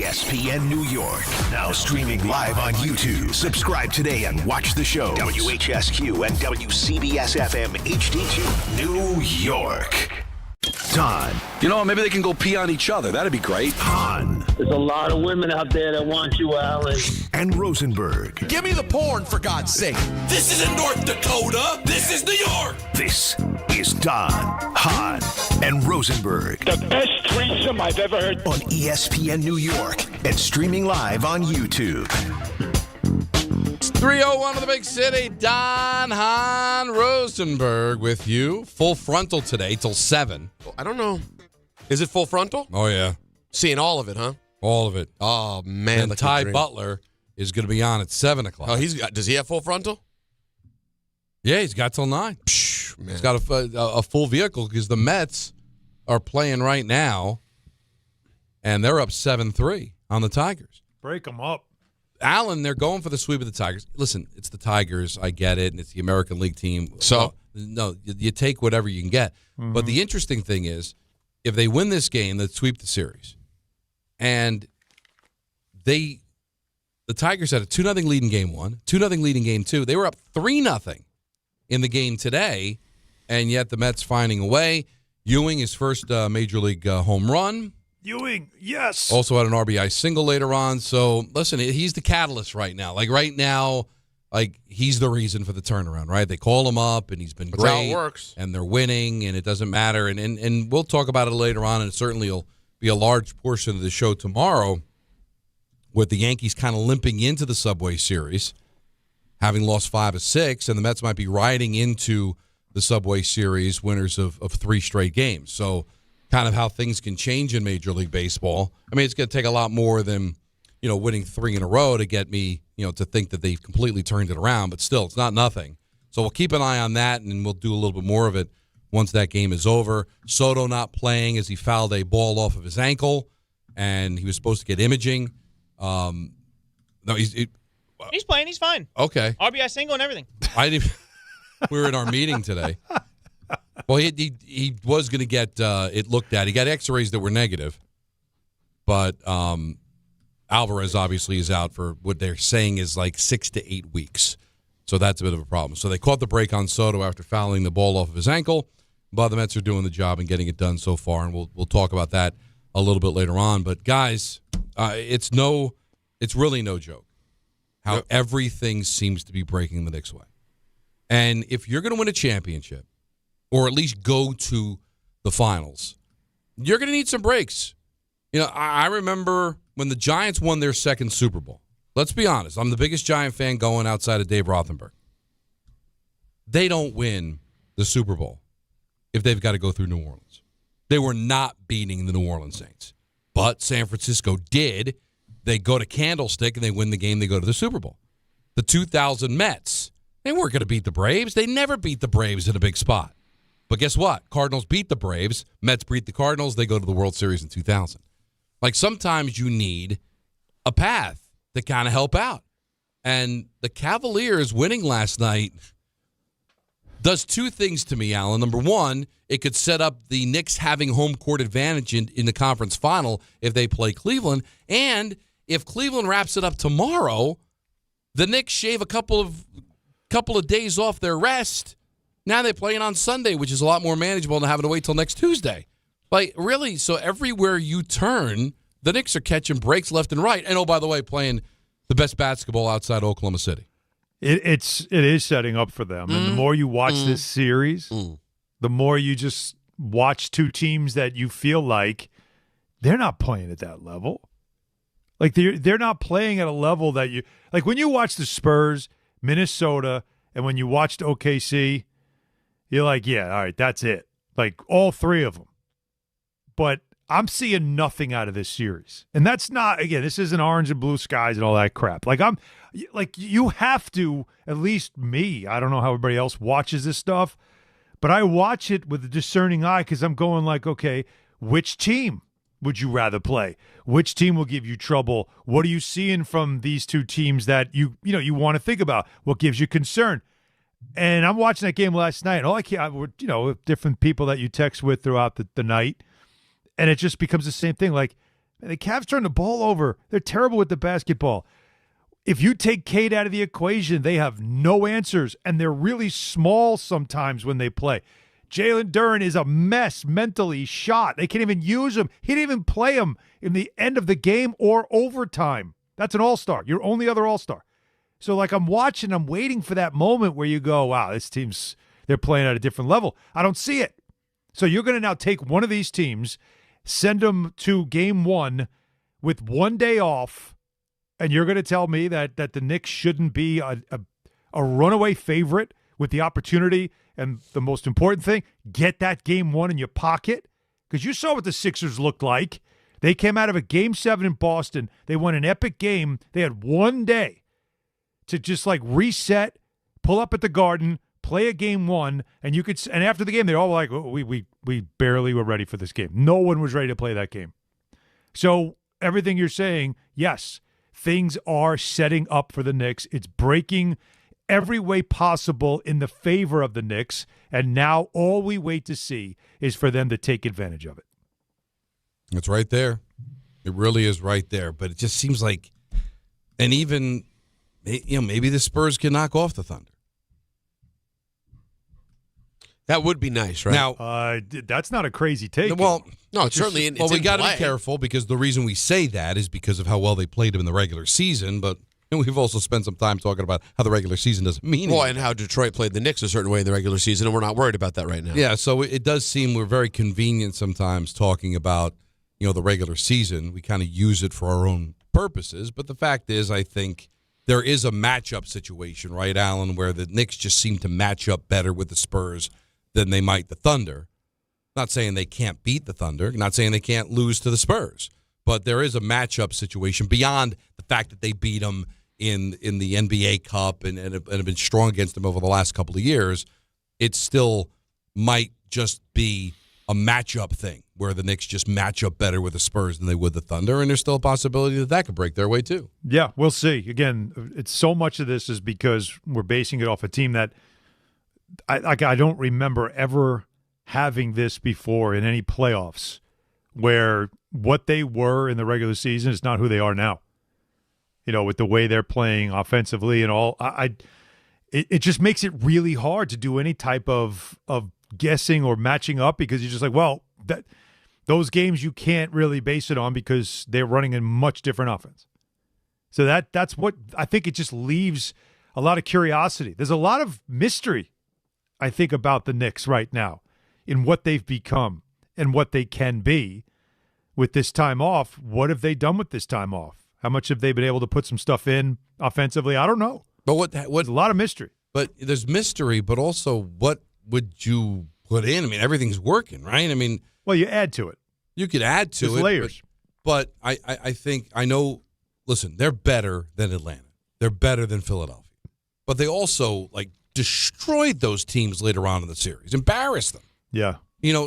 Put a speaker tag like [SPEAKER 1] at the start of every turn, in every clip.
[SPEAKER 1] ESPN New York. Now streaming live on YouTube. Subscribe today and watch the show. WHSQ and WCBS-FM HD2, New York. Don.
[SPEAKER 2] You know, maybe they can go pee on each other. That'd be great.
[SPEAKER 1] Hahn.
[SPEAKER 3] There's a lot of women out there that want you, Alan.
[SPEAKER 1] And Rosenberg.
[SPEAKER 4] Give me the porn, for God's sake.
[SPEAKER 5] This isn't North Dakota. This is New York.
[SPEAKER 1] This is Don, Hahn, and Rosenberg.
[SPEAKER 3] The best threesome I've ever heard.
[SPEAKER 1] On ESPN New York and streaming live on YouTube.
[SPEAKER 6] 3:01 of the big city. Don, Hahn, Rosenberg with you. Full frontal today till 7.
[SPEAKER 4] I don't know. Is it full frontal?
[SPEAKER 6] Oh, yeah.
[SPEAKER 4] Seeing all of it, huh?
[SPEAKER 6] All of it.
[SPEAKER 4] Oh, man.
[SPEAKER 6] And Ty Butler is going to be on at 7 o'clock.
[SPEAKER 4] Oh, does he have full frontal?
[SPEAKER 6] Yeah, he's got till 9.
[SPEAKER 4] Psh, man.
[SPEAKER 6] He's got a full vehicle because the Mets are playing right now, and they're up 7-3 on the Tigers.
[SPEAKER 7] Break them up.
[SPEAKER 6] Allen, they're going for the sweep of the Tigers. Listen, it's the Tigers. I get it, and it's the American League team.
[SPEAKER 4] So?
[SPEAKER 6] No, you take whatever you can get. Mm-hmm. But the interesting thing is, if they win this game, they sweep the series. And the Tigers had a 2-0 lead in game 1, 2-0 lead in game 2. They were up 3-0 in the game today, and yet the Mets finding a way. Ewing, his first Major League home run.
[SPEAKER 7] Ewing, yes.
[SPEAKER 6] Also had an RBI single later on. So, listen, he's the catalyst right now. Like, right now, he's the reason for the turnaround, right? They call him up, and he's been great.
[SPEAKER 4] That's how it works.
[SPEAKER 6] And they're winning, and it doesn't matter. And we'll talk about it later on, and it certainly will be a large portion of the show tomorrow with the Yankees kind of limping into the Subway Series, having lost 5 of 6, and the Mets might be riding into the Subway Series winners of 3 straight games. So, kind of how things can change in Major League Baseball. I mean, it's going to take a lot more than, winning 3 in a row to get me, to think that they've completely turned it around. But still, it's not nothing. So we'll keep an eye on that, and we'll do a little bit more of it once that game is over. Soto not playing as he fouled a ball off of his ankle, and he was supposed to get imaging. No,
[SPEAKER 8] he's playing. He's fine.
[SPEAKER 6] Okay.
[SPEAKER 8] RBI single and everything.
[SPEAKER 6] We were in our meeting today. Well, he was going to get it looked at. He got x-rays that were negative. But Alvarez obviously is out for what they're saying is like 6 to 8 weeks. So that's a bit of a problem. So they caught the break on Soto after fouling the ball off of his ankle. But the Mets are doing the job and getting it done so far, and we'll talk about that a little bit later on. But, guys, it's really no joke how everything seems to be breaking the Knicks' way. And if you're going to win a championship, or at least go to the finals, you're going to need some breaks. I remember when the Giants won their second Super Bowl. Let's be honest. I'm the biggest Giant fan going outside of Dave Rothenberg. They don't win the Super Bowl if they've got to go through New Orleans. They were not beating the New Orleans Saints. But San Francisco did. They go to Candlestick, and they win the game. They go to the Super Bowl. The 2000 Mets, they weren't going to beat the Braves. They never beat the Braves in a big spot. But guess what? Cardinals beat the Braves. Mets beat the Cardinals. They go to the World Series in 2000. Sometimes you need a path to kind of help out. And the Cavaliers winning last night does 2 things to me, Alan. Number one, it could set up the Knicks having home court advantage in the conference final if they play Cleveland. And if Cleveland wraps it up tomorrow, the Knicks shave a couple of days off their rest. Now they're playing on Sunday, which is a lot more manageable than having to wait till next Tuesday. Really, so everywhere you turn, the Knicks are catching breaks left and right. And, by the way, playing the best basketball outside Oklahoma City.
[SPEAKER 7] It is setting up for them. And the more you watch this series, the more you just watch 2 teams that you feel like they're not playing at that level. They're not playing at a level that you – when you watch the Spurs, Minnesota, and when you watched OKC – you're like, yeah, all right, that's it. All 3 of them. But I'm seeing nothing out of this series. And that's not, again, this isn't orange and blue skies and all that crap. You have to, at least me, I don't know how everybody else watches this stuff, but I watch it with a discerning eye because I'm going okay, which team would you rather play? Which team will give you trouble? What are you seeing from these 2 teams that you want to think about? What gives you concern? And I'm watching that game last night, and all I can, different people that you text with throughout the night, and it just becomes the same thing. And the Cavs turn the ball over. They're terrible with the basketball. If you take Cade out of the equation, they have no answers, and they're really small sometimes when they play. Jalen Duren is a mess mentally shot. They can't even use him. He didn't even play him in the end of the game or overtime. That's an all-star. Your only other all-star. So, like, I'm watching, I'm waiting for that moment where you go, wow, this team's, they're playing at a different level. I don't see it. So you're going to now take one of these teams, send them to game one with 1 day off, and you're going to tell me that the Knicks shouldn't be a runaway favorite with the opportunity and the most important thing, get that game one in your pocket? Because you saw what the Sixers looked like. They came out of a game 7 in Boston. They won an epic game. They had 1 day to just like reset, pull up at the Garden, play a game one, and you could. And after the game, they're all like, oh, "We barely were ready for this game. No one was ready to play that game." So everything you're saying, yes, things are setting up for the Knicks. It's breaking every way possible in the favor of the Knicks, and now all we wait to see is for them to take advantage of it.
[SPEAKER 6] It's right there. It really is right there. But it just seems like, and even, maybe the Spurs can knock off the Thunder.
[SPEAKER 4] That would be nice, right?
[SPEAKER 6] Now,
[SPEAKER 7] that's not a crazy take.
[SPEAKER 4] Well, no, it's certainly.
[SPEAKER 6] Well, we got to be careful because the reason we say that is because of how well they played them in the regular season. But we've also spent some time talking about how the regular season doesn't mean anything.
[SPEAKER 4] Well, and how Detroit played the Knicks a certain way in the regular season, and we're not worried about that right now.
[SPEAKER 6] Yeah, so it does seem we're very convenient sometimes talking about the regular season. We kind of use it for our own purposes. But the fact is, I think there is a matchup situation, right, Alan, where the Knicks just seem to match up better with the Spurs than they might the Thunder. Not saying they can't beat the Thunder, not saying they can't lose to the Spurs, but there is a matchup situation beyond the fact that they beat them in the NBA Cup and have been strong against them over the last couple of years. It still might just be a matchup thing where the Knicks just match up better with the Spurs than they would the Thunder, and there's still a possibility that could break their way too.
[SPEAKER 7] Yeah, we'll see. Again, it's so much of this is because we're basing it off a team that I don't remember ever having this before in any playoffs where what they were in the regular season is not who they are now. With the way they're playing offensively and all, it just makes it really hard to do any type of guessing or matching up because you're just like, well, those games you can't really base it on because they're running a much different offense. So that's what I think. It just leaves a lot of curiosity. There's a lot of mystery, I think, about the Knicks right now in what they've become and what they can be with this time off. What have they done with this time off? How much have they been able to put some stuff in offensively? I don't know.
[SPEAKER 6] But
[SPEAKER 7] there's a lot of mystery.
[SPEAKER 6] But there's mystery, but also what would you put in? I mean, everything's working, right? I mean,
[SPEAKER 7] well, you add to it.
[SPEAKER 6] You could add to
[SPEAKER 7] there's
[SPEAKER 6] it.
[SPEAKER 7] Layers.
[SPEAKER 6] But I think, I know, listen, they're better than Atlanta. They're better than Philadelphia. But they also, destroyed those teams later on in the series, embarrassed them.
[SPEAKER 7] Yeah.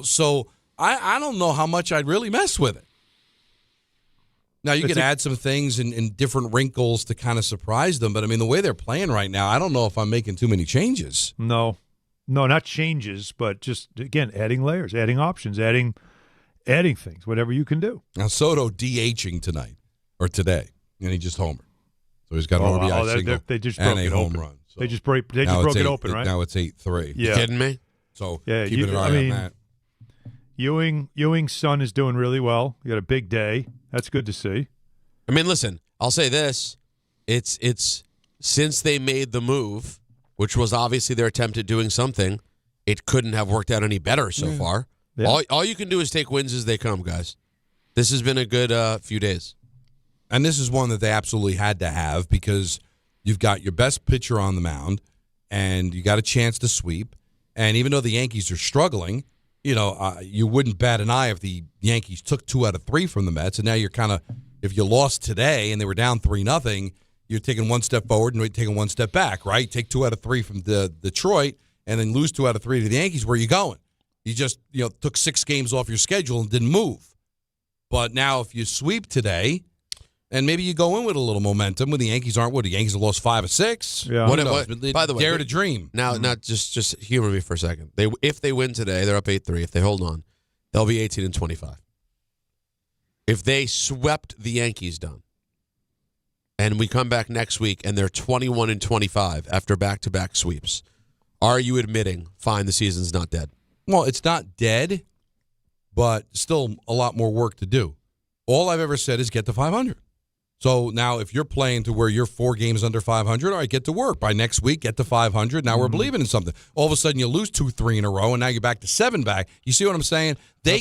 [SPEAKER 6] So I don't know how much I'd really mess with it. Now, you could add some things and different wrinkles to kind of surprise them, but, I mean, the way they're playing right now, I don't know if I'm making too many changes.
[SPEAKER 7] No, not changes, but just, again, adding layers, adding options, adding things, whatever you can do.
[SPEAKER 6] Now, Soto DHing today, and he just homered. So he's got an RBI single
[SPEAKER 7] they just
[SPEAKER 6] and
[SPEAKER 7] broke
[SPEAKER 6] a
[SPEAKER 7] it
[SPEAKER 6] home
[SPEAKER 7] open.
[SPEAKER 6] run. So
[SPEAKER 7] they just broke it open, right?
[SPEAKER 6] Now it's 8-3.
[SPEAKER 7] Yeah.
[SPEAKER 4] You kidding me?
[SPEAKER 6] So keeping an eye on that.
[SPEAKER 7] Ewing's son is doing really well. He got a big day. That's good to see.
[SPEAKER 4] I mean, listen, I'll say this. It's since they made the move, which was obviously their attempt at doing something, it couldn't have worked out any better so far. Yeah. All you can do is take wins as they come, guys. This has been a good few days.
[SPEAKER 6] And this is one that they absolutely had to have because you've got your best pitcher on the mound and you got a chance to sweep. And even though the Yankees are struggling, you wouldn't bat an eye if the Yankees took 2 out of 3 from the Mets. And now you're kind of, if you lost today and they were down 3-0, you're taking 1 step forward and taking 1 step back, right? Take 2 out of 3 from Detroit and then lose 2 out of 3 to the Yankees. Where are you going? You just took 6 games off your schedule and didn't move. But now if you sweep today, and maybe you go in with a little momentum when the Yankees aren't. The Yankees have lost 5 of 6.
[SPEAKER 7] Yeah.
[SPEAKER 4] By the way,
[SPEAKER 6] dare to dream.
[SPEAKER 4] Now, just humor me for a second. If they win today, they're up 8-3. If they hold on, they'll be 18-25. If they swept the Yankees done, and we come back next week and they're 21-25 after back-to-back sweeps, are you admitting, fine, the season's not dead?
[SPEAKER 6] Well, it's not dead, but still a lot more work to do. All I've ever said is get to 500. So now if you're playing to where you're 4 games under 500, all right, get to work. By next week, get to 500. Now we're believing in something. All of a sudden, you lose 2-3 in a row, and now you're back to 7 back. You see what I'm saying? They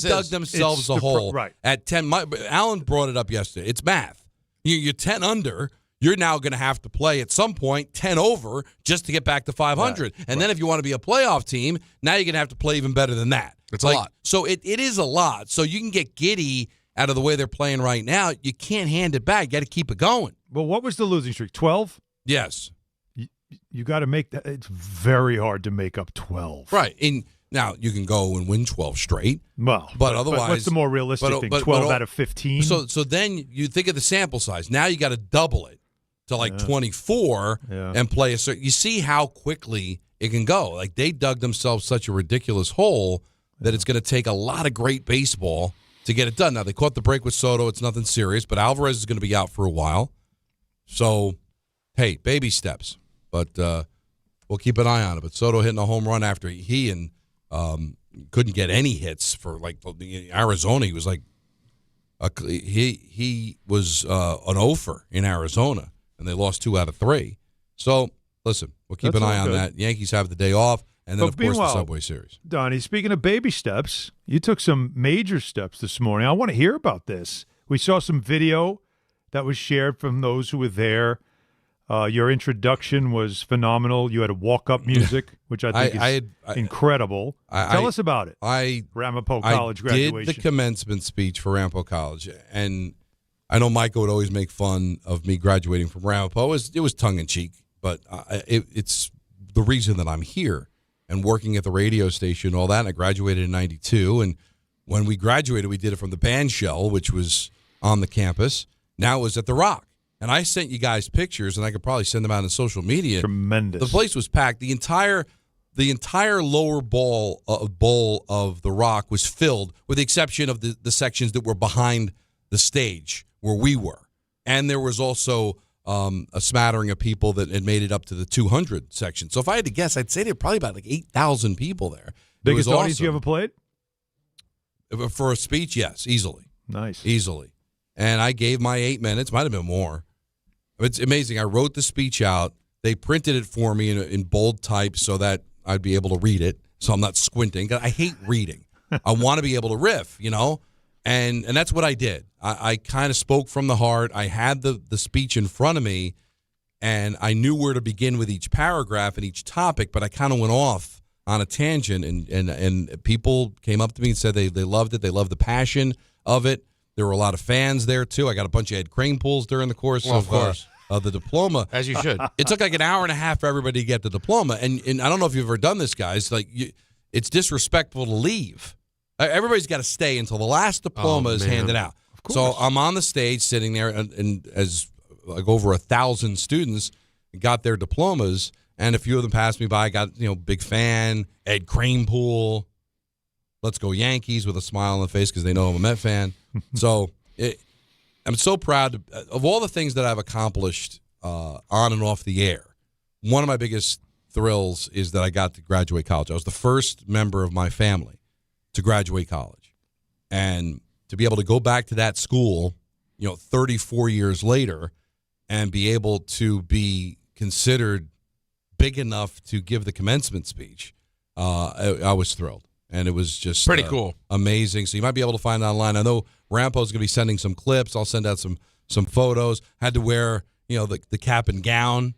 [SPEAKER 6] dug themselves a hole at 10. Alan brought it up yesterday. It's math. You're 10 under. You're now going to have to play at some point 10 over just to get back to 500. And then if you want to be a playoff team, now you're going to have to play even better than that.
[SPEAKER 4] It's a lot.
[SPEAKER 6] So it is a lot. So you can get giddy out of the way they're playing right now. You can't hand it back. You got to keep it going.
[SPEAKER 7] Well, what was the losing streak? 12?
[SPEAKER 6] Yes.
[SPEAKER 7] You got to make that. It's very hard to make up 12.
[SPEAKER 6] Right. Now, you can go and win 12 straight.
[SPEAKER 7] Well,
[SPEAKER 6] but otherwise,
[SPEAKER 7] what's the more realistic thing? 12 out of 15?
[SPEAKER 6] So then you think of the sample size. Now you got to double it to 24 and play a certain. You see how quickly it can go. Like, they dug themselves such a ridiculous hole that it's going to take a lot of great baseball to get it done. Now, they caught the break with Soto. It's nothing serious, but Alvarez is going to be out for a while. So, hey, baby steps. But we'll keep an eye on it. But Soto hitting a home run after he couldn't get any hits for, Arizona. He was he was an offer in Arizona, and they lost 2 out of 3. So, listen, we'll keep an eye on that. Yankees have the day off. And then, of course, the Subway Series.
[SPEAKER 7] Donnie, speaking of baby steps, you took some major steps this morning. I want to hear about this. We saw some video that was shared from those who were there. Your introduction was phenomenal. You had a walk-up music, which I think is incredible. Tell us about it. Ramapo College graduation.
[SPEAKER 6] I did the commencement speech for Ramapo College, and I know Michael would always make fun of me graduating from Ramapo. It was tongue-in-cheek, but it's the reason that I'm here. And working at the radio station, all that. And I graduated in 92. And when we graduated, we did it from the band shell, which was on the campus. Now it was at the Rock. And I sent you guys pictures, and I could probably send them out on social media.
[SPEAKER 7] Tremendous.
[SPEAKER 6] The place was packed. The entire lower bowl of the Rock was filled, with the exception of the sections that were behind the stage where we were. And there was also a smattering of people that had made it up to the 200 section. So if I had to guess, I'd say there were probably about 8,000 people there.
[SPEAKER 7] Biggest audience you ever played?
[SPEAKER 6] For a speech, yes, easily.
[SPEAKER 7] Nice.
[SPEAKER 6] Easily. And I gave my 8 minutes. Might have been more. It's amazing. I wrote the speech out. They printed it for me in bold type so that I'd be able to read it, so I'm not squinting. I hate reading. I want to be able to riff, And that's what I did. I kind of spoke from the heart. I had the speech in front of me, and I knew where to begin with each paragraph and each topic, but I kind of went off on a tangent, and people came up to me and said they loved it. They loved the passion of it. There were a lot of fans there, too. I got a bunch of Ed Crane pulls during the course of the diploma.
[SPEAKER 4] As you should.
[SPEAKER 6] It took like an hour and a half for everybody to get the diploma, and I don't know if you've ever done this, guys. It's disrespectful to leave. Everybody's got to stay until the last diploma is handed out. So I'm on the stage sitting there, and as over 1,000 students got their diplomas, and a few of them passed me by. I got, big fan, Ed Crane pool, let's go Yankees with a smile on the face because they know I'm a Met fan. So I'm so proud of all the things that I've accomplished on and off the air. One of my biggest thrills is that I got to graduate college. I was the first member of my family to graduate college. And to be able to go back to that school, 34 years later, and be able to be considered big enough to give the commencement speech, I was thrilled. And it was just
[SPEAKER 4] pretty cool.
[SPEAKER 6] Amazing. So you might be able to find it online. I know Rampo's going to be sending some clips. I'll send out some photos. Had to wear, the cap and gown.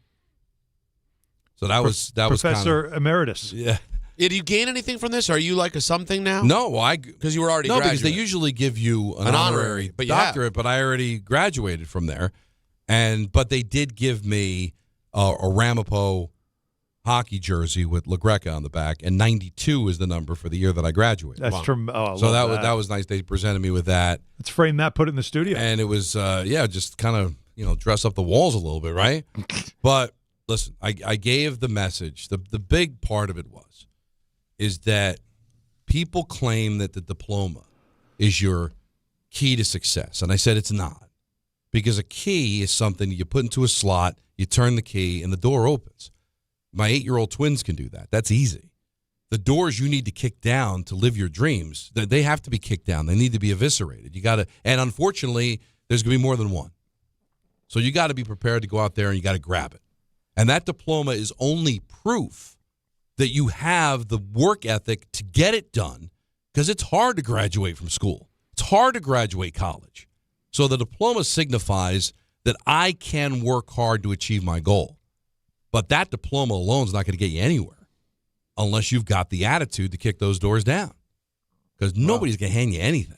[SPEAKER 6] So that was
[SPEAKER 7] Professor Emeritus.
[SPEAKER 6] Yeah.
[SPEAKER 4] Did you gain anything from this? Are you like a something now?
[SPEAKER 6] No,
[SPEAKER 4] because you were already
[SPEAKER 6] because they usually give you an honorary doctorate, but I already graduated from there, but they did give me a Ramapo hockey jersey with La Greca on the back, and 92 is the number for the year that I graduated.
[SPEAKER 7] That's true.
[SPEAKER 6] So that was nice. They presented me with that.
[SPEAKER 7] Let's frame that, put it in the studio,
[SPEAKER 6] and it was just kind of dress up the walls a little bit, right? But listen, I gave the message. The big part of it is that people claim that the diploma is your key to success. And I said it's not. Because a key is something you put into a slot, you turn the key, and the door opens. My 8-year-old twins can do that. That's easy. The doors you need to kick down to live your dreams, they have to be kicked down. They need to be eviscerated. You got to, and unfortunately, there's going to be more than one. So you got to be prepared to go out there and you got to grab it. And that diploma is only proof that you have the work ethic to get it done, because it's hard to graduate from school. It's hard to graduate college. So the diploma signifies that I can work hard to achieve my goal. But that diploma alone is not going to get you anywhere unless you've got the attitude to kick those doors down, because nobody's going to hand you anything.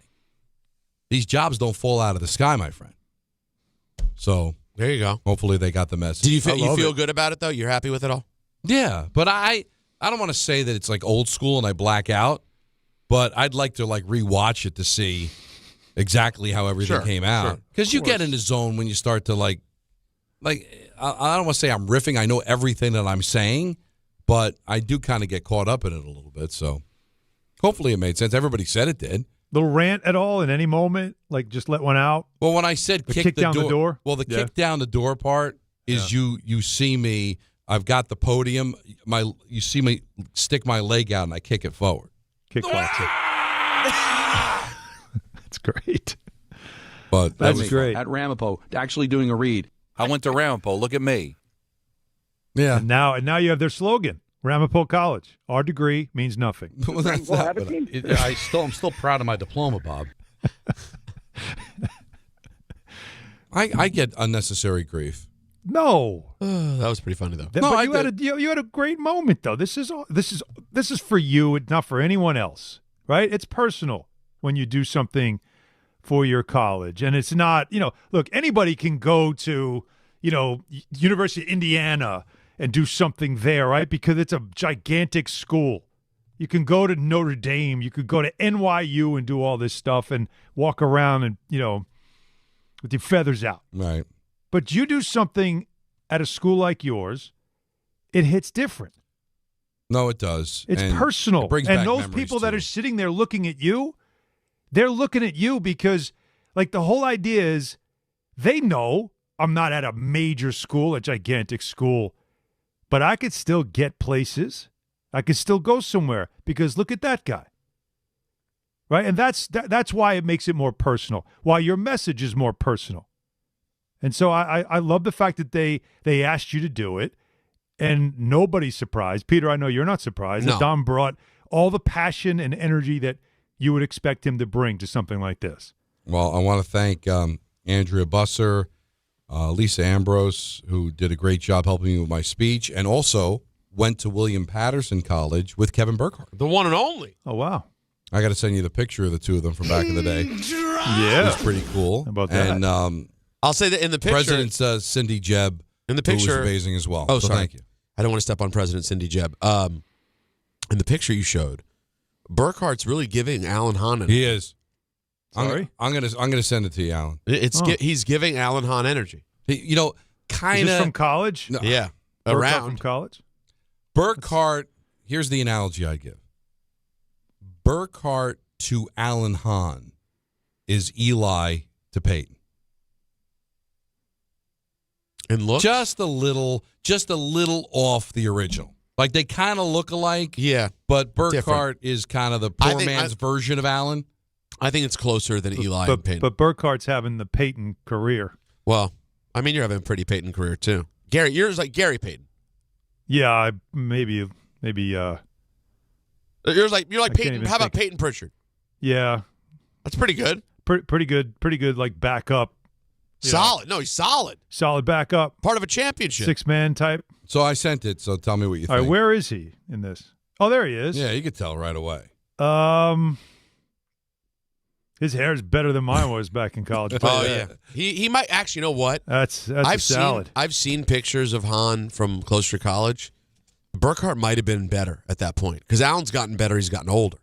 [SPEAKER 6] These jobs don't fall out of the sky, my friend. So
[SPEAKER 4] there you go.
[SPEAKER 6] Hopefully they got the message.
[SPEAKER 4] Do you feel good about it, though? You're happy with it all?
[SPEAKER 6] Yeah, but I don't want to say that it's like old school and I black out, but I'd like to like rewatch it to see exactly how everything came out. Because you get in the zone when you start to like I don't want to say I'm riffing. I know everything that I'm saying, but I do kind of get caught up in it a little bit. So hopefully it made sense. Everybody said it did.
[SPEAKER 7] Little rant at all in any moment? Like just let one out?
[SPEAKER 6] Well, when I said kick
[SPEAKER 7] down the door?
[SPEAKER 6] Well, the kick down the door part is you see me. I've got the podium. You see me stick my leg out and I kick it forward.
[SPEAKER 7] Kickboxing. That's great.
[SPEAKER 6] But
[SPEAKER 7] that's great.
[SPEAKER 2] At Ramapo, actually doing a read. I went to Ramapo. Look at me.
[SPEAKER 6] Yeah.
[SPEAKER 7] And now you have their slogan, Ramapo College. Our degree means nothing.
[SPEAKER 6] Well, that's not,
[SPEAKER 2] I'm still proud of my diploma, Bob.
[SPEAKER 6] I get unnecessary grief.
[SPEAKER 7] No.
[SPEAKER 4] That was pretty funny, though.
[SPEAKER 7] But you had a great moment, though. This is for you, not for anyone else, right? It's personal when you do something for your college, and it's not, look, anybody can go to, University of Indiana and do something there, right? Because it's a gigantic school. You can go to Notre Dame, you could go to NYU and do all this stuff and walk around and, with your feathers out.
[SPEAKER 6] Right.
[SPEAKER 7] But you do something at a school like yours, it hits different.
[SPEAKER 6] No, it does.
[SPEAKER 7] It's personal.
[SPEAKER 6] It brings
[SPEAKER 7] and
[SPEAKER 6] back
[SPEAKER 7] those
[SPEAKER 6] memories,
[SPEAKER 7] people that
[SPEAKER 6] too.
[SPEAKER 7] are sitting there looking at you, they're looking at you because, like, the whole idea is they know I'm not at a major school, a gigantic school, but I could still get places. I could still go somewhere because look at that guy. Right? And that's why it makes it more personal, why your message is more personal. And so I love the fact that they asked you to do it, and nobody's surprised. Peter, I know you're not surprised that Don brought all the passion and energy that you would expect him to bring to something like this.
[SPEAKER 6] Well, I want to thank Andrea Busser, Lisa Ambrose, who did a great job helping me with my speech, and also went to William Patterson College with Kevin Burkhardt.
[SPEAKER 4] The one and only.
[SPEAKER 7] Oh, wow.
[SPEAKER 6] I got to send you the picture of the two of them from back in the day.
[SPEAKER 7] Yeah.
[SPEAKER 6] It's pretty cool.
[SPEAKER 7] How about that?
[SPEAKER 6] And
[SPEAKER 4] I'll say that in the picture.
[SPEAKER 6] President Cindy Jebb,
[SPEAKER 4] in the picture,
[SPEAKER 6] who was amazing as well.
[SPEAKER 4] Oh,
[SPEAKER 6] so
[SPEAKER 4] sorry.
[SPEAKER 6] Thank you.
[SPEAKER 4] I don't want to step on President Cindy Jebb. In the picture you showed, Burkhardt's really giving Alan Hahn energy.
[SPEAKER 6] He is.
[SPEAKER 7] Sorry?
[SPEAKER 6] I'm gonna send it to you, Alan.
[SPEAKER 4] He's giving Alan Hahn energy.
[SPEAKER 6] Kind
[SPEAKER 7] Is this
[SPEAKER 6] of
[SPEAKER 7] from college?
[SPEAKER 6] No.
[SPEAKER 4] Yeah,
[SPEAKER 7] Burkhart from
[SPEAKER 4] around
[SPEAKER 7] college?
[SPEAKER 6] Burkhardt. Here's the analogy I give. Burkhardt to Alan Hahn is Eli to Peyton.
[SPEAKER 4] and look.
[SPEAKER 6] Just a little off the original. Like they kind of look alike.
[SPEAKER 4] Yeah,
[SPEAKER 6] but Burkhardt
[SPEAKER 4] different.
[SPEAKER 6] is kind of the poor man's version of Allen.
[SPEAKER 4] I think it's closer than Eli and Peyton.
[SPEAKER 7] But Burkhardt's having the Peyton career.
[SPEAKER 4] Well, I mean, you're having a pretty Peyton career too. Gary, yours like Gary Payton.
[SPEAKER 7] Yeah, maybe.
[SPEAKER 4] You're like Peyton. How about Peyton Pritchard?
[SPEAKER 7] Yeah,
[SPEAKER 4] that's pretty good.
[SPEAKER 7] Pretty good. Like backup.
[SPEAKER 4] Solid. No, he's solid.
[SPEAKER 7] Solid backup.
[SPEAKER 4] Part of a championship.
[SPEAKER 7] 6-man type.
[SPEAKER 6] So I sent it. So tell me what you think.
[SPEAKER 7] All right, where is he in this? Oh, there he is.
[SPEAKER 6] Yeah, you could tell right away.
[SPEAKER 7] His hair is better than mine was back in college.
[SPEAKER 4] Oh yeah, he might actually. You know what?
[SPEAKER 7] That's a salad.
[SPEAKER 4] I've seen pictures of Hahn from closer to college. Burkhardt might have been better at that point because Allen's gotten better. He's gotten older.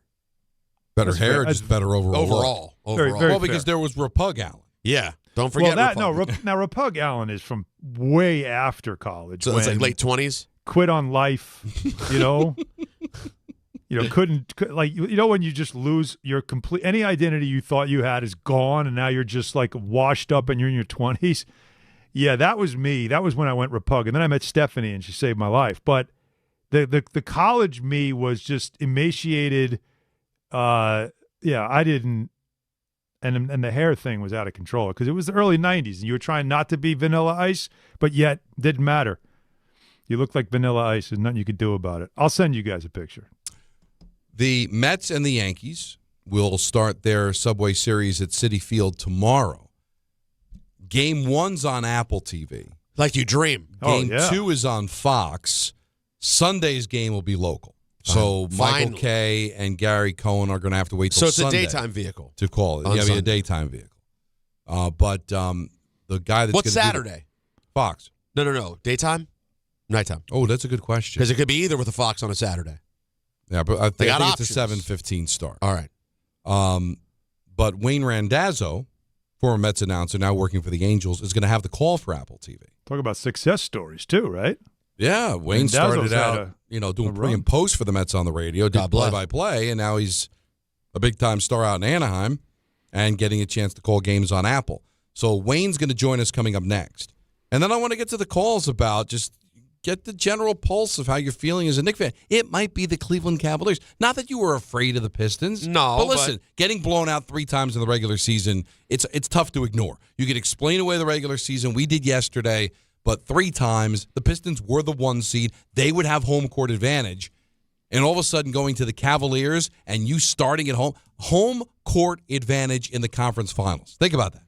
[SPEAKER 6] Better hair, just better overall.
[SPEAKER 7] Very
[SPEAKER 6] well, because there was Rapug Allen.
[SPEAKER 4] Yeah, don't forget.
[SPEAKER 7] Now Rapug Allen is from way after college.
[SPEAKER 4] So it's like late 20s.
[SPEAKER 7] Quit on life, when you just lose your complete any identity you thought you had is gone, and now you're just like washed up and you're in your 20s. Yeah, that was me. That was when I went Repug, and then I met Stephanie and she saved my life. But the college me was just emaciated. I didn't, and the hair thing was out of control because it was the early 90s and you were trying not to be Vanilla Ice, but yet didn't matter. You looked like Vanilla Ice. There's nothing you could do about it. I'll send you guys a picture.
[SPEAKER 6] The Mets and the Yankees will start their Subway Series at Citi Field tomorrow. Game 1's on Apple TV.
[SPEAKER 4] Like you dream.
[SPEAKER 6] Game 2 is on Fox. Sunday's game will be local. So Michael Kay and Gary Cohen are going to have to wait till Sunday.
[SPEAKER 4] So it's a daytime vehicle.
[SPEAKER 6] To call it. Yeah, a daytime vehicle. But the guy that's
[SPEAKER 4] What's Saturday?
[SPEAKER 6] Fox.
[SPEAKER 4] No. Daytime? Nighttime.
[SPEAKER 6] Oh, that's a good question.
[SPEAKER 4] Because it could be either with a Fox on a Saturday.
[SPEAKER 6] Yeah, but I think
[SPEAKER 4] options.
[SPEAKER 6] it's a 7:15 start.
[SPEAKER 4] All right.
[SPEAKER 6] But Wayne Randazzo, former Mets announcer, now working for the Angels, is going to have the call for Apple TV.
[SPEAKER 7] Talk about success stories too, right?
[SPEAKER 6] Yeah, Wayne started out, doing pre and post for the Mets on the radio, did play-by-play, and now he's a big-time star out in Anaheim and getting a chance to call games on Apple. So Wayne's going to join us coming up next. And then I want to get to the calls about just get the general pulse of how you're feeling as a Knicks fan. It might be the Cleveland Cavaliers. Not that you were afraid of the Pistons.
[SPEAKER 4] No.
[SPEAKER 6] But listen, getting blown out 3 times in the regular season, it's tough to ignore. You could explain away the regular season. We did yesterday, but 3 times, the Pistons were the 1 seed. They would have home court advantage. And all of a sudden going to the Cavaliers and you starting at home court advantage in the conference finals. Think about that.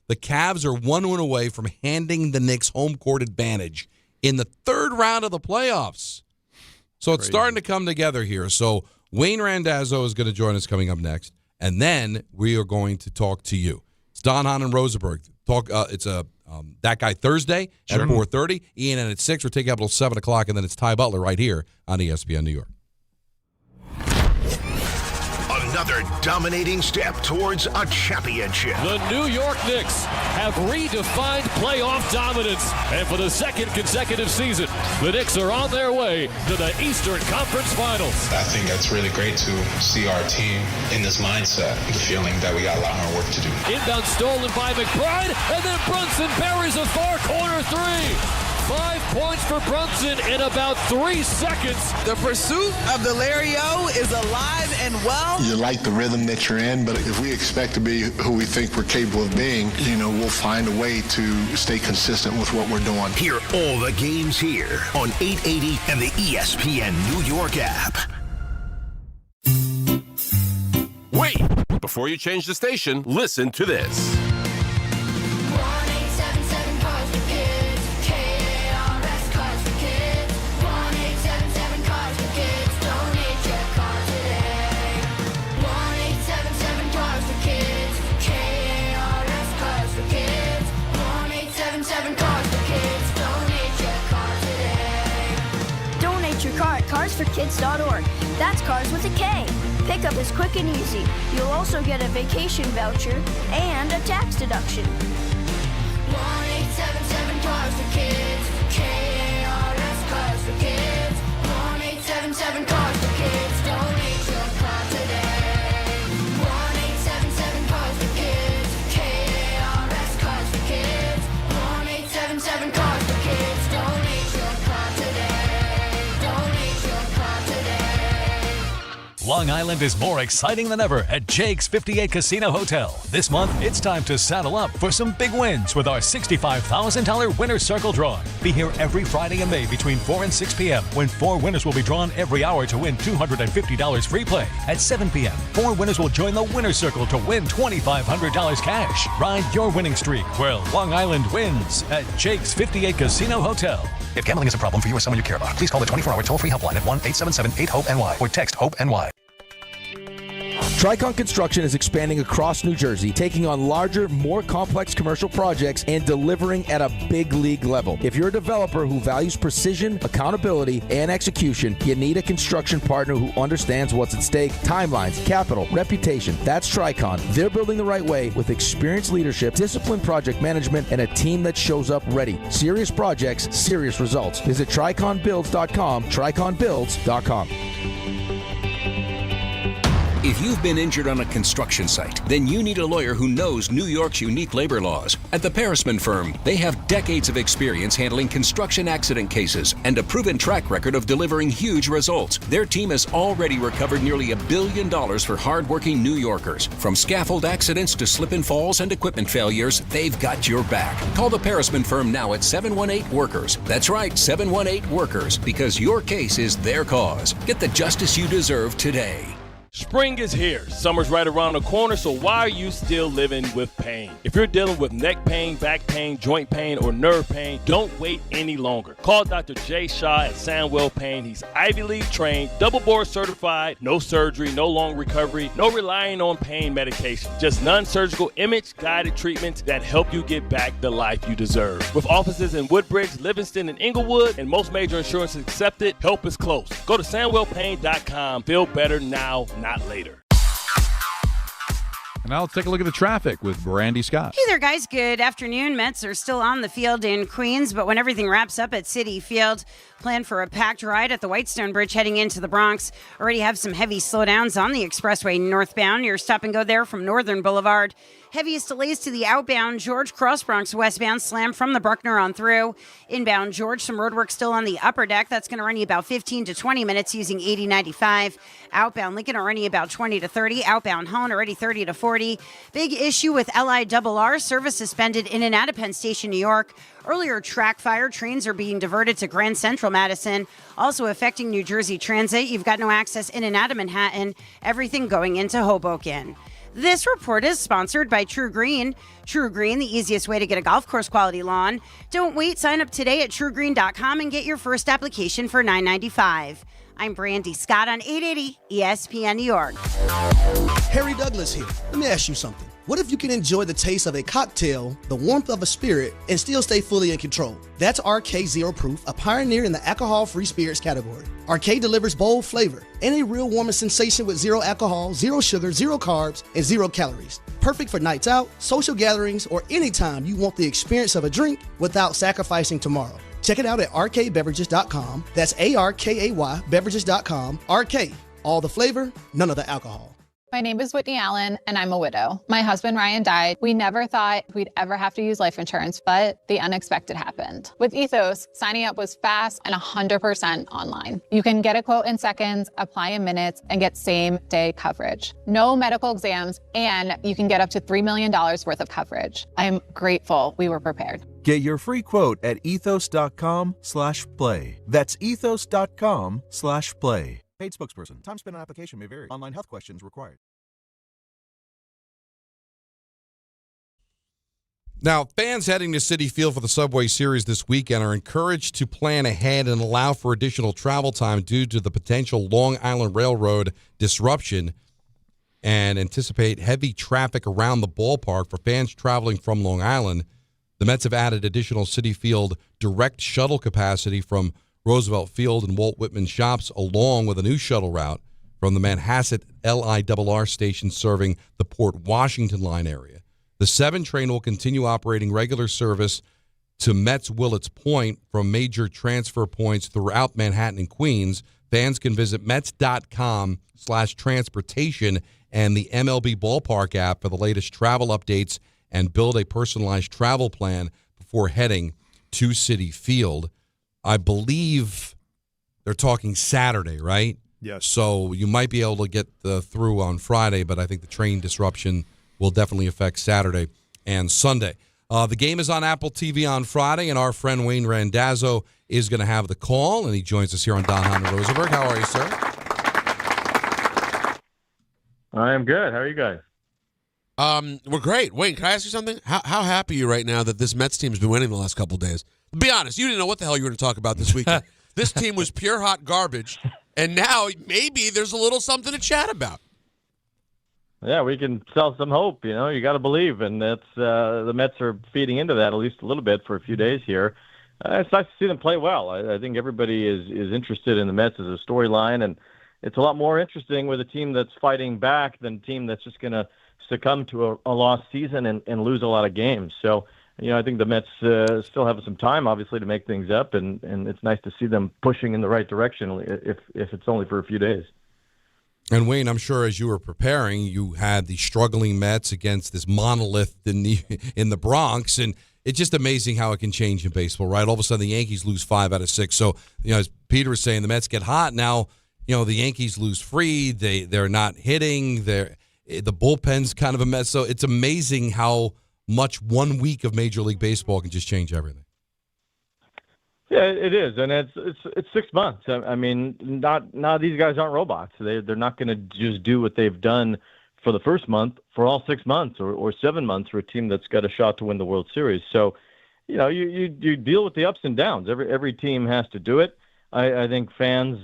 [SPEAKER 6] The Cavs are 1 win away from handing the Knicks home court advantage in the 3rd round of the playoffs. So it's starting to come together here. So Wayne Randazzo is going to join us coming up next. And then we are going to talk to you. It's Don, Hahn, and Rosenberg. It's That Guy Thursday at 4:30. Ian and at 6. We're taking up until 7 o'clock. And then it's Ty Butler right here on ESPN New York.
[SPEAKER 1] Another dominating step towards a championship.
[SPEAKER 9] The New York Knicks have redefined playoff dominance. And for the 2nd consecutive season, the Knicks are on their way to the Eastern Conference Finals.
[SPEAKER 10] I think that's really great to see our team in this mindset, the feeling that we got a lot more work to do.
[SPEAKER 9] Inbound stolen by McBride, and then Brunson buries a far corner 3. 5 points for Brunson in about 3 seconds.
[SPEAKER 11] The pursuit of the Larry-O is alive and well.
[SPEAKER 12] You like the rhythm that you're in, but if we expect to be who we think we're capable of being, we'll find a way to stay consistent with what we're doing.
[SPEAKER 1] Hear all the games here on 880 and the ESPN New York app.
[SPEAKER 5] Wait! Before you change the station, listen to this.
[SPEAKER 13] Carsforkids.org. That's cars with a K. Pickup is quick and easy. You'll also get a vacation voucher and a tax deduction.
[SPEAKER 14] 1-877 Cars for Kids. KARS Cars for Kids. 1-877 Cars for Kids. Donate your car today. 1-877 Cars for Kids. KARS Cars for Kids. 1-877 Cars for Kids. Donate your car today.
[SPEAKER 15] Long Island is more exciting than ever at Jake's 58 Casino Hotel. This month, it's time to saddle up for some big wins with our $65,000 Winner's Circle drawing. Be here every Friday in May between 4 and 6 p.m. when 4 winners will be drawn every hour to win $250 free play. At 7 p.m., 4 winners will join the Winner's Circle to win $2,500 cash. Ride your winning streak where Long Island wins at Jake's 58 Casino Hotel.
[SPEAKER 16] If gambling is a problem for you or someone you care about, please call the 24-hour toll-free helpline at 1-877-8-HOPE-NY or text HOPE-NY.
[SPEAKER 17] Tricon Construction is expanding across New Jersey, taking on larger, more complex commercial projects and delivering at a big league level. If you're a developer who values precision, accountability, and execution, you need a construction partner who understands what's at stake, timelines, capital, reputation. That's Tricon. They're building the right way with experienced leadership, disciplined project management, and a team that shows up ready. Serious projects, serious results. Visit TriconBuilds.com, TriconBuilds.com.
[SPEAKER 18] If you've been injured on a construction site, then you need a lawyer who knows New York's unique labor laws. At the Parisman Firm, they have decades of experience handling construction accident cases and a proven track record of delivering huge results. Their team has already recovered nearly $1 billion for hardworking New Yorkers. From scaffold accidents to slip and falls and equipment failures, they've got your back. Call the Parisman Firm now at 718-WORKERS. That's right, 718-WORKERS, because your case is their cause. Get the justice you deserve today.
[SPEAKER 19] Spring is here. Summer's right around the corner, so why are you still living with pain? If you're dealing with neck pain, back pain, joint pain, or nerve pain, don't wait any longer. Call Dr. Jay Shaw at Sandwell Pain. He's Ivy League trained, double board certified, no surgery, no long recovery, no relying on pain medication. Just non-surgical image-guided treatments that help you get back the life you deserve. With offices in Woodbridge, Livingston, and Inglewood, and most major insurances accepted, help is close. Go to SandwellPain.com. Feel better now, not later.
[SPEAKER 2] And now let's take a look at the traffic with Brandy Scott.
[SPEAKER 20] Hey there, guys. Good afternoon. Mets are still on the field in Queens, but when everything wraps up at Citi Field, plan for a packed ride at the Whitestone Bridge heading into the Bronx. Already have some heavy slowdowns on the expressway northbound. Your stop and go there from Northern Boulevard. Heaviest delays to the outbound George Cross Bronx westbound slam from the Bruckner on through. Inbound George, some roadwork still on the upper deck. That's going to run you about 15 to 20 minutes using 8095. Outbound Lincoln are running about 20 to 30. Outbound Hahn already 30 to 40. Big issue with LIRR. Service suspended in and out of Penn Station, New York. Earlier track fire. Trains are being diverted to Grand Central Madison. Also affecting New Jersey Transit. You've got no access in and out of Manhattan. Everything going into Hoboken. This report is sponsored by True Green. True Green, the easiest way to get a golf course quality lawn. Don't wait. Sign up today at truegreen.com and get your first application for $9.95. I'm Brandy Scott on 880 ESPN New York.
[SPEAKER 21] Harry Douglas here. Let me ask you something. What if you can enjoy the taste of a cocktail, the warmth of a spirit, and still stay fully in control? That's RK Zero Proof, a pioneer in the alcohol-free spirits category. RK delivers bold flavor and a real warming sensation with zero alcohol, zero sugar, zero carbs, and zero calories. Perfect for nights out, social gatherings, or anytime you want the experience of a drink without sacrificing tomorrow. Check it out at rkbeverages.com. That's ARKAY beverages.com. RK, all the flavor, none of the alcohol.
[SPEAKER 22] My name is Whitney Allen, and I'm a widow. My husband, Ryan, died. We never thought we'd ever have to use life insurance, but the unexpected happened. With Ethos, signing up was fast and 100% online. You can get a quote in seconds, apply in minutes, and get same-day coverage. No medical exams, and you can get up to $3 million worth of coverage. I'm grateful we were prepared.
[SPEAKER 23] Get your free quote at ethos.com/play. That's ethos.com/play. Paid spokesperson. Time spent on application may vary. Online health questions required.
[SPEAKER 6] Now, fans heading to Citi Field for the Subway Series this weekend are encouraged to plan ahead and allow for additional travel time due to the potential Long Island Railroad disruption and anticipate heavy traffic around the ballpark for fans traveling from Long Island. The Mets have added additional Citi Field direct shuttle capacity from Roosevelt Field and Walt Whitman shops, along with a new shuttle route from the Manhasset LIRR station serving the Port Washington line area. The 7 train will continue operating regular service to Mets Willets Point from major transfer points throughout Manhattan and Queens. Fans can visit Mets.com/transportation and the MLB Ballpark app for the latest travel updates and build a personalized travel plan before heading to Citi Field. I believe they're talking Saturday, right?
[SPEAKER 7] Yes.
[SPEAKER 6] So you might be able to get through on Friday, but I think the train disruption will definitely affect Saturday and Sunday. The game is on Apple TV on Friday, and our friend Wayne Randazzo is going to have the call, and he joins us here on Don, Hahn, and Rosenberg. How are you, sir?
[SPEAKER 24] I am good. How are you guys?
[SPEAKER 4] We're great. Wayne, can I ask you something? How happy are you right now that this Mets team's been winning the last couple of days? Be honest, you didn't know what the hell you were going to talk about this weekend. This team was pure hot garbage, and now maybe there's a little something to chat about.
[SPEAKER 24] Yeah, we can sell some hope. You got to believe, and that's the Mets are feeding into that at least a little bit for a few days here. It's nice to see them play well. I think everybody is interested in the Mets as a storyline, and it's a lot more interesting with a team that's fighting back than a team that's just going to succumb to a lost season and lose a lot of games. So, I think the Mets still have some time, obviously, to make things up, and it's nice to see them pushing in the right direction if it's only for a few days.
[SPEAKER 6] And Wayne, I'm sure as you were preparing, you had the struggling Mets against this monolith in the Bronx, and it's just amazing how it can change in baseball, right? All of a sudden, the Yankees lose 5 out of 6. So, as Peter was saying, the Mets get hot now. The Yankees lose free. They're not hitting. The bullpen's kind of a mess. So it's amazing how much 1 week of Major League Baseball can just change everything.
[SPEAKER 24] Yeah, it is, and it's 6 months. I mean, not these guys aren't robots. They're not going to just do what they've done for the first month for all 6 months or 7 months for a team that's got a shot to win the World Series. So, you deal with the ups and downs. Every team has to do it. I think fans,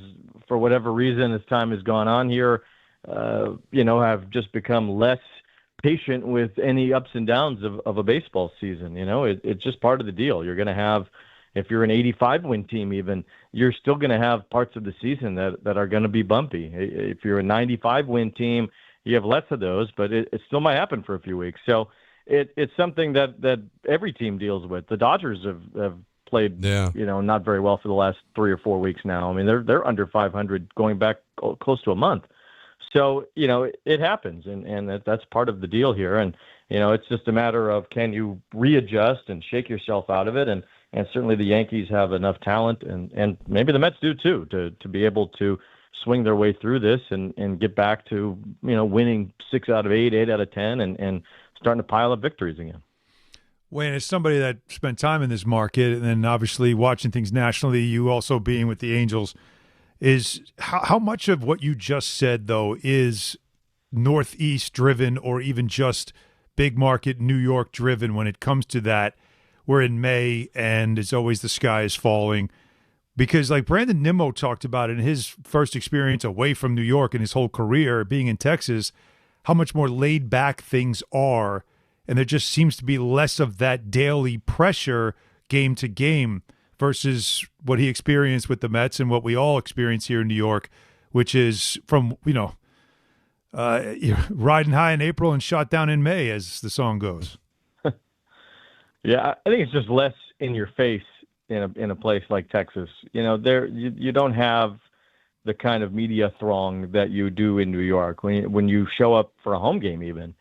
[SPEAKER 24] for whatever reason, as time has gone on here, have just become less patient with any ups and downs of a baseball season. It's just part of the deal. You're going to have. If you're an 85-win team even, you're still going to have parts of the season that are going to be bumpy. If you're a 95-win team, you have less of those, but it still might happen for a few weeks. So it's something that every team deals with. The Dodgers have played, not very well for the last 3 or 4 weeks now. I mean, they're under 500 going back close to a month. So, it happens, and that's part of the deal here. And, it's just a matter of can you readjust and shake yourself out of it. And certainly the Yankees have enough talent, and maybe the Mets do too, to be able to swing their way through this and get back to, winning 6 out of 8, 8 out of 10, and starting to pile up victories again.
[SPEAKER 7] Wayne, as somebody that spent time in this market and then obviously watching things nationally, you also being with the Angels, is how much of what you just said, though, is Northeast driven or even just big market New York driven when it comes to that? We're in May, and it's always the sky is falling. Because like Brandon Nimmo talked about in his first experience away from New York in his whole career, being in Texas, how much more laid back things are. And there just seems to be less of that daily pressure game to game versus what he experienced with the Mets and what we all experience here in New York, which is from, riding high in April and shot down in May, as the song goes.
[SPEAKER 24] Yeah, I think it's just less in your face in a place like Texas. You don't have the kind of media throng that you do in New York. When you show up for a home game, even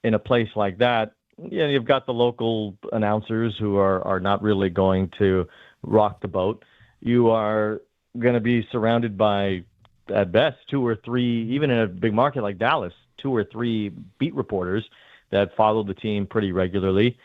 [SPEAKER 24] in a place like that, you've got the local announcers who are not really going to rock the boat. You are going to be surrounded by, at best, 2 or 3, even in a big market like Dallas, 2 or 3 beat reporters that follow the team pretty regularly.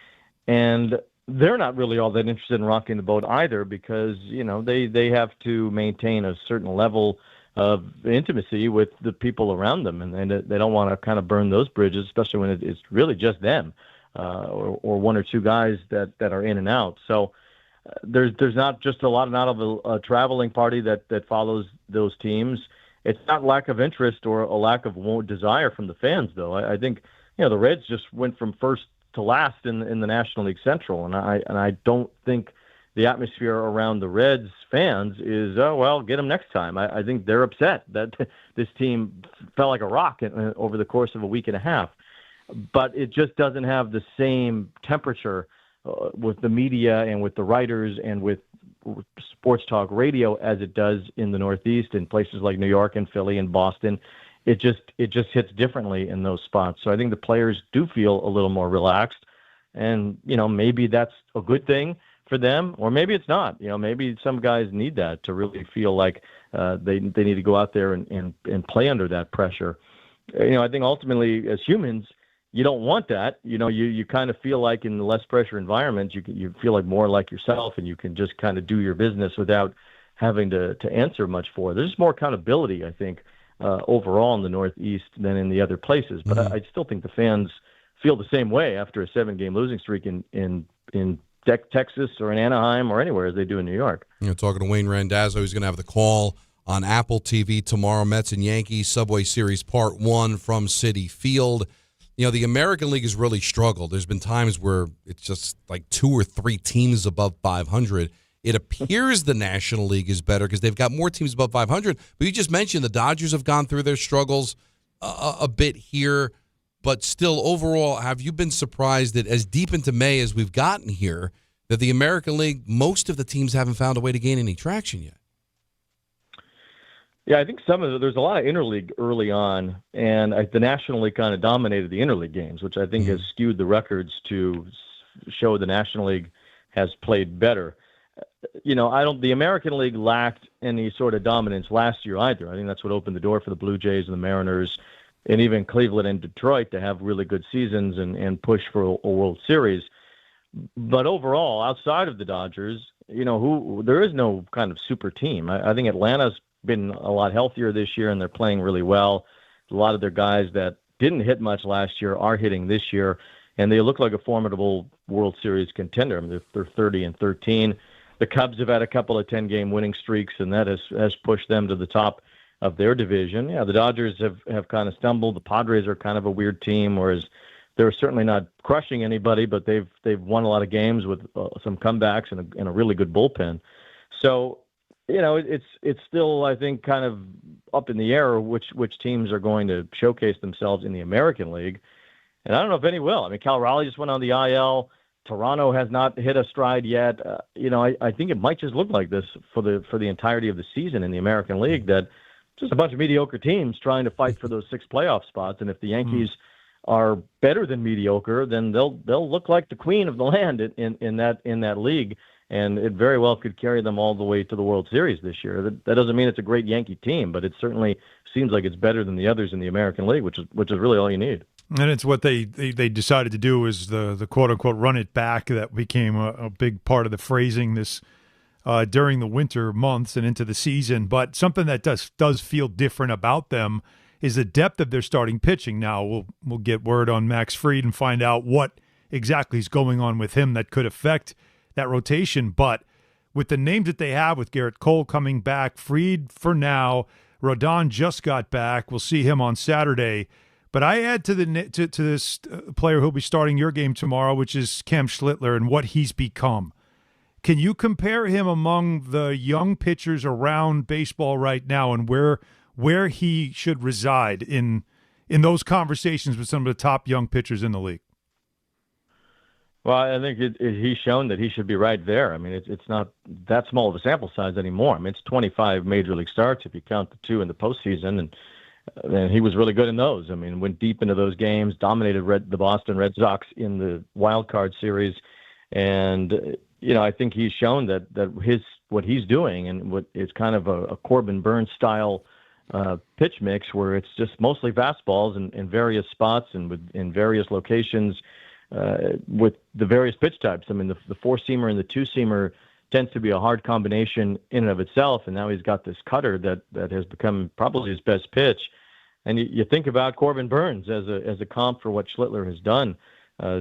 [SPEAKER 24] And they're not really all that interested in rocking the boat either because, they have to maintain a certain level of intimacy with the people around them. And they don't want to kind of burn those bridges, especially when it's really just them or 1 or 2 guys that are in and out. So there's not just not of a traveling party that follows those teams. It's not lack of interest or a lack of desire from the fans, though. I think, the Reds just went from first to last in the National League Central, and I don't think the atmosphere around the Reds fans is get them next time. I think they're upset that this team fell like a rock over the course of a week and a half, but it just doesn't have the same temperature with the media and with the writers and with sports talk radio as it does in the Northeast in places like New York and Philly and Boston. It just hits differently in those spots. So I think the players do feel a little more relaxed, and maybe that's a good thing for them, or maybe it's not. Maybe some guys need that to really feel like they need to go out there and play under that pressure. I think ultimately as humans, you don't want that. You kind of feel like in the less pressure environment, you feel like more like yourself, and you can just kind of do your business without having to answer much for it. There's more accountability, I think. Overall in the Northeast than in the other places. But I still think the fans feel the same way after a 7-game losing streak in Texas or in Anaheim or anywhere as they do in New York.
[SPEAKER 6] Talking to Wayne Randazzo, who's going to have the call on Apple TV tomorrow. Mets and Yankees Subway Series Part 1 from Citi Field. The American League has really struggled. There's been times where it's just like 2 or 3 teams above 500. It appears the National League is better because they've got more teams above 500. But you just mentioned the Dodgers have gone through their struggles a bit here. But still, overall, have you been surprised that as deep into May as we've gotten here, that the American League, most of the teams haven't found a way to gain any traction yet?
[SPEAKER 24] Yeah, I think there's a lot of interleague early on, and the National League kind of dominated the interleague games, which I think has skewed the records to show the National League has played better. The American League lacked any sort of dominance last year either. I think that's what opened the door for the Blue Jays and the Mariners and even Cleveland and Detroit to have really good seasons and push for a World Series. But overall, outside of the Dodgers, there is no kind of super team. I think Atlanta's been a lot healthier this year, and they're playing really well. A lot of their guys that didn't hit much last year are hitting this year, and they look like a formidable World Series contender. I mean, they're 30-13. The Cubs have had a couple of 10-game winning streaks, and that has pushed them to the top of their division. Yeah, the Dodgers have kind of stumbled. The Padres are kind of a weird team, whereas they're certainly not crushing anybody, but they've won a lot of games with some comebacks and a really good bullpen. So, it's still, I think, kind of up in the air which teams are going to showcase themselves in the American League. And I don't know if any will. I mean, Cal Raleigh just went on the IL. Toronto has not hit a stride yet. I think it might just look like this for the entirety of the season in the American League, that just a bunch of mediocre teams trying to fight for those 6 playoff spots. And if the Yankees are better than mediocre, then they'll look like the queen of the land in that league. And it very well could carry them all the way to the World Series this year. That doesn't mean it's a great Yankee team, but it certainly seems like it's better than the others in the American League, which is really all you need.
[SPEAKER 7] And it's what they decided to do, is the quote-unquote run it back that became a big part of the phrasing this during the winter months and into the season. But something that does feel different about them is the depth of their starting pitching. Now, we'll get word on Max Fried and find out what exactly is going on with him that could affect that rotation. But with the names that they have, with Garrett Cole coming back, Fried for now, Rodon just got back. We'll see him on Saturday. But I add to this player who'll be starting your game tomorrow, which is Cam Schlittler, and what he's become. Can you compare him among the young pitchers around baseball right now, and where he should reside in those conversations with some of the top young pitchers in the league?
[SPEAKER 24] Well, I think he's shown that he should be right there. I mean, it's not that small of a sample size anymore. I mean, it's 25 major league starts if you count the 2 in the postseason, and he was really good in those. I mean, went deep into those games, dominated the Boston Red Sox in the wild card series, and I think he's shown that what he's doing, and what it's kind of a Corbin Burns style pitch mix, where it's just mostly fastballs in various spots and in various locations. With the various pitch types. I mean, the 4-seamer and the 2-seamer tends to be a hard combination in and of itself, and now he's got this cutter that has become probably his best pitch. And you think about Corbin Burns as a comp for what Schlittler has done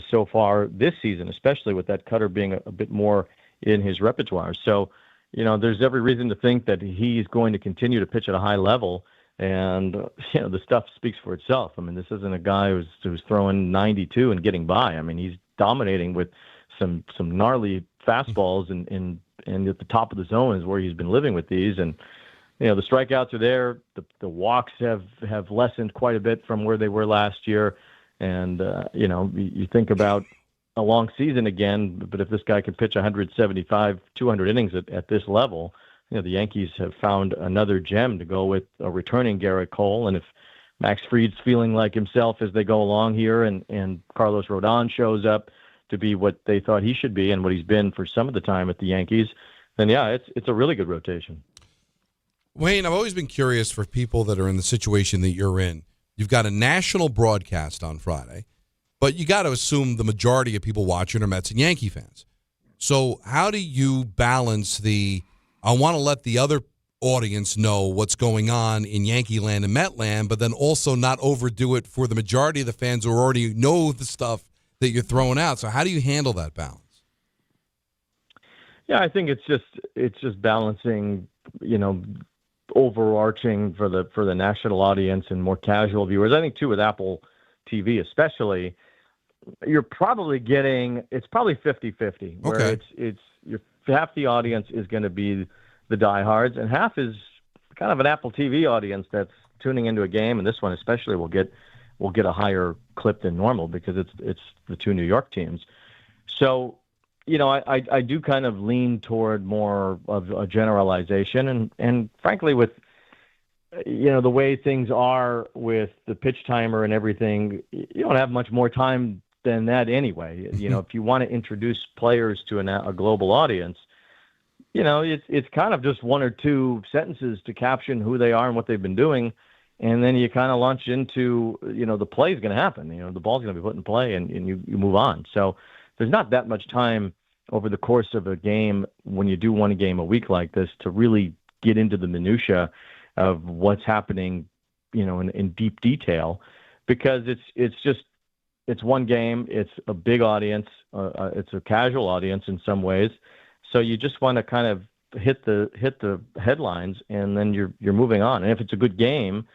[SPEAKER 24] so far this season, especially with that cutter being a bit more in his repertoire. So, there's every reason to think that he's going to continue to pitch at a high level. And, the stuff speaks for itself. I mean, this isn't a guy who's throwing 92 and getting by. I mean, he's dominating with some gnarly fastballs, and at the top of the zone is where he's been living with these. And, the strikeouts are there. The walks have lessened quite a bit from where they were last year. And, you think about a long season again, but if this guy can pitch 175, 200 innings at this level, the Yankees have found another gem to go with a returning Garrett Cole. And if Max Fried's feeling like himself as they go along here, and Carlos Rodon shows up to be what they thought he should be and what he's been for some of the time at the Yankees, then yeah, it's a really good rotation.
[SPEAKER 6] Wayne, I've always been curious for people that are in the situation that you're in. You've got a national broadcast on Friday, but you got to assume the majority of people watching are Mets and Yankee fans. So how do you balance I want to let the other audience know what's going on in Yankee land and Met land, but then also not overdo it for the majority of the fans who already know the stuff that you're throwing out? So how do you handle that balance?
[SPEAKER 24] Yeah, I think it's just balancing, overarching for the national audience and more casual viewers. I think too with Apple TV especially, you're probably it's probably 50-50, where you're half the audience is going to be the diehards, and half is kind of an Apple TV audience that's tuning into a game, and this one especially will get a higher clip than normal because it's the 2 New York teams. So, I do kind of lean toward more of a generalization, and frankly, with the way things are with the pitch timer and everything, you don't have much more time than that anyway. If you want to introduce players to a global audience, it's kind of just one or two sentences to caption who they are and what they've been doing. And then you kind of launch into, the play is going to happen. The ball's going to be put in play and you move on. So there's not that much time over the course of a game when you do one game a week like this to really get into the minutia of what's happening, in deep detail, because it's one game. It's a big audience. It's a casual audience in some ways. So you just want to kind of hit the headlines, and then you're moving on. And if it's a good game,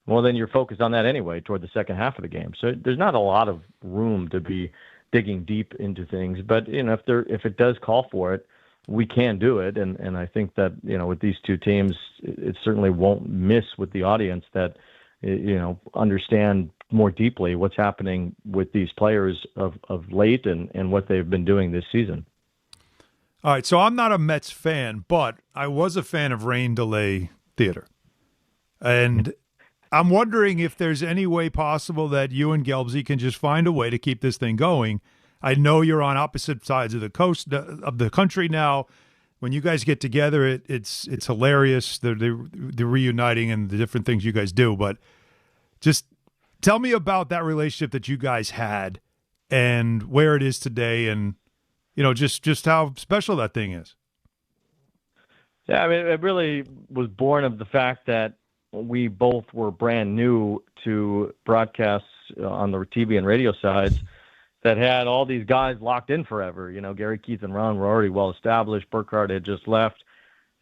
[SPEAKER 24] well, then you're focused on that anyway toward the second half of the game. So there's not a lot of room to be digging deep into things. But if it does call for it, we can do it. And I think that with these two teams, it certainly won't miss with the audience that understand more deeply what's happening with these players of late and what they've been doing this season.
[SPEAKER 7] All right, so I'm not a Mets fan, but I was a fan of Rain Delay Theater. And I'm wondering if there's any way possible that you and Gelbsy can just find a way to keep this thing going. I know you're on opposite sides of the coast of the country now. When you guys get together, it's hilarious. They're reuniting and the different things you guys do. But just tell me about that relationship that you guys had and where it is today, and just how special that thing is.
[SPEAKER 24] Yeah, I mean, it really was born of the fact that we both were brand new to broadcasts on the TV and radio sides that had all these guys locked in forever. Gary, Keith, and Ron were already well established. Burkhardt had just left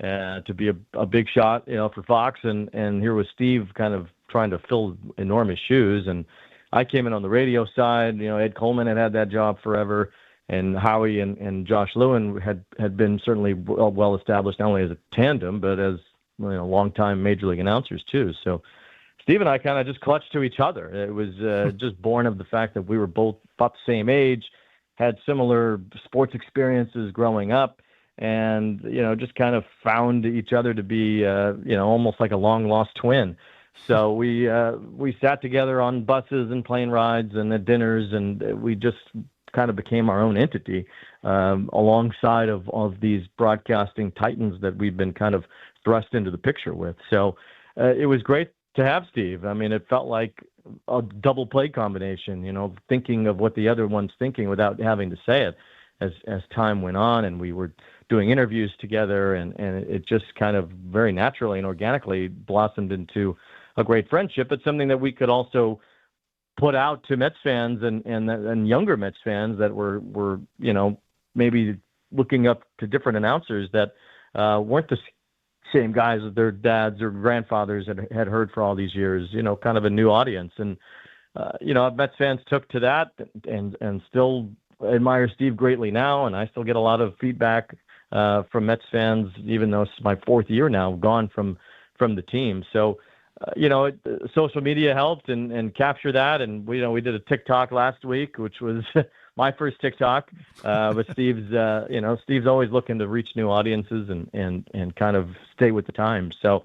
[SPEAKER 24] to be a big shot, for Fox, and here was Steve kind of trying to fill enormous shoes. And I came in on the radio side. Ed Coleman had that job forever, and Howie and Josh Lewin had been certainly well established, not only as a tandem but as longtime major league announcers too. So Steve and I kind of just clutched to each other. It was just born of the fact that we were both about the same age, had similar sports experiences growing up, and just kind of found each other to be almost like a long lost twin. So we sat together on buses and plane rides and at dinners, and we just kind of became our own entity alongside of these broadcasting titans that we've been kind of thrust into the picture with. So it was great to have Steve. I mean, it felt like a double play combination, thinking of what the other one's thinking without having to say it as time went on, and we were doing interviews together, and it just kind of very naturally and organically blossomed into a great friendship. It's something that we could also put out to Mets fans and younger Mets fans that were maybe looking up to different announcers that weren't the same guys that their dads or grandfathers had heard for all these years, kind of a new audience. And, Mets fans took to that and still admire Steve greatly now. And I still get a lot of feedback from Mets fans, even though it's my fourth year now gone from the team. So, social media helped and capture that. And we did a TikTok last week, which was my first TikTok. But Steve's always looking to reach new audiences and kind of stay with the times. So,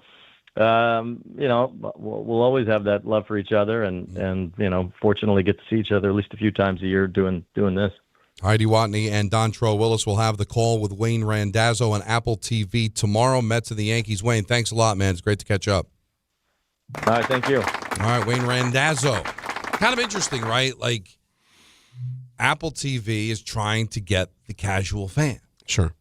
[SPEAKER 24] we'll always have that love for each other and fortunately get to see each other at least a few times a year doing this.
[SPEAKER 6] Heidi Watney and Dontrell Willis will have the call with Wayne Randazzo on Apple TV tomorrow. Mets and the Yankees. Wayne, thanks a lot, man. It's great to catch up.
[SPEAKER 24] All right, thank you.
[SPEAKER 6] All right, Wayne Randazzo. Kind of interesting, right? Like, Apple TV is trying to get the casual fan.
[SPEAKER 4] Sure.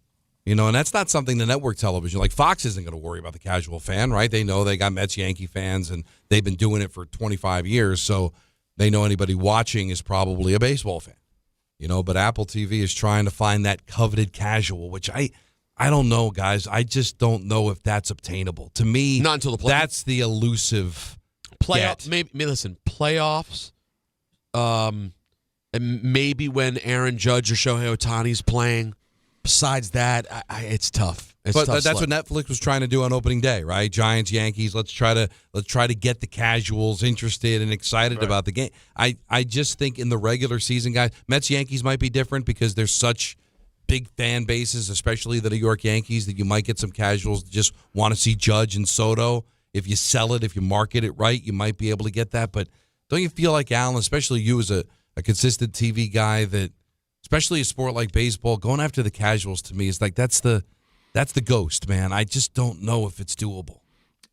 [SPEAKER 6] And that's not something the network television, like Fox isn't going to worry about the casual fan, right? They know they got Mets, Yankee fans, and they've been doing it for 25 years, so they know anybody watching is probably a baseball fan. But Apple TV is trying to find that coveted casual, which I don't know, guys. I just don't know if that's obtainable. To me,
[SPEAKER 4] not until the
[SPEAKER 6] that's the elusive
[SPEAKER 4] playoff. Maybe listen, playoffs. And maybe when Aaron Judge or Shohei Ohtani's playing. Besides that, it's tough.
[SPEAKER 6] But that's what Netflix was trying to do on opening day, right? Giants, Yankees. Let's try to get the casuals interested and excited about the game. I just think in the regular season, guys, Mets, Yankees might be different because there's such big fan bases, especially the New York Yankees, that you might get some casuals that just want to see Judge and Soto. if you sell it, if you market it right, you might be able to get that. But don't you feel like, Alan, especially you as a consistent TV guy, that especially a sport like baseball, going after the casuals to me is like that's the ghost, man. I just don't know if it's doable.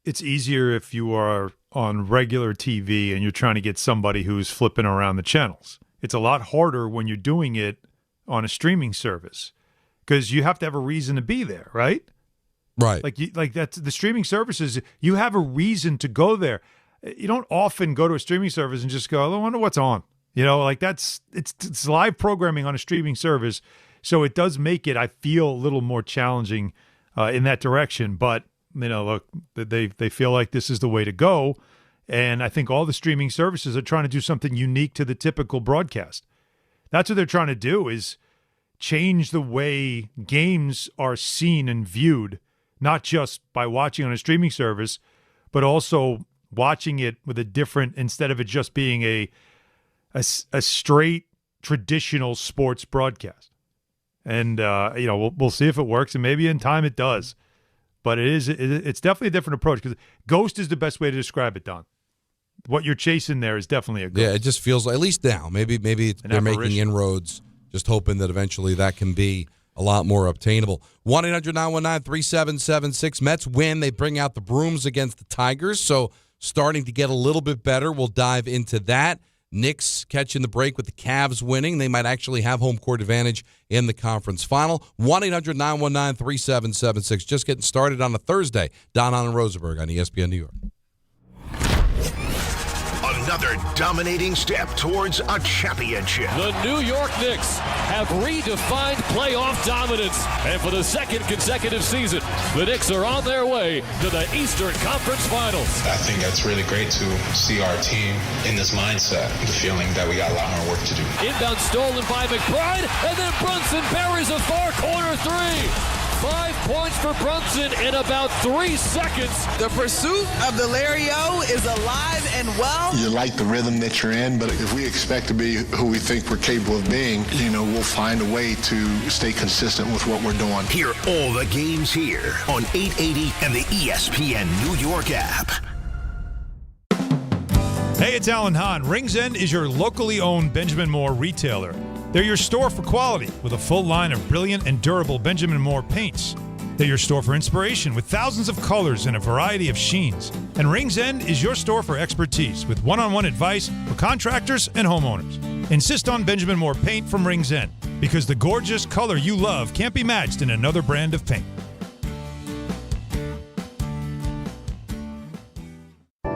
[SPEAKER 7] It's easier if you are on regular TV and you're trying to get somebody who's flipping around the channels. It's a lot harder when you're doing it on a streaming service because you have to have a reason to be there, right?
[SPEAKER 6] Right.
[SPEAKER 7] Like that's the streaming services. You have a reason to go there. You don't often go to a streaming service and just go, I wonder what's on. You know, like it's live programming on a streaming service, so it does make it, I feel, a little more challenging in that direction. But you know, look, they feel like this is the way to go, and I think all the streaming services are trying to do something unique to the typical broadcast. That's what they're trying to do, is change the way games are seen and viewed, not just by watching on a streaming service, but also watching it with a different, instead of it just being a straight traditional sports broadcast. And you know, we'll see if it works, and maybe in time it does. But it's definitely a different approach, because ghost is the best way to describe it, Don. What you're chasing there is definitely a ghost.
[SPEAKER 6] Yeah, it just feels like, at least now, maybe they're making inroads, just hoping that eventually that can be a lot more obtainable. 1-800-919-3776. Mets win. They bring out the brooms against the Tigers, so starting to get a little bit better. We'll dive into that. Knicks catching the break with the Cavs winning. They might actually have home court advantage in the conference final. 1-800-919-3776. Just getting started on a Thursday. Don, Hahn, and Rosenberg on ESPN New York.
[SPEAKER 1] Another dominating step towards a championship.
[SPEAKER 3] The New York Knicks have redefined playoff dominance. And for the second consecutive season, the Knicks are on their way to the Eastern Conference Finals.
[SPEAKER 8] I think that's really great to see our team in this mindset, the feeling that we got a lot more work to do.
[SPEAKER 3] Inbound stolen by McBride, and then Brunson buries a far corner three. 5 points for Brunson in about 3 seconds.
[SPEAKER 11] The pursuit of the LIRR is alive and well.
[SPEAKER 12] You like the rhythm that you're in, but if we expect to be who we think we're capable of being, you know, we'll find a way to stay consistent with what we're doing.
[SPEAKER 1] Hear all the games here on 880 and the ESPN New York app.
[SPEAKER 7] Hey, it's Alan Hahn. Rings End is your locally owned Benjamin Moore retailer. They're your store for quality with a full line of brilliant and durable Benjamin Moore paints. They're your store for inspiration with thousands of colors and a variety of sheens. And Rings End is your store for expertise with one-on-one advice for contractors and homeowners. Insist on Benjamin Moore paint from Rings End, because the gorgeous color you love can't be matched in another brand of paint.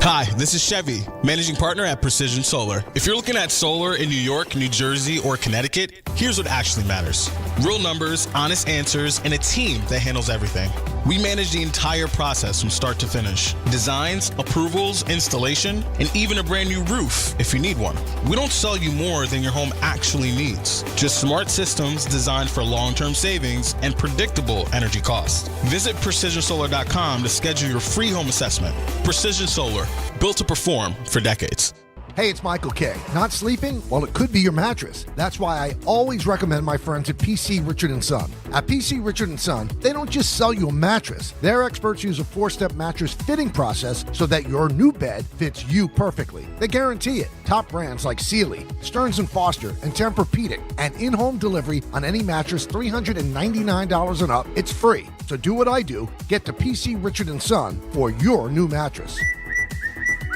[SPEAKER 9] Hi, this is Chevy, managing partner at Precision Solar. If you're looking at solar in New York, New Jersey, or Connecticut, here's what actually matters. Real numbers, honest answers, and a team that handles everything. We manage the entire process from start to finish. Designs, approvals, installation, and even a brand new roof if you need one. We don't sell you more than your home actually needs. Just smart systems designed for long-term savings and predictable energy costs. Visit PrecisionSolar.com to schedule your free home assessment. Precision Solar, built to perform for decades.
[SPEAKER 10] Hey, it's Michael K. Not sleeping? Well, it could be your mattress. That's why I always recommend my friends at PC Richard & Son. At PC Richard & Son, they don't just sell you a mattress. Their experts use a 4-step mattress fitting process so that your new bed fits you perfectly. They guarantee it. Top brands like Sealy, Stearns & Foster, and Tempur-Pedic, and in-home delivery on any mattress $399 and up. It's free. So do what I do. Get to PC Richard & Son for your new mattress.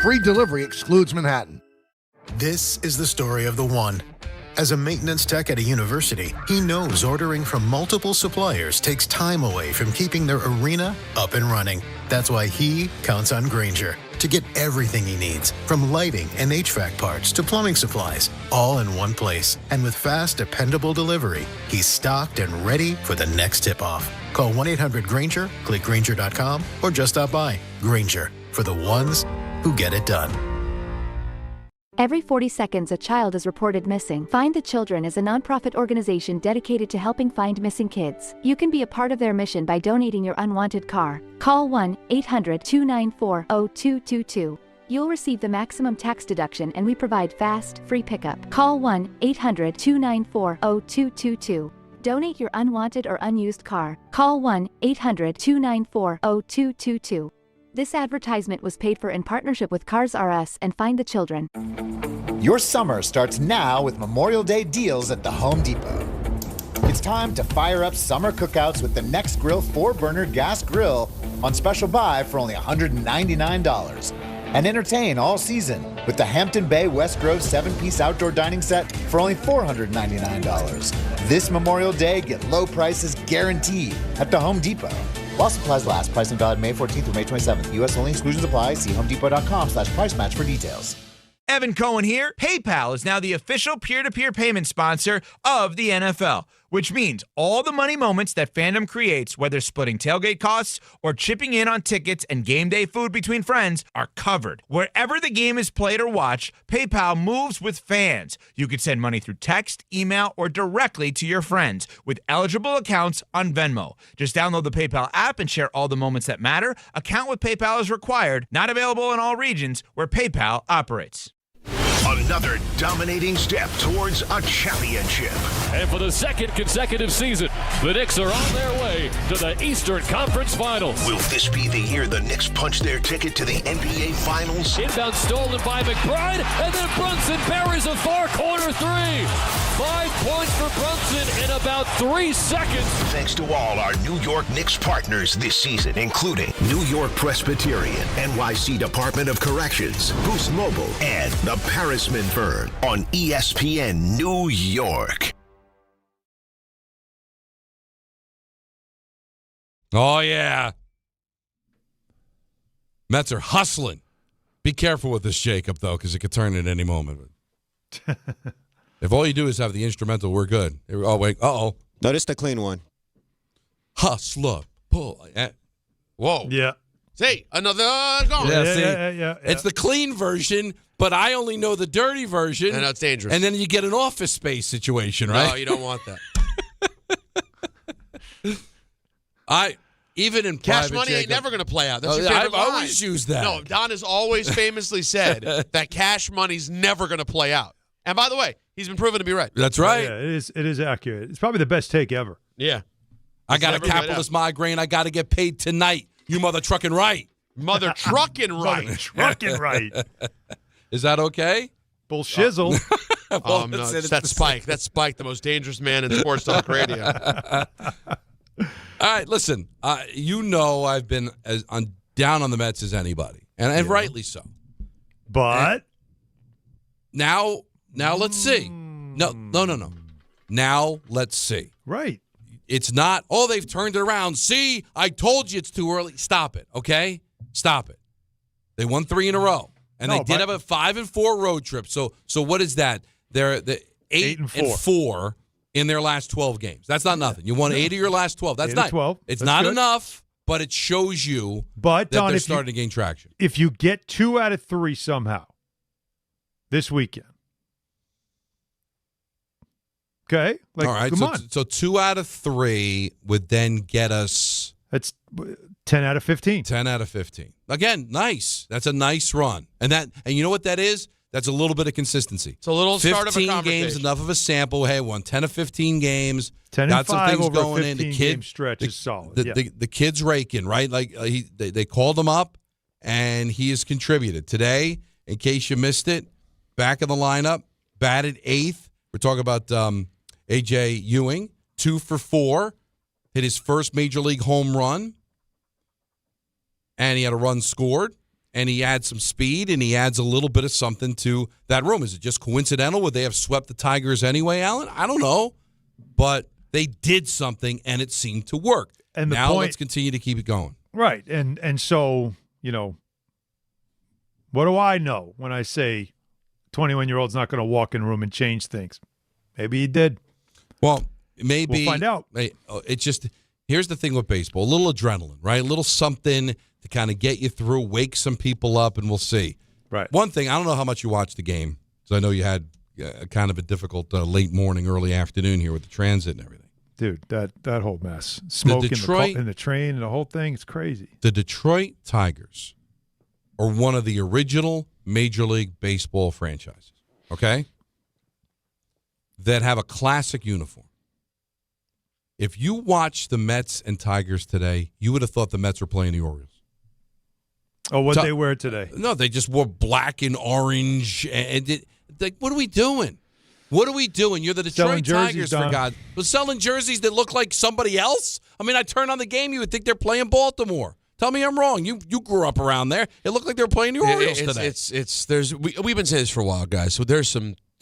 [SPEAKER 10] Free delivery excludes Manhattan.
[SPEAKER 25] This is the story of the one. As a maintenance tech at a university, he knows ordering from multiple suppliers takes time away from keeping their arena up and running. That's why he counts on Grainger to get everything he needs, from lighting and HVAC parts to plumbing supplies, all in one place. And with fast, dependable delivery, he's stocked and ready for the next tip-off. Call 1-800-GRAINGER, click Grainger.com, or just stop by. Grainger, for the ones who get it done.
[SPEAKER 26] Every 40 seconds, a child is reported missing. Find the Children is a nonprofit organization dedicated to helping find missing kids. You can be a part of their mission by donating your unwanted car. Call 1-800-294-0222. You'll receive the maximum tax deduction, and we provide fast, free pickup. Call 1-800-294-0222. Donate your unwanted or unused car. Call 1-800-294-0222. This advertisement was paid for in partnership with Cars R Us and Find the Children.
[SPEAKER 5] Your summer starts now with Memorial Day deals at the Home Depot. It's time to fire up summer cookouts with the Next Grill 4-burner gas grill on special buy for only $199. And entertain all season with the Hampton Bay West Grove 7-piece outdoor dining set for only $499. This Memorial Day, get low prices guaranteed at the Home Depot. While supplies last, price and valid May 14th through May 27th. U.S. only, exclusions apply. See homedepot.com/price match for details.
[SPEAKER 13] Evan Cohen here. PayPal is now the official peer-to-peer payment sponsor of the NFL, which means all the money moments that fandom creates, whether splitting tailgate costs or chipping in on tickets and game day food between friends, are covered. Wherever the game is played or watched, PayPal moves with fans. You can send money through text, email, or directly to your friends with eligible accounts on Venmo. Just download the PayPal app and share all the moments that matter. Account with PayPal is required. Not available in all regions where PayPal operates.
[SPEAKER 1] Another dominating step towards a championship.
[SPEAKER 3] And for the second consecutive season, the Knicks are on their way to the Eastern Conference Finals.
[SPEAKER 1] Will this be the year the Knicks punch their ticket to the NBA Finals?
[SPEAKER 3] Inbound stolen by McBride, and then Brunson buries a far-corner three. 5 points for Brunson in about 3 seconds.
[SPEAKER 1] Thanks to all our New York Knicks partners this season, including New York Presbyterian, NYC Department of Corrections, Boost Mobile, and the Paris Firm on ESPN New York.
[SPEAKER 6] Oh, yeah. Mets are hustling. Be careful with this, Jacob, though, because it could turn at any moment. If all you do is have the instrumental, we're good. Oh, wait. Uh-oh.
[SPEAKER 14] Notice the clean one.
[SPEAKER 6] Hustler. Pull. Whoa.
[SPEAKER 7] Yeah.
[SPEAKER 4] See, another gone.
[SPEAKER 7] Yeah.
[SPEAKER 6] It's the clean version, but I only know the dirty version.
[SPEAKER 4] And that's dangerous.
[SPEAKER 6] And then you get an Office Space situation, right?
[SPEAKER 4] No, you don't want that.
[SPEAKER 6] Even in
[SPEAKER 4] Cash
[SPEAKER 6] private,
[SPEAKER 4] money ain't
[SPEAKER 6] Jacob,
[SPEAKER 4] never going to play out. That's your favorite
[SPEAKER 6] I've
[SPEAKER 4] line.
[SPEAKER 6] always used that.
[SPEAKER 4] No, Don has always famously said that cash money's never going to play out. And by the way, he's been proven to be right.
[SPEAKER 6] That's right.
[SPEAKER 7] Yeah, it is accurate. It's probably the best take ever.
[SPEAKER 4] Yeah.
[SPEAKER 6] I got a capitalist migraine. I got to get paid tonight. You mother trucking right.
[SPEAKER 4] Mother trucking right.
[SPEAKER 7] Mother trucking right.
[SPEAKER 6] Is that okay?
[SPEAKER 7] Bullshizzle.
[SPEAKER 4] Oh, no, that's Spike. That's Spike, the most dangerous man in sports talk radio.
[SPEAKER 6] All right, listen. You know I've been down on the Mets as anybody, and rightly so.
[SPEAKER 7] But
[SPEAKER 6] now let's see. No. Now let's see.
[SPEAKER 7] Right.
[SPEAKER 6] It's not, they've turned it around. See, I told you it's too early. Stop it, okay? Stop it. They won 3 in a row. And they did have a 5-4 road trip. So what is that? They're the 8-4 in their last 12 games. That's not nothing. You won 8 of your last 12. That's not
[SPEAKER 7] 12.
[SPEAKER 6] It's
[SPEAKER 7] That's
[SPEAKER 6] not
[SPEAKER 7] good.
[SPEAKER 6] enough, but it shows you
[SPEAKER 7] that
[SPEAKER 6] Don, they're
[SPEAKER 7] if
[SPEAKER 6] starting to gain traction.
[SPEAKER 7] If you get 2 out of 3 somehow this weekend. Okay.
[SPEAKER 6] All right.
[SPEAKER 7] Come on.
[SPEAKER 6] So 2 out of 3 would then get us.
[SPEAKER 7] That's 10 out of 15.
[SPEAKER 6] 10 out of 15. Again, nice. That's a nice run. And you know what that is? That's a little bit of consistency.
[SPEAKER 4] It's a little start of a
[SPEAKER 6] 15 games, enough of a sample. Hey, won 10 of 15 games.
[SPEAKER 7] 10
[SPEAKER 6] got
[SPEAKER 7] and
[SPEAKER 6] some
[SPEAKER 7] 5
[SPEAKER 6] things
[SPEAKER 7] over
[SPEAKER 6] going
[SPEAKER 7] a
[SPEAKER 6] in. The
[SPEAKER 7] 15-game stretch is solid.
[SPEAKER 6] The kid's raking, right? Like they called him up, and he has contributed. Today, in case you missed it, back in the lineup, batted 8th. We're talking about A.J. Ewing, 2 for 4, hit his first major league home run, and he had a run scored, and he adds some speed, and he adds a little bit of something to that room. Is it just coincidental? Would they have swept the Tigers anyway, Alan? I don't know, but they did something, and it seemed to work. And now let's continue to keep it going.
[SPEAKER 7] Right, and so, what do I know when I say 21-year-old's not going to walk in a room and change things? Maybe he did.
[SPEAKER 6] Well, maybe.
[SPEAKER 7] We'll find out.
[SPEAKER 6] It's just, here's the thing with baseball. A little adrenaline, right? A little something to kind of get you through, wake some people up, and we'll see.
[SPEAKER 7] Right.
[SPEAKER 6] One thing, I don't know how much you watched the game, because I know you had kind of a difficult late morning, early afternoon here with the transit and everything.
[SPEAKER 7] Dude, that whole mess. Smoke in the train and the whole thing, it's crazy.
[SPEAKER 6] The Detroit Tigers are one of the original Major League Baseball franchises, okay? That have a classic uniform. If you watch the Mets and Tigers today, you would have thought the Mets were playing the Orioles.
[SPEAKER 7] Oh, what they wear today?
[SPEAKER 6] No, they just wore black and orange. What are we doing? What are we doing? You're the Detroit Tigers, for God. We're selling jerseys that look like somebody else? I mean, I turn on the game, you would think they're playing Baltimore. Tell me I'm wrong. You grew up around there. It looked like they were playing the Orioles today.
[SPEAKER 4] We've been saying this for a while, guys. So there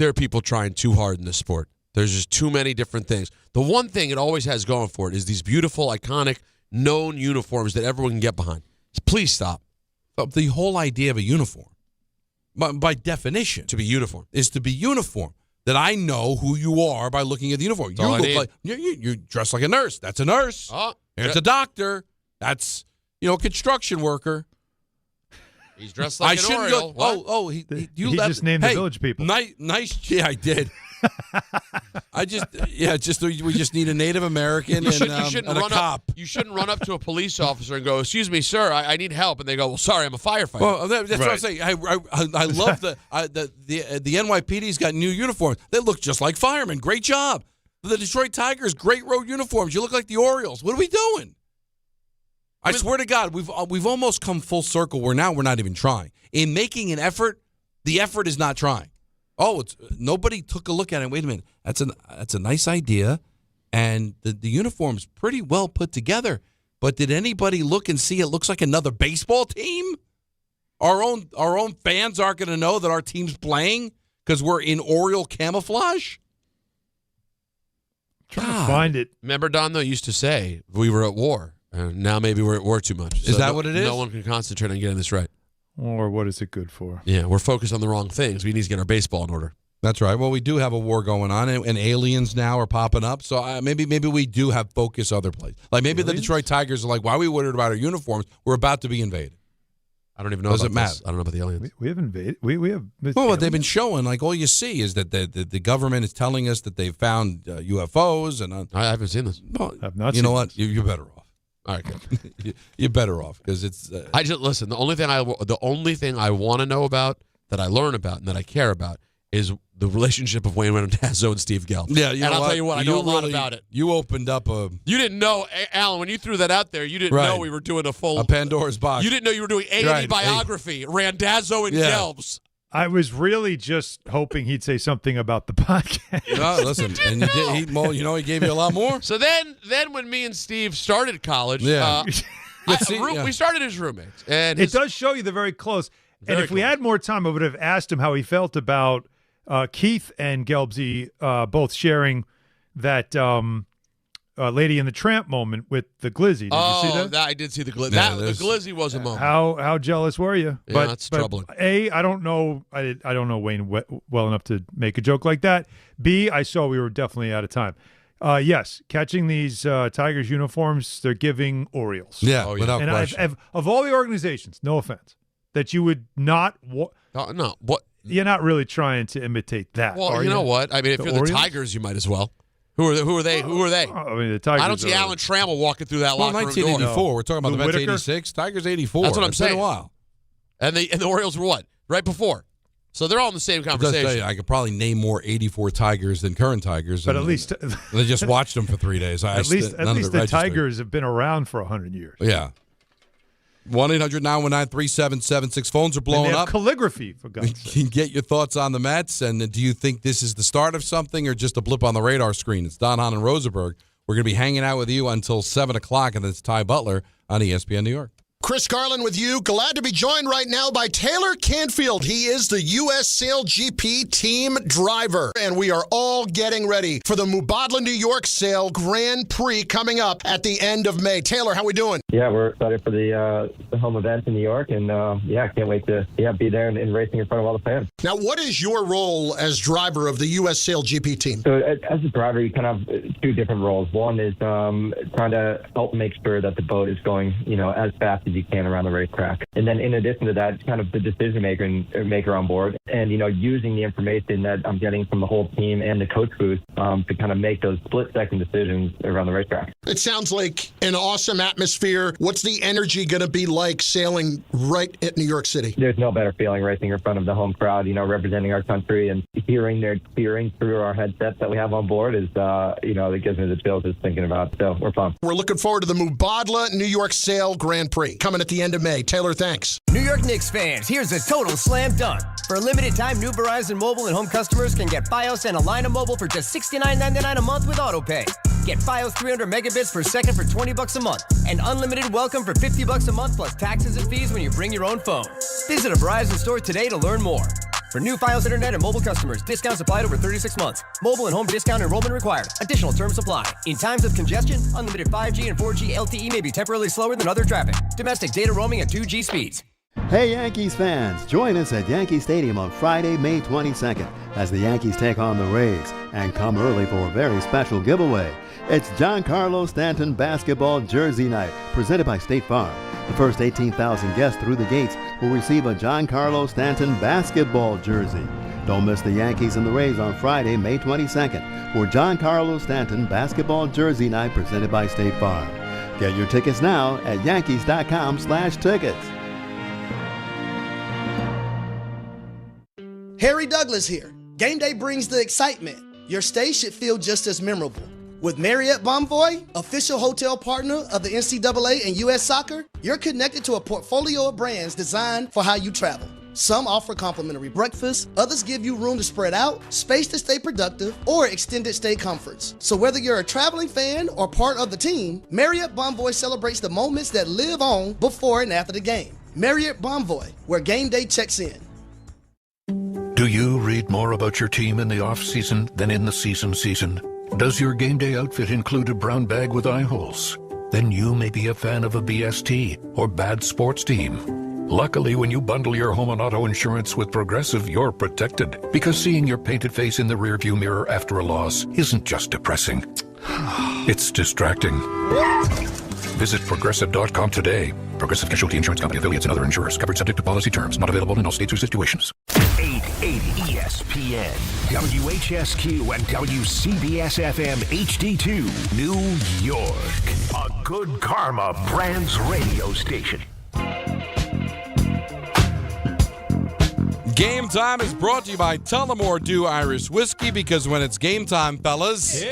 [SPEAKER 4] are people trying too hard in this sport. There's just too many different things. The one thing it always has going for it is these beautiful, iconic, known uniforms that everyone can get behind. Please stop.
[SPEAKER 6] The whole idea of a uniform, by definition,
[SPEAKER 4] to be uniform,
[SPEAKER 6] is to be uniform. That I know who you are by looking at the uniform. You look like you dress like a nurse. That's a nurse. It's a doctor. That's a construction worker.
[SPEAKER 4] He's dressed like an Oriole.
[SPEAKER 7] He just named the village people.
[SPEAKER 6] Nice. Yeah, I did. We just need a Native American and a cop.
[SPEAKER 4] You shouldn't run up to a police officer and go, "Excuse me, sir, I need help," and they go, "Well, sorry, I'm a firefighter."
[SPEAKER 6] Well, that's what I'm saying. I love the NYPD's got new uniforms. They look just like firemen. Great job. The Detroit Tigers, great road uniforms. You look like the Orioles. What are we doing? I swear to God, we've almost come full circle where now we're not even trying. In making an effort, the effort is not trying. Nobody took a look at it. Wait a minute, that's a nice idea, and the uniform's pretty well put together. But did anybody look and see it looks like another baseball team? Our own fans aren't going to know that our team's playing because we're in Oriole camouflage.
[SPEAKER 7] Trying to find it.
[SPEAKER 4] Remember, Don, though, used to say we were at war, and now maybe we're at war too much.
[SPEAKER 6] Is that what it is?
[SPEAKER 4] No one can concentrate on getting this right.
[SPEAKER 7] Or what is it good for?
[SPEAKER 4] Yeah, we're focused on the wrong things. We need to get our baseball in order.
[SPEAKER 6] That's right. Well, we do have a war going on, and aliens now are popping up. So maybe we do have focus other places. Like maybe aliens? The Detroit Tigers are like, why are we worried about our uniforms? We're about to be invaded.
[SPEAKER 4] I don't even know.
[SPEAKER 6] Does it matter?
[SPEAKER 4] I don't know about the aliens.
[SPEAKER 7] We have invaded. We have.
[SPEAKER 6] Well, what they've been showing, like all you see is that the government is telling us that they've found UFOs, and
[SPEAKER 4] I haven't seen this.
[SPEAKER 6] Well,
[SPEAKER 7] I've not.
[SPEAKER 6] You
[SPEAKER 7] seen
[SPEAKER 6] know what?
[SPEAKER 7] This.
[SPEAKER 6] You're better off. All right, good. You're better off because it's.
[SPEAKER 4] I just listen. The only thing I want to know about, that I learn about, and that I care about is the relationship of Wayne Randazzo and Steve Gelb.
[SPEAKER 6] Yeah,
[SPEAKER 4] and I'll tell you what, I know a lot about it.
[SPEAKER 6] You opened up a.
[SPEAKER 4] You didn't know, Alan, when you threw that out there. You didn't know we were doing a
[SPEAKER 6] Pandora's box.
[SPEAKER 4] You didn't know you were doing A&E biography, Randazzo and Gelbs.
[SPEAKER 7] I was really just hoping he'd say something about the podcast.
[SPEAKER 6] No, listen, and you did. He gave you a lot more.
[SPEAKER 4] So then when me and Steve started college, we started as roommates, and
[SPEAKER 7] it does show you they're very close. And if we had more time, I would have asked him how he felt about Keith and Gelbsy both sharing that Lady and the Tramp moment with the Glizzy. Did you see that?
[SPEAKER 4] I did see the Glizzy. The Glizzy was a moment.
[SPEAKER 7] How jealous were you?
[SPEAKER 4] Yeah, that's troubling.
[SPEAKER 7] A, I don't know. I don't know Wayne well enough to make a joke like that. B, I saw we were definitely out of time. Yes, catching these Tigers uniforms, they're giving Orioles.
[SPEAKER 6] Yeah, without question.
[SPEAKER 7] Of all the organizations, no offense, that you would not.
[SPEAKER 4] No, what?
[SPEAKER 7] You're not really trying to imitate that.
[SPEAKER 4] Well, you know what? I mean, if you're
[SPEAKER 7] Orioles?
[SPEAKER 4] the Tigers, you might as well. Who are they? I
[SPEAKER 7] mean, the Tigers.
[SPEAKER 4] I don't see Alan Trammell walking through that locker room
[SPEAKER 6] 1984.
[SPEAKER 4] door.
[SPEAKER 6] We're talking about the Mets 86. Tigers 84.
[SPEAKER 4] That's what I'm saying.
[SPEAKER 6] Been a while.
[SPEAKER 4] And the Orioles were what? Right before. So they're all in the same conversation.
[SPEAKER 6] I could probably name more 84 Tigers than current Tigers.
[SPEAKER 7] But at least
[SPEAKER 6] they just watched them for 3 days.
[SPEAKER 7] At least the Tigers have been around for 100 years.
[SPEAKER 6] Yeah. 1-800-919-3776. Phones are blowing
[SPEAKER 7] and they have
[SPEAKER 6] up.
[SPEAKER 7] Calligraphy, for God's sake.
[SPEAKER 6] You can get your thoughts on the Mets, and do you think this is the start of something or just a blip on the radar screen? It's Don, Hahn, and Rosenberg. We're going to be hanging out with you until 7 o'clock, and it's Ty Butler on ESPN New York.
[SPEAKER 14] Chris Carlin with you. Glad to be joined right now by Taylor Canfield. He is the U.S. Sail GP team driver, and we are all getting ready for the Mubadala, New York Sail Grand Prix coming up at the end of May. Taylor, how we doing?
[SPEAKER 15] Yeah, we're excited for the home event in New York, and can't wait to be there and racing in front of all the fans.
[SPEAKER 14] Now, what is your role as driver of the U.S. Sail GP team?
[SPEAKER 15] So, as a driver, you kind of have two different roles. One is trying to help make sure that the boat is going, as fast as you can around the racetrack. And then in addition to that, it's kind of the decision maker on board and, using the information that I'm getting from the whole team and the coach booth to kind of make those split-second decisions around the racetrack.
[SPEAKER 14] It sounds like an awesome atmosphere here. What's the energy going to be like sailing right at New York City?
[SPEAKER 15] There's no better feeling racing in front of the home crowd, representing our country and hearing their cheering through our headsets that we have on board is, it gives me the chills just thinking about it. So we're pumped.
[SPEAKER 14] We're looking forward to the Mubadala New York Sail Grand Prix coming at the end of May. Taylor, thanks.
[SPEAKER 2] New York Knicks fans, here's a total slam dunk. For a limited time, new Verizon Mobile and home customers can get Fios and Alina Mobile for just $69.99 a month with AutoPay. Get Fios 300 megabits per second for $20 a month and unlimited welcome for $50 a month plus taxes and fees when you bring your own phone. Visit a Verizon store today to learn more. For new Fios Internet and mobile customers, discounts applied over 36 months. Mobile and home discount enrollment required. Additional terms apply. In times of congestion, unlimited 5G and 4G LTE may be temporarily slower than other traffic. Domestic data roaming at 2G speeds.
[SPEAKER 16] Hey Yankees fans, join us at Yankee Stadium on Friday, May 22nd as the Yankees take on the Rays and come early for a very special giveaway. It's Giancarlo Stanton basketball jersey night presented by State Farm. The first 18,000 guests through the gates will receive a Giancarlo Stanton basketball jersey. Don't miss the Yankees and the Rays on Friday, May 22nd for Giancarlo Stanton basketball jersey night presented by State Farm. Get your tickets now at yankees.com/tickets.
[SPEAKER 21] Harry Douglas here. Game day brings the excitement. Your stay should feel just as memorable. With Marriott Bonvoy, official hotel partner of the NCAA and U.S. Soccer, you're connected to a portfolio of brands designed for how you travel. Some offer complimentary breakfast, others give you room to spread out, space to stay productive, or extended stay comforts. So whether you're a traveling fan or part of the team, Marriott Bonvoy celebrates the moments that live on before and after the game. Marriott Bonvoy, where game day checks in.
[SPEAKER 17] Do you read more about your team in the off-season than in the season? Does your game day outfit include a brown bag with eye holes? Then you may be a fan of a BST or bad sports team. Luckily, when you bundle your home and auto insurance with Progressive, you're protected. Because seeing your painted face in the rearview mirror after a loss isn't just depressing. It's distracting. Visit Progressive.com today. Progressive Casualty Insurance Company, affiliates, and other insurers. Covered subject to policy terms. Not available in all states or situations.
[SPEAKER 1] 880 ESPN, WHSQ, and WCBS-FM HD2, New York. A Good Karma Brands radio station.
[SPEAKER 6] Game time is brought to you by Tullamore Dew Irish Whiskey, because when it's game time, fellas...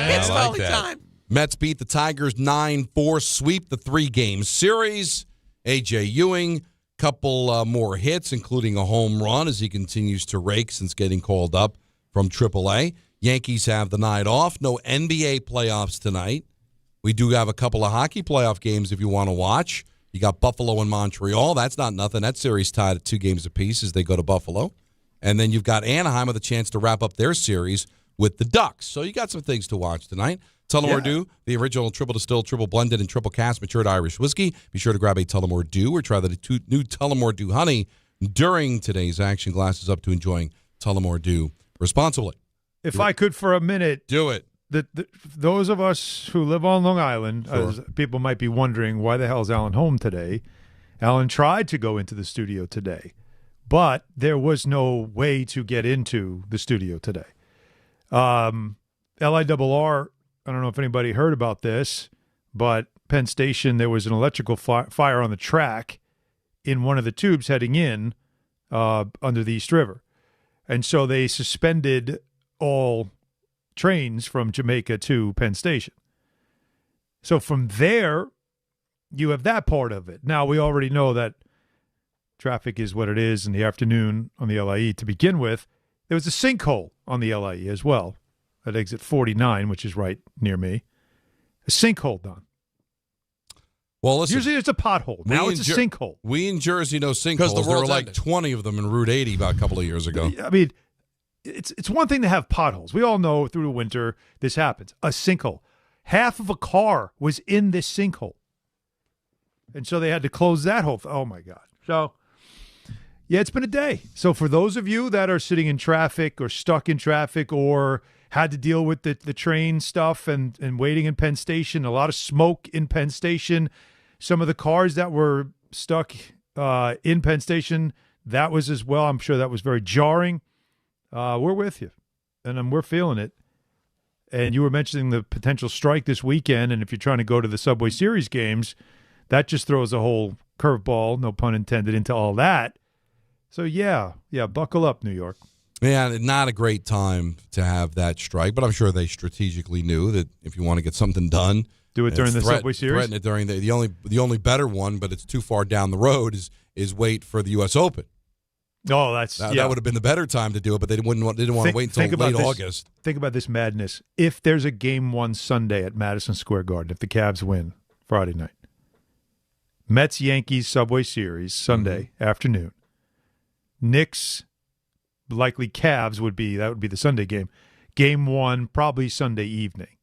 [SPEAKER 18] It's volley time.
[SPEAKER 6] Mets beat the Tigers 9-4, sweep the 3-game series. A.J. Ewing, couple more hits, including a home run as he continues to rake since getting called up from AAA. Yankees have the night off. No NBA playoffs tonight. We do have a couple of hockey playoff games if you want to watch. You got Buffalo and Montreal. That's not nothing. That series tied at 2 games apiece as they go to Buffalo. And then you've got Anaheim with a chance to wrap up their series with the Ducks. So you got some things to watch tonight. Tullamore Dew, the original triple distilled, triple blended, and triple cast matured Irish whiskey. Be sure to grab a Tullamore Dew or try the new Tullamore Dew Honey during today's action. Glasses up to enjoying Tullamore Dew responsibly.
[SPEAKER 7] If I could for a minute.
[SPEAKER 6] Do it.
[SPEAKER 7] Those of us who live on Long Island, as people might be wondering, why the hell is Alan home today? Alan tried to go into the studio today, but there was no way to get into the studio today. LIRR, I don't know if anybody heard about this, but Penn Station, there was an electrical fire on the track in one of the tubes heading in under the East River. And so they suspended all trains from Jamaica to Penn Station. So from there, you have that part of it. Now, we already know that traffic is what it is in the afternoon on the LIE to begin with. There was a sinkhole on the LIE as well at exit 49, which is right near me. A sinkhole, Don.
[SPEAKER 6] Well, listen.
[SPEAKER 7] Usually it's a pothole. Now it's a sinkhole.
[SPEAKER 6] We in Jersey know sinkholes. There were like 20 of them in Route 80 about a couple of years ago.
[SPEAKER 7] I mean, it's one thing to have potholes. We all know through the winter this happens. A sinkhole. Half of a car was in this sinkhole. And so they had to close that whole oh, my God. So, yeah, it's been a day. So for those of you that are sitting in traffic or stuck in traffic or had to deal with the train stuff and waiting in Penn Station, a lot of smoke in Penn Station, some of the cars that were stuck in Penn Station, that was as well. I'm sure that was very jarring. We're with you, and we're feeling it. And you were mentioning the potential strike this weekend, and if you're trying to go to the Subway Series games, that just throws a whole curveball, no pun intended, into all that. So, yeah, buckle up, New York.
[SPEAKER 6] Yeah, not a great time to have that strike, but I'm sure they strategically knew that if you want to get something done,
[SPEAKER 7] do it during the Subway Series.
[SPEAKER 6] Threaten it during the only better one, but it's too far down the road is wait for the U.S. Open.
[SPEAKER 7] Oh, that
[SPEAKER 6] would have been the better time to do it, but they didn't want to wait until late August.
[SPEAKER 7] Think about this madness. If there's a Game 1 Sunday at Madison Square Garden, if the Cavs win Friday night, Mets-Yankees Subway Series Sunday afternoon, Knicks, likely Cavs would be the Sunday game. Game 1 probably Sunday evening,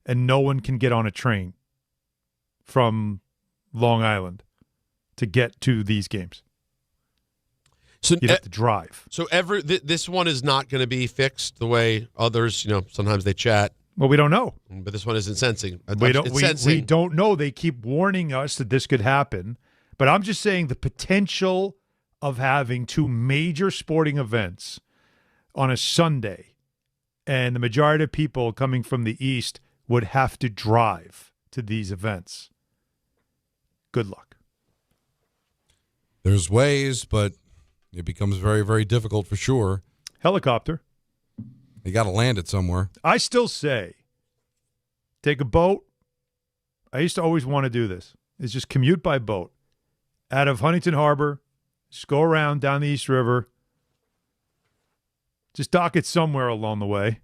[SPEAKER 7] and no one can get on a train from Long Island to get to these games.
[SPEAKER 4] So
[SPEAKER 7] you'd have to drive.
[SPEAKER 4] So this one is not going to be fixed the way others, sometimes they chat.
[SPEAKER 7] Well, we don't know.
[SPEAKER 4] But this one isn't sensing.
[SPEAKER 7] We don't know. They keep warning us that this could happen. But I'm just saying the potential of having two major sporting events on a Sunday, and the majority of people coming from the East would have to drive to these events. Good luck.
[SPEAKER 6] There's ways, but it becomes very, very difficult for sure.
[SPEAKER 7] Helicopter.
[SPEAKER 6] You got to land it somewhere.
[SPEAKER 7] I still say, take a boat. I used to always want to do this. Is just commute by boat out of Huntington Harbor, just go around down the East River, just dock it somewhere along the way,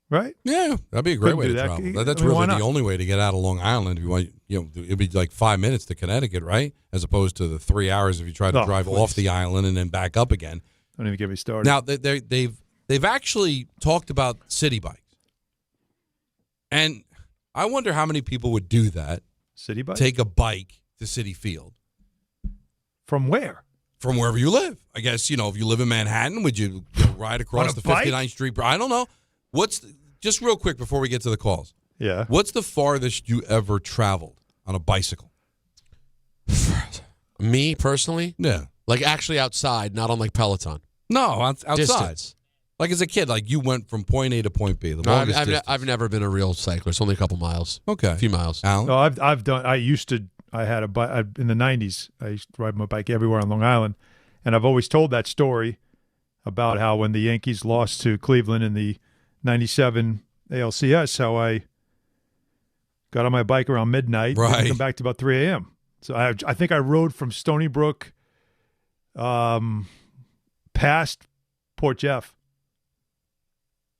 [SPEAKER 7] right?
[SPEAKER 6] Yeah, that'd be a great way to travel. That's really the only way to get out of Long Island. If you want, it'd be like 5 minutes to Connecticut, right? As opposed to the 3 hours if you try to drive off the island and then back up again.
[SPEAKER 7] Don't even get me started.
[SPEAKER 6] Now they've actually talked about city bikes, and I wonder how many people would do that.
[SPEAKER 7] City bike?
[SPEAKER 6] Take a bike to Citi Field.
[SPEAKER 7] From where?
[SPEAKER 6] From wherever you live. I guess, if you live in Manhattan, would you ride across the 59th Street? I don't know. Just real quick before we get to the calls.
[SPEAKER 7] Yeah.
[SPEAKER 6] What's the farthest you ever traveled on a bicycle?
[SPEAKER 4] Me, personally?
[SPEAKER 6] Yeah.
[SPEAKER 4] Like actually outside, not on like Peloton.
[SPEAKER 6] No, outside.
[SPEAKER 4] Distance.
[SPEAKER 6] Like as a kid, like you went from point A to point B.
[SPEAKER 4] I've never been a real cyclist. Only a couple miles.
[SPEAKER 6] Okay.
[SPEAKER 4] A few miles.
[SPEAKER 6] Alan?
[SPEAKER 7] No, I've done. I had a bike in the 90s. I used to ride my bike everywhere on Long Island, and I've always told that story about how when the Yankees lost to Cleveland in the 97 ALCS, how I got on my bike around midnight, and come back to about 3 a.m. So I think I rode from Stony Brook, past Port Jeff,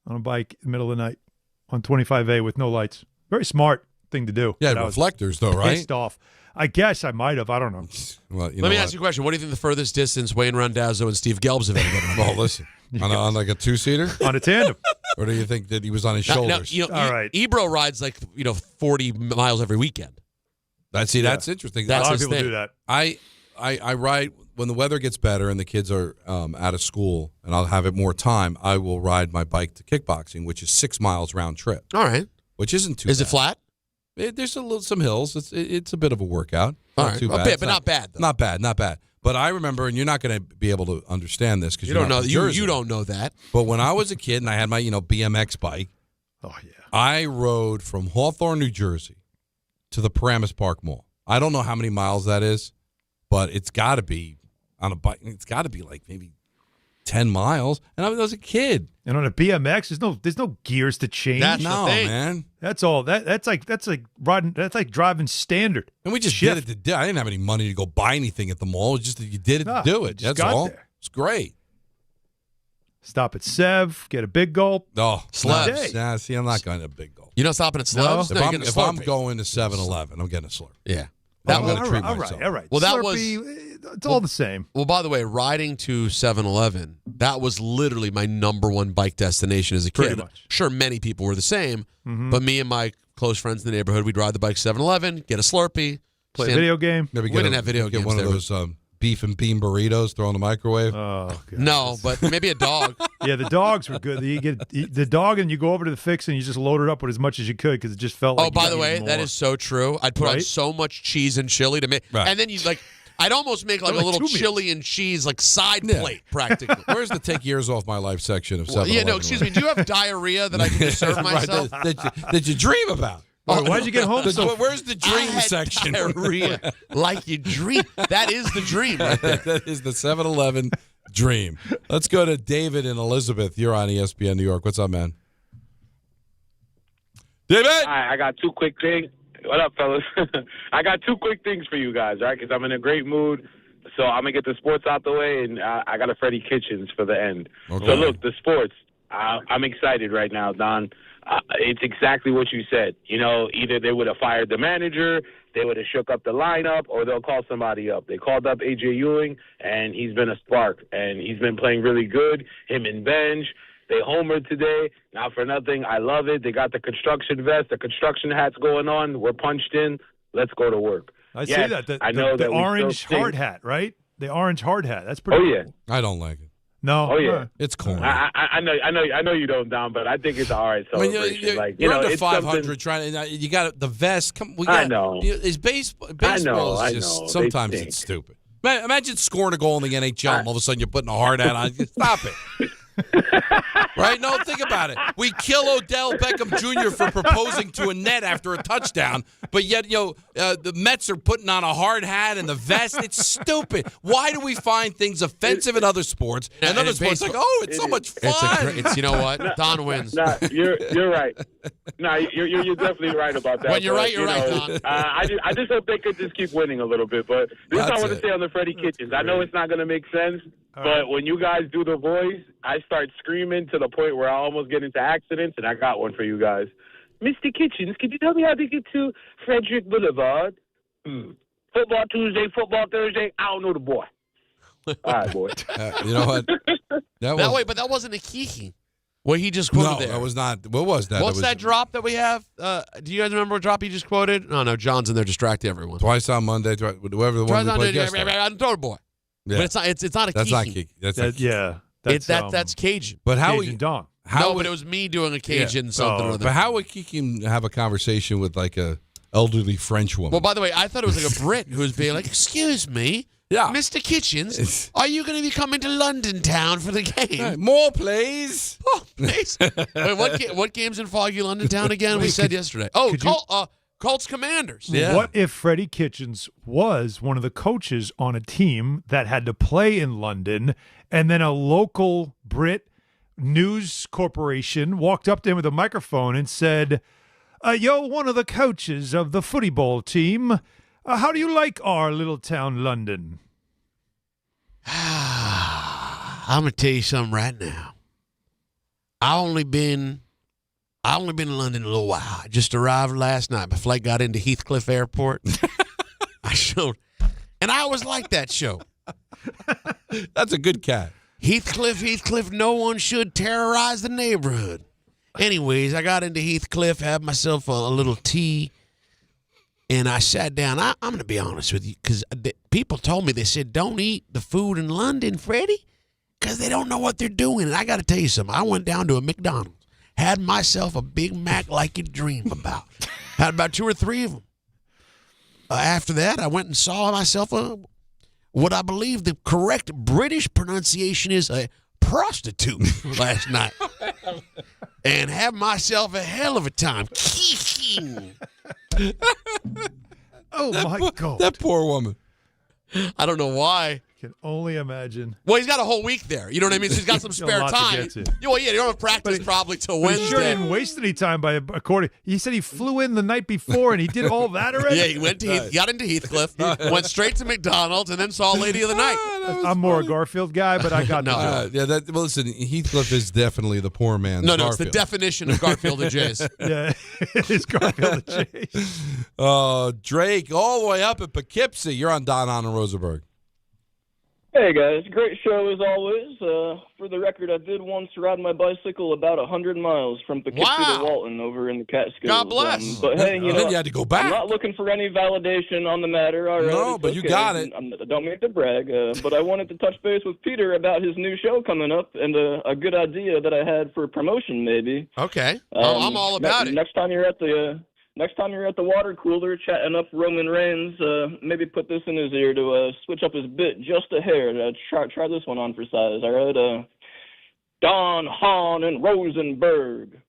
[SPEAKER 7] on a bike in the middle of the night on 25A with no lights. Very smart thing to do.
[SPEAKER 6] Yeah, reflectors though, right?
[SPEAKER 7] Pissed off. I guess I might have. I don't know.
[SPEAKER 6] Well,
[SPEAKER 4] Let me ask you a question. What do you think the furthest distance Wayne Randazzo and Steve Gelbs have ever been on?
[SPEAKER 6] Oh, listen. On like a two-seater?
[SPEAKER 7] On a tandem.
[SPEAKER 6] Or do you think that he was on his shoulders?
[SPEAKER 7] All right.
[SPEAKER 4] Ebro rides like 40 miles every weekend.
[SPEAKER 6] That's interesting.
[SPEAKER 7] A lot of people do that.
[SPEAKER 6] I ride when the weather gets better and the kids are out of school and I'll have it more time. I will ride my bike to kickboxing, which is 6 miles round trip.
[SPEAKER 4] All right.
[SPEAKER 6] Which isn't too.
[SPEAKER 4] Is
[SPEAKER 6] bad.
[SPEAKER 4] it flat?
[SPEAKER 6] There's some hills. It's a bit of a workout.
[SPEAKER 4] All right.
[SPEAKER 6] Too bad.
[SPEAKER 4] A bit, but not bad. Though.
[SPEAKER 6] Not bad. But I remember, and you're not going to be able to understand this because
[SPEAKER 4] you don't know. You don't know that.
[SPEAKER 6] But when I was a kid and I had my BMX bike, I rode from Hawthorne, New Jersey, to the Paramus Park Mall. I don't know how many miles that is, but it's got to be on a bike. It's got to be like maybe 10 miles. And I was a kid.
[SPEAKER 7] And on a BMX, there's no gears to change.
[SPEAKER 6] That's the thing, man.
[SPEAKER 7] That's all. That's like riding. That's like driving standard.
[SPEAKER 6] And we just did it. I didn't have any money to go buy anything at the mall. It's just that you did it to do it. That's all.
[SPEAKER 7] There.
[SPEAKER 6] It's great.
[SPEAKER 7] Stop at Sev, get a big gulp.
[SPEAKER 6] Oh,
[SPEAKER 4] Slurps.
[SPEAKER 6] Nah, see, I'm not going to big gulp.
[SPEAKER 4] You're not stopping at Slurps?
[SPEAKER 6] No, if I'm going to 7-Eleven, I'm getting a slurp.
[SPEAKER 4] Yeah.
[SPEAKER 6] I'm going to treat myself.
[SPEAKER 7] All right.
[SPEAKER 4] Well, that
[SPEAKER 7] Slurpee, it's all the same.
[SPEAKER 4] Well, by the way, riding to 7-Eleven, that was literally my number one bike destination as a kid.
[SPEAKER 7] Pretty much.
[SPEAKER 4] Sure, many people were the same, but me and my close friends in the neighborhood, we'd ride the bike 7-Eleven, get a Slurpee.
[SPEAKER 7] Play a video game.
[SPEAKER 6] Maybe
[SPEAKER 4] we didn't have video games.
[SPEAKER 6] Get one of those beef and bean burritos, throw in the microwave.
[SPEAKER 7] Oh, God.
[SPEAKER 4] No, but maybe a dog.
[SPEAKER 7] Yeah, the dogs were good. You get the dog and you go over to the fix and you just load it up with as much as you could because it just felt like.
[SPEAKER 4] Oh, by the way, that is so true. I'd put on so much cheese and chili to make, and then you I'd almost make like a little chili and cheese like side plate practically.
[SPEAKER 6] Where's the take years off my life section of 7-Eleven?
[SPEAKER 4] Yeah, no, excuse me. Do you have diarrhea that I can just serve myself?
[SPEAKER 6] That you dream about?
[SPEAKER 7] Why'd you get home so?
[SPEAKER 6] Where's the dream section?
[SPEAKER 4] Diarrhea, like you dream. That is the dream right there.
[SPEAKER 6] That is the 7-Eleven dream. Let's go to David and Elizabeth. You're on ESPN New York. What's up, man? David!
[SPEAKER 8] Hi, I got two quick things. What up, fellas? I got two quick things for you guys, right? Because I'm in a great mood. So I'm going to get the sports out the way, and I got a Freddie Kitchens for the end. Okay. So, look, the sports. I'm excited right now, Don. It's exactly what you said. You know, either they would have fired the manager, they would have shook up the lineup, or they'll call somebody up. They called up A.J. Ewing, and he's been a spark, and he's been playing really good. Him and Benj. They homered today. Not for nothing. I love it. They got the construction vest, the construction hats going on. We're punched in. Let's go to work.
[SPEAKER 7] I see that. The orange hard hat, right? The orange hard hat. That's pretty cool.
[SPEAKER 6] I don't like it.
[SPEAKER 7] No.
[SPEAKER 8] Oh, yeah.
[SPEAKER 6] It's corny.
[SPEAKER 8] I know you don't, Don, but I think it's an all right celebration.
[SPEAKER 6] You're under 500 trying to, you got the vest.
[SPEAKER 8] I know.
[SPEAKER 6] Is baseball is just, sometimes it's stupid. Imagine scoring a goal in the NHL and all of a sudden you're putting a hard hat on. Stop it. Right? No, think about it. We kill Odell Beckham Jr. for proposing to Annette after a touchdown, but yet, the Mets are putting on a hard hat and the vest. It's stupid. Why do we find things offensive in other sports? And other sports like, it's so much fun.
[SPEAKER 4] It's you know what? Don wins.
[SPEAKER 8] You're right. You're definitely right about that.
[SPEAKER 4] When you're right, you're right, Don.
[SPEAKER 8] I just hope they could just keep winning a little bit. But this I want to say on the Freddie Kitchens. I know it's not going to make sense. But when you guys do the voice, I start screaming to the point where I almost get into accidents, and I got one for you guys. Mr. Kitchens, could you tell me how to get to Frederick Boulevard? Football Tuesday, football Thursday, I don't know the boy. All right, boy.
[SPEAKER 6] You know what?
[SPEAKER 4] But that wasn't a kiki. What he just quoted there.
[SPEAKER 6] No, that was not. What was that?
[SPEAKER 4] What's that drop that we have? Do you guys remember what drop he just quoted? No, John's in there distracting everyone.
[SPEAKER 6] Twice on Monday, whoever the one we played yesterday.
[SPEAKER 4] I'm the boy. Yeah. But it's not a
[SPEAKER 6] That's
[SPEAKER 4] kiki.
[SPEAKER 6] not kiki.
[SPEAKER 4] That's Cajun.
[SPEAKER 6] But how
[SPEAKER 7] Cajun Dong.
[SPEAKER 4] But it was me doing a Cajun something or other.
[SPEAKER 6] But how would Kiki have a conversation with like a elderly French woman?
[SPEAKER 4] Well, by the way, I thought it was like a Brit who was being like, "Excuse me, Mr. Kitchens, are you going to be coming to London town for the game?
[SPEAKER 6] More, please.
[SPEAKER 4] Oh, please. Wait, what game's in foggy London town again? We said yesterday. Colts Commanders.
[SPEAKER 7] Yeah. What if Freddie Kitchens was one of the coaches on a team that had to play in London, and then a local Brit news corporation walked up to him with a microphone and said, "You're one of the coaches of the footy ball team. How do you like our little town London?"
[SPEAKER 4] I'm going to tell you something right now. I only been in London a little while. I just arrived last night. My flight got into Heathcliff Airport. And I always liked that show.
[SPEAKER 6] That's a good cat.
[SPEAKER 4] Heathcliff, no one should terrorize the neighborhood. Anyways, I got into Heathcliff, had myself a little tea, and I sat down. I'm going to be honest with you, because people told me, they said, don't eat the food in London, Freddie, because they don't know what they're doing. And I got to tell you something. I went down to a McDonald's. Had myself a Big Mac like you dream about. Had about 2 or 3 of them. After that, I went and saw myself what I believe the correct British pronunciation is, a prostitute last night. And had myself a hell of a time.
[SPEAKER 7] My God.
[SPEAKER 6] That poor woman.
[SPEAKER 4] I don't know why.
[SPEAKER 7] Can only imagine.
[SPEAKER 4] Well, he's got a whole week there. You know what I mean? So he's got some spare time. Well, yeah, you don't have practice probably till Wednesday.
[SPEAKER 7] He sure didn't waste any time according. He said he flew in the night before and he did all that already.
[SPEAKER 4] Yeah, he got into Heathcliff, went straight to McDonald's, and then saw Lady of the Night.
[SPEAKER 7] I'm more a Garfield guy, but I got
[SPEAKER 6] no. Listen, Heathcliff is definitely the poor man's
[SPEAKER 4] No,
[SPEAKER 6] Garfield.
[SPEAKER 4] It's the definition of Garfield and Jace.
[SPEAKER 7] Yeah, it is Garfield and Jace.
[SPEAKER 6] Drake, all the way up at Poughkeepsie. You're on Don, Hahn, and Rosenberg.
[SPEAKER 19] Hey guys, great show as always. For the record, I did once ride my bicycle about 100 miles from Poughkeepsie to Walton over in the Catskills.
[SPEAKER 4] God bless.
[SPEAKER 19] But hey,
[SPEAKER 6] then you had to go back.
[SPEAKER 19] I'm not looking for any validation on the matter. All right,
[SPEAKER 6] no, but you got it.
[SPEAKER 19] I don't mean to brag, but I wanted to touch base with Peter about his new show coming up and a good idea that I had for promotion, maybe.
[SPEAKER 4] Okay. I'm all about it.
[SPEAKER 19] Next time you're at the next time you're at the water cooler chatting up Roman Reigns, maybe put this in his ear to switch up his bit just a hair. Try this one on for size, all right? Don, Hahn, and Rosenberg,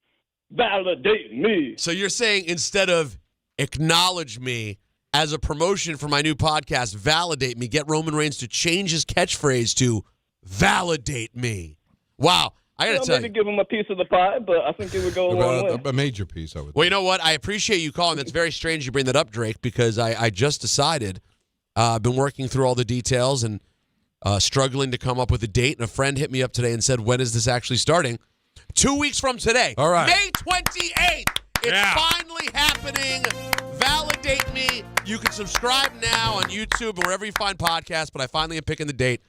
[SPEAKER 19] validate me.
[SPEAKER 4] So you're saying instead of acknowledge me as a promotion for my new podcast, validate me, get Roman Reigns to change his catchphrase to validate me. Wow. I got to tell you.
[SPEAKER 19] Maybe give him a piece of the pie, but I think it would go a long way.
[SPEAKER 6] A major piece, I would think.
[SPEAKER 4] Well, you know what? I appreciate you calling. That's very strange you bring that up, Drake, because I just decided I've been working through all the details and struggling to come up with a date. And a friend hit me up today and said, when is this actually starting? 2 weeks from today.
[SPEAKER 6] All right.
[SPEAKER 4] May 28th. It's finally happening. Validate me. You can subscribe now on YouTube or wherever you find podcasts, but I finally am picking the date,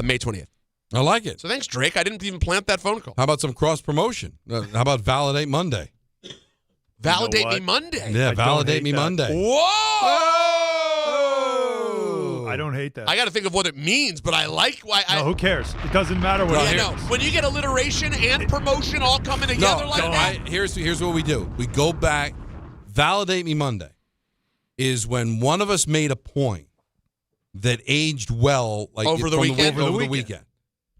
[SPEAKER 4] May 20th.
[SPEAKER 6] I like it.
[SPEAKER 4] So thanks, Drake. I didn't even plant that phone call.
[SPEAKER 6] How about some cross-promotion? How about Validate Monday?
[SPEAKER 4] Validate me Monday?
[SPEAKER 6] Yeah, Validate me Monday.
[SPEAKER 4] Whoa!
[SPEAKER 7] I don't hate that.
[SPEAKER 4] I got to think of what it means, but I like why.
[SPEAKER 7] No, who cares? It doesn't matter what it means.
[SPEAKER 4] When you get alliteration and promotion all coming together that.
[SPEAKER 6] Here's what we do. We go back. Validate me Monday is when one of us made a point that aged well, like
[SPEAKER 4] over the weekend.
[SPEAKER 6] Over the weekend.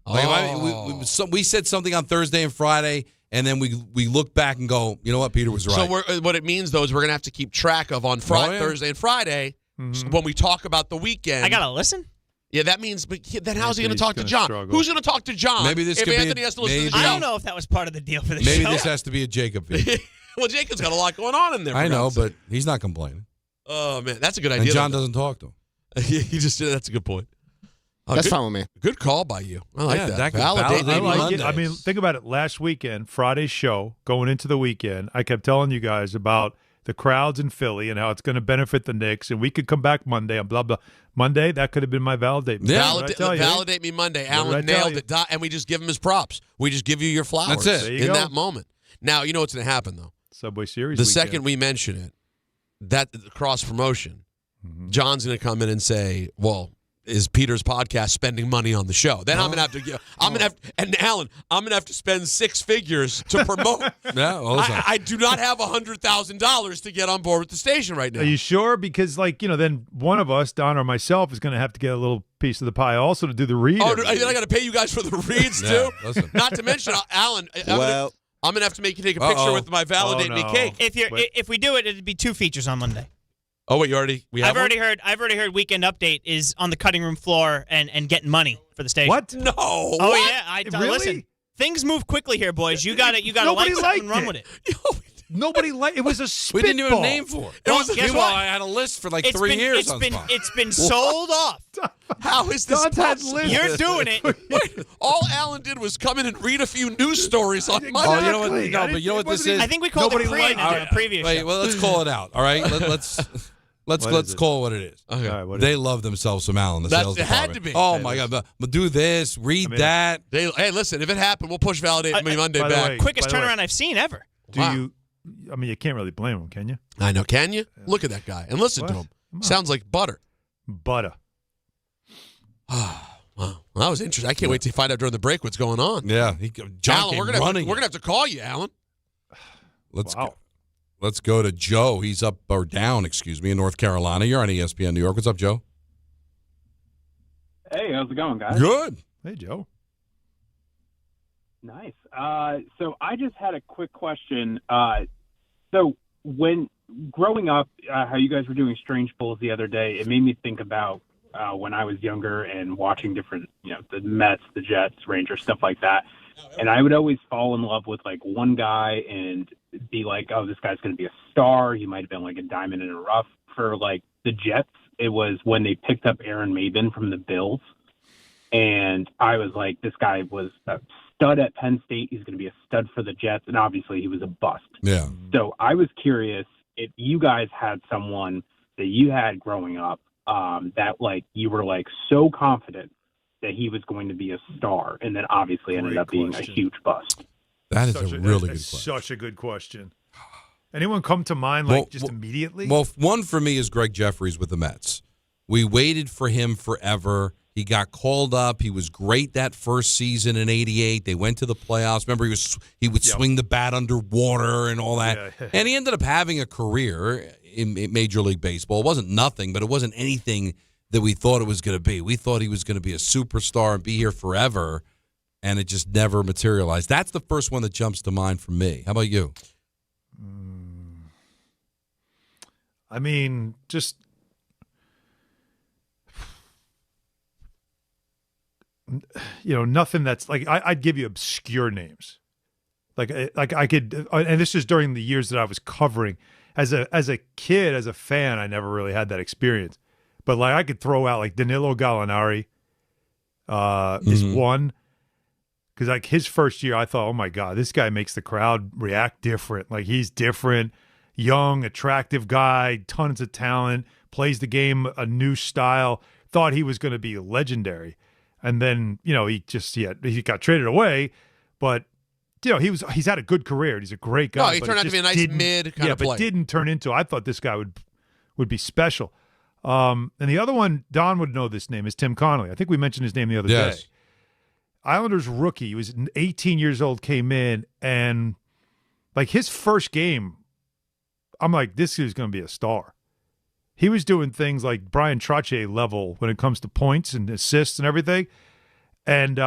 [SPEAKER 6] Like we said something on Thursday and Friday, and then we look back and go, you know what, Peter was right.
[SPEAKER 4] So what it means, though, is we're going to have to keep track of on Thursday and Friday when we talk about the weekend.
[SPEAKER 11] I got to listen?
[SPEAKER 4] Yeah, that means, but then how's he going to talk to John?
[SPEAKER 7] Struggle.
[SPEAKER 4] Who's going to talk to John
[SPEAKER 6] Maybe this
[SPEAKER 4] if
[SPEAKER 6] could
[SPEAKER 4] Anthony has to listen to the show?
[SPEAKER 11] I don't know if that was part of the deal for the show.
[SPEAKER 6] Maybe this has to be a Jacob feed.
[SPEAKER 4] Well, Jacob's got a lot going on in there.
[SPEAKER 6] I know, but he's not complaining.
[SPEAKER 4] Oh, man, that's a good idea.
[SPEAKER 6] And John doesn't talk to him.
[SPEAKER 4] That's a good point.
[SPEAKER 12] That's fine with me.
[SPEAKER 4] Good call by you. I like that.
[SPEAKER 7] Validate me Monday. I mean, think about it. Last weekend, Friday's show, going into the weekend, I kept telling you guys about the crowds in Philly and how it's going to benefit the Knicks, and we could come back Monday and blah, blah. Monday, that could have been my validate me.
[SPEAKER 4] Validate me Monday. Alan nailed it. And we just give him his props. We just give you your flowers
[SPEAKER 6] That's it.
[SPEAKER 4] in that moment. Now, you know what's going to happen, though.
[SPEAKER 7] Subway Series
[SPEAKER 4] The
[SPEAKER 7] weekend.
[SPEAKER 4] second we mention it, that cross-promotion, John's going to come in and say, well, is Peter's podcast spending money on the show? Then I'm gonna have to. And Alan, I'm gonna have to spend six figures to promote. I do not have $100,000 to get on board with the station right now.
[SPEAKER 7] Are you sure? Because then one of us, Don or myself, is going to have to get a little piece of the pie also to do the read.
[SPEAKER 4] Oh, then I got to pay you guys for the reads too.
[SPEAKER 6] Listen.
[SPEAKER 4] Not to mention, Alan. I'm gonna have to make you take a picture with my validate me cake.
[SPEAKER 11] If we do it, it'd be 2 features on Monday.
[SPEAKER 4] Oh wait, I've
[SPEAKER 11] already heard Weekend Update is on the cutting room floor and getting money for the station.
[SPEAKER 7] What?
[SPEAKER 4] No.
[SPEAKER 11] Oh
[SPEAKER 4] what?
[SPEAKER 11] yeah,
[SPEAKER 7] Really?
[SPEAKER 11] Listen. Things move quickly here, boys. You got to like something and run with it.
[SPEAKER 7] Nobody liked it. Was a spitball.
[SPEAKER 6] We didn't even have a name for it.
[SPEAKER 11] Meanwhile,
[SPEAKER 6] I had a list for 3 years on Spot.
[SPEAKER 11] It's been sold off.
[SPEAKER 4] How is this possible?
[SPEAKER 11] You're doing it.
[SPEAKER 4] Wait, all Alan did was come in and read a few news stories on Monday.
[SPEAKER 6] Oh, you know what? No, but you know what this is?
[SPEAKER 11] I think we called it previous
[SPEAKER 6] Wait,
[SPEAKER 11] show.
[SPEAKER 6] well, let's call it out. All right, let's call it what it is.
[SPEAKER 4] Okay.
[SPEAKER 7] All right,
[SPEAKER 6] They love themselves some Alan, the sales
[SPEAKER 4] it
[SPEAKER 6] department.
[SPEAKER 4] had to be.
[SPEAKER 6] Oh my God! But do this, read that.
[SPEAKER 4] Hey, listen, if it happened, we'll push validate me Monday back.
[SPEAKER 11] Quickest turnaround I've seen ever.
[SPEAKER 7] You can't really blame him, can you?
[SPEAKER 4] I know. Can you? Look at that guy and listen to him. Sounds like butter.
[SPEAKER 7] Butter.
[SPEAKER 4] Wow, that was interesting. I can't wait to find out during the break what's going on.
[SPEAKER 6] Yeah, John
[SPEAKER 4] Alan, we're gonna have to call you, Alan.
[SPEAKER 6] Let's go to Joe. He's up or down, in North Carolina. You're on ESPN New York. What's up, Joe?
[SPEAKER 20] Hey, how's it going, guys?
[SPEAKER 6] Good.
[SPEAKER 7] Hey, Joe.
[SPEAKER 20] Nice. So I just had a quick question. So when growing up, how you guys were doing Strange Bulls the other day, it made me think about when I was younger and watching different, the Mets, the Jets, Rangers, stuff like that. And I would always fall in love with one guy and be like, oh, this guy's going to be a star. He might have been a diamond in the rough. For the Jets, it was when they picked up Aaron Maben from the Bills. And I was like, this guy was a stud at Penn State. He's going to be a stud for the Jets. And obviously he was a bust.
[SPEAKER 6] Yeah.
[SPEAKER 20] So I was curious if you guys had someone that you had growing up that you were so confident that he was going to be a star, and then obviously ended up being a huge bust.
[SPEAKER 6] That is a really good question.
[SPEAKER 7] Such a good question. Anyone come to mind just immediately?
[SPEAKER 6] Well, one for me is Greg Jeffries with the Mets. We waited for him forever. He got called up. He was great that first season in '88. They went to the playoffs. Remember, he would swing the bat underwater and all that. Yeah. And he ended up having a career in Major League Baseball. It wasn't nothing, but it wasn't anything that we thought it was going to be. We thought he was going to be a superstar and be here forever, and it just never materialized. That's the first one that jumps to mind for me. How about you?
[SPEAKER 7] I mean, just nothing that's like I'd give you obscure names, like I could, and this is during the years that I was covering as a kid, as a fan. I never really had that experience, but like I could throw out like Danilo Gallinari is one, because like his first year I thought, oh my God, this guy makes the crowd react different. Like he's different, young, attractive guy, tons of talent, plays the game a new style. Thought he was going to be legendary. And then, he got traded away, but he's had a good career. He's a great guy.
[SPEAKER 4] No, he turned out to be a nice mid kind of player.
[SPEAKER 7] But didn't turn into. I thought this guy would be special. And the other one, Don would know this name, is Tim Connolly. I think we mentioned his name the other day. Islanders rookie. He was 18 years old, came in, and like his first game, I'm like, this is going to be a star. He was doing things like Brian Trottier level when it comes to points and assists and everything, and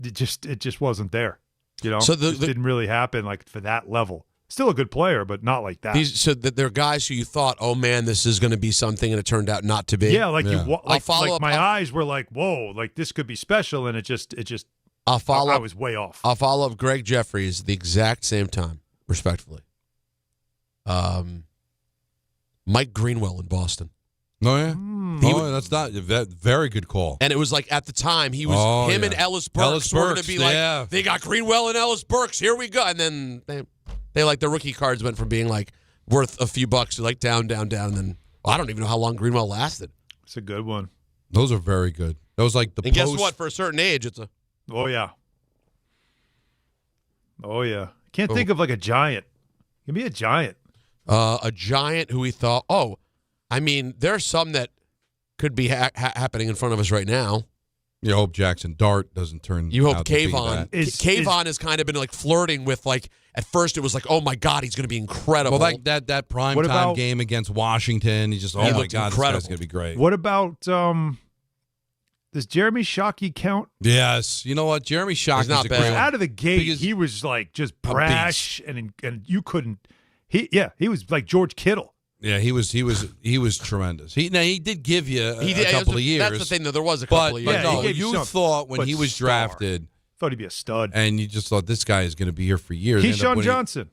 [SPEAKER 7] it just wasn't there. So it didn't really happen like for that level. Still a good player, but not like that.
[SPEAKER 4] So there are guys who you thought, oh man, this is going to be something, and it turned out not to be.
[SPEAKER 7] Yeah, like my eyes were like, whoa, like this could be special, and it just.
[SPEAKER 4] I
[SPEAKER 7] was way off.
[SPEAKER 4] I'll follow up Greg Jeffries the exact same time, respectfully. Mike Greenwell in Boston.
[SPEAKER 6] Oh, yeah? That's not that very good call.
[SPEAKER 4] And it was like at the time, he was and Ellis Burks were going to be like, they got Greenwell and Ellis Burks, here we go. And then they like the rookie cards went from being like worth a few bucks to like down. And then I don't even know how long Greenwell lasted.
[SPEAKER 7] It's a good one.
[SPEAKER 6] Those are very good. That was like
[SPEAKER 4] and guess what? For a certain age, it's a.
[SPEAKER 7] Oh, yeah. Can't think of like a giant. Give me a giant.
[SPEAKER 4] A giant who we thought, there are some that could be happening in front of us right now.
[SPEAKER 6] You hope Jackson Dart doesn't turn.
[SPEAKER 4] You hope Kayvon. Kayvon has kind of been like flirting with like. At first, it was like, oh my God, he's going to be incredible.
[SPEAKER 6] Well, like that prime time game against Washington, he just my God, incredible. This guy's going to be great.
[SPEAKER 7] What about does Jeremy Shockey count?
[SPEAKER 6] Yes, you know what, Jeremy Shockey's
[SPEAKER 4] not bad.
[SPEAKER 7] Out of the gate, he was like just brash, and you couldn't. He was like George Kittle.
[SPEAKER 6] Yeah, he was tremendous. He did give you a couple of years.
[SPEAKER 4] That's the thing, though. There was a couple of years.
[SPEAKER 6] But no, you thought when he was drafted,
[SPEAKER 7] thought he'd be a stud,
[SPEAKER 6] and you just thought this guy is going to be here for years.
[SPEAKER 7] Keyshawn Johnson.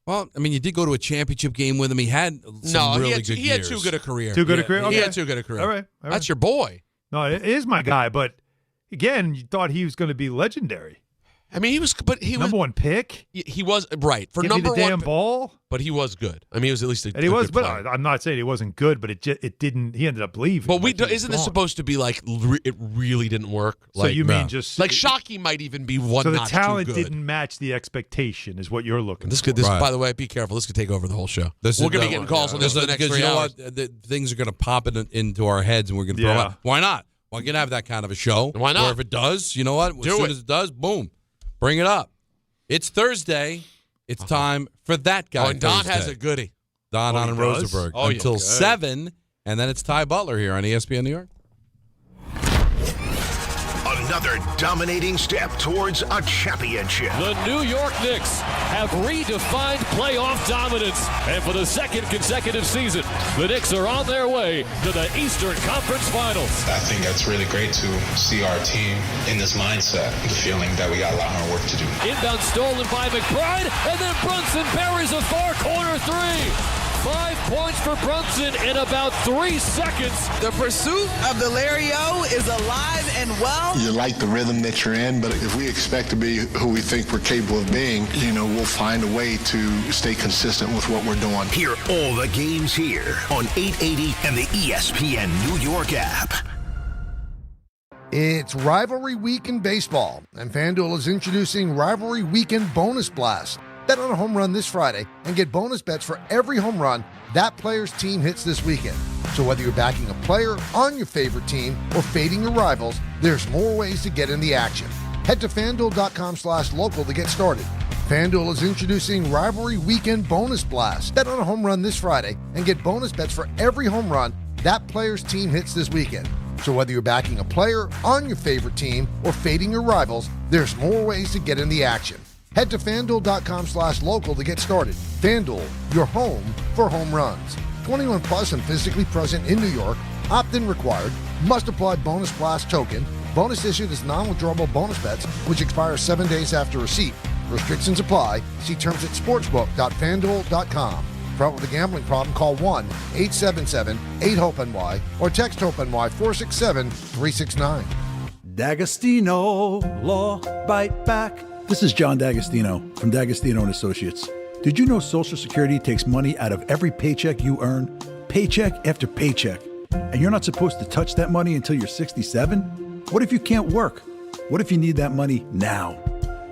[SPEAKER 6] Well, I mean, you did go to a championship game with him. He had some really good years.
[SPEAKER 4] He had too good a career.
[SPEAKER 7] Too good a career?
[SPEAKER 4] He had too good a career.
[SPEAKER 7] All right.
[SPEAKER 4] That's your boy.
[SPEAKER 7] No, it is my guy, but again, you thought he was going to be legendary.
[SPEAKER 4] I mean, he was
[SPEAKER 7] number one pick.
[SPEAKER 4] He was right for
[SPEAKER 7] Give
[SPEAKER 4] number
[SPEAKER 7] me the damn
[SPEAKER 4] one
[SPEAKER 7] ball.
[SPEAKER 4] But he was good. I mean, he was at least a
[SPEAKER 7] and he was.
[SPEAKER 4] Good
[SPEAKER 7] but I'm not saying he wasn't good, but it didn't. He ended up leaving.
[SPEAKER 4] But isn't this supposed to be like it really didn't work?
[SPEAKER 7] So you mean just
[SPEAKER 4] like Shockey might even be one?
[SPEAKER 7] So the
[SPEAKER 4] notch
[SPEAKER 7] talent
[SPEAKER 4] too good.
[SPEAKER 7] didn't match the expectation, is what you're looking.
[SPEAKER 4] This
[SPEAKER 7] for.
[SPEAKER 4] By the way, be careful. This could take over the whole show. We're going to be getting calls on this for the next 3 hours.
[SPEAKER 6] Things are going to pop into our heads, and we're going to throw out. Why not? We're going to have that kind of a show.
[SPEAKER 4] Why not?
[SPEAKER 6] Or if it does, you know what? As soon as it does, boom, bring it up. It's Thursday. It's time for that guy.
[SPEAKER 4] And Don has a goodie.
[SPEAKER 6] Don Hahn and Rosenberg until 7, and then it's Ty Butler here on ESPN New York.
[SPEAKER 1] Another dominating step towards a championship.
[SPEAKER 3] The New York Knicks have redefined playoff dominance. And for the second consecutive season, the Knicks are on their way to the Eastern Conference Finals.
[SPEAKER 9] I think that's really great to see our team in this mindset, the feeling that we got a lot more work to do.
[SPEAKER 3] Inbound stolen by McBride, and then Brunson buries a far corner three. 5 points for Brunson in about 3 seconds.
[SPEAKER 10] The pursuit of the Larry-O is alive and well.
[SPEAKER 12] You like the rhythm that you're in, but if we expect to be who we think we're capable of being, we'll find a way to stay consistent with what we're doing.
[SPEAKER 1] Hear all the games here on 880 and the ESPN New York app.
[SPEAKER 22] It's Rivalry Week in baseball, and FanDuel is introducing Rivalry Weekend Bonus Blast. Bet on a home run this Friday and get bonus bets for every home run that player's team hits this weekend. So whether you're backing a player on your favorite team or fading your rivals, there's more ways to get in the action. Head to FanDuel.com/local to get started. FanDuel is introducing Rivalry Weekend Bonus Blast. Bet on a home run this Friday and get bonus bets for every home run that player's team hits this weekend. So whether you're backing a player on your favorite team or fading your rivals, there's more ways to get in the action. Head to FanDuel.com/local to get started. FanDuel, your home for home runs. 21 plus and physically present in New York. Opt-in required. Must apply bonus blast token. Bonus issued as non-withdrawable bonus bets, which expire 7 days after receipt. Restrictions apply. See terms at sportsbook.fanduel.com. Problem with a gambling problem, call 1-877-8-HOPE-NY or text HOPE-NY 467-369.
[SPEAKER 5] D'Agostino Law Bite Back. This is John D'Agostino from D'Agostino & Associates. Did you know Social Security takes money out of every paycheck you earn? Paycheck after paycheck. And you're not supposed to touch that money until you're 67? What if you can't work? What if you need that money now?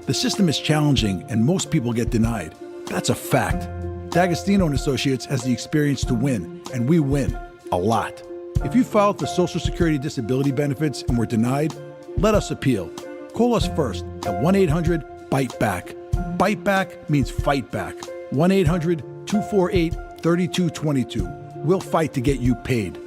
[SPEAKER 5] The system is challenging and most people get denied. That's a fact. D'Agostino & Associates has the experience to win, and we win a lot. If you filed for Social Security disability benefits and were denied, let us appeal. Call us first at 1-800-BITE-BACK. Bite Back means fight back. 1-800-248-3222. We'll fight to get you paid.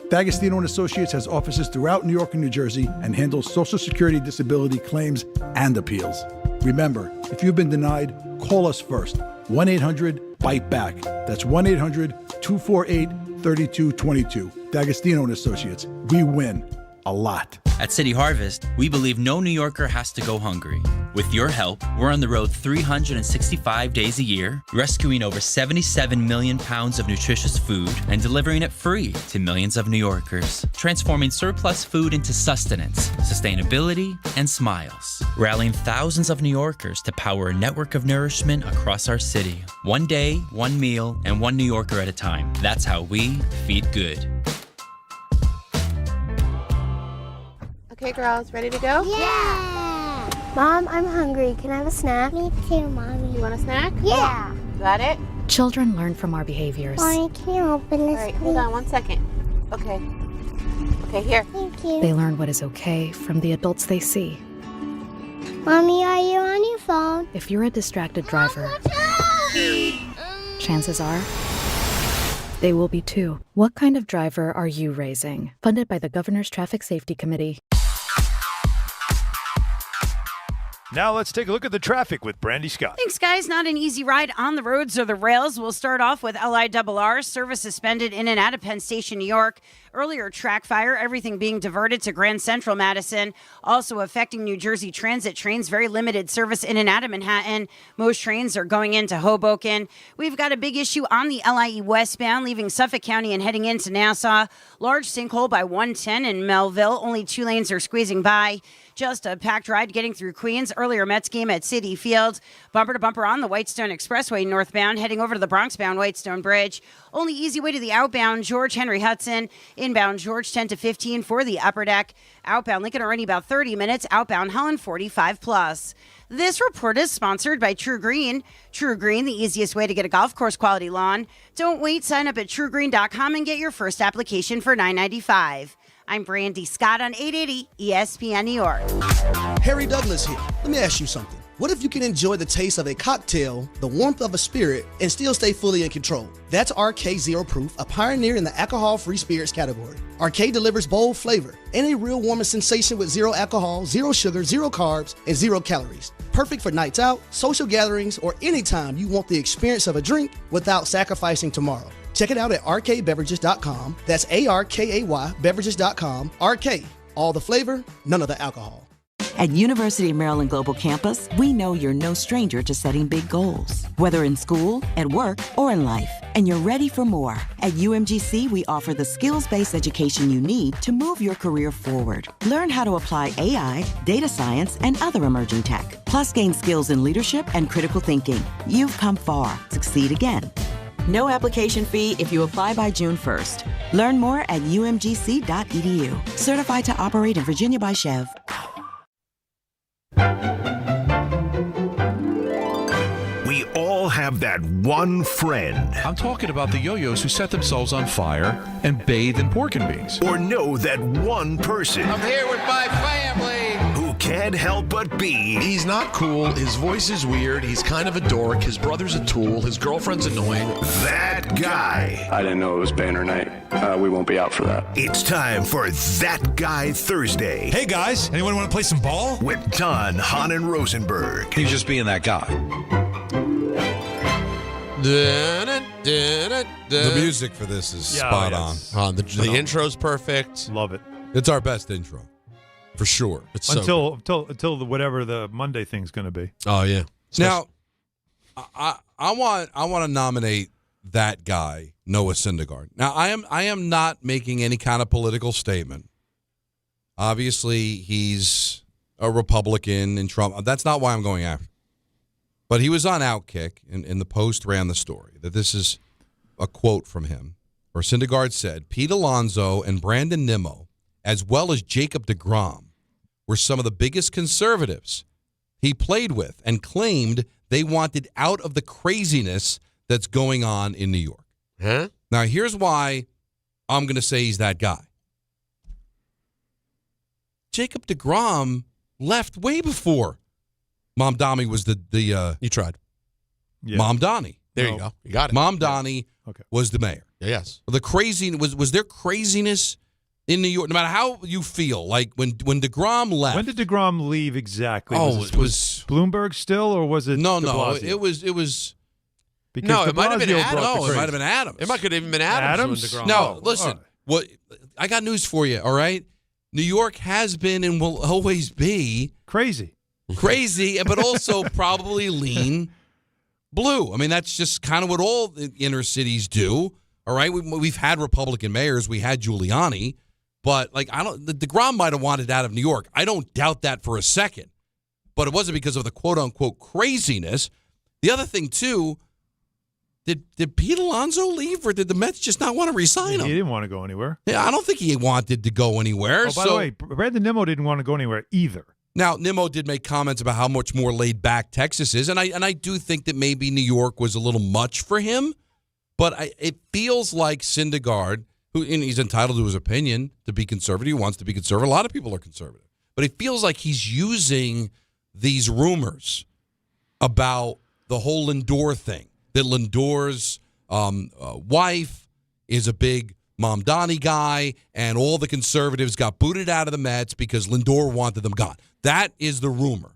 [SPEAKER 5] D'Agostino & Associates has offices throughout New York and New Jersey and handles Social Security disability claims and appeals. Remember, if you've been denied, call us first. 1-800-BITE-BACK. That's 1-800-248-3222. D'Agostino & Associates. We win a lot.
[SPEAKER 13] At City Harvest, we believe no New Yorker has to go hungry. With your help, we're on the road 365 days a year, rescuing over 77 million pounds of nutritious food and delivering it free to millions of New Yorkers, transforming surplus food into sustenance, sustainability, and smiles, rallying thousands of New Yorkers to power a network of nourishment across our city. One day, one meal, and one New Yorker at a time. That's how we feed good.
[SPEAKER 23] Okay, girls, ready to go?
[SPEAKER 24] Yeah! Mom, I'm hungry. Can I have a snack? Me too, Mommy.
[SPEAKER 23] You want a snack?
[SPEAKER 24] Yeah!
[SPEAKER 23] Got it?
[SPEAKER 25] Children learn from our behaviors.
[SPEAKER 24] Mommy, can you open this,
[SPEAKER 23] All right, hold on 1 second. Okay. Okay, here.
[SPEAKER 24] Thank you.
[SPEAKER 25] They learn what is okay from the adults they see.
[SPEAKER 24] Mommy, are you on your phone?
[SPEAKER 25] If you're a distracted driver, chances are they will be too. What kind of driver are you raising? Funded by the Governor's Traffic Safety Committee.
[SPEAKER 7] Now let's take a look at the traffic with Brandy Scott.
[SPEAKER 26] Thanks, guys. Not an easy ride on the roads or the rails. We'll start off with LIRR. Service suspended in and out of Penn Station, New York. Earlier track fire, everything being diverted to Grand Central Madison. Also affecting New Jersey Transit trains. Very limited service in and out of Manhattan. Most trains are going into Hoboken. We've got a big issue on the LIE westbound, leaving Suffolk County and heading into Nassau. Large sinkhole by 110 in Melville. Only 2 lanes are squeezing by. Just a packed ride getting through Queens. Earlier Mets game at Citi Field. Bumper to bumper on the Whitestone Expressway northbound, heading over to the Bronx-bound Whitestone Bridge. Only easy way to the outbound George Henry Hudson. Inbound George 10 to 15 for the upper deck. Outbound Lincoln already about 30 minutes. Outbound Holland 45 plus. This report is sponsored by True Green. True Green, the easiest way to get a golf course quality lawn. Don't wait. Sign up at truegreen.com and get your first application for $9.95. I'm Brandy Scott on 880 ESPN New York.
[SPEAKER 21] Harry Douglas here. Let me ask you something. What if you can enjoy the taste of a cocktail, the warmth of a spirit, and still stay fully in control? That's RK Zero Proof, a pioneer in the alcohol-free spirits category. RK delivers bold flavor and a real warming sensation with zero alcohol, zero sugar, zero carbs, and 0 calories. Perfect for nights out, social gatherings, or anytime you want the experience of a drink without sacrificing tomorrow. Check it out at rkbeverages.com. That's ARKAY beverages.com. RK, all the flavor, none of the alcohol.
[SPEAKER 27] At University of Maryland Global Campus, we know you're no stranger to setting big goals, whether in school, at work, or in life, and you're ready for more. At UMGC, we offer the skills-based education you need to move your career forward. Learn how to apply AI, data science, and other emerging tech, plus gain skills in leadership and critical thinking. You've come far. Succeed again. No application fee if you apply by June 1st. Learn more at umgc.edu. Certified to operate in Virginia by Chev.
[SPEAKER 1] We all have that one friend.
[SPEAKER 2] I'm talking about the yo-yos who set themselves on fire and bathe in pork and beans.
[SPEAKER 1] Or know that one person.
[SPEAKER 8] I'm here with my family.
[SPEAKER 1] Who can't help but be.
[SPEAKER 14] He's not cool. His voice is weird. He's kind of a dork. His brother's a tool. His girlfriend's annoying.
[SPEAKER 1] That guy.
[SPEAKER 15] I didn't know it was Banner night. We won't be out for that.
[SPEAKER 1] It's time for That Guy Thursday.
[SPEAKER 16] Hey guys, anyone want to play some ball?
[SPEAKER 1] With Don, Hahn, and Rosenberg.
[SPEAKER 2] He's just being that guy.
[SPEAKER 6] The music for this is spot on.
[SPEAKER 4] The intro's perfect.
[SPEAKER 7] Love it.
[SPEAKER 6] It's our best intro, for sure.
[SPEAKER 4] It's
[SPEAKER 7] until whatever the Monday thing's going to be.
[SPEAKER 4] Oh yeah.
[SPEAKER 6] Now, I want to nominate that guy, Noah Syndergaard. Now, I am not making any kind of political statement. Obviously, he's a Republican and Trump. That's not why I'm going after. But he was on Outkick, and the Post ran the story that this is a quote from him, where Syndergaard said, Pete Alonso and Brandon Nimmo, as well as Jacob deGrom, were some of the biggest conservatives he played with and claimed they wanted out of the craziness that's going on in New York.
[SPEAKER 4] Huh?
[SPEAKER 6] Now, here's why I'm going to say he's that guy. Jacob deGrom left way before Mamdani was
[SPEAKER 4] You tried.
[SPEAKER 7] Yeah.
[SPEAKER 6] Mamdani.
[SPEAKER 4] There you go. You got it.
[SPEAKER 6] Mamdani was the mayor.
[SPEAKER 4] Yes.
[SPEAKER 6] The crazy was there craziness in New York? No matter how you feel, like when DeGrom left.
[SPEAKER 7] When did DeGrom leave exactly?
[SPEAKER 6] It was
[SPEAKER 7] Bloomberg still, or was it?
[SPEAKER 6] No,
[SPEAKER 7] de Blasio?
[SPEAKER 6] it was.
[SPEAKER 7] Because
[SPEAKER 4] no,
[SPEAKER 7] de
[SPEAKER 4] it might have been
[SPEAKER 7] Blasio
[SPEAKER 4] Adams.
[SPEAKER 7] brought the
[SPEAKER 6] No, it
[SPEAKER 7] craze.
[SPEAKER 6] might have been Adams.
[SPEAKER 4] It might have even been Adams. When DeGrom
[SPEAKER 6] No,
[SPEAKER 4] left.
[SPEAKER 6] listen.
[SPEAKER 7] All right.
[SPEAKER 6] What I got news for you. All right, New York has been and will always be
[SPEAKER 7] crazy,
[SPEAKER 6] but also probably lean blue. I mean, that's just kind of what all the inner cities do. All right, we've had Republican mayors, we had Giuliani, but like the DeGrom might have wanted out of New York. I don't doubt that for a second, but it wasn't because of the quote unquote craziness. The other thing too. Did Pete Alonso leave, or did the Mets just not want to re-sign him?
[SPEAKER 7] He didn't want to go anywhere.
[SPEAKER 6] Yeah, I don't think he wanted to go anywhere.
[SPEAKER 7] Oh, by the way, Brandon Nimmo didn't want to go anywhere either.
[SPEAKER 6] Now, Nimmo did make comments about how much more laid back Texas is, and I do think that maybe New York was a little much for him. But it feels like Syndergaard, and he's entitled to his opinion to be conservative. He wants to be conservative. A lot of people are conservative, but it feels like he's using these rumors about the whole Lindor thing. That Lindor's wife is a big Mamdani guy, and all the conservatives got booted out of the Mets because Lindor wanted them gone. That is the rumor.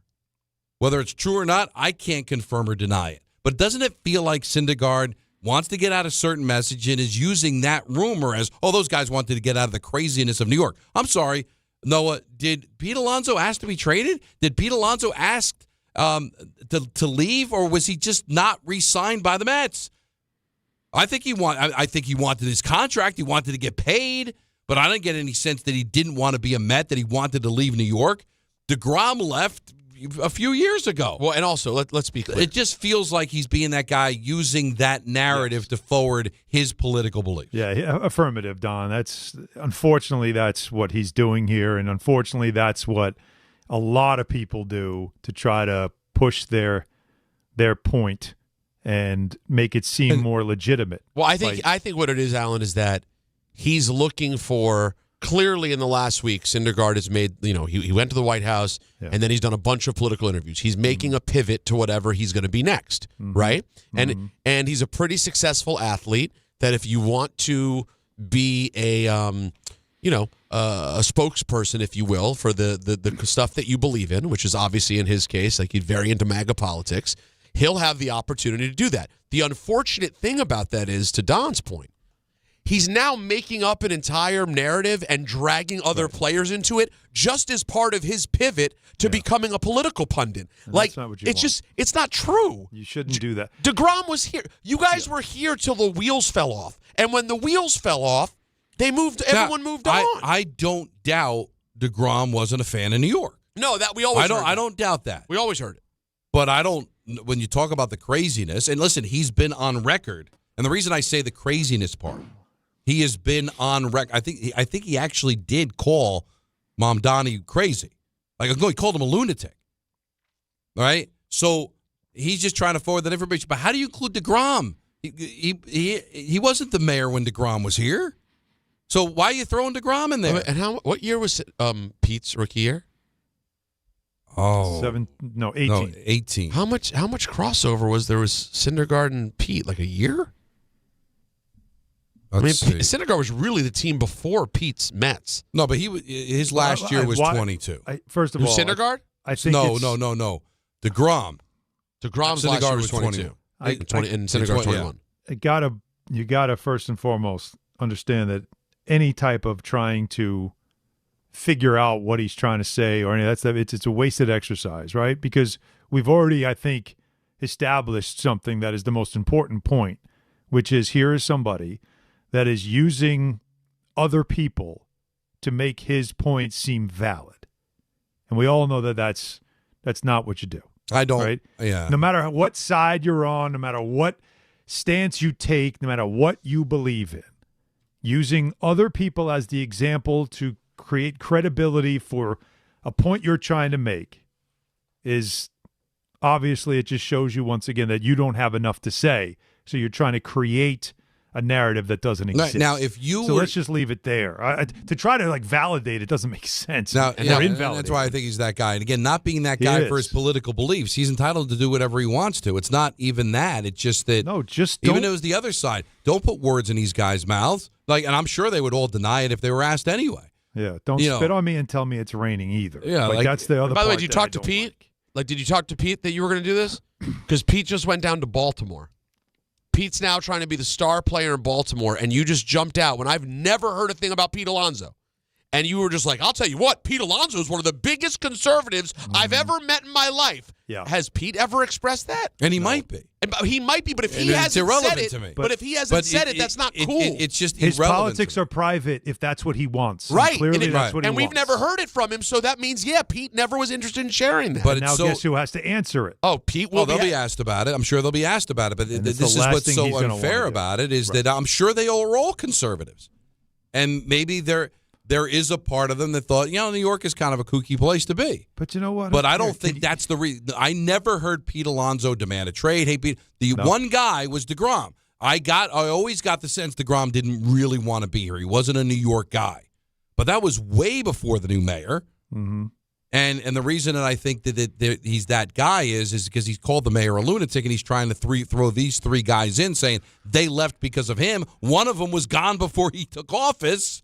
[SPEAKER 6] Whether it's true or not, I can't confirm or deny it. But doesn't it feel like Syndergaard wants to get out a certain message and is using that rumor as, those guys wanted to get out of the craziness of New York? I'm sorry, Noah, did Pete Alonso ask to be traded? Did Pete Alonso ask to leave, or was he just not re-signed by the Mets? I think he wanted his contract. He wanted to get paid, but I didn't get any sense that he didn't want to be a Met, that he wanted to leave New York. DeGrom left a few years ago.
[SPEAKER 4] Well, and also, let's be clear.
[SPEAKER 6] It just feels like he's being that guy using that narrative to forward his political beliefs.
[SPEAKER 7] Yeah, affirmative, Don. Unfortunately, that's what he's doing here, and unfortunately, that's what a lot of people do to try to push their point and make it seem more legitimate.
[SPEAKER 4] Well, I think what it is, Alan, is that he's looking for, clearly in the last week, Syndergaard has made, he went to the White House and then he's done a bunch of political interviews. He's making a pivot to whatever he's going to be next, right? And he's a pretty successful athlete that if you want to be a spokesperson, if you will, for the stuff that you believe in, which is obviously in his case, like he's very into MAGA politics, he'll have the opportunity to do that. The unfortunate thing about that is, to Don's point, he's now making up an entire narrative and dragging other players into it just as part of his pivot to becoming a political pundit.
[SPEAKER 7] And
[SPEAKER 4] like,
[SPEAKER 7] that's not what you want.
[SPEAKER 4] It's not true.
[SPEAKER 7] You shouldn't do that.
[SPEAKER 4] DeGrom was here. You guys were here till the wheels fell off. And when the wheels fell off, everyone moved on.
[SPEAKER 6] I don't doubt DeGrom wasn't a fan of New York.
[SPEAKER 4] No, that we always heard that.
[SPEAKER 6] I don't doubt that.
[SPEAKER 4] We always heard it.
[SPEAKER 6] But when you talk about the craziness, and listen, he's been on record. And the reason I say the craziness part, he has been on record. I think he actually did call Mamdani crazy. Like, he called him a lunatic. All right? So he's just trying to forward that information. But how do you include DeGrom? He wasn't the mayor when DeGrom was here. So why are you throwing DeGrom in there?
[SPEAKER 4] And what year was Pete's rookie year?
[SPEAKER 6] Oh,
[SPEAKER 7] 18.
[SPEAKER 6] No, 18.
[SPEAKER 4] How much crossover was there with Syndergaard and Pete? Like a year? Syndergaard was really the team before Pete's Mets.
[SPEAKER 6] No, but his last year was 22.
[SPEAKER 7] First of all,
[SPEAKER 4] Syndergaard?
[SPEAKER 7] I think
[SPEAKER 6] no. DeGrom.
[SPEAKER 4] DeGrom's last year was 22. And Syndergaard 21.
[SPEAKER 7] You gotta first and foremost understand that any type of trying to figure out what he's trying to say or any of that stuff, it's a wasted exercise, right? Because we've already, I think, established something that is the most important point, which is here is somebody that is using other people to make his point seem valid. And we all know that that's not what you do.
[SPEAKER 6] I don't.
[SPEAKER 7] Right?
[SPEAKER 6] Yeah.
[SPEAKER 7] No matter what side you're on, no matter what stance you take, no matter what you believe in, using other people as the example to create credibility for a point you're trying to make is obviously, it just shows you once again that you don't have enough to say. So you're trying to create a narrative that doesn't exist.
[SPEAKER 6] Now, if you
[SPEAKER 7] let's just leave it there. To try to validate it doesn't make sense.
[SPEAKER 6] Now,
[SPEAKER 7] or
[SPEAKER 6] and
[SPEAKER 7] invalidate.
[SPEAKER 6] that's why I think he's that guy. And again, not being that guy for his political beliefs, he's entitled to do whatever he wants to. It's not even that. It's just that.
[SPEAKER 7] No, just
[SPEAKER 6] even though it was the other side. Don't put words in these guys' mouths. And I'm sure they would all deny it if they were asked anyway.
[SPEAKER 7] Yeah, don't spit on me and tell me it's raining either.
[SPEAKER 6] Yeah,
[SPEAKER 7] that's the other.
[SPEAKER 4] By the way, did you talk to Pete? Did you talk to Pete that you were going to do this? Because Pete just went down to Baltimore. Pete's now trying to be the star player in Baltimore, and you just jumped out when I've never heard a thing about Pete Alonso. And you were just like, I'll tell you what, Pete Alonso is one of the biggest conservatives I've ever met in my life.
[SPEAKER 7] Yeah.
[SPEAKER 4] Has Pete ever expressed that?
[SPEAKER 6] And he might be.
[SPEAKER 4] He might be, but if he hasn't said it,
[SPEAKER 6] to me.
[SPEAKER 4] But if he hasn't said it, that's not cool.
[SPEAKER 6] It's just
[SPEAKER 7] his
[SPEAKER 6] irrelevant
[SPEAKER 7] politics are private if that's what he wants.
[SPEAKER 4] Right.
[SPEAKER 7] And clearly, that's what he
[SPEAKER 4] and
[SPEAKER 7] wants.
[SPEAKER 4] we've never heard it from him, so that means, Pete never was interested in sharing that.
[SPEAKER 6] But
[SPEAKER 7] now guess who has to answer it?
[SPEAKER 4] Oh, Pete will
[SPEAKER 6] they'll be asked about it. I'm sure they'll be asked about it. But this is
[SPEAKER 7] last
[SPEAKER 6] what's
[SPEAKER 7] thing
[SPEAKER 6] so
[SPEAKER 7] he's gonna
[SPEAKER 6] unfair
[SPEAKER 7] wanna
[SPEAKER 6] about
[SPEAKER 7] do.
[SPEAKER 6] it is that I'm sure they are all conservatives. And maybe there is a part of them that thought, New York is kind of a kooky place to be.
[SPEAKER 7] But you know what?
[SPEAKER 6] But I don't think that's the reason. I never heard Pete Alonso demand a trade. Hey, Pete, one guy was DeGrom. I always got the sense DeGrom didn't really want to be here. He wasn't a New York guy. But that was way before the new mayor.
[SPEAKER 7] Mm-hmm.
[SPEAKER 6] And the reason that I think that he's that guy is because he's called the mayor a lunatic, and he's trying to throw these three guys in, saying they left because of him. One of them was gone before he took office.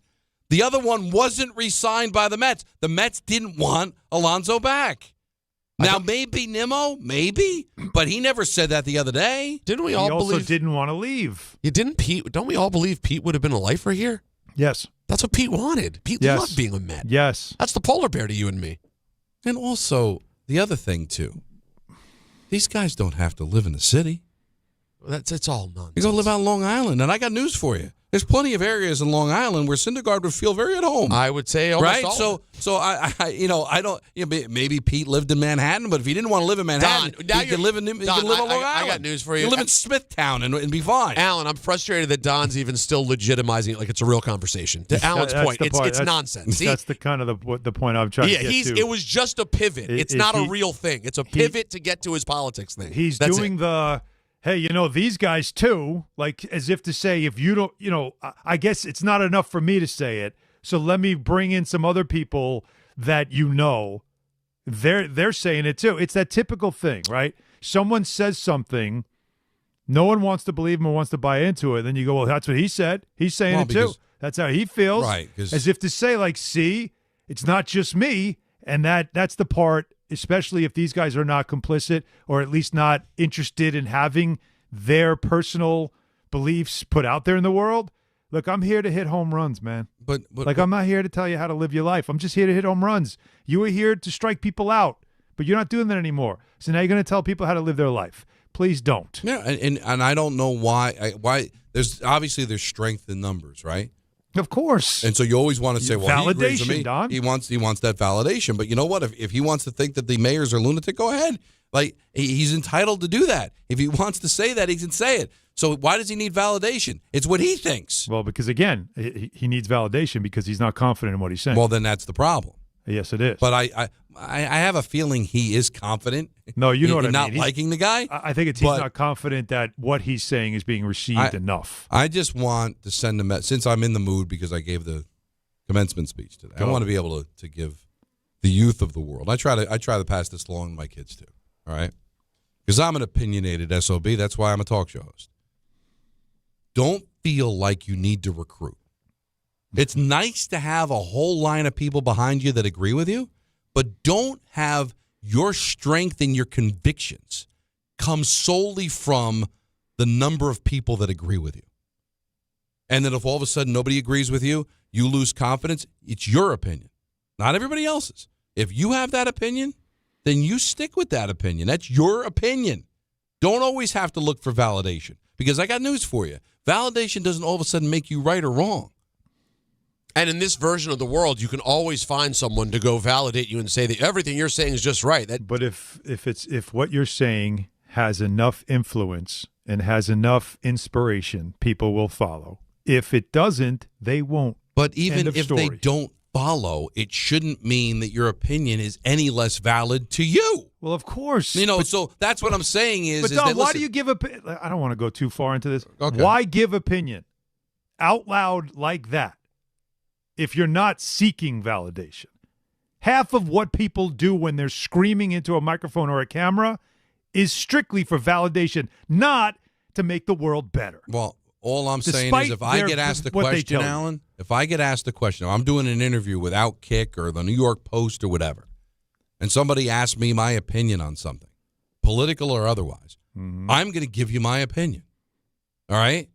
[SPEAKER 6] The other one wasn't re-signed by the Mets. The Mets didn't want Alonso back. Now, maybe Nimmo, but he never said that the other day.
[SPEAKER 4] Didn't we
[SPEAKER 7] he
[SPEAKER 4] all
[SPEAKER 7] also
[SPEAKER 4] believe?
[SPEAKER 7] Didn't want to leave.
[SPEAKER 4] Don't we all believe Pete would have been a lifer here?
[SPEAKER 7] Yes.
[SPEAKER 4] That's what Pete wanted. Pete loved being a Met.
[SPEAKER 7] Yes.
[SPEAKER 4] That's the polar bear to you and me.
[SPEAKER 6] And also, the other thing, too, these guys don't have to live in the city.
[SPEAKER 4] It's all nonsense.
[SPEAKER 6] You go live out on Long Island, and I got news for you. There's plenty of areas in Long Island where Syndergaard would feel very at home.
[SPEAKER 4] I would say almost
[SPEAKER 6] right.
[SPEAKER 4] All
[SPEAKER 6] so I don't. Maybe Pete lived in Manhattan, but if he didn't want to live in Manhattan, he could live on Long Island.
[SPEAKER 4] I got news for you.
[SPEAKER 6] You live in Smithtown and be fine.
[SPEAKER 4] Alan, I'm frustrated that Don's even still legitimizing it like it's a real conversation. To Alan's point, it's nonsense.
[SPEAKER 7] That's the kind of the point I'm trying to get to.
[SPEAKER 4] It was just a pivot. It's not a real thing. It's a pivot to get to his politics thing.
[SPEAKER 7] He's doing the. Hey, these guys too, like as if to say, if you don't, I guess it's not enough for me to say it. So let me bring in some other people that they're saying it too. It's that typical thing, right? Someone says something, no one wants to believe him or wants to buy into it. Then you go, well, that's what he said. He's saying it too. That's how he feels.
[SPEAKER 6] Right.
[SPEAKER 7] As if to say, like, see, it's not just me. And that's the part, especially if these guys are not complicit or at least not interested in having their personal beliefs put out there in the world. Look, I'm here to hit home runs, man.
[SPEAKER 6] But
[SPEAKER 7] I'm not here to tell you how to live your life. I'm just here to hit home runs. You were here to strike people out, but you're not doing that anymore. So now you're going to tell people how to live their life. Please don't.
[SPEAKER 6] Yeah, and I don't know why there's strength in numbers, right?
[SPEAKER 7] Of course.
[SPEAKER 6] And so you always want to say, well,
[SPEAKER 7] validation, Don.
[SPEAKER 6] He wants that validation. But you know what? If he wants to think that the mayors are lunatic, go ahead. Like, he's entitled to do that. If he wants to say that, he can say it. So why does he need validation? It's what he thinks.
[SPEAKER 7] Well, because, again, he needs validation because he's not confident in what he's saying.
[SPEAKER 6] Well, then that's the problem.
[SPEAKER 7] Yes, it is.
[SPEAKER 6] But I have a feeling he is confident.
[SPEAKER 7] No, you know what I mean.
[SPEAKER 6] Not liking the guy.
[SPEAKER 7] I think he's not confident that what he's saying is being received enough.
[SPEAKER 6] I just want to send a message, since I'm in the mood because I gave the commencement speech today. I want to be able to give the youth of the world. I try to pass this along to my kids too. All right, because I'm an opinionated SOB. That's why I'm a talk show host. Don't feel like you need to recruit. It's nice to have a whole line of people behind you that agree with you, but don't have your strength and your convictions come solely from the number of people that agree with you. And then if all of a sudden nobody agrees with you, you lose confidence. It's your opinion, not everybody else's. If you have that opinion, then you stick with that opinion. That's your opinion. Don't always have to look for validation, because I got news for you. Validation doesn't all of a sudden make you right or wrong.
[SPEAKER 4] And in this version of the world, you can always find someone to go validate you and say that everything you're saying is just right.
[SPEAKER 7] But if what you're saying has enough influence and has enough inspiration, people will follow. If it doesn't, they won't.
[SPEAKER 6] But even if they don't follow, it shouldn't mean that your opinion is any less valid to you.
[SPEAKER 7] Well, of course.
[SPEAKER 6] So that's what I'm saying is.
[SPEAKER 7] But Don, why do you give I don't want to go too far into this. Okay. Why give opinion out loud like that if you're not seeking validation? Half of what people do when they're screaming into a microphone or a camera is strictly for validation, not to make the world better.
[SPEAKER 6] Well, all I'm saying is if I get asked the question, Alan, if I get asked the question, I'm doing an interview with Outkick or the New York Post or whatever, and somebody asks me my opinion on something, political or otherwise, I'm going to give you my opinion. All right?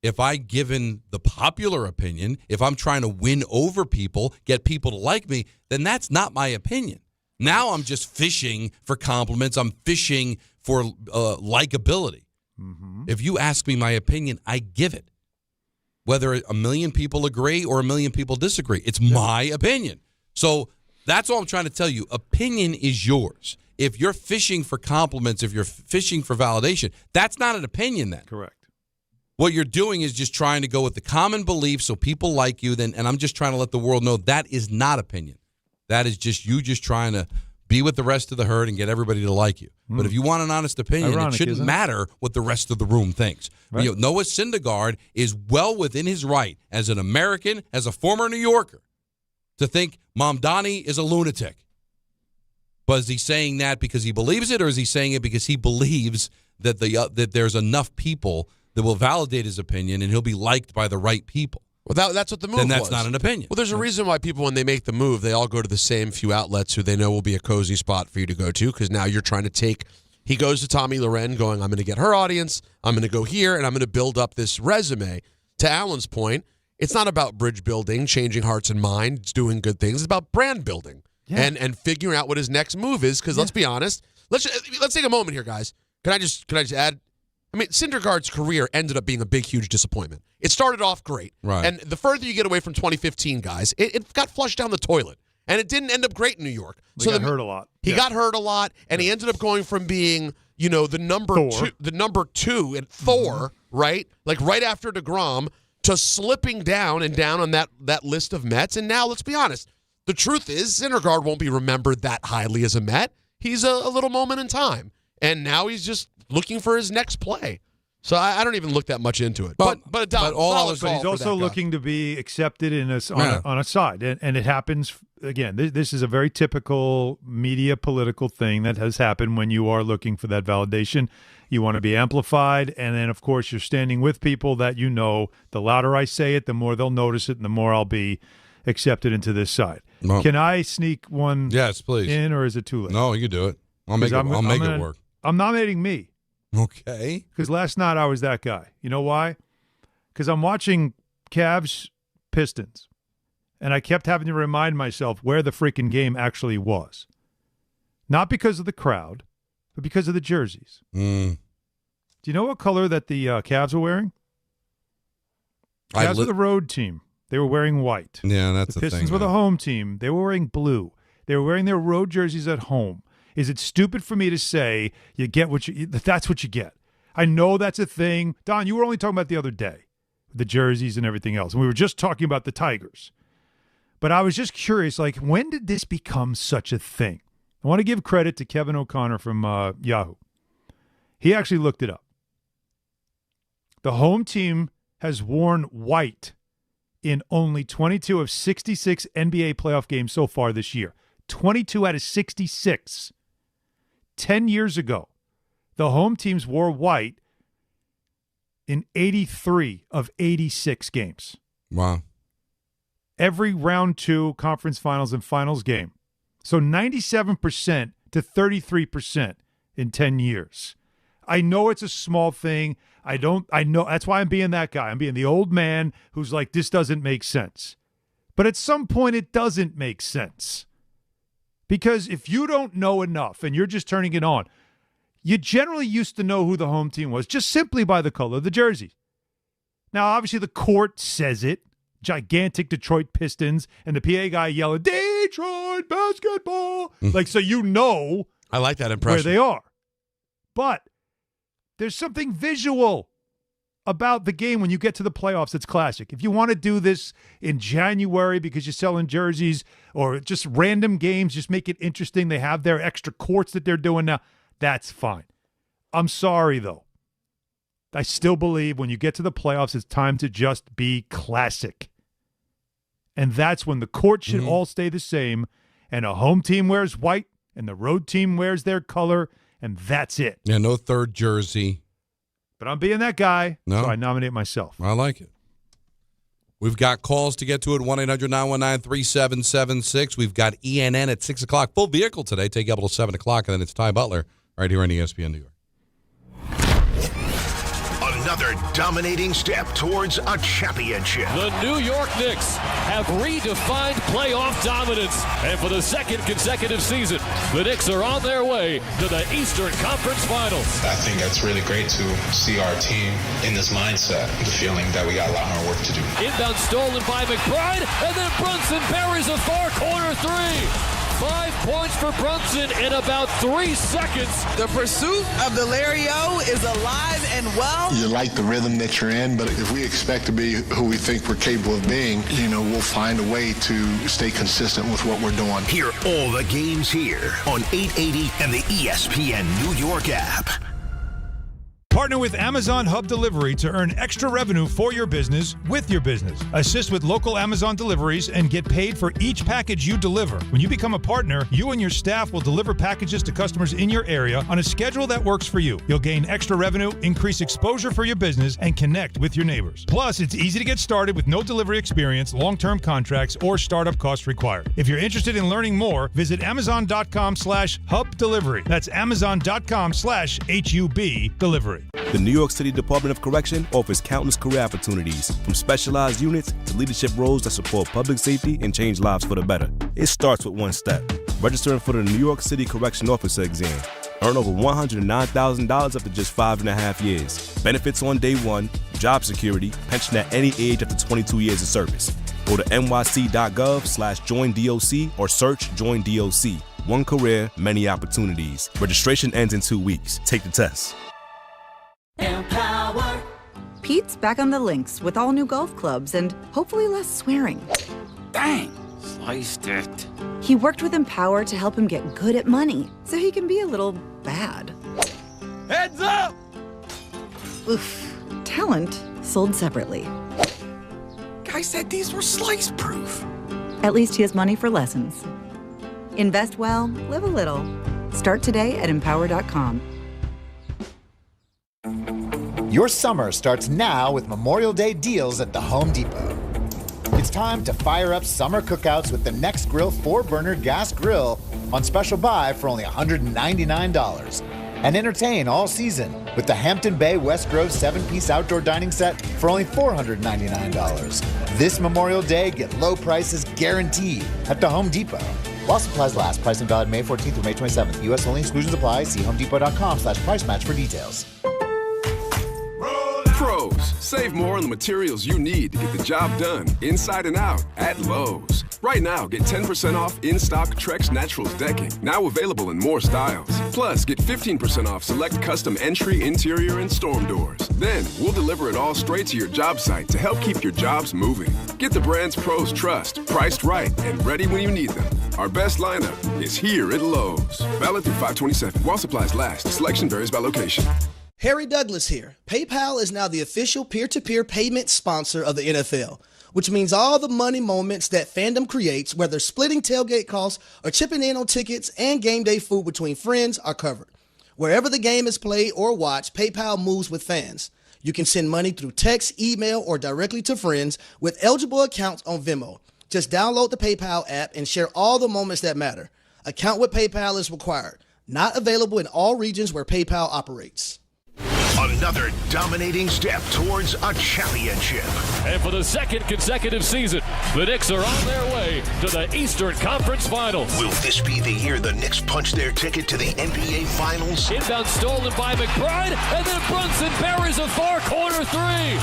[SPEAKER 6] If I given the popular opinion, if I'm trying to win over people, get people to like me, then that's not my opinion. Now I'm just fishing for compliments. I'm fishing for likability. If you ask me my opinion, I give it. Whether 1 million people agree or 1 million people disagree, it's my opinion. So that's all I'm trying to tell you. Opinion is yours. If you're fishing for compliments, if you're fishing for validation, that's not an opinion then.
[SPEAKER 7] Correct.
[SPEAKER 6] What you're doing is just trying to go with the common belief so people like you, and I'm just trying to let the world know that is not opinion. That is just you just trying to be with the rest of the herd and get everybody to like you. But if you want an honest opinion, it shouldn't matter what the rest of the room thinks. Right. Noah Syndergaard is well within his right as an American, as a former New Yorker, to think Mamdani is a lunatic. But is he saying that because he believes it, or is he saying it because he believes that that there's enough people that will validate his opinion and he'll be liked by the right people?
[SPEAKER 4] Well, that's what the move was.
[SPEAKER 6] Then that's not an opinion.
[SPEAKER 4] Well, there's a reason why people, when they make the move, they all go to the same few outlets who they know will be a cozy spot for you to go to, because now you're trying to take – he goes to Tommy Loren going, I'm going to get her audience, I'm going to go here, and I'm going to build up this resume. To Alan's point, it's not about bridge building, changing hearts and minds, doing good things. It's about brand building and figuring out what his next move is, because let's be honest. Let's take a moment here, guys. Can I just add – I mean, Syndergaard's career ended up being a big, huge disappointment. It started off great.
[SPEAKER 6] Right.
[SPEAKER 4] And the further you get away from 2015, guys, it got flushed down the toilet. And it didn't end up great in New York.
[SPEAKER 7] He got hurt a lot.
[SPEAKER 4] He got hurt a lot, and he ended up going from being, the number two and Thor, right? Like right after DeGrom, to slipping down on that list of Mets. And now, let's be honest, the truth is Syndergaard won't be remembered that highly as a Met. He's a little moment in time. And now he's just looking for his next play. So I don't even look that much into it. But
[SPEAKER 7] he's also looking to be accepted on a side. And it happens, again, this is a very typical media political thing that has happened when you are looking for that validation. You want to be amplified, and then, of course, you're standing with people that you know. The louder I say it, the more they'll notice it, and the more I'll be accepted into this side.
[SPEAKER 6] No.
[SPEAKER 7] Can I sneak one in, or is it too late?
[SPEAKER 6] No, you do it. I'll make it work.
[SPEAKER 7] I'm nominating me.
[SPEAKER 6] Okay.
[SPEAKER 7] Because last night I was that guy. You know why? Because I'm watching Cavs Pistons, and I kept having to remind myself where the freaking game actually was. Not because of the crowd, but because of the jerseys. Do you know what color that the Cavs were wearing? Cavs were the road team. They were wearing white.
[SPEAKER 6] Yeah, that's
[SPEAKER 7] the Pistons were the home team. They were wearing blue. They were wearing their road jerseys at home. Is it stupid for me to say you get that's what you get? I know that's a thing. Don, you were only talking about the other day, the jerseys and everything else. And we were just talking about the Tigers. But I was just curious, like, when did this become such a thing? I want to give credit to Kevin O'Connor from Yahoo. He actually looked it up. The home team has worn white in only 22 of 66 NBA playoff games so far this year. 22 out of 66. 10 years ago, the home teams wore white in 83 of 86 games.
[SPEAKER 6] Wow.
[SPEAKER 7] Every round 2 conference finals and finals game. So 97% to 33% in 10 years. I know it's a small thing. I know that's why I'm being that guy. I'm being the old man who's like, this doesn't make sense. But at some point it doesn't make sense. Because if you don't know enough and you're just turning it on, you generally used to know who the home team was just simply by the color of the jersey. Now, obviously the court says it. Gigantic Detroit Pistons and the PA guy yelling, Detroit basketball. Like, so you know
[SPEAKER 4] I like that impression.
[SPEAKER 7] where they are. But there's something visual about the game when you get to the playoffs. It's classic. If you want to do this in January because you're selling jerseys or just random games, just make it interesting. They have their extra courts that they're doing now. That's fine. I'm sorry, though. I still believe when you get to the playoffs, it's time to just be classic. And that's when the court should all stay the same, and a home team wears white, and the road team wears their color, and that's it.
[SPEAKER 6] Yeah, no third jersey.
[SPEAKER 7] But I'm being that guy,
[SPEAKER 6] No.
[SPEAKER 7] so I nominate myself.
[SPEAKER 6] I like it. We've got calls to get to at 1-800-919-3776. We've got ENN at 6 o'clock. Full vehicle today. Take you up until 7 o'clock, and then it's Ty Butler right here on ESPN New York.
[SPEAKER 1] Another dominating step towards a championship.
[SPEAKER 3] The New York Knicks have redefined playoff dominance. And for the second consecutive season, the Knicks are on their way to the Eastern Conference Finals.
[SPEAKER 9] I think that's really great to see our team in this mindset, the feeling that we got a lot more work to do.
[SPEAKER 3] Inbound stolen by McBride, and then Brunson buries a far corner three. 5 points for Brunson in about 3 seconds.
[SPEAKER 10] The pursuit of the LIRR is alive and well.
[SPEAKER 12] You like the rhythm that you're in, but if we expect to be who we think we're capable of being, we'll find a way to stay consistent with what we're doing.
[SPEAKER 1] Hear all the games here on 880 and the ESPN New York app.
[SPEAKER 7] Partner with Amazon Hub Delivery to earn extra revenue for your business with your business. Assist with local Amazon deliveries and get paid for each package you deliver. When you become a partner, you and your staff will deliver packages to customers in your area on a schedule that works for you. You'll gain extra revenue, increase exposure for your business, and connect with your neighbors. Plus, it's easy to get started with no delivery experience, long-term contracts, or startup costs required. If you're interested in learning more, visit Amazon.com/Hub Delivery. That's Amazon.com/HUB Delivery.
[SPEAKER 11] The New York City Department of Correction offers countless career opportunities, from specialized units to leadership roles that support public safety and change lives for the better. It starts with one step: registering for the New York City Correction Officer exam. Earn over $109,000 after just 5.5 years. Benefits on day one, job security, pension at any age after 22 years of service. Go to nyc.gov/joinDOC or search Join DOC. One career, many opportunities. Registration ends in 2 weeks. Take the test.
[SPEAKER 17] Empower. Pete's back on the links with all new golf clubs and hopefully less swearing.
[SPEAKER 18] Dang, sliced it.
[SPEAKER 17] He worked with Empower to help him get good at money so he can be a little bad.
[SPEAKER 18] Heads up!
[SPEAKER 17] Oof. Talent sold separately.
[SPEAKER 18] Guy said these were slice proof.
[SPEAKER 17] At least he has money for lessons. Invest well, live a little. Start today at empower.com.
[SPEAKER 19] Your summer starts now with Memorial Day deals at the Home Depot. It's time to fire up summer cookouts with the Next Grill 4-burner gas grill on special buy for only $199. And entertain all season with the Hampton Bay West Grove 7-piece outdoor dining set for only $499. This Memorial Day, get low prices guaranteed at the Home Depot. While supplies last, pricing valid May 14th through May 27th. U.S. only, exclusions apply. See homedepot.com/price match for details.
[SPEAKER 20] Pros, save more on the materials you need to get the job done inside and out at Lowe's. Right now, get 10% off in-stock Trex Naturals decking, now available in more styles. Plus, get 15% off select custom entry, interior, and storm doors. Then, And we'll deliver it all straight to your job site to help keep your jobs moving. Get the brands pros trust, priced right, and ready when you need them. Our best lineup is here at Lowe's. Valid through 5/27. While supplies last. Selection varies by location.
[SPEAKER 21] Harry Douglas here. PayPal is now the official peer-to-peer payment sponsor of the NFL, which means all the money moments that fandom creates, whether splitting tailgate costs or chipping in on tickets and game day food between friends, are covered. Wherever the game is played or watched, PayPal moves with fans. You can send money through text, email, or directly to friends with eligible accounts on Venmo. Just download the PayPal app and share all the moments that matter. Account with PayPal is required. Not available in all regions where PayPal operates.
[SPEAKER 1] Another dominating step towards a championship.
[SPEAKER 3] And for the second consecutive season, the Knicks are on their way to the Eastern Conference Finals.
[SPEAKER 1] Will this be the year the Knicks punch their ticket to the NBA Finals?
[SPEAKER 3] Inbound stolen by McBride, and then Brunson buries a far corner three.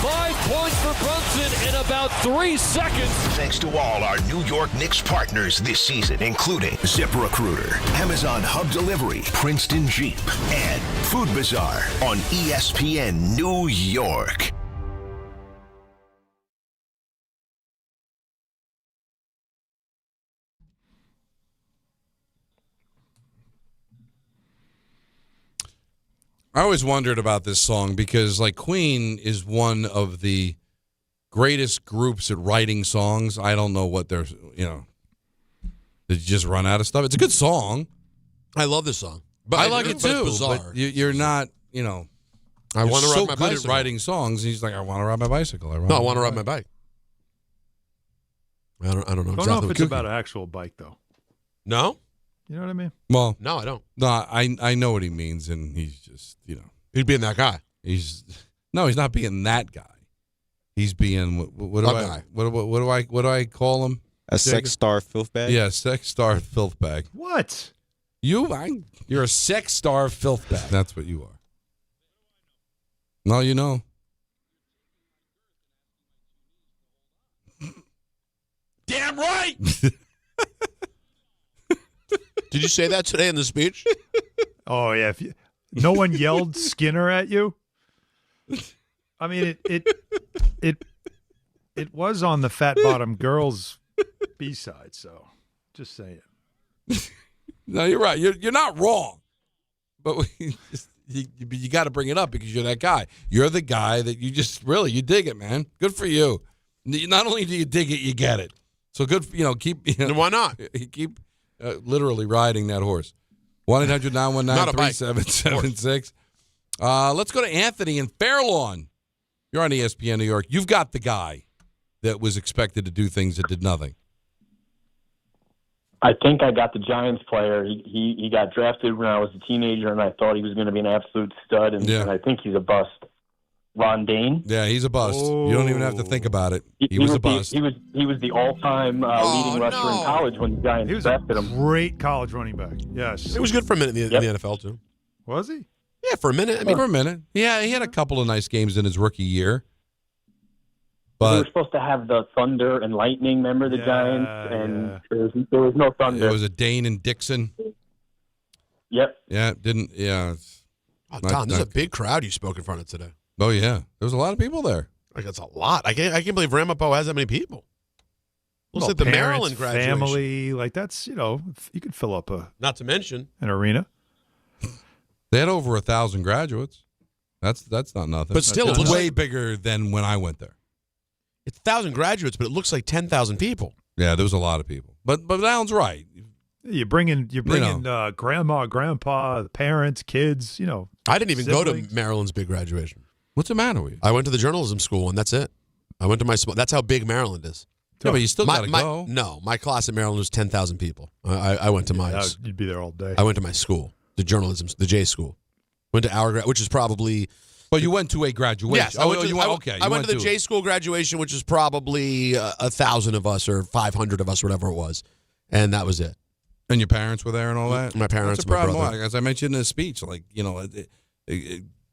[SPEAKER 3] 5 points for Brunson in about 3 seconds.
[SPEAKER 1] Thanks to all our New York Knicks partners this season, including ZipRecruiter, Amazon Hub Delivery, Princeton Jeep, and Food Bazaar on ESPN New York.
[SPEAKER 6] I always wondered about this song because, like, Queen is one of the greatest groups at writing songs. I don't know what they're, did you just run out of stuff? It's a good song.
[SPEAKER 4] I love this song.
[SPEAKER 6] But I like it too.
[SPEAKER 4] Bizarre.
[SPEAKER 6] But you're not,
[SPEAKER 4] I want to ride my
[SPEAKER 6] good
[SPEAKER 4] bicycle.
[SPEAKER 6] at writing songs. He's like, I want to ride my bicycle.
[SPEAKER 4] I want to ride my bike. I don't know.
[SPEAKER 7] Don't
[SPEAKER 4] exactly
[SPEAKER 7] know if it's about an actual bike though.
[SPEAKER 4] No.
[SPEAKER 7] You know what I mean?
[SPEAKER 6] Well,
[SPEAKER 4] no, I don't.
[SPEAKER 6] No, I know what he means, and he's just,
[SPEAKER 4] he's being that guy.
[SPEAKER 6] He's not being that guy. He's being what do I call him?
[SPEAKER 5] A sex star filth bag.
[SPEAKER 6] Yeah, sex star filth bag.
[SPEAKER 7] What?
[SPEAKER 6] You're a sex star filth bag. That's what you are. No, you know.
[SPEAKER 4] Damn right. Did you say that today in the speech?
[SPEAKER 7] Oh yeah. No one yelled Skinner at you. I mean, it was on the Fat Bottom Girls B-side. So, just saying.
[SPEAKER 6] No, you're right. You're not wrong, but you got to bring it up because you're that guy. You're the guy that you dig it, man. Good for you. Not only do you dig it, you get it. So good. Keep.
[SPEAKER 4] Why not?
[SPEAKER 6] Keep literally riding that horse. 1-800-919-3776. Let's go to Anthony in Fairlawn. You're on ESPN New York. You've got the guy that was expected to do things that did nothing.
[SPEAKER 15] I think I got the Giants player. He got drafted when I was a teenager, and I thought he was going to be an absolute stud, and I think he's a bust. Ron Dane.
[SPEAKER 6] Yeah, he's a bust. Oh. You don't even have to think about it. He was a bust.
[SPEAKER 15] He was the all-time leading rusher in college when the Giants drafted him.
[SPEAKER 7] Great college running back. Yes,
[SPEAKER 4] it was good for a minute in the NFL too.
[SPEAKER 7] Was he?
[SPEAKER 4] Yeah, for a minute.
[SPEAKER 6] For a minute. Yeah, he had a couple of nice games in his rookie year. But
[SPEAKER 15] we were supposed to have the Thunder and Lightning, remember the Giants? And there was no Thunder.
[SPEAKER 6] It was a Dane and Dixon.
[SPEAKER 15] Yep.
[SPEAKER 6] Yeah, didn't. Yeah.
[SPEAKER 4] Don, there's a big crowd you spoke in front of today.
[SPEAKER 6] Oh, yeah. There was a lot of people there.
[SPEAKER 4] Like, that's a lot. I can't believe Ramapo has that many people. Looks like the Maryland graduation.
[SPEAKER 7] Family, like that's, you could fill up
[SPEAKER 4] not to mention
[SPEAKER 7] an arena.
[SPEAKER 6] They had over 1,000 graduates. That's not nothing.
[SPEAKER 4] But still,
[SPEAKER 6] it's way bigger than when I went there.
[SPEAKER 4] It's 1,000 graduates, but it looks like 10,000 people.
[SPEAKER 6] Yeah, there was a lot of people. But Alan's right.
[SPEAKER 7] You bring in grandma, grandpa, the parents, kids,
[SPEAKER 4] I didn't even go to Maryland's big graduation.
[SPEAKER 6] What's the matter with you?
[SPEAKER 4] I went to the journalism school, and that's it. I went to that's how big Maryland is.
[SPEAKER 6] Yeah, but you still got to go.
[SPEAKER 4] No, my class at Maryland was 10,000 people. I went to my...
[SPEAKER 7] You'd be there all day.
[SPEAKER 4] I went to my school, the J school. Went to our, which is probably...
[SPEAKER 6] But you went to a graduation.
[SPEAKER 4] Yes, I went to the J school graduation, which is probably 1,000 of us or 500 of us, whatever it was, and that was it.
[SPEAKER 6] And your parents were there and all that.
[SPEAKER 4] My parents,
[SPEAKER 6] That's a problem. My brother. As I mentioned in the speach,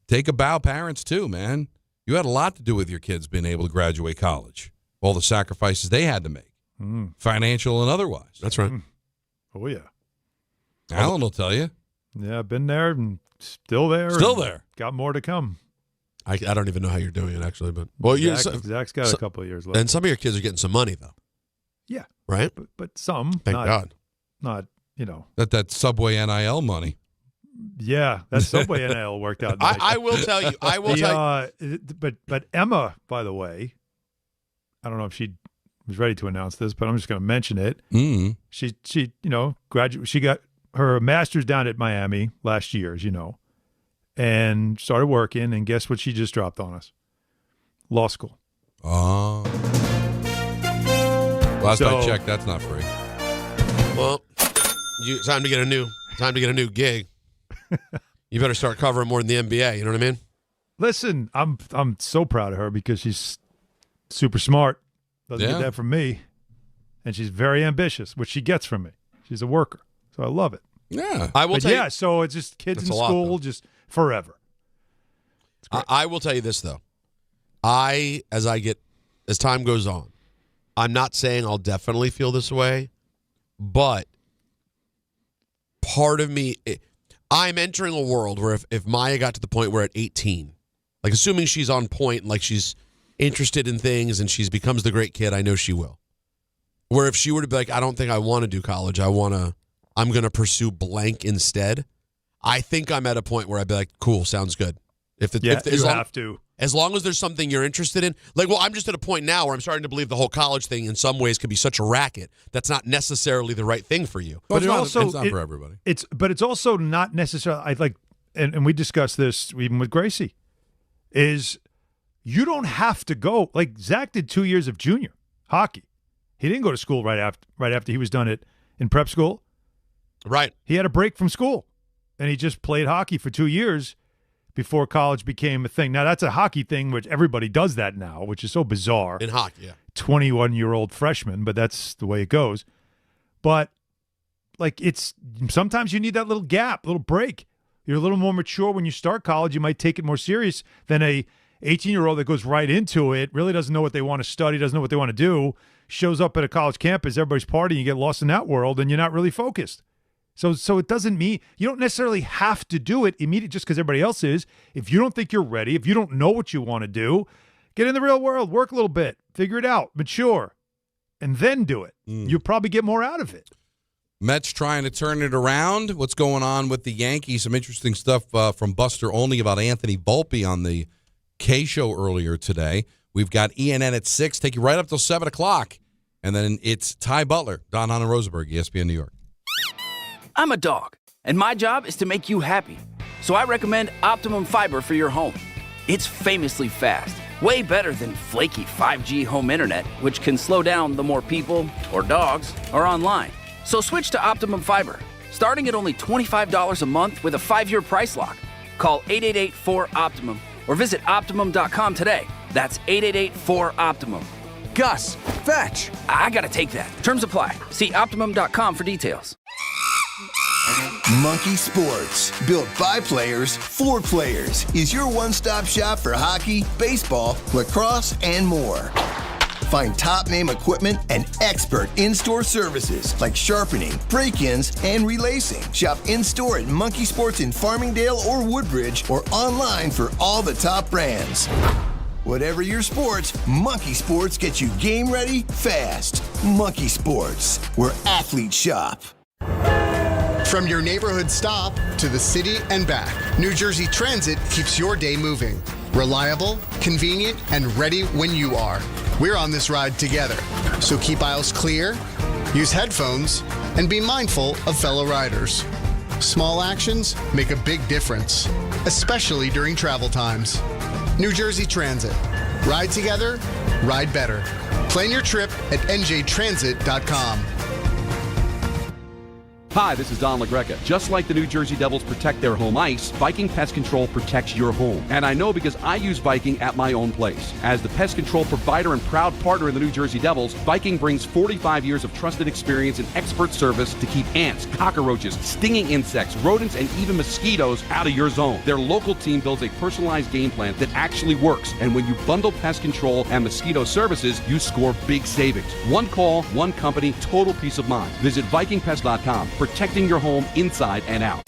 [SPEAKER 6] take a bow, parents too, man. You had a lot to do with your kids being able to graduate college. All the sacrifices they had to make, financial and otherwise.
[SPEAKER 4] That's right.
[SPEAKER 7] Oh yeah,
[SPEAKER 6] Alan will tell you.
[SPEAKER 7] Yeah, I've been there and still there.
[SPEAKER 6] Still there.
[SPEAKER 7] Got more to come.
[SPEAKER 4] I don't even know how you're doing it, actually. But
[SPEAKER 7] Zach's got a couple of years left.
[SPEAKER 4] And some of your kids are getting some money, though.
[SPEAKER 7] Yeah.
[SPEAKER 4] Right?
[SPEAKER 7] But some.
[SPEAKER 4] Thank God.
[SPEAKER 7] Not,
[SPEAKER 6] That Subway NIL money.
[SPEAKER 7] Yeah, that Subway NIL worked out nice.
[SPEAKER 4] I will tell you.
[SPEAKER 7] But Emma, by the way, I don't know if she was ready to announce this, but I'm just going to mention it.
[SPEAKER 6] Mm-hmm.
[SPEAKER 7] She graduated. She got her master's down at Miami last year, as you know, and started working. And guess what? She just dropped on us. Law school.
[SPEAKER 6] Oh. Last I checked, that's not free.
[SPEAKER 4] Well, time to get a new gig. You better start covering more than the NBA. You know what I mean?
[SPEAKER 7] Listen, I'm so proud of her because she's super smart. Doesn't get that from me, and she's very ambitious, which she gets from me. She's a worker, so I love it.
[SPEAKER 6] Yeah,
[SPEAKER 4] I will.
[SPEAKER 7] So it's just kids in school, just forever.
[SPEAKER 4] I will tell you this though. As time goes on, I'm not saying I'll definitely feel this way, but part of me, I'm entering a world where if Maya got to the point where at 18, like assuming she's on point, like she's interested in things and she becomes the great kid, I know she will. Where if she were to be like, I don't think I want to do college, I'm going to pursue blank instead, I think I'm at a point where I'd be like, cool, sounds good. As long as there's something you're interested in. I'm just at a point now where I'm starting to believe the whole college thing in some ways can be such a racket that's not necessarily the right thing for you.
[SPEAKER 6] But it's not for everybody.
[SPEAKER 7] It's also not necessarily, and we discussed this even with Gracie, is you don't have to go. Like Zach did 2 years of junior hockey. He didn't go to school right after he was done in prep school.
[SPEAKER 4] Right.
[SPEAKER 7] He had a break from school, and he just played hockey for 2 years before college became a thing. Now, that's a hockey thing, which everybody does that now, which is so bizarre.
[SPEAKER 4] In hockey, yeah.
[SPEAKER 7] 21-year-old freshman, but that's the way it goes. But, sometimes you need that little gap, little break. You're a little more mature when you start college. You might take it more serious than a 18-year-old that goes right into it, really doesn't know what they want to study, doesn't know what they want to do, shows up at a college campus, everybody's partying, you get lost in that world, and you're not really focused. So it doesn't mean you don't necessarily have to do it immediately just because everybody else is. If you don't think you're ready, if you don't know what you want to do, get in the real world, work a little bit, figure it out, mature, and then do it. You'll probably get more out of it.
[SPEAKER 6] Mets trying to turn it around. What's going on with the Yankees? Some interesting stuff from Buster Olney about Anthony Volpe on the K Show earlier today. We've got ENN at 6, take you right up till 7 o'clock. And then it's Ty Butler, Don Hahn and Rosenberg, ESPN New York.
[SPEAKER 13] I'm a dog, and my job is to make you happy. So I recommend Optimum Fiber for your home. It's famously fast, way better than flaky 5G home internet, which can slow down the more people or dogs are online. So switch to Optimum Fiber, starting at only $25 a month with a 5-year price lock. Call 888-4-OPTIMUM or visit Optimum.com today. That's 888-4-OPTIMUM. Gus, fetch. I gotta take that. Terms apply. See Optimum.com for details.
[SPEAKER 22] Monkey Sports, built by players for players, is your one-stop shop for hockey, baseball, lacrosse, and more. Find top-name equipment and expert in-store services like sharpening, break-ins, and relacing. Shop in-store at Monkey Sports in Farmingdale or Woodbridge or online for all the top brands. Whatever your sports, Monkey Sports gets you game ready fast. Monkey Sports, where athletes shop.
[SPEAKER 23] From your neighborhood stop to the city and back, New Jersey Transit keeps your day moving. Reliable, convenient, and ready when you are. We're on this ride together. So keep aisles clear, use headphones, and be mindful of fellow riders. Small actions make a big difference, especially during travel times. New Jersey Transit. Ride together, ride better. Plan your trip at njtransit.com.
[SPEAKER 24] Hi, this is Don LaGreca. Just like the New Jersey Devils protect their home ice, Viking Pest Control protects your home. And I know because I use Viking at my own place. As the pest control provider and proud partner in the New Jersey Devils, Viking brings 45 years of trusted experience and expert service to keep ants, cockroaches, stinging insects, rodents, and even mosquitoes out of your zone. Their local team builds a personalized game plan that actually works. And when you bundle pest control and mosquito services, you score big savings. One call, one company, total peace of mind. Visit VikingPest.com. Protecting your home inside and out.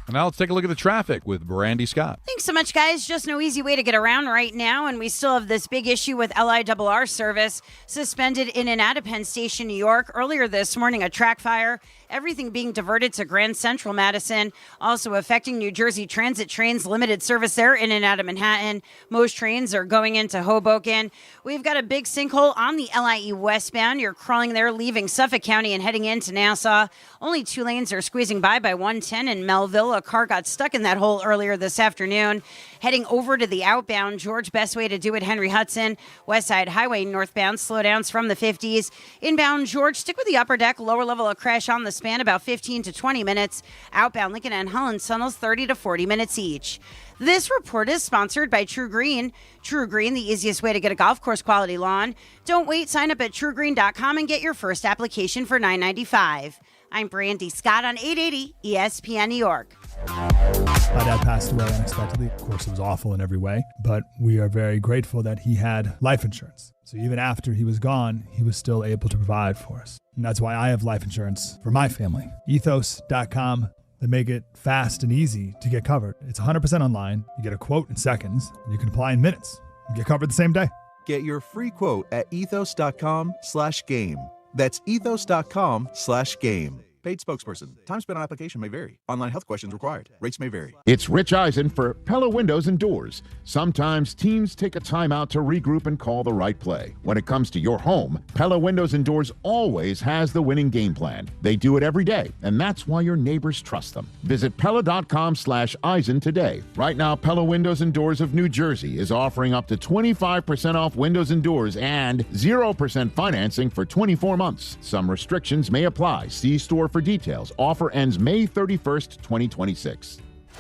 [SPEAKER 2] And now let's take a look at the traffic with Brandy Scott.
[SPEAKER 8] Thanks so much, guys. Just no easy way to get around right now, and we still have this big issue with LIRR service suspended in and out of Penn Station, New York. Earlier this morning, a track fire, everything being diverted to Grand Central Madison, also affecting New Jersey Transit trains, limited service there in and out of Manhattan. Most trains are going into Hoboken. We've got a big sinkhole on the LIE westbound. You're crawling there, leaving Suffolk County and heading into Nassau. Only 2 lanes are squeezing by 110 in Melville. A car got stuck in that hole earlier this afternoon. Heading over to the outbound, George, best way to do it, Henry Hudson. West Side Highway northbound, slowdowns from the 50s. Inbound, George, stick with the upper deck. Lower level of crash on the span, about 15 to 20 minutes. Outbound, Lincoln and Holland tunnels, 30 to 40 minutes each. This report is sponsored by True Green. True Green, the easiest way to get a golf course quality lawn. Don't wait. Sign up at truegreen.com and get your first application for $9.95. I'm Brandy Scott on 880 ESPN New York.
[SPEAKER 14] My dad passed away unexpectedly. Of course, it was awful in every way, but we are very grateful that he had life insurance. So even after he was gone, he was still able to provide for us. And that's why I have life insurance for my family. Ethos.com. They make it fast and easy to get covered. It's 100% online. You get a quote in seconds, and you can apply in minutes. You get covered the same day.
[SPEAKER 16] Get your free quote at ethos.com/game. That's ethos.com/game. Paid spokesperson. Time spent on application may vary. Online health questions required. Rates may vary.
[SPEAKER 25] It's Rich Eisen for Pella Windows and Doors. Sometimes teams take a timeout to regroup and call the right play. When it comes to your home, Pella Windows and Doors always has the winning game plan. They do it every day, and that's why your neighbors trust them. Visit Pella.com/Eisen today. Right now, Pella Windows and Doors of New Jersey is offering up to 25% off windows and doors and 0% financing for 24 months. Some restrictions may apply. See store for details. Offer ends May 31st, 2026.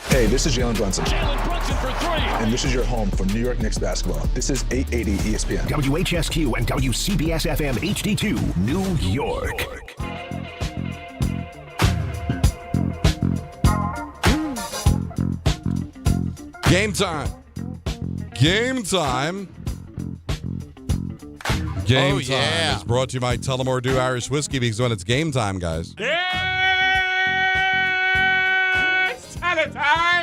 [SPEAKER 26] Hey, this is Jalen Brunson.
[SPEAKER 3] Jalen Brunson for 3.
[SPEAKER 26] And this is your home for New York Knicks basketball. This is 880 ESPN.
[SPEAKER 1] WHSQ and WCBS FM HD2, New York.
[SPEAKER 6] Game time. Game time. Game time is brought to you by Tullamore Dew Irish Whiskey, because when it's game time, guys.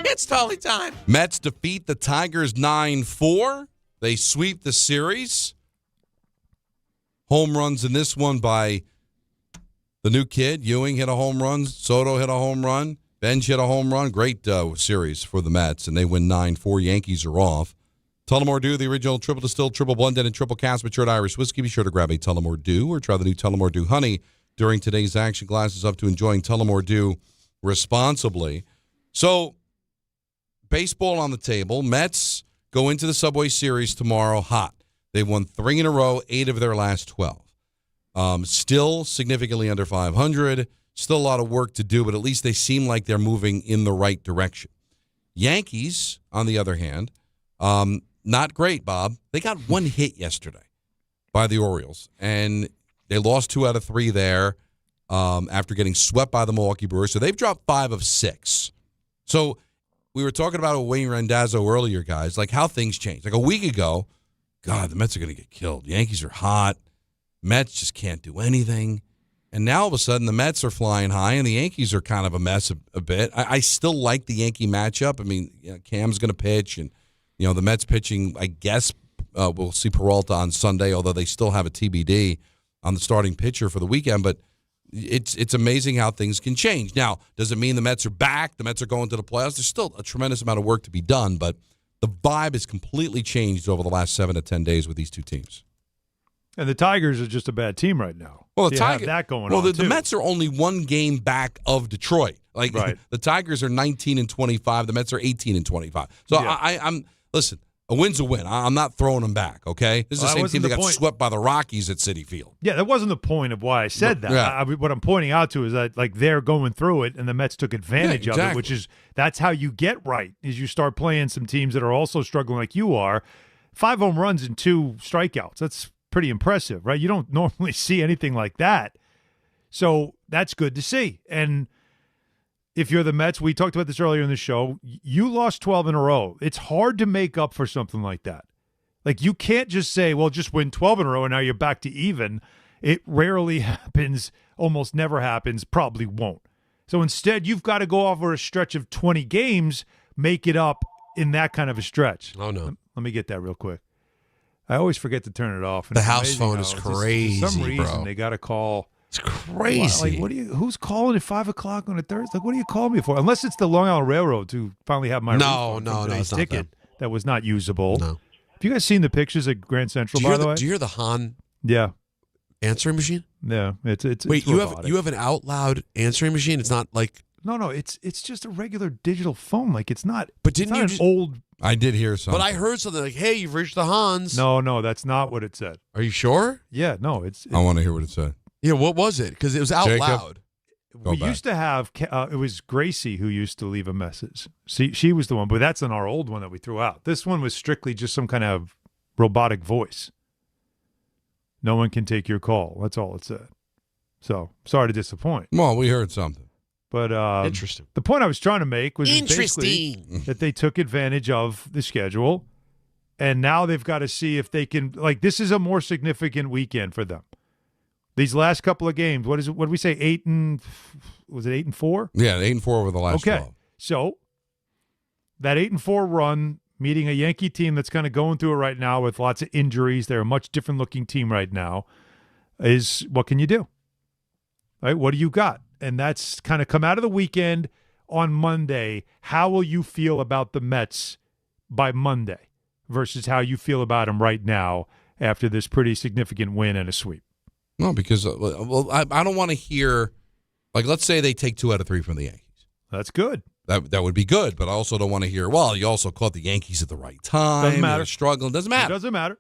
[SPEAKER 4] It's totally time.
[SPEAKER 6] Mets defeat the Tigers 9-4. They sweep the series. Home runs in this one by the new kid. Ewing hit a home run. Soto hit a home run. Bench hit a home run. Great series for the Mets, and they win 9-4. Yankees are off. Tullamore Dew, the original triple distilled, triple blended, and triple cast matured Irish whiskey. Be sure to grab a Tullamore Dew or try the new Tullamore Dew Honey during today's action. Glasses up to enjoying Tullamore Dew responsibly. So, baseball on the table. Mets go into the Subway Series tomorrow hot. They've won 3 in a row, 8 of their last 12. Still significantly under 500. Still a lot of work to do, but at least they seem like they're moving in the right direction. Yankees, on the other hand, not great, Bob. They got 1 hit yesterday by the Orioles, and they lost 2 out of 3 there after getting swept by the Milwaukee Brewers. So they've dropped 5 of 6. So we were talking about Wayne Randazzo earlier, guys, like how things change. Like a week ago, God, the Mets are going to get killed. Yankees are hot. Mets just can't do anything. And now all of a sudden the Mets are flying high and the Yankees are kind of a mess a bit. I still like the Yankee matchup. I mean, Cam's going to pitch, and the Mets pitching, I guess we'll see Peralta on Sunday, although they still have a TBD on the starting pitcher for the weekend. But it's amazing how things can change. Now, does it mean the Mets are back? The Mets are going to the playoffs? There's still a tremendous amount of work to be done, but the vibe has completely changed over the last 7 to 10 days with these two teams.
[SPEAKER 7] And the Tigers are just a bad team right now.
[SPEAKER 6] Well,
[SPEAKER 7] the Tigers that going
[SPEAKER 6] on.
[SPEAKER 7] Well,
[SPEAKER 6] the Mets are only 1 game back of Detroit. Like
[SPEAKER 7] right.
[SPEAKER 6] The Tigers are 19-25. The Mets are 18-25. So yeah. I'm listen. A win's a win. I'm not throwing them back. Okay, this is the same team that got swept by the Rockies at Citi Field.
[SPEAKER 7] Yeah, that wasn't the point of why I said that.
[SPEAKER 6] Yeah.
[SPEAKER 7] What I'm pointing out to is that like they're going through it, and the Mets took advantage of it, which is that's how you get right. Is you start playing some teams that are also struggling like you are. 5 home runs and 2 strikeouts. That's pretty impressive, right? You don't normally see anything like that. So that's good to see. And if you're the Mets, we talked about this earlier in the show, you lost 12 in a row. It's hard to make up for something like that. Like you can't just say, well, just win 12 in a row and now you're back to even. It rarely happens, almost never happens, probably won't. So instead, you've got to go over a stretch of 20 games, make it up in that kind of a stretch.
[SPEAKER 4] Oh, no.
[SPEAKER 7] Let me get that real quick. I always forget to turn it off. And
[SPEAKER 4] The
[SPEAKER 7] it's
[SPEAKER 4] house
[SPEAKER 7] amazing
[SPEAKER 4] phone
[SPEAKER 7] how
[SPEAKER 4] is
[SPEAKER 7] it's
[SPEAKER 4] crazy,
[SPEAKER 7] for some reason,
[SPEAKER 4] bro.
[SPEAKER 7] they got to call.
[SPEAKER 4] It's crazy.
[SPEAKER 7] Like, who's calling at 5 o'clock on a Thursday? Like, what do you call me for? Unless it's the Long Island Railroad to finally have my
[SPEAKER 4] No,
[SPEAKER 7] refund
[SPEAKER 4] no,
[SPEAKER 7] from
[SPEAKER 4] no,
[SPEAKER 7] today's
[SPEAKER 4] it's not
[SPEAKER 7] ticket that was not usable.
[SPEAKER 4] No.
[SPEAKER 7] Have you guys seen the pictures at Grand Central, by the way?
[SPEAKER 4] Do you hear the Hahn
[SPEAKER 7] Yeah.
[SPEAKER 4] answering machine?
[SPEAKER 7] Yeah. It's
[SPEAKER 4] Wait,
[SPEAKER 7] robotic.
[SPEAKER 4] you have an out loud answering machine? It's not like
[SPEAKER 7] No, it's just a regular digital phone. Like, it's not.
[SPEAKER 4] But didn't
[SPEAKER 7] it's
[SPEAKER 4] you
[SPEAKER 7] not an old?
[SPEAKER 6] I did hear something.
[SPEAKER 4] But I heard something like, "Hey, you've reached the Hans."
[SPEAKER 7] No, that's not what it said.
[SPEAKER 4] Are you sure?
[SPEAKER 7] Yeah, no, it's.
[SPEAKER 6] I want to hear what it said.
[SPEAKER 4] Yeah, what was it? Because it was out
[SPEAKER 6] Jacob?
[SPEAKER 4] loud.
[SPEAKER 7] We used to have. It was Gracie who used to leave a message. She was the one, but that's in our old one that we threw out. This one was strictly just some kind of robotic voice. No one can take your call. That's all it said. So sorry to disappoint.
[SPEAKER 6] Well, we heard something.
[SPEAKER 7] But
[SPEAKER 4] interesting.
[SPEAKER 7] The point I was trying to make was
[SPEAKER 4] Interesting.
[SPEAKER 7] basically that they took advantage of the schedule, and now they've got to see if they can. Like, this is a more significant weekend for them. These last couple of games, what did we say? 8-4?
[SPEAKER 6] Yeah, 8-4 over the last 12.
[SPEAKER 7] So that 8-4 run, meeting a Yankee team that's kind of going through it right now with lots of injuries. They're a much different looking team right now. Is what can you do? Right? What do you got? And that's kind of come out of the weekend on Monday. How will you feel about the Mets by Monday versus how you feel about them right now after this pretty significant win and a sweep?
[SPEAKER 6] No, because I don't want to hear, like, let's say they take 2 out of 3 from the Yankees.
[SPEAKER 7] That's good.
[SPEAKER 6] That would be good, but I also don't want to hear, well, you also caught the Yankees at the right time.
[SPEAKER 7] Doesn't matter.
[SPEAKER 6] They're struggling. Doesn't matter.
[SPEAKER 7] It doesn't matter.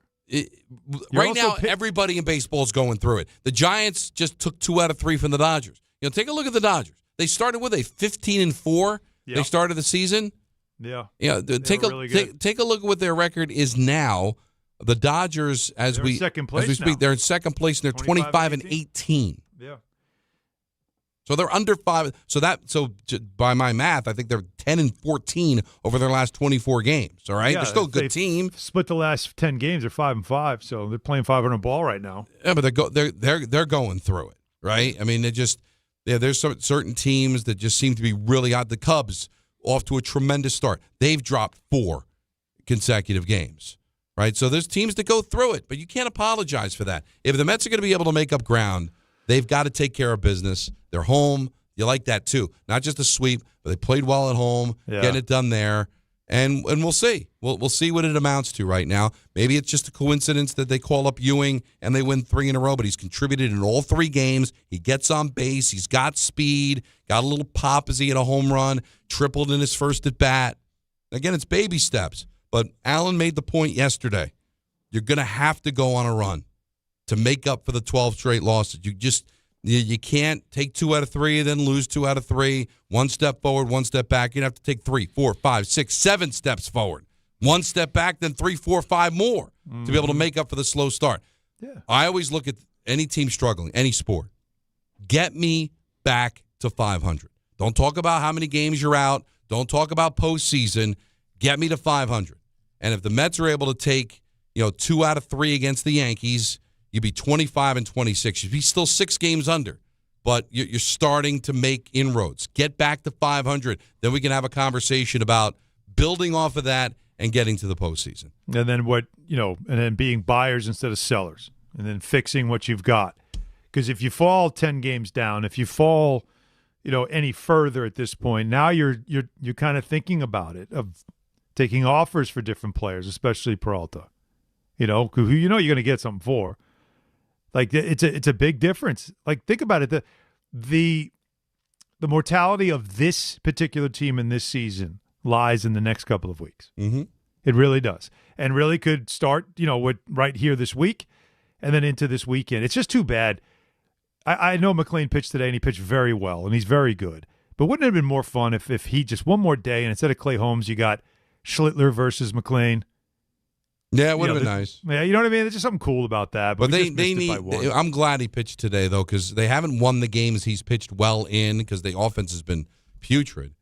[SPEAKER 6] Right now, everybody in baseball is going through it. The Giants just took 2 out of 3 from the Dodgers. You know, take a look at the Dodgers. They started with a 15-4.
[SPEAKER 7] Yeah.
[SPEAKER 6] They started the season.
[SPEAKER 7] Yeah.
[SPEAKER 6] Yeah. Take a look at what their record is now. The Dodgers,
[SPEAKER 7] They're in second place
[SPEAKER 6] as we speak,
[SPEAKER 7] now.
[SPEAKER 6] they're in second place and they're 25-18.
[SPEAKER 7] Yeah.
[SPEAKER 6] So they're under 5. So by my math, I think they're 10-14 over their last 24 games. All right,
[SPEAKER 7] Yeah,
[SPEAKER 6] they're still a good team.
[SPEAKER 7] Split the last 10 games. They're 5-5, so they're playing 500 ball right now.
[SPEAKER 6] Yeah, but they're going through it, right? I mean, there's certain teams that just seem to be really hot. The Cubs off to a tremendous start. They've dropped 4 consecutive games, right? So there's teams that go through it, but you can't apologize for that. If the Mets are going to be able to make up ground, they've got to take care of business. They're home. You like that too. Not just a sweep, but they played well at home, getting it done there. And we'll see. We'll see what it amounts to right now. Maybe it's just a coincidence that they call up Ewing and they win 3 in a row, but he's contributed in all 3 games. He gets on base. He's got speed, got a little pop as he hit a home run, tripled in his first at bat. Again, it's baby steps. But Allen made the point yesterday. You're going to have to go on a run to make up for the 12 straight losses. You can't take 2 out of 3 and then lose 2 out of 3. 1 step forward, 1 step back. You'd have to take 3, 4, 5, 6, 7 steps forward. 1 step back, then 3, 4, 5 more to be able to make up for the slow start.
[SPEAKER 7] Yeah.
[SPEAKER 6] I always look at any team struggling, any sport. Get me back to 500. Don't talk about how many games you're out. Don't talk about postseason. Get me to 500. And if the Mets are able to take, 2 out of 3 against the Yankees, you'd be 25-26. You'd be still 6 games under, but you're starting to make inroads. Get back to 500. Then we can have a conversation about building off of that and getting to the postseason.
[SPEAKER 7] And then and then being buyers instead of sellers, and then fixing what you've got. Because if you fall 10 games down, if you fall, any further at this point, now you're kind of thinking about it, of taking offers for different players, especially Peralta. Who you're going to get something for. Like, it's a big difference. Like, think about it. The mortality of this particular team in this season lies in the next couple of weeks.
[SPEAKER 6] Mm-hmm.
[SPEAKER 7] It really does. And really could start, with right here this week and then into this weekend. It's just too bad. I know McLean pitched today, and he pitched very well, and he's very good. But wouldn't it have been more fun if he just one more day, and instead of Clay Holmes, you got Schlittler versus McLean?
[SPEAKER 6] Yeah, it would have been nice.
[SPEAKER 7] Yeah, you know what I mean? There's just something cool about that. But
[SPEAKER 6] they need. I'm glad he pitched today, though, because they haven't won the games he's pitched well in because the offense has been putrid.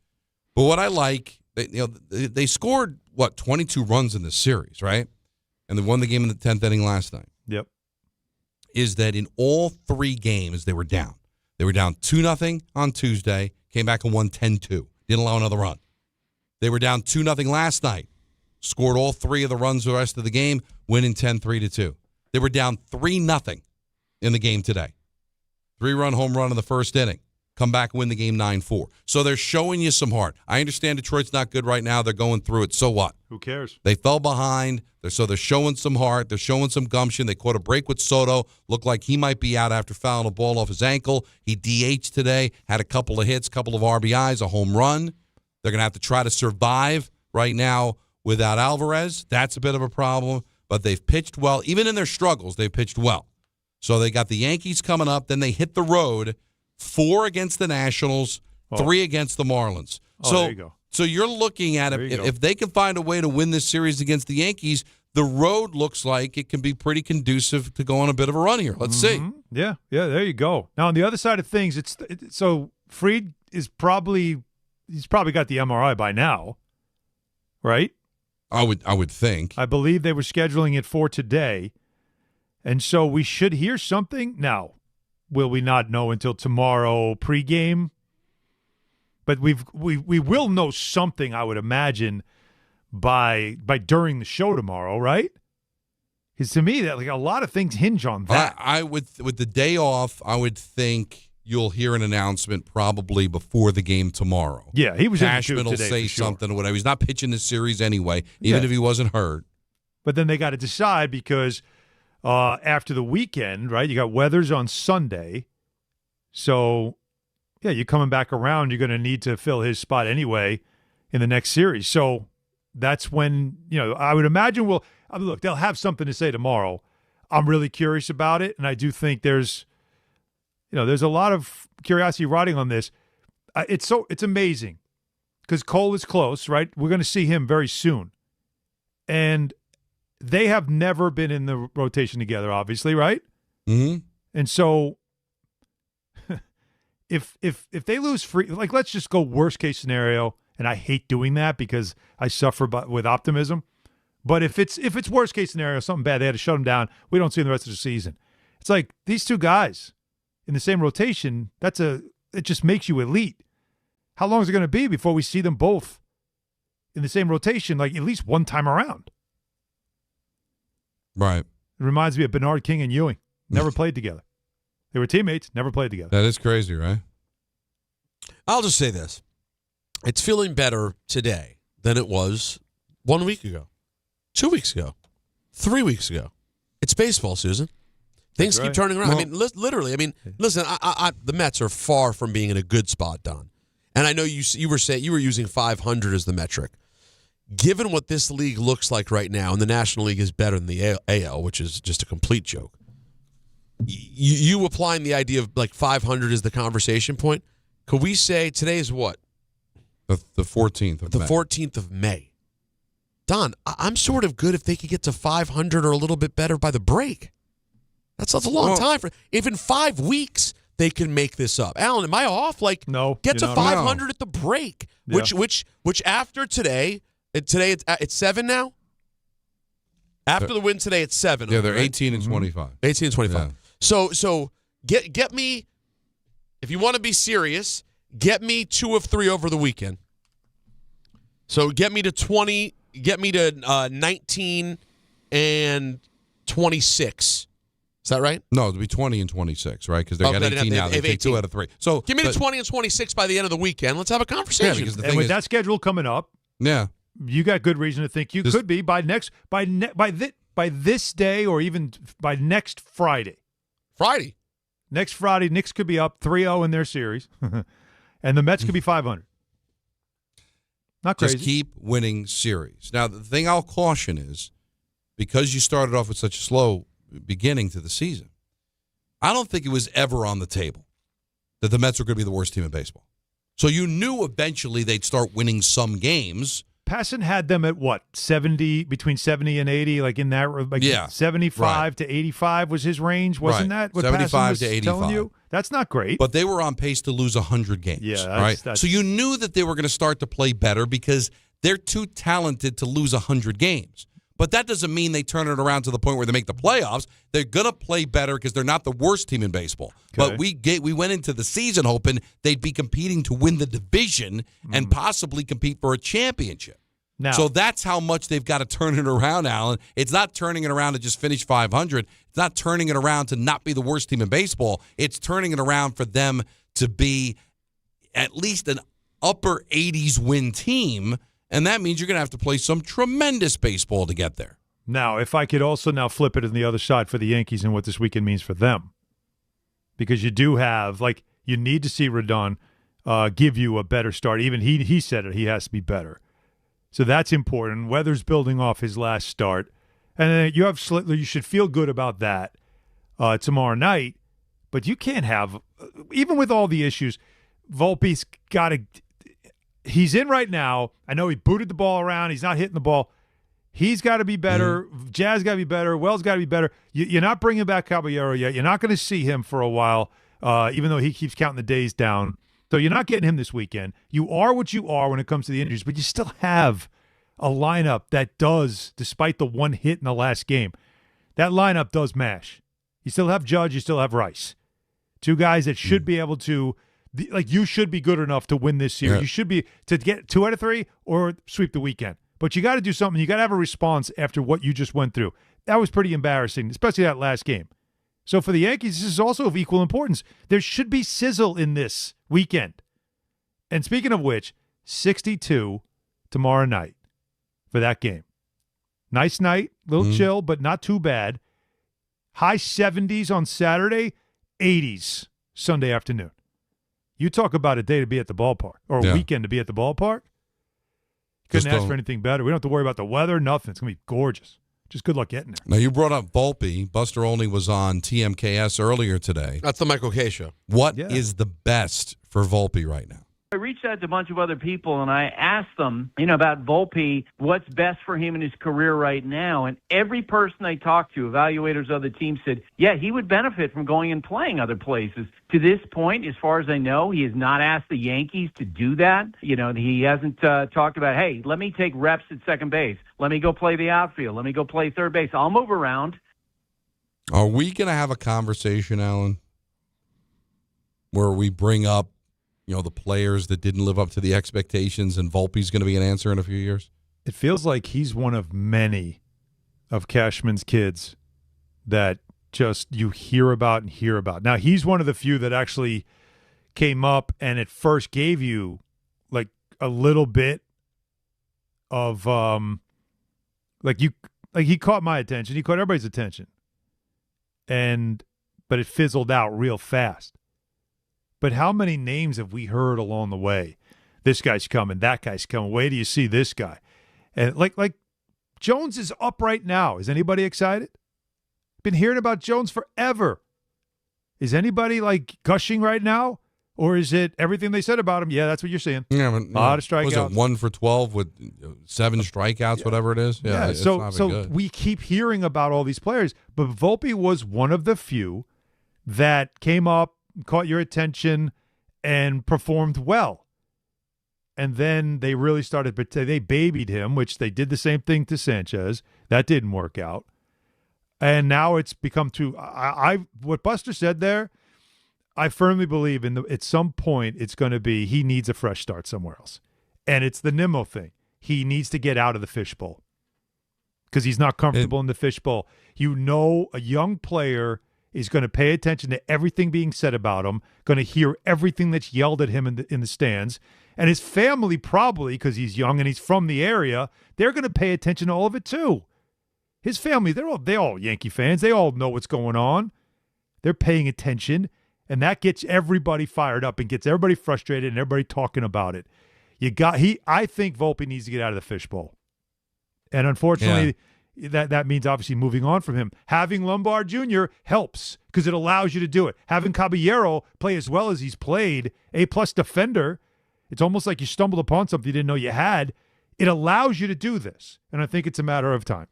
[SPEAKER 6] But what I like, they scored 22 runs in this series, right? And they won the game in the 10th inning last night.
[SPEAKER 7] Yep.
[SPEAKER 6] Is that in all 3 games they were down? They were down 2-0 on Tuesday, came back and won 10-2. Didn't allow another run. They were down 2-0 last night. Scored all 3 of the runs the rest of the game, winning 10-3-2. They were down 3-0 in the game today. 3-run home run in the first inning. Come back and win the game 9-4. So they're showing you some heart. I understand Detroit's not good right now. They're going through it. So what?
[SPEAKER 7] Who cares?
[SPEAKER 6] They fell behind. So they're showing some heart. They're showing some gumption. They caught a break with Soto. Looked like he might be out after fouling a ball off his ankle. He DH'd today. Had a couple of hits, couple of RBIs, a home run. They're going to have to try to survive right now without Alvarez. That's a bit of a problem. But they've pitched well. Even in their struggles, they've pitched well. So they got the Yankees coming up. Then they hit the road. 4 against the Nationals, 3 against the Marlins.
[SPEAKER 7] There you go.
[SPEAKER 6] So you're looking at it. If they can find a way to win this series against the Yankees, the road looks like it can be pretty conducive to go on a bit of a run here. Let's see.
[SPEAKER 7] Yeah, there you go. Now on the other side of things, so Fried he's probably got the MRI by now, right?
[SPEAKER 6] I would think.
[SPEAKER 7] I believe they were scheduling it for today, and so we should hear something now. Will we not know until tomorrow pregame? But we will know something, I would imagine, by during the show tomorrow, right? Because to me, that a lot of things hinge on that.
[SPEAKER 6] I would, with the day off, I would think you'll hear an announcement probably before the game tomorrow.
[SPEAKER 7] Yeah, he was
[SPEAKER 6] Cashman
[SPEAKER 7] in the
[SPEAKER 6] will
[SPEAKER 7] today,
[SPEAKER 6] say
[SPEAKER 7] for sure.
[SPEAKER 6] something or whatever. He's not pitching this series anyway, even if he wasn't hurt.
[SPEAKER 7] But then they got to decide because after the weekend, right? You got Weathers on Sunday, so yeah, you're coming back around. You're going to need to fill his spot anyway in the next series. So that's when I would imagine look. They'll have something to say tomorrow. I'm really curious about it, and I do think there's a lot of curiosity riding on this. It's amazing because Cole is close, right? We're going to see him very soon, and they have never been in the rotation together, obviously, right?
[SPEAKER 6] Mm-hmm.
[SPEAKER 7] And so, if they lose Fried, let's just go worst case scenario, and I hate doing that because I suffer with optimism. But if it's worst case scenario, something bad, they had to shut him down. We don't see him the rest of the season. It's like these two guys in the same rotation. It just makes you elite. How long is it going to be before we see them both in the same rotation, at least one time around?
[SPEAKER 6] Right.
[SPEAKER 7] It reminds me of Bernard King and Ewing. Never played together. They were teammates, never played together.
[SPEAKER 6] That is crazy, right?
[SPEAKER 4] I'll just say this. It's feeling better today than it was 1 week ago, 2 weeks ago, 3 weeks ago. It's baseball, Susan. Things keep turning around. Well, literally. Listen, the Mets are far from being in a good spot, Don. And I know you were saying you were using 500 as the metric. Given what this league looks like right now, and the National League is better than the AL, which is just a complete joke, you applying the idea of 500 is the conversation point, could we say today is what?
[SPEAKER 6] The 14th of May.
[SPEAKER 4] The 14th of May. Don, I'm sort of good if they could get to 500 or a little bit better by the break. That's a long time. If in 5 weeks they can make this up. Alan, am I off?
[SPEAKER 7] No.
[SPEAKER 4] Get to 500 at the break,
[SPEAKER 7] Yeah.
[SPEAKER 4] which after today it's 7 now? After the win today, it's 7.
[SPEAKER 6] Yeah, they're
[SPEAKER 4] right?
[SPEAKER 6] 18 and 25.
[SPEAKER 4] 18 and 25.
[SPEAKER 6] Yeah.
[SPEAKER 4] So get me, if you want to be serious, get me 2 of 3 over the weekend. So get me to 20, get me to 19 and 26. Is that right?
[SPEAKER 6] No, it'll be 20 and 26, right? Because they're at 18 now. They take 2 out of 3. So
[SPEAKER 4] give me to 20 and 26 by the end of the weekend. Let's have a conversation.
[SPEAKER 6] Yeah, because the thing
[SPEAKER 7] with
[SPEAKER 6] is,
[SPEAKER 7] that schedule coming up,
[SPEAKER 6] yeah,
[SPEAKER 7] you got good reason to think you could be by this day or even by next Friday. Next Friday, Knicks could be up 3-0 in their series, and the Mets could be 500. Not crazy.
[SPEAKER 6] Just keep winning series. Now, the thing I'll caution is because you started off with such a slow beginning to the season, I don't think it was ever on the table that the Mets were going to be the worst team in baseball. So you knew eventually they'd start winning some games.
[SPEAKER 7] Passan had them at what, 70, between 70 and 80, in that, 75 to 85 was his range, wasn't that what
[SPEAKER 6] 75
[SPEAKER 7] Passan was
[SPEAKER 6] to 85.
[SPEAKER 7] telling you? That's not great.
[SPEAKER 6] But they were on pace to lose 100 games.
[SPEAKER 7] Yeah,
[SPEAKER 6] right. So you knew that they were going to start to play better because they're too talented to lose 100 games. But that doesn't mean they turn it around to the point where they make the playoffs. They're going to play better because they're not the worst team in baseball.
[SPEAKER 7] Okay.
[SPEAKER 6] But we went into the season hoping they'd be competing to win the division and possibly compete for a championship.
[SPEAKER 7] Now,
[SPEAKER 6] So that's how much they've got to turn it around, Alan. It's not turning it around to just finish 500. It's not turning it around to not be the worst team in baseball. It's turning it around for them to be at least an upper 80s win team, and that means you're going to have to play some tremendous baseball to get there.
[SPEAKER 7] Now, if I could also now flip it on the other side for the Yankees and what this weekend means for them, because you do have, like, you need to see Rodon give you a better start. Even he said it, he has to be better. So that's important. Weather's building off his last start. And then you should feel good about that tomorrow night. But you can't have, even with all the issues, Volpe's got to – he's in right now. I know he booted the ball around. He's not hitting the ball. He's got to be better. Jazz got to be better. Wells got to be better. You're not bringing back Caballero yet. You're not going to see him for a while, even though he keeps counting the days down. So you're not getting him this weekend. You are what you are when it comes to the injuries, but you still have a lineup that does, despite the one hit in the last game, that lineup does mash. You still have Judge. You still have Rice. Two guys that should be able to – like, you should be good enough to win this series.
[SPEAKER 6] Yeah.
[SPEAKER 7] You should be to get 2 out of 3 or sweep the weekend. But you got to do something. You got to have a response after what you just went through. That was pretty embarrassing, especially that last game. So for the Yankees, this is also of equal importance. There should be sizzle in this weekend. And speaking of which, 62 tomorrow night for that game. Nice night, little chill, but not too bad. High 70s on Saturday, 80s Sunday afternoon. You talk about a day to be at the ballpark, or a weekend to be at the ballpark. Couldn't ask for anything better. We don't have to worry about the weather, nothing. It's going to be gorgeous. Just good luck getting there.
[SPEAKER 6] Now, you brought up Volpe. Buster Olney was on TMKS earlier today.
[SPEAKER 4] That's the Michael K. show.
[SPEAKER 6] What is the best for Volpe right now?
[SPEAKER 9] I reached out to a bunch of other people, and I asked them, about Volpe, what's best for him in his career right now. And every person I talked to, evaluators of the team, said, yeah, he would benefit from going and playing other places. To this point, as far as I know, he has not asked the Yankees to do that. He hasn't talked about, hey, let me take reps at second base. Let me go play the outfield. Let me go play third base. I'll move around.
[SPEAKER 6] Are we going to have a conversation, Alan, where we bring up the players that didn't live up to the expectations, and Volpe's going to be an answer in a few years?
[SPEAKER 7] It feels like he's one of many of Cashman's kids that just you hear about and hear about. Now, he's one of the few that actually came up and at first gave you like a little bit of he caught my attention. He caught everybody's attention. But it fizzled out real fast. But how many names have we heard along the way? This guy's coming, that guy's coming. Wait till you see this guy. And like Jones is up right now. Is anybody excited? Been hearing about Jones forever. Is anybody like gushing right now? Or is it everything they said about him? Yeah, that's what you're seeing.
[SPEAKER 6] Yeah, but,
[SPEAKER 7] a lot of strikeouts.
[SPEAKER 6] Was it 1 for 12 with 7 strikeouts, whatever it is? Yeah, it's not
[SPEAKER 7] so
[SPEAKER 6] good.
[SPEAKER 7] We keep hearing about all these players, but Volpe was one of the few that came up, caught your attention, and performed well. And then they really started, but they babied him, which they did the same thing to Sanchez. That didn't work out. And now it's become too, what Buster said there, I firmly believe at some point it's going to be he needs a fresh start somewhere else. And it's the Nimmo thing. He needs to get out of the fishbowl because he's not comfortable in the fishbowl. A young player is going to pay attention to everything being said about him, going to hear everything that's yelled at him in the stands. And his family probably, because he's young and he's from the area, they're going to pay attention to all of it too. His family, they're all Yankee fans. They all know what's going on. They're paying attention, and that gets everybody fired up and gets everybody frustrated and everybody talking about it. I think Volpe needs to get out of the fishbowl. And unfortunately, that means obviously moving on from him. Having Lombard Jr. helps because it allows you to do it. Having Caballero play as well as he's played, A-plus defender, it's almost like you stumbled upon something you didn't know you had. It allows you to do this, and I think it's a matter of time.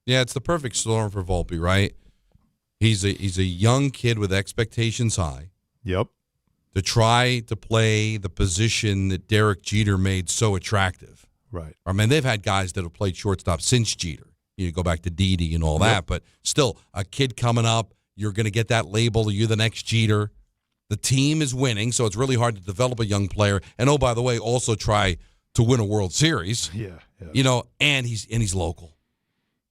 [SPEAKER 6] Yeah, it's the perfect storm for Volpe, right? He's a young kid with expectations high.
[SPEAKER 7] Yep.
[SPEAKER 6] To try to play the position that Derek Jeter made so attractive.
[SPEAKER 7] Right.
[SPEAKER 6] I mean, they've had guys that have played shortstop since Jeter. You go back to Didi and all that, but still, a kid coming up, you're going to get that label. You're the next Jeter. The team is winning, so it's really hard to develop a young player. And oh, by the way, also try to win a World Series.
[SPEAKER 7] Yeah.
[SPEAKER 6] You know, and he's local.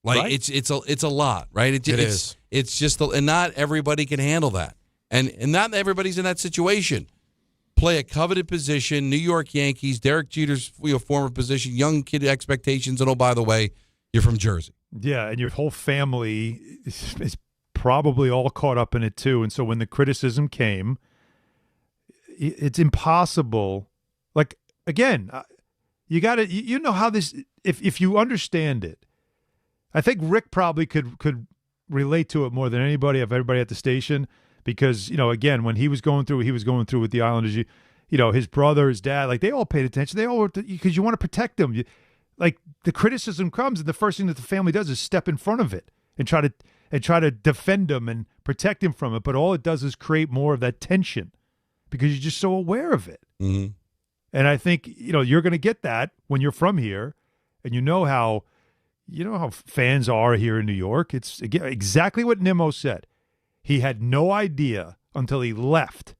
[SPEAKER 6] Like
[SPEAKER 7] Right.
[SPEAKER 6] it's a lot, right?
[SPEAKER 4] It is.
[SPEAKER 6] It's just, and not everybody can handle that, and not everybody's in that situation. Play a coveted position, New York Yankees, Derek Jeter's former position, young kid expectations, and oh, by the way, you're from Jersey.
[SPEAKER 7] Yeah, and your whole family is probably all caught up in it too. And so when the criticism came, it's impossible. Like, again, you got to, you know how this, if you understand it, I think Rick probably could relate to it more than anybody of everybody at the station, because, you know, again, when he was going through with the Islanders, you know, his brother, his dad, like they all paid attention. They all were, because you want to protect them. Like the criticism comes, and the first thing that the family does is step in front of it and try to defend him and protect him from it. But all it does is create more of that tension because you're just so aware of it.
[SPEAKER 6] Mm-hmm.
[SPEAKER 7] And I think, you know, you're going to get that when you're from here, and you know how fans are here in New York. It's exactly what Nimmo said. He had no idea until he left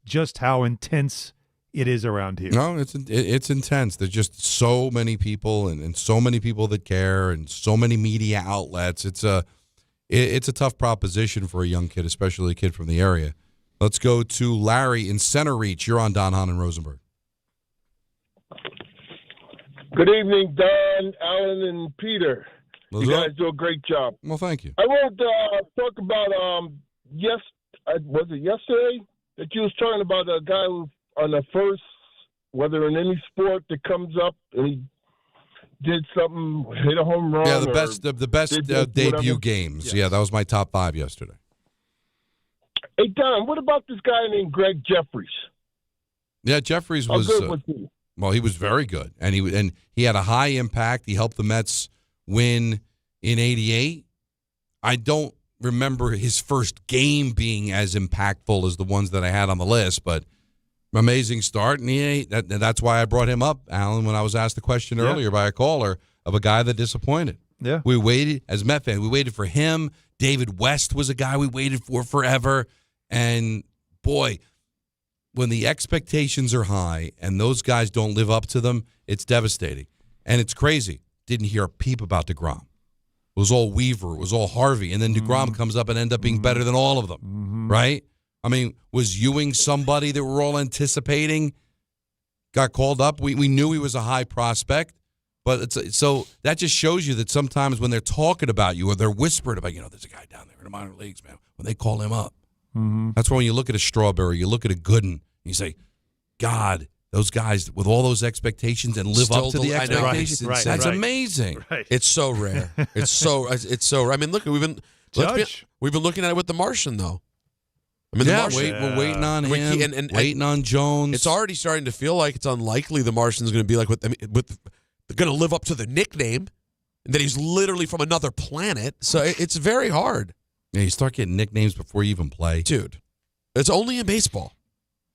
[SPEAKER 7] just how intense it is around here.
[SPEAKER 6] No, it's intense. There's just so many people and so many people that care and so many media outlets. It's a tough proposition for a young kid, especially a kid from the area. Let's go to Larry in Center Reach. You're on Don, Hahn, and Rosenberg.
[SPEAKER 10] Good evening, Don, Alan, and Peter.
[SPEAKER 6] What's
[SPEAKER 10] you
[SPEAKER 6] up?
[SPEAKER 10] guys do a great job.
[SPEAKER 6] Well, thank you.
[SPEAKER 10] I want to talk about was it yesterday that you was talking about a guy who on the first, whether in any sport that comes up and he did something, hit a home run.
[SPEAKER 6] Yeah, the best debut
[SPEAKER 10] whatever.
[SPEAKER 6] games.
[SPEAKER 10] Yes.
[SPEAKER 6] Yeah, that was my top 5 yesterday.
[SPEAKER 10] Hey, Don, what about this guy named Greg Jeffries?
[SPEAKER 6] Yeah, Jeffries
[SPEAKER 10] How
[SPEAKER 6] was.
[SPEAKER 10] good was he?
[SPEAKER 6] Well, he was very good, and he had a high impact. He helped the Mets win in '88. I don't remember his first game being as impactful as the ones that I had on the list, but amazing start, and that's why I brought him up, Alan, when I was asked the question earlier by a caller of a guy that disappointed.
[SPEAKER 7] Yeah,
[SPEAKER 6] we waited as Met fans. We waited for him. David West was a guy we waited for forever, and boy, when the expectations are high and those guys don't live up to them, it's devastating. And it's crazy. Didn't hear a peep about DeGrom. It was all Weaver. It was all Harvey. And then DeGrom comes up and ends up being better than all of them, right? I mean, was Ewing somebody that we're all anticipating? Got called up. We knew he was a high prospect. But so that just shows you that sometimes when they're talking about you or they're whispering about, there's a guy down there in the minor leagues, man, when they call him up. That's why when you look at a Strawberry, you look at a Gooden, you say, God, those guys with all those expectations and live up to the expectations. That's amazing.
[SPEAKER 7] Right.
[SPEAKER 4] It's so rare. It's so rare. I mean, look, we've been looking at it with the Martian, though. I mean,
[SPEAKER 6] we're waiting on him, and waiting on Jones.
[SPEAKER 4] It's already starting to feel like it's unlikely the Martian's going to be like they're going to live up to the nickname, and that he's literally from another planet. So it's very hard.
[SPEAKER 6] Yeah, you start getting nicknames before you even play,
[SPEAKER 4] dude. It's only in baseball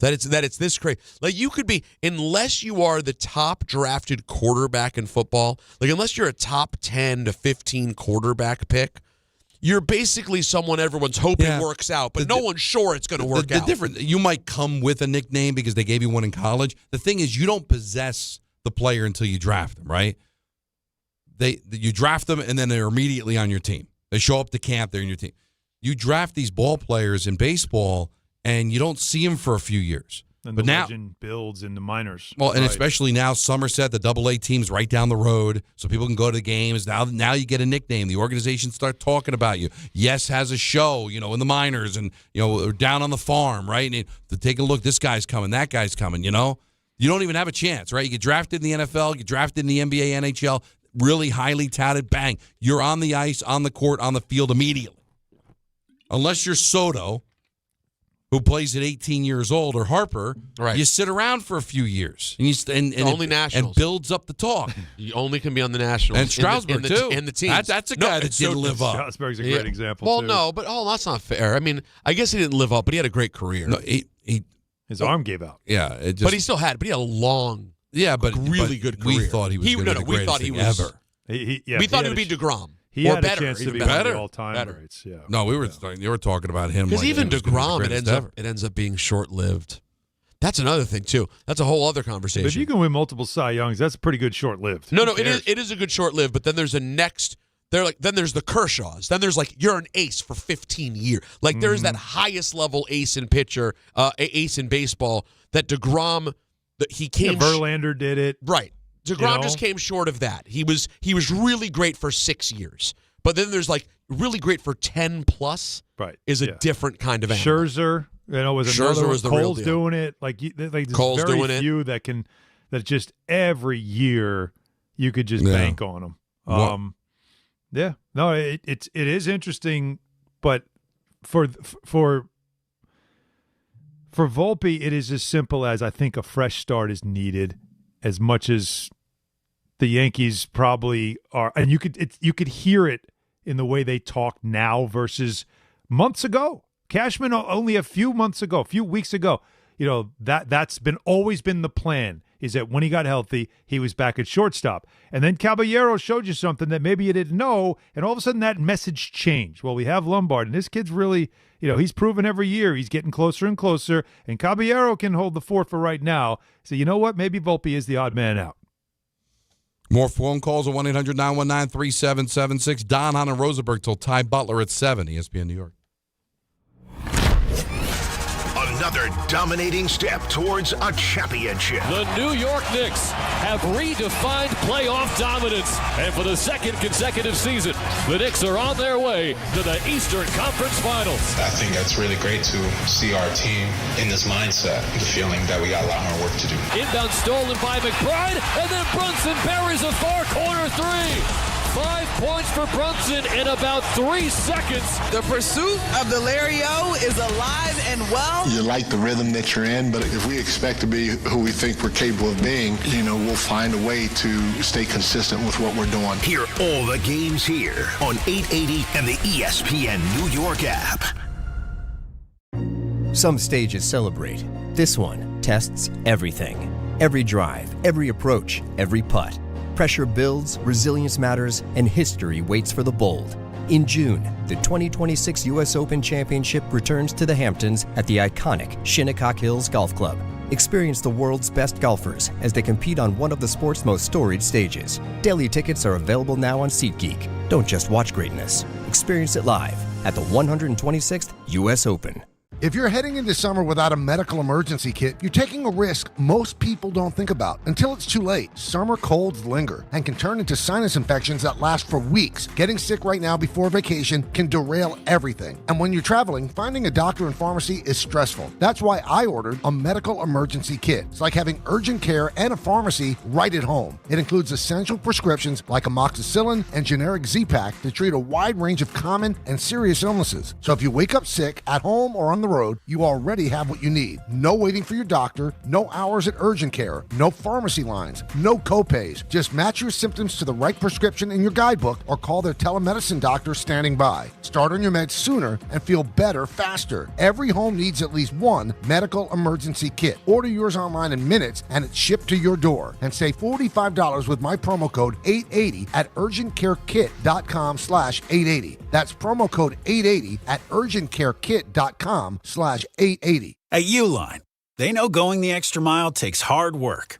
[SPEAKER 4] that it's this crazy. Like, you could be, unless you are the top drafted quarterback in football, like unless you're a top 10 to 15 quarterback pick, you're basically someone everyone's hoping works out, but no one's sure it's going to work out.
[SPEAKER 6] You might come with a nickname because they gave you one in college. The thing is, you don't possess the player until you draft them, right? You draft them, and then they're immediately on your team. They show up to camp, they're in your team. You draft these ball players in baseball, and you don't see them for a few years.
[SPEAKER 7] And
[SPEAKER 6] but
[SPEAKER 7] the
[SPEAKER 6] now,
[SPEAKER 7] legend builds in the minors.
[SPEAKER 6] well, and especially now, Somerset, the AA team's right down the road, so people can go to the games. Now you get a nickname. The organization start talking about you. Yes has a show, in the minors, and down on the farm, right? And to take a look, this guy's coming, that guy's coming. You don't even have a chance, right? You get drafted in the NFL, you get drafted in the NBA, NHL, really highly touted. Bang, you're on the ice, on the court, on the field immediately. Unless you're Soto, who plays at 18 years old, or Harper, you sit around for a few years. And
[SPEAKER 4] only Nationals.
[SPEAKER 6] And builds up the talk.
[SPEAKER 4] You only can be on the Nationals.
[SPEAKER 6] And Strasburg, too.
[SPEAKER 4] And the teams.
[SPEAKER 6] That's a guy that didn't live up.
[SPEAKER 7] Strasburg's a great example,
[SPEAKER 4] Well,
[SPEAKER 7] too.
[SPEAKER 4] no, but that's not fair. I mean, I guess he didn't live up, but he had a great career.
[SPEAKER 6] No,
[SPEAKER 7] his arm gave out.
[SPEAKER 6] Yeah.
[SPEAKER 4] But he still had a long,
[SPEAKER 6] good
[SPEAKER 4] career.
[SPEAKER 6] We thought he was going to be the greatest thing ever.
[SPEAKER 4] We thought he would be DeGrom.
[SPEAKER 7] He
[SPEAKER 4] or
[SPEAKER 7] had
[SPEAKER 4] better,
[SPEAKER 7] a chance to
[SPEAKER 4] even
[SPEAKER 7] be
[SPEAKER 4] better.
[SPEAKER 7] one of the all-time greats. Yeah.
[SPEAKER 6] No, you were talking about him.
[SPEAKER 4] Because
[SPEAKER 6] like
[SPEAKER 4] even
[SPEAKER 6] he was gonna be the
[SPEAKER 4] DeGrom,
[SPEAKER 6] greatest
[SPEAKER 4] it ends up being short-lived. That's another thing too. That's a whole other conversation.
[SPEAKER 7] But if you can win multiple Cy Youngs, that's pretty good short-lived.
[SPEAKER 4] No,
[SPEAKER 7] Who cares?
[SPEAKER 4] it is a good short-lived. But then there's a next. Then there's the Kershaws. Then there's like you're an ace for 15 years. Like there's that highest level ace in pitcher, ace in baseball. That DeGrom, that he came.
[SPEAKER 7] Verlander did it
[SPEAKER 4] right. DeGrom just came short of that. He was really great for 6 years. But then there's like really great for 10 plus.
[SPEAKER 7] Right.
[SPEAKER 4] Is a different kind of animal.
[SPEAKER 7] Scherzer, was another.
[SPEAKER 4] Scherzer was the real
[SPEAKER 7] Cole's
[SPEAKER 4] deal.
[SPEAKER 7] doing it. Like there's
[SPEAKER 4] Cole's
[SPEAKER 7] very
[SPEAKER 4] doing it.
[SPEAKER 7] few that just every year you could just bank on them. Yeah. No, it is interesting, but for Volpe, it is as simple as I think a fresh start is needed, as much as the Yankees probably are, and you could hear it in the way they talk now versus months ago. Cashman only a few weeks ago, that's always been the plan. Is that when he got healthy, he was back at shortstop. And then Caballero showed you something that maybe you didn't know, and all of a sudden that message changed. Well, we have Lombard, and this kid's really, he's proven every year he's getting closer and closer, and Caballero can hold the fort for right now. So you know what? Maybe Volpe is the odd man out.
[SPEAKER 6] More phone calls at 1-800-919-3776. Don, Hahn, and Rosenberg till Ty Butler at 7, ESPN New York.
[SPEAKER 1] Another dominating step towards a championship.
[SPEAKER 3] The New York Knicks have redefined playoff dominance. And for the second consecutive season, the Knicks are on their way to the Eastern Conference Finals.
[SPEAKER 11] I think that's really great to see our team in this mindset, the feeling that we got a lot more work to do.
[SPEAKER 3] Inbound stolen by McBride, and then Brunson buries a far corner three. 5 points for Brunson in about 3 seconds.
[SPEAKER 12] The pursuit of the Larry-O is alive and well.
[SPEAKER 17] You like the rhythm that you're in, but if we expect to be who we think we're capable of being, we'll find a way to stay consistent with what we're doing.
[SPEAKER 1] Hear all the games here on 880 and the ESPN New York app.
[SPEAKER 18] Some stages celebrate. This one tests everything. Every drive, every approach, every putt. Pressure builds, resilience matters, and history waits for the bold. In June, the 2026 U.S. Open Championship returns to the Hamptons at the iconic Shinnecock Hills Golf Club. Experience the world's best golfers as they compete on one of the sport's most storied stages. Daily tickets are available now on SeatGeek. Don't just watch greatness. Experience it live at the 126th U.S. Open.
[SPEAKER 19] If you're heading into summer without a medical emergency kit, you're taking a risk most people don't think about until it's too late. Summer colds linger and can turn into sinus infections that last for weeks. Getting sick right now before vacation can derail everything. And when you're traveling, finding a doctor and pharmacy is stressful. That's why I ordered a medical emergency kit. It's like having urgent care and a pharmacy right at home. It includes essential prescriptions like amoxicillin and generic Z-Pak to treat a wide range of common and serious illnesses. So if you wake up sick at home or on the road, you already have what you need. No waiting for your doctor, no hours at urgent care, no pharmacy lines, no copays. Just match your symptoms to the right prescription in your guidebook or call their telemedicine doctor standing by. Start on your meds sooner and feel better faster. Every home needs at least one medical emergency kit. Order yours online in minutes and it's shipped to your door. And save $45 with my promo code 880 at urgentcarekit.com/880. That's promo code 880 at urgentcarekit.com/880.
[SPEAKER 20] At Uline, they know going the extra mile takes hard work.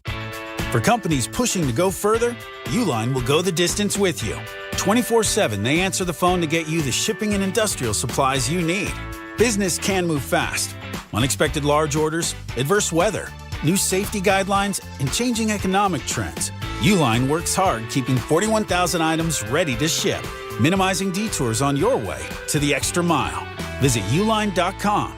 [SPEAKER 20] For companies pushing to go further, Uline will go the distance with you. 24/7, they answer the phone to get you the shipping and industrial supplies you need. Business can move fast. Unexpected large orders, adverse weather, new safety guidelines, and changing economic trends. Uline works hard keeping 41,000 items ready to ship, minimizing detours on your way to the extra mile. Visit uline.com.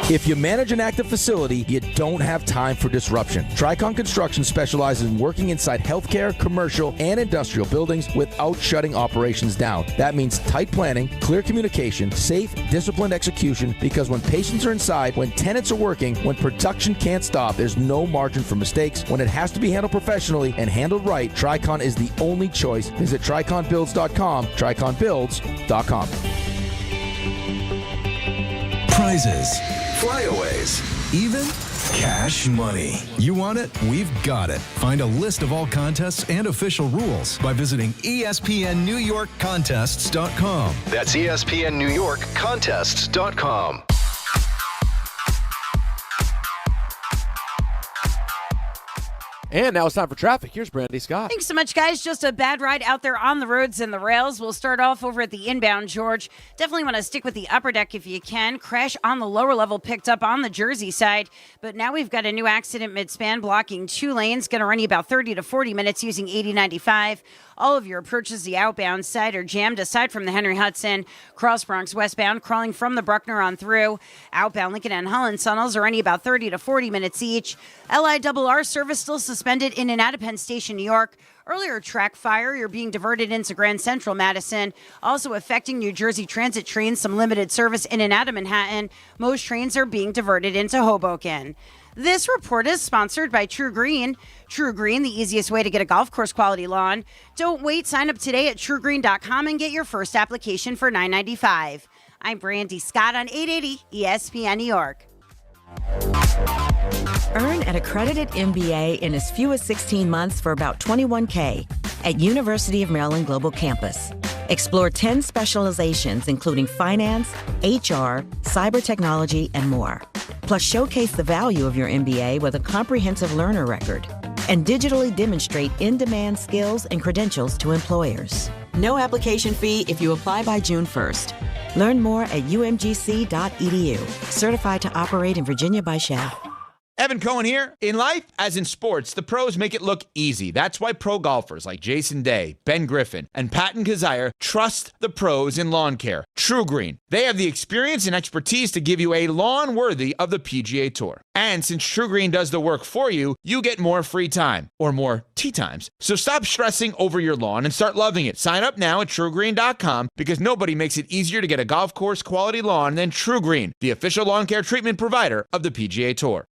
[SPEAKER 27] If you manage an active facility, you don't have time for disruption. Tricon Construction specializes in working inside healthcare, commercial, and industrial buildings without shutting operations down. That means tight planning, clear communication, safe, disciplined execution, because when patients are inside, when tenants are working, when production can't stop, there's no margin for mistakes. When it has to be handled professionally and handled right, Tricon is the only choice. Visit TriconBuilds.com, TriconBuilds.com.
[SPEAKER 28] Prizes, flyaways, even
[SPEAKER 5] Cash money. You want it? We've got it. Find a list of all contests and official rules by visiting ESPNNewYorkContests.com.
[SPEAKER 13] That's ESPNNewYorkContests.com.
[SPEAKER 15] And now it's time for traffic. Here's Brandy Scott.
[SPEAKER 8] Thanks so much, guys. Just a bad ride out there on the roads and the rails. We'll start off over at the inbound, George. Definitely want to stick with the upper deck if you can. Crash on the lower level picked up on the Jersey side. But now we've got a new accident mid-span blocking 2 lanes. Going to run you about 30 to 40 minutes using 8095. All of your approaches the outbound side are jammed aside from the Henry Hudson. Cross Bronx westbound, crawling from the Bruckner on through. Outbound Lincoln and Holland tunnels are running about 30 to 40 minutes each. LIRR service still suspended in and out of Penn Station, New York. Earlier track fire, you're being diverted into Grand Central Madison. Also affecting New Jersey Transit trains, some limited service in and out of Manhattan. Most trains are being diverted into Hoboken. This report is sponsored by True Green. True Green, the easiest way to get a golf course quality lawn. Don't wait. Sign up today at truegreen.com and get your first application for $9.95. I'm Brandy Scott on 880 ESPN New York.
[SPEAKER 21] Earn an accredited MBA in as few as 16 months for about $21K at University of Maryland Global Campus. Explore 10 specializations, including finance, HR, cyber technology, and more. Plus, showcase the value of your MBA with a comprehensive learner record and digitally demonstrate in-demand skills and credentials to employers. No application fee if you apply by June 1st. Learn more at umgc.edu. Certified to operate in Virginia by Shell.
[SPEAKER 22] Evan Cohen here. In life, as in sports, the pros make it look easy. That's why pro golfers like Jason Day, Ben Griffin, and Patton Kazire trust the pros in lawn care. True Green. They have the experience and expertise to give you a lawn worthy of the PGA Tour. And since True Green does the work for you, you get more free time, or more tee times. So stop stressing over your lawn and start loving it. Sign up now at truegreen.com because nobody makes it easier to get a golf course quality lawn than True Green, the official lawn care treatment provider of the PGA Tour.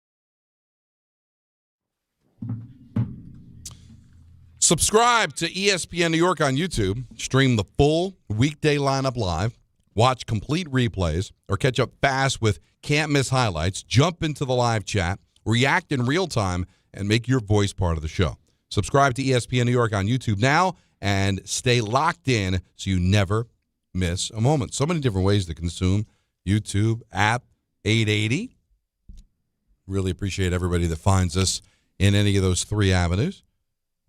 [SPEAKER 6] Subscribe to ESPN New York on YouTube. Stream the full Weekday Lineup live. Watch complete replays or catch up fast with can't miss highlights. Jump into the live chat, react in real time, and make your voice part of the show. Subscribe to ESPN New York on YouTube now and stay locked in so you never miss a moment. So many different ways to consume YouTube, app, 880. Really appreciate everybody that finds us in any of those three avenues.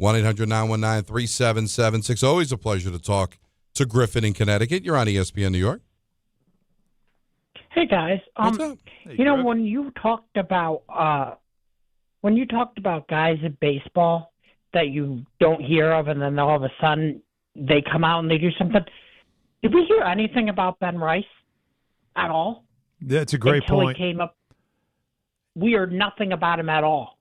[SPEAKER 6] 1-800-919-3776. Always a pleasure to talk to Griffin in Connecticut. You're on ESPN New York.
[SPEAKER 23] Hey guys,
[SPEAKER 6] What's up?
[SPEAKER 23] Hey, when you talked about guys in baseball that you don't hear of, and then all of a sudden they come out and they do something. Did we hear anything about Ben Rice at all?
[SPEAKER 7] That's a great
[SPEAKER 23] Until
[SPEAKER 7] point.
[SPEAKER 23] He came up, we heard nothing about him at all,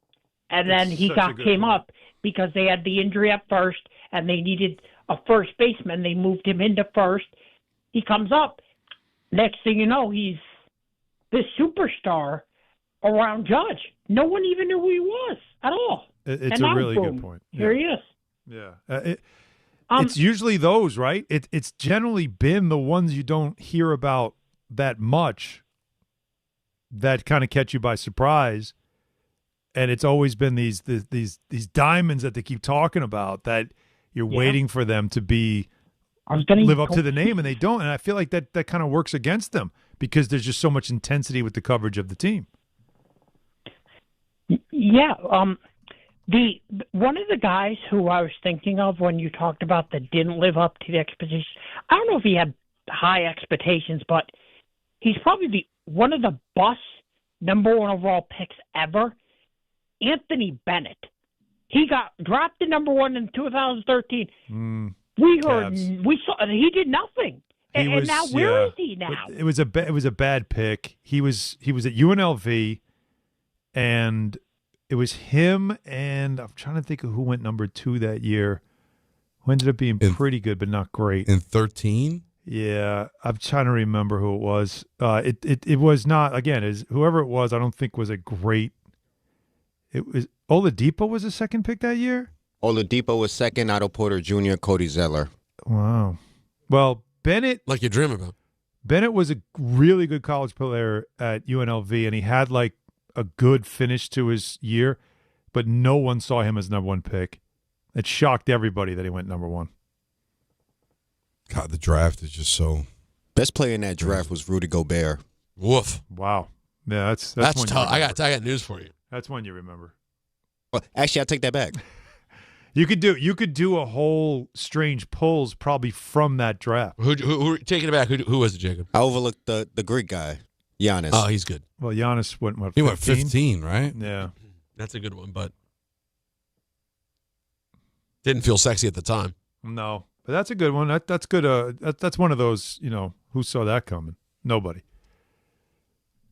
[SPEAKER 23] and then he came up because they had the injury at first, and they needed a first baseman. They moved him into first. He comes up. Next thing you know, he's this superstar around Judge. No one even knew who he was at all.
[SPEAKER 7] It's a really good point.
[SPEAKER 23] Here he is.
[SPEAKER 7] Yeah. It's usually those, right? It's generally been the ones you don't hear about that much that kind of catch you by surprise. And it's always been these diamonds that they keep talking about that you're waiting for them to be live up to the name, and they don't. And I feel like that kind of works against them because there's just so much intensity with the coverage of the team.
[SPEAKER 23] Yeah. The one of the guys who I was thinking of when you talked about that didn't live up to the expectations, I don't know if he had high expectations, but he's probably one of the bust number one overall picks ever. Anthony Bennett. He got dropped to number one in 2013. We heard, we saw, he did nothing. And now where is he now?
[SPEAKER 7] It was a bad pick. He was at UNLV, and it was him, and I'm trying to think of who went number 2 that year. Who ended up being pretty good, but not great.
[SPEAKER 6] In 13?
[SPEAKER 7] Yeah, I'm trying to remember who it was. It was not, again, whoever it was, I don't think was a great. It was Oladipo was the second pick that year?
[SPEAKER 24] Oladipo was second, Otto Porter Jr., Cody Zeller.
[SPEAKER 7] Wow. Well, Bennett.
[SPEAKER 4] Like you dream about.
[SPEAKER 7] Bennett was a really good college player at UNLV, and he had like a good finish to his year, but no one saw him as number one pick. It shocked everybody that he went number one.
[SPEAKER 6] God, the draft is just so.
[SPEAKER 24] Best player in that draft was Rudy Gobert.
[SPEAKER 6] Woof.
[SPEAKER 7] Wow. Yeah, that's
[SPEAKER 4] tough. I got news for you.
[SPEAKER 7] That's one you remember.
[SPEAKER 24] Well, actually, I take that back.
[SPEAKER 7] You could do a whole strange pulls probably from that draft.
[SPEAKER 4] Who taking it back? Who was it, Jacob?
[SPEAKER 24] I overlooked the Greek guy, Giannis.
[SPEAKER 4] Oh, he's good.
[SPEAKER 7] Well, Giannis went what? 15?
[SPEAKER 6] He went 15, right?
[SPEAKER 7] Yeah,
[SPEAKER 4] that's a good one, but didn't feel sexy at the time.
[SPEAKER 7] No, but that's a good one. That's good. That's one of those. Who saw that coming? Nobody.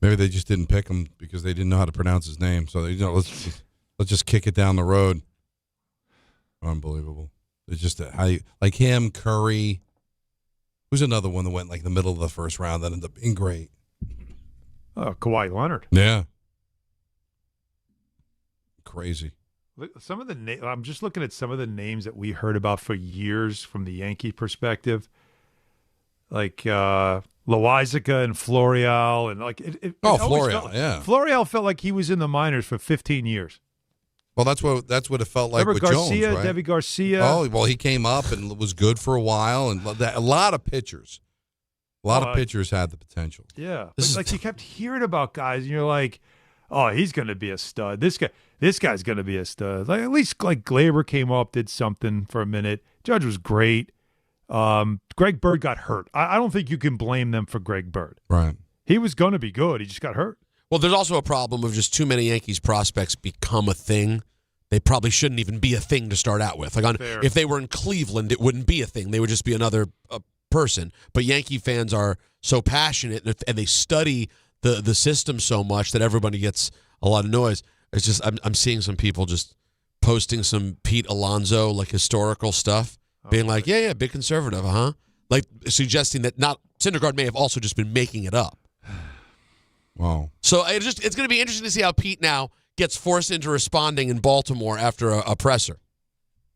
[SPEAKER 6] Maybe they just didn't pick him because they didn't know how to pronounce his name. So let's just kick it down the road. Unbelievable. It's just like him, Curry. Who's another one that went like the middle of the first round that ended up being great?
[SPEAKER 7] Kawhi Leonard.
[SPEAKER 6] Yeah. Crazy.
[SPEAKER 7] Some of the I'm just looking at some of the names that we heard about for years from the Yankee perspective, like Loizaga and Florial, and like Florial felt like he was in the minors for 15 years.
[SPEAKER 6] Well, that's what it felt like.
[SPEAKER 7] Remember
[SPEAKER 6] with
[SPEAKER 7] Garcia,
[SPEAKER 6] Jones, right?
[SPEAKER 7] Debbie Garcia.
[SPEAKER 6] Oh, well, he came up and was good for a while, and a lot of pitchers, pitchers had the potential.
[SPEAKER 7] Yeah, like you kept hearing about guys, and you're like, oh, he's going to be a stud. This guy's going to be a stud. Like at least like Glaber came up, did something for a minute. Judge was great. Greg Bird got hurt. I don't think you can blame them for Greg Bird.
[SPEAKER 6] Right.
[SPEAKER 7] He was going to be good. He just got hurt.
[SPEAKER 4] Well, there's also a problem of just too many Yankees prospects become a thing. They probably shouldn't even be a thing to start out with. Like if they were in Cleveland, it wouldn't be a thing. They would just be another person. But Yankee fans are so passionate and they study the system so much that everybody gets a lot of noise. It's just I'm seeing some people just posting some Pete Alonso like historical stuff, being like, yeah, big conservative, like suggesting that Syndergaard may have also just been making it up.
[SPEAKER 6] Wow. So
[SPEAKER 4] it's going to be interesting to see how Pete now gets forced into responding in Baltimore after a presser,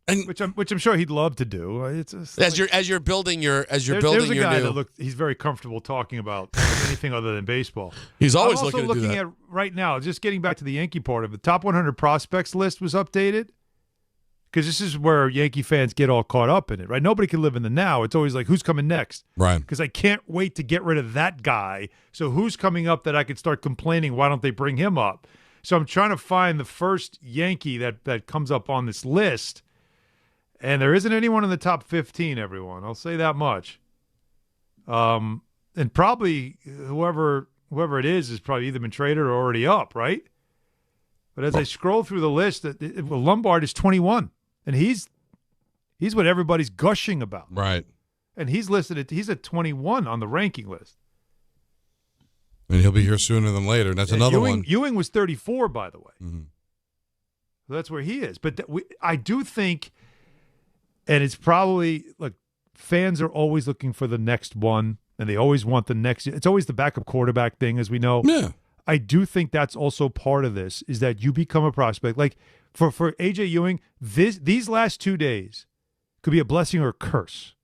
[SPEAKER 7] and which I'm sure he'd love to do. It's
[SPEAKER 4] as you're building your
[SPEAKER 7] there's a guy that he's very comfortable talking about anything other than baseball.
[SPEAKER 4] He's always
[SPEAKER 7] I'm also looking at right now. Just getting back to the Yankee part of it, the top 100 prospects list was updated. Because this is where Yankee fans get all caught up in it, right? Nobody can live in the now. It's always like, who's coming next?
[SPEAKER 6] Right.
[SPEAKER 7] Because I can't wait to get rid of that guy. So who's coming up that I could start complaining? Why don't they bring him up? So I'm trying to find the first Yankee that comes up on this list. And there isn't anyone in the top 15, everyone. I'll say that much. And probably whoever it is probably either been traded or already up, right? But as I scroll through the list, Lombard is 21. And he's what everybody's gushing about.
[SPEAKER 6] Right.
[SPEAKER 7] And he's at 21 on the ranking list.
[SPEAKER 6] And he'll be here sooner than later. And that's another one.
[SPEAKER 7] Ewing was 34, by the way.
[SPEAKER 6] Mm-hmm.
[SPEAKER 7] So that's where he is. But I do think, and it's probably, look, fans are always looking for the next one, and they always want the next. It's always the backup quarterback thing, as we know.
[SPEAKER 6] Yeah.
[SPEAKER 7] I do think that's also part of this, is that you become a prospect. Like, For A.J. Ewing, these last 2 days could be a blessing or a curse,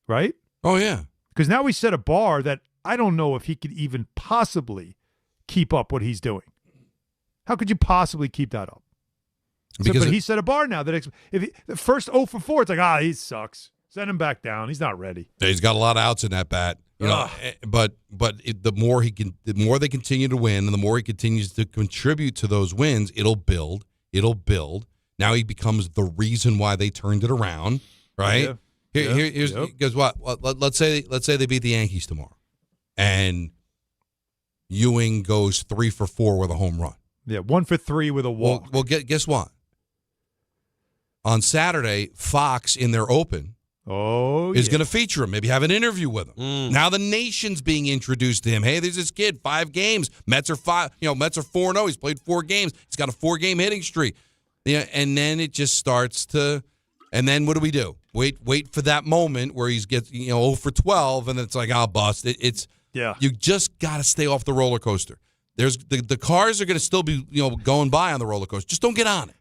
[SPEAKER 7] right?
[SPEAKER 6] Oh, yeah.
[SPEAKER 7] Because now we set a bar that I don't know if he could even possibly keep up what he's doing. How could you possibly keep that up? But he set a bar now. That if the first 0 for 4, it's like, he sucks. Send him back down. He's not ready.
[SPEAKER 6] He's got a lot of outs in that bat. The more they continue to win, and the more he continues to contribute to those wins, it'll build. Now he becomes the reason why they turned it around, right?
[SPEAKER 7] Yeah.
[SPEAKER 6] Here's because what? Let's say they beat the Yankees tomorrow, and Ewing goes 3 for 4 with a home run.
[SPEAKER 7] Yeah, 1 for 3 with a walk.
[SPEAKER 6] Well, guess what? On Saturday, Fox in their open is going to feature him. Maybe have an interview with him. Now the nation's being introduced to him. Hey, there's this kid, 5 games. Mets are 4-0. He's played 4 games. He's got a 4-game hitting streak. Yeah, and then it just starts to. And then what do? Wait for that moment where he gets 0 for 12, and it's like, I'll bust. You just got to stay off the roller coaster. There's the cars are going to still be going by on the roller coaster. Just don't get on it.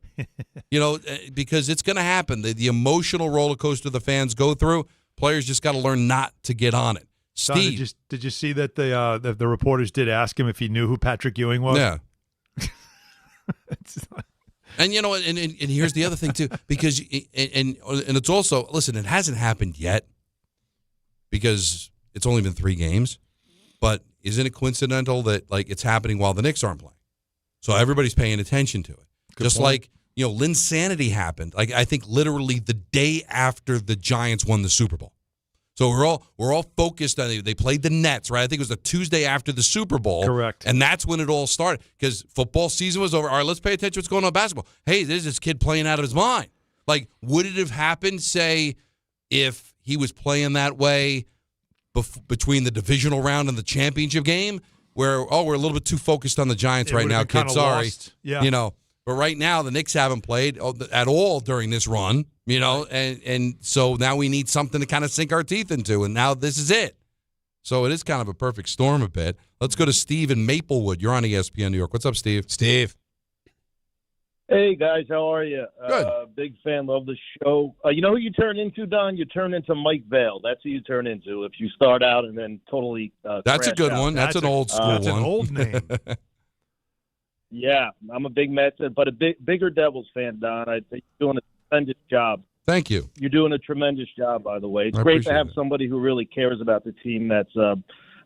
[SPEAKER 6] Because it's going to happen. The emotional roller coaster the fans go through, players just got to learn not to get on it. Steve,
[SPEAKER 7] did you see that the reporters did ask him if he knew who Patrick Ewing was?
[SPEAKER 6] Yeah. And you know, and here's the other thing too, because and it's also, listen, it hasn't happened yet because it's only been 3 games, but isn't it coincidental that like it's happening while the Knicks aren't playing? So everybody's paying attention to it. Just like, you know, Linsanity happened. Like I think literally the day after the Giants won the Super Bowl. So we're all focused on it. They played the Nets, right? I think it was the Tuesday after the Super Bowl.
[SPEAKER 7] Correct.
[SPEAKER 6] And that's when it all started because football season was over. All right, let's pay attention to what's going on in basketball. Hey, there's this kid playing out of his mind. Like, would it have happened, say, if he was playing that way between the divisional round and the championship game where, we're a little bit too focused on the Giants right now, kid, sorry.
[SPEAKER 7] Yeah.
[SPEAKER 6] You know, but right now the Knicks haven't played at all during this run. You know, and so now we need something to kind of sink our teeth into, and now this is it. So it is kind of a perfect storm a bit. Let's go to Steve in Maplewood. You're on ESPN New York. What's up, Steve?
[SPEAKER 4] Steve.
[SPEAKER 2] Hey, guys. How are you?
[SPEAKER 6] Good.
[SPEAKER 2] Big fan. Love the show. You know who you turn into, Don? You turn into Mike Vail. That's who you turn into if you start out and then totally
[SPEAKER 6] That's a good
[SPEAKER 2] out.
[SPEAKER 6] one. That's an old school one.
[SPEAKER 7] That's an old name.
[SPEAKER 2] Yeah, I'm a big Mets, but a bigger Devils fan, Don. I think you're doing a tremendous job.
[SPEAKER 6] Thank you.
[SPEAKER 2] You're doing a tremendous job, by the way. It's
[SPEAKER 6] I
[SPEAKER 2] great to have
[SPEAKER 6] appreciate it.
[SPEAKER 2] somebody who really cares about the team that's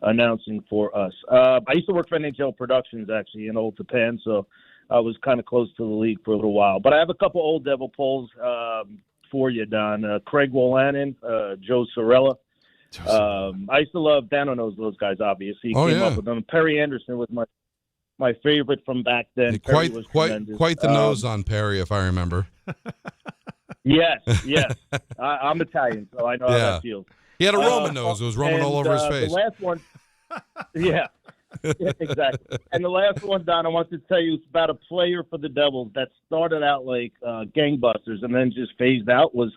[SPEAKER 2] announcing for us. I used to work for NHL Productions, actually, in Old Japan, so I was kind of close to the league for a little while. But I have a couple old Devil polls for you, Don. Craig Wolanin, Joe Sorella. I used to love, Dano knows those guys, obviously. He came up with them. Perry Anderson was my favorite from back then. Perry was tremendous.
[SPEAKER 6] Quite the nose on Perry, if I remember.
[SPEAKER 2] Yes. I'm Italian, so I know how that feels.
[SPEAKER 6] He had a Roman nose. It was Roman all over his face.
[SPEAKER 2] The last one, yeah, exactly. And the last one, Don, I want to tell you, it's about a player for the Devils that started out like gangbusters and then just phased out, was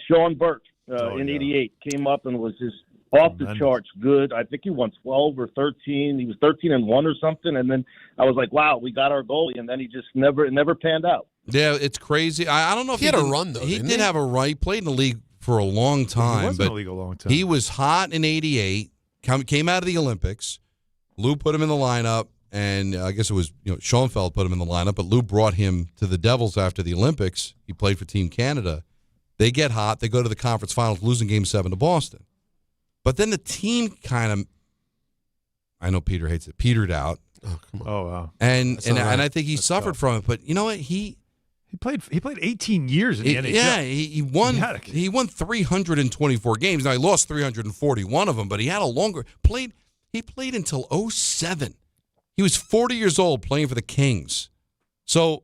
[SPEAKER 2] Sean Burke in '88. Came up and was just off the charts good. I think he won 12 or 13. He was 13-1 or something. And then I was like, wow, we got our goalie. And then he just never panned out.
[SPEAKER 6] Yeah, it's crazy. I don't know if
[SPEAKER 4] he had a run, though.
[SPEAKER 6] He did have a run. He played in the league for a long time.
[SPEAKER 7] He was in the league a long time.
[SPEAKER 6] He was hot in '88. Came out of the Olympics. Lou put him in the lineup, and I guess it was Schoenfeld put him in the lineup. But Lou brought him to the Devils after the Olympics. He played for Team Canada. They get hot. They go to the conference finals, losing Game 7 to Boston. But then the team kind of, I know Peter hates it, petered out.
[SPEAKER 4] Oh, come on.
[SPEAKER 7] Oh, wow.
[SPEAKER 6] And
[SPEAKER 7] That's not right.
[SPEAKER 6] I think he
[SPEAKER 7] That's
[SPEAKER 6] suffered
[SPEAKER 7] tough.
[SPEAKER 6] from it. But you know what? He
[SPEAKER 7] played 18 years in the NHL.
[SPEAKER 6] Yeah, he won. He won 324 games. Now he lost 341 of them, but he had a longer played. He played until 07. He was 40 years old playing for the Kings. So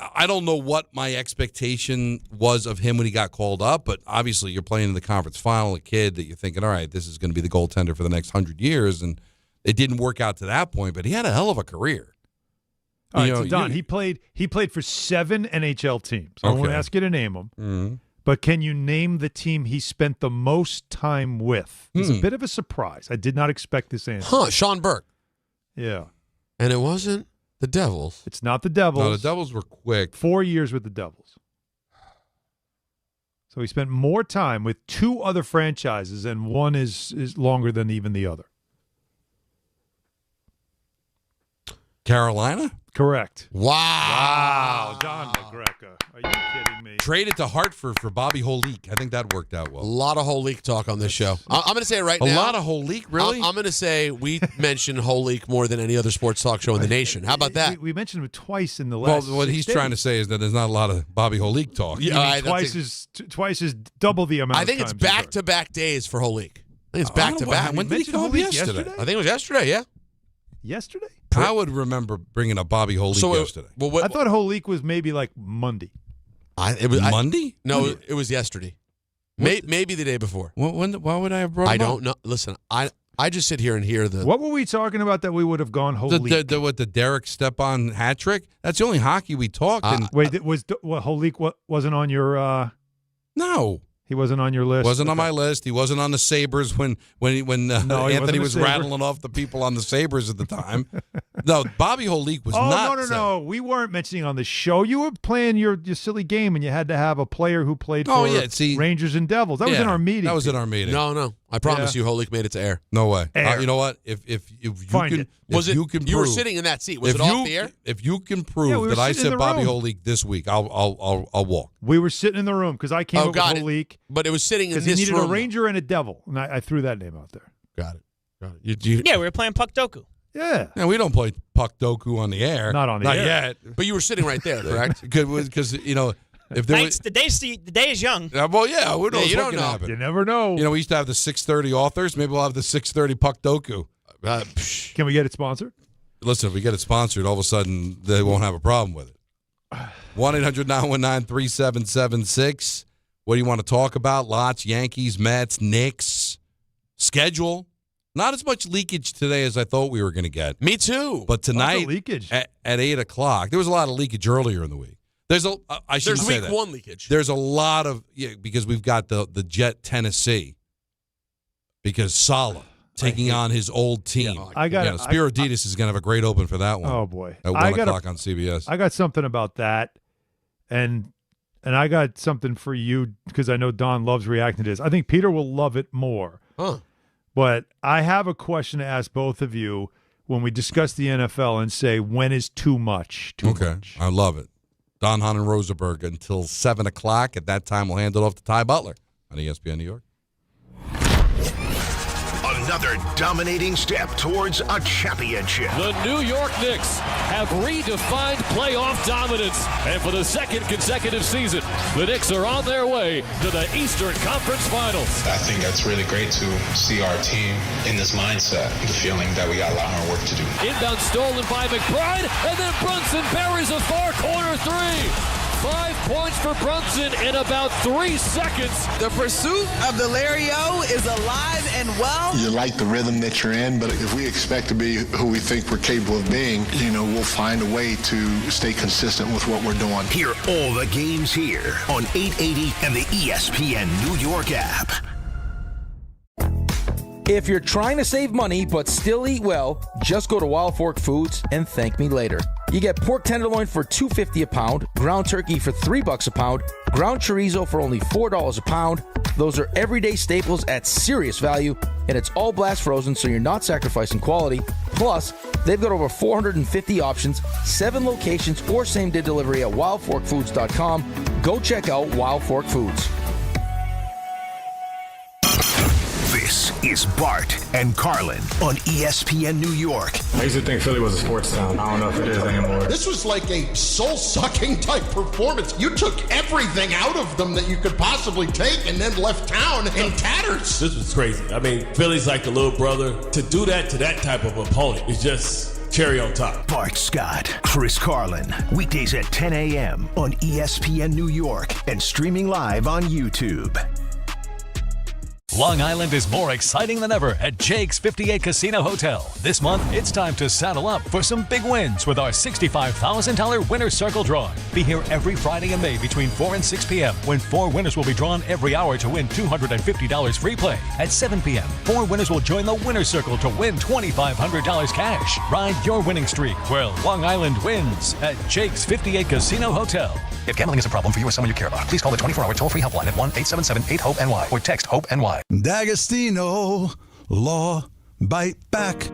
[SPEAKER 6] I don't know what my expectation was of him when he got called up, but obviously you're playing in the conference final, a kid that you're thinking, all right, this is going to be the goaltender for the next 100 years, and it didn't work out to that point, but he had a hell of a career.
[SPEAKER 7] All right, so Don, he played for 7 NHL teams. I won't ask you to name them,
[SPEAKER 6] Mm-hmm.
[SPEAKER 7] but can you name the team he spent the most time with? It's a bit of a surprise. I did not expect this answer.
[SPEAKER 4] Huh, Sean Burke.
[SPEAKER 7] Yeah.
[SPEAKER 4] And it wasn't the Devils.
[SPEAKER 7] It's not the Devils.
[SPEAKER 6] No, the Devils were quick.
[SPEAKER 7] 4 years with the Devils. So he spent more time with 2 other franchises, and one is longer than even the other.
[SPEAKER 6] Carolina?
[SPEAKER 7] Correct.
[SPEAKER 4] Wow.
[SPEAKER 7] Don McGreca. Are you kidding me?
[SPEAKER 6] Traded to Hartford for Bobby Holik. I think that worked out well.
[SPEAKER 4] A lot of Holik talk on this show. I'm going to say it right now.
[SPEAKER 6] A lot of Holik, really?
[SPEAKER 4] I'm going to say we mention Holik more than any other sports talk show in the nation. How about that?
[SPEAKER 7] We mentioned him twice in the last.
[SPEAKER 6] Well, what he's trying to say is that there's not a lot of Bobby Holik talk.
[SPEAKER 4] Yeah,
[SPEAKER 7] twice is double the amount.
[SPEAKER 4] I think it's back-to-back days for Holik. I think it's back-to-back.
[SPEAKER 6] When did he come up yesterday?
[SPEAKER 4] I think it was yesterday, yeah.
[SPEAKER 7] Yesterday?
[SPEAKER 6] I would remember bringing up Bobby Holik yesterday.
[SPEAKER 7] I thought Holik was maybe like Monday.
[SPEAKER 6] Monday?
[SPEAKER 4] No, it was yesterday. Maybe the day before.
[SPEAKER 6] Why would I have brought him
[SPEAKER 4] I
[SPEAKER 6] up?
[SPEAKER 4] don't know. Listen, I just sit here and hear the...
[SPEAKER 7] What were we talking about that we would have gone Holik?
[SPEAKER 6] The Derek Stepan hat trick? That's the only hocky we talked.
[SPEAKER 7] Wait, Holik wasn't on your...
[SPEAKER 6] No.
[SPEAKER 7] He wasn't on your list?
[SPEAKER 6] Wasn't on my list. He wasn't on the Sabres when Anthony was rattling off the people on the Sabres at the time. No, Bobby Holik was not.
[SPEAKER 7] No. We weren't mentioning on the show. You were playing your silly game, and you had to have a player who played for Rangers and Devils. That was in our meeting.
[SPEAKER 6] That was in our meeting.
[SPEAKER 4] No. I promise you, Holik made it to air.
[SPEAKER 6] No way.
[SPEAKER 7] Air.
[SPEAKER 6] You know what? If you
[SPEAKER 7] Find
[SPEAKER 6] can,
[SPEAKER 7] it.
[SPEAKER 6] if you can
[SPEAKER 4] You
[SPEAKER 6] prove,
[SPEAKER 4] were sitting in that seat. Was it off the air?
[SPEAKER 6] If you can prove
[SPEAKER 7] we were
[SPEAKER 6] that I
[SPEAKER 7] sitting in
[SPEAKER 6] said
[SPEAKER 7] the
[SPEAKER 6] Bobby
[SPEAKER 7] room.
[SPEAKER 6] Holik this week, I'll walk.
[SPEAKER 7] We were sitting in the room because I came up with Holik.
[SPEAKER 4] But it was sitting in this
[SPEAKER 7] because he needed
[SPEAKER 4] room.
[SPEAKER 7] a Ranger and a Devil, and I threw that name out there.
[SPEAKER 6] Got it.
[SPEAKER 9] Yeah, we were playing Puck Doku.
[SPEAKER 7] Yeah.
[SPEAKER 6] And we don't play Puck Doku on the air.
[SPEAKER 7] Not on the air.
[SPEAKER 6] Not yet.
[SPEAKER 4] But you were sitting right there, correct?
[SPEAKER 6] Because if there was,
[SPEAKER 9] The day is young.
[SPEAKER 6] well, yeah, who knows
[SPEAKER 4] you
[SPEAKER 6] what
[SPEAKER 4] don't
[SPEAKER 6] can
[SPEAKER 4] know.
[SPEAKER 6] happen.
[SPEAKER 7] You never know.
[SPEAKER 6] We used to have the 6:30 authors. Maybe we'll have the 6:30 Puck Doku.
[SPEAKER 7] Can we get it sponsored?
[SPEAKER 6] Listen, if we get it sponsored, all of a sudden they won't have a problem with it. 1-800-919-3776. What do you want to talk about? Lots, Yankees, Mets, Knicks. Schedule. Not as much leakage today as I thought we were going to get.
[SPEAKER 4] Me too.
[SPEAKER 6] But tonight
[SPEAKER 7] leakage.
[SPEAKER 6] at 8 o'clock, there was a lot of leakage earlier in the week. There's
[SPEAKER 4] week one leakage.
[SPEAKER 6] There's a lot of because we've got the Jet Tennessee because Salah taking on his old team.
[SPEAKER 7] Yeah,
[SPEAKER 6] Spiriditas is going to have a great open for that one.
[SPEAKER 7] Oh boy,
[SPEAKER 6] at 1 o'clock on CBS.
[SPEAKER 7] I got something about that, and I got something for you because I know Don loves reacting to this. I think Peter will love it more.
[SPEAKER 4] Huh.
[SPEAKER 7] But I have a question to ask both of you when we discuss the NFL and say when is too much. Too much.
[SPEAKER 6] I love it. Don, Hahn, and Rosenberg until 7 o'clock. At that time, we'll hand it off to Ty Butler on ESPN New York.
[SPEAKER 1] Another dominating step towards a championship.
[SPEAKER 3] The New York Knicks have redefined playoff dominance. And for the second consecutive season, the Knicks are on their way to the Eastern Conference Finals.
[SPEAKER 11] I think that's really great to see our team in this mindset, the feeling that we got a lot more work to do.
[SPEAKER 3] Inbound stolen by McBride, and then Brunson buries a far corner three. 5 points for Brunson in about 3 seconds.
[SPEAKER 12] The pursuit of the LIRR is alive and well.
[SPEAKER 17] You like the rhythm that you're in, but if we expect to be who we think we're capable of being, we'll find a way to stay consistent with what we're doing.
[SPEAKER 1] Hear all the games here on 880 and the ESPN New York app.
[SPEAKER 27] If you're trying to save money but still eat well, just go to Wild Fork Foods and thank me later. You get pork tenderloin for $2.50 a pound, ground turkey for $3 a pound, ground chorizo for only $4 a pound. Those are everyday staples at serious value, and it's all blast frozen, so you're not sacrificing quality. Plus, they've got over 450 options, 7 locations, or same-day delivery at wildforkfoods.com. Go check out Wild Fork Foods.
[SPEAKER 1] This is Bart and Carlin on ESPN New York.
[SPEAKER 10] I used to think Philly was a sports town. I don't know if it is anymore.
[SPEAKER 13] This was like a soul-sucking type performance. You took everything out of them that you could possibly take and then left town in tatters.
[SPEAKER 14] This was crazy. I mean, Philly's like the little brother. To do that to that type of opponent is just cherry on top.
[SPEAKER 1] Bart Scott, Chris Carlin, weekdays at 10 a.m. on ESPN New York and streaming live on YouTube.
[SPEAKER 16] Long Island is more exciting than ever at Jake's 58 Casino Hotel. This month, it's time to saddle up for some big wins with our $65,000 Winner's Circle drawing. Be here every Friday in May between 4 and 6 p.m. when 4 winners will be drawn every hour to win $250 free play. At 7 p.m., 4 winners will join the Winner's Circle to win $2,500 cash. Ride your winning streak where Long Island wins at Jake's 58 Casino Hotel.
[SPEAKER 25] If gambling is a problem for you or someone you care about, please call the 24-hour toll-free helpline at 1-877-8-HOPE-NY or text HOPE-NY.
[SPEAKER 26] D'Agostino, law, bite back.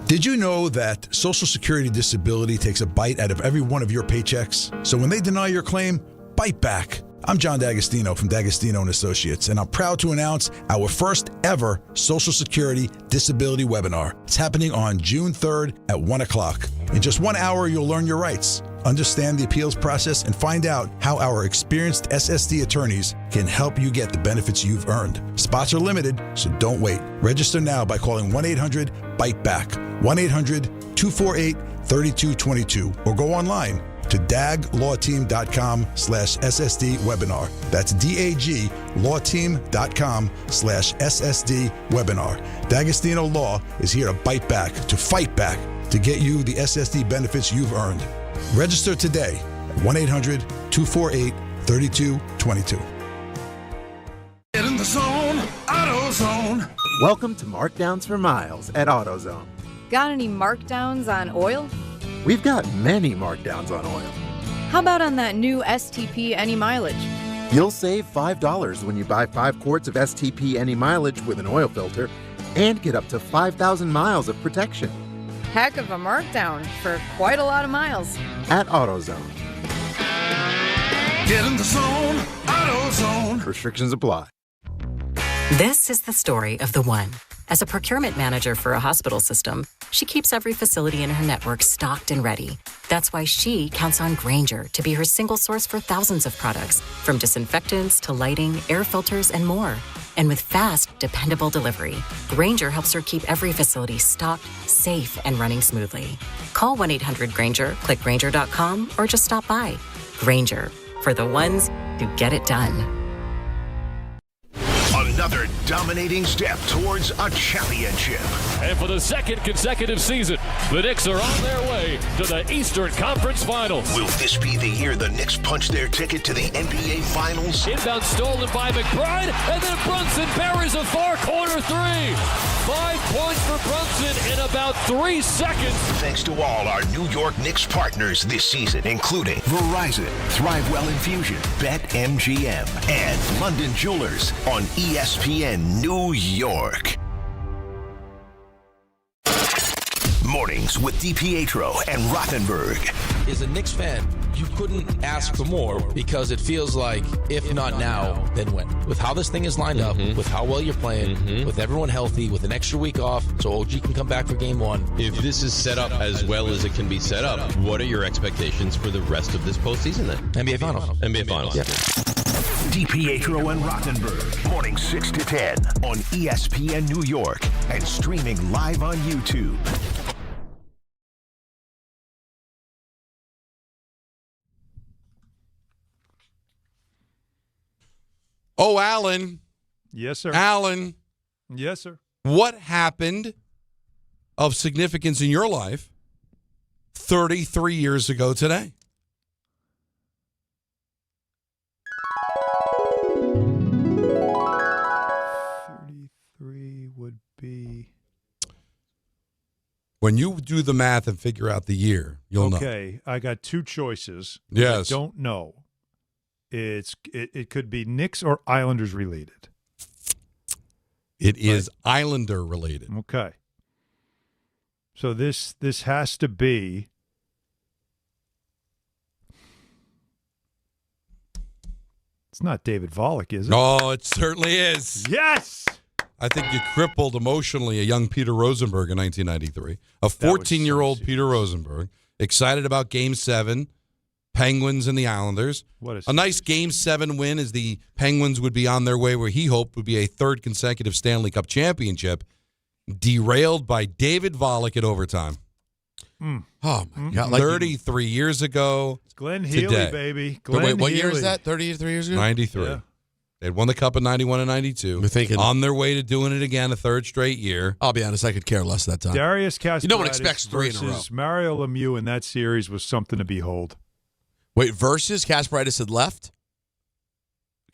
[SPEAKER 26] Did you know that Social Security disability takes a bite out of every one of your paychecks? So when they deny your claim, bite back. I'm John D'Agostino from D'Agostino & Associates, and I'm proud to announce our first ever Social Security disability webinar. It's happening on June 3rd at 1 o'clock. In just 1 hour, you'll learn your rights, understand the appeals process, and find out how our experienced SSD attorneys can help you get the benefits you've earned. Spots are limited, so don't wait. Register now by calling 1-800-BITE-BACK, 1-800-248-3222, or go online to daglawteam.com/SSD webinar. That's daglawteam.com/SSD webinar. D'Agostino Law is here to bite back, to fight back, to get you the SSD benefits you've earned. Register today at 1-800-248-3222.
[SPEAKER 28] Get in the zone, AutoZone.
[SPEAKER 29] Welcome to Markdowns for Miles at AutoZone.
[SPEAKER 5] Got any markdowns on oil?
[SPEAKER 8] We've got many markdowns on oil.
[SPEAKER 5] How about on that new STP Any Mileage?
[SPEAKER 8] You'll save $5 when you buy 5 quarts of STP Any Mileage with an oil filter and get up to 5,000 miles of protection.
[SPEAKER 5] Heck of a markdown for quite a lot of miles.
[SPEAKER 8] At AutoZone.
[SPEAKER 28] Get in the zone, AutoZone.
[SPEAKER 8] Restrictions apply.
[SPEAKER 15] This is the story of the one. As a procurement manager for a hospital system, she keeps every facility in her network stocked and ready. That's why she counts on Grainger to be her single source for thousands of products, from disinfectants to lighting, air filters, and more. And with fast, dependable delivery, Grainger helps her keep every facility stocked, safe, and running smoothly. Call 1-800-GRAINGER, click Grainger.com, or just stop by. Grainger, for the ones who get it done.
[SPEAKER 1] Another dominating step towards a championship.
[SPEAKER 3] And for the second consecutive season, the Knicks are on their way to the Eastern Conference Finals.
[SPEAKER 1] Will this be the year the Knicks punch their ticket to the NBA Finals?
[SPEAKER 3] Inbound stolen by McBride, and then Brunson buries a far-corner three. 5 points for Brunson in about 3 seconds.
[SPEAKER 1] Thanks to all our New York Knicks partners this season, including Verizon, ThriveWell Infusion, BetMGM, and London Jewelers on ESPN New York. Mornings with DiPietro and Rothenberg.
[SPEAKER 27] As a Knicks fan, you couldn't ask for more because it feels like, if not now, then when? With how this thing is lined up, with how well you're playing, with everyone healthy, with an extra week off, so OG can come back for game 1.
[SPEAKER 18] If this is set up as well as it can be set up, what are your expectations for the rest of this postseason then?
[SPEAKER 27] NBA Finals.
[SPEAKER 18] NBA Finals.
[SPEAKER 27] Yeah.
[SPEAKER 1] DiPietro and Rothenberg, morning 6 to 10 on ESPN New York and streaming live on YouTube.
[SPEAKER 6] Oh, Alan.
[SPEAKER 7] Yes, sir.
[SPEAKER 6] Alan.
[SPEAKER 7] Yes, sir.
[SPEAKER 6] What happened of significance in your life 33 years ago today?
[SPEAKER 7] Would be
[SPEAKER 6] when you do the math and figure out the year, you'll know.
[SPEAKER 7] Okay, I got 2 choices.
[SPEAKER 6] Yes.
[SPEAKER 7] I don't know. It could be Knicks or Islanders related.
[SPEAKER 6] It is Islander related.
[SPEAKER 7] Okay. So this has to be It's not David Volek, is it?
[SPEAKER 6] Oh, it certainly is.
[SPEAKER 7] Yes.
[SPEAKER 6] I think you crippled emotionally a young Peter Rosenberg in 1993. A 14-year-old Peter Rosenberg, excited about Game 7, Penguins and the Islanders. A nice Game 7 win as the Penguins would be on their way where he hoped would be a 3rd consecutive Stanley Cup championship, derailed by David Volek in overtime.
[SPEAKER 4] Oh, my God.
[SPEAKER 6] 33 years ago.
[SPEAKER 7] It's Glenn Healy, baby. Glenn
[SPEAKER 4] what year
[SPEAKER 7] Healy.
[SPEAKER 4] is that? 33 years ago?
[SPEAKER 6] 93.
[SPEAKER 7] Yeah.
[SPEAKER 6] They'd won the Cup in 91 and 92.
[SPEAKER 4] We're thinking
[SPEAKER 6] on their way to doing it again a 3rd straight year.
[SPEAKER 4] I'll be honest, I could care less that time.
[SPEAKER 7] Darius Kasparaitis
[SPEAKER 4] No one expects 3 in a row.
[SPEAKER 7] versus Mario Lemieux in that series was something to behold.
[SPEAKER 4] Wait, versus Kasparaitis had left?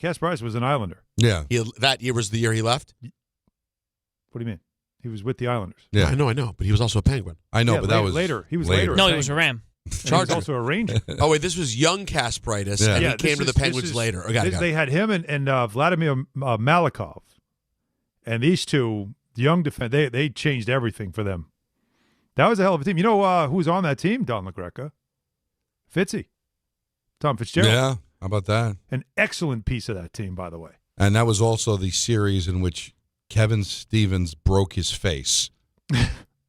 [SPEAKER 7] Kasparaitis was an Islander.
[SPEAKER 6] Yeah.
[SPEAKER 4] That year was the year he left?
[SPEAKER 7] What do you mean? He was with the Islanders.
[SPEAKER 6] Yeah.
[SPEAKER 4] I know, but he was also a Penguin.
[SPEAKER 6] I know,
[SPEAKER 7] Yeah,
[SPEAKER 6] but that was
[SPEAKER 7] later. He was later.
[SPEAKER 9] No, he was a Ram.
[SPEAKER 7] He was also a Ranger.
[SPEAKER 4] Oh, wait, this was young Kasparaitis, and he came to the Penguins later.
[SPEAKER 7] They had him and Vladimir Malikov. And these two, the young defense, they changed everything for them. That was a hell of a team. You know who was on that team, Don LaGreca? Fitzy. Tom Fitzgerald.
[SPEAKER 6] Yeah, how about that?
[SPEAKER 7] An excellent piece of that team, by the way.
[SPEAKER 6] And that was also the series in which Kevin Stevens broke his face.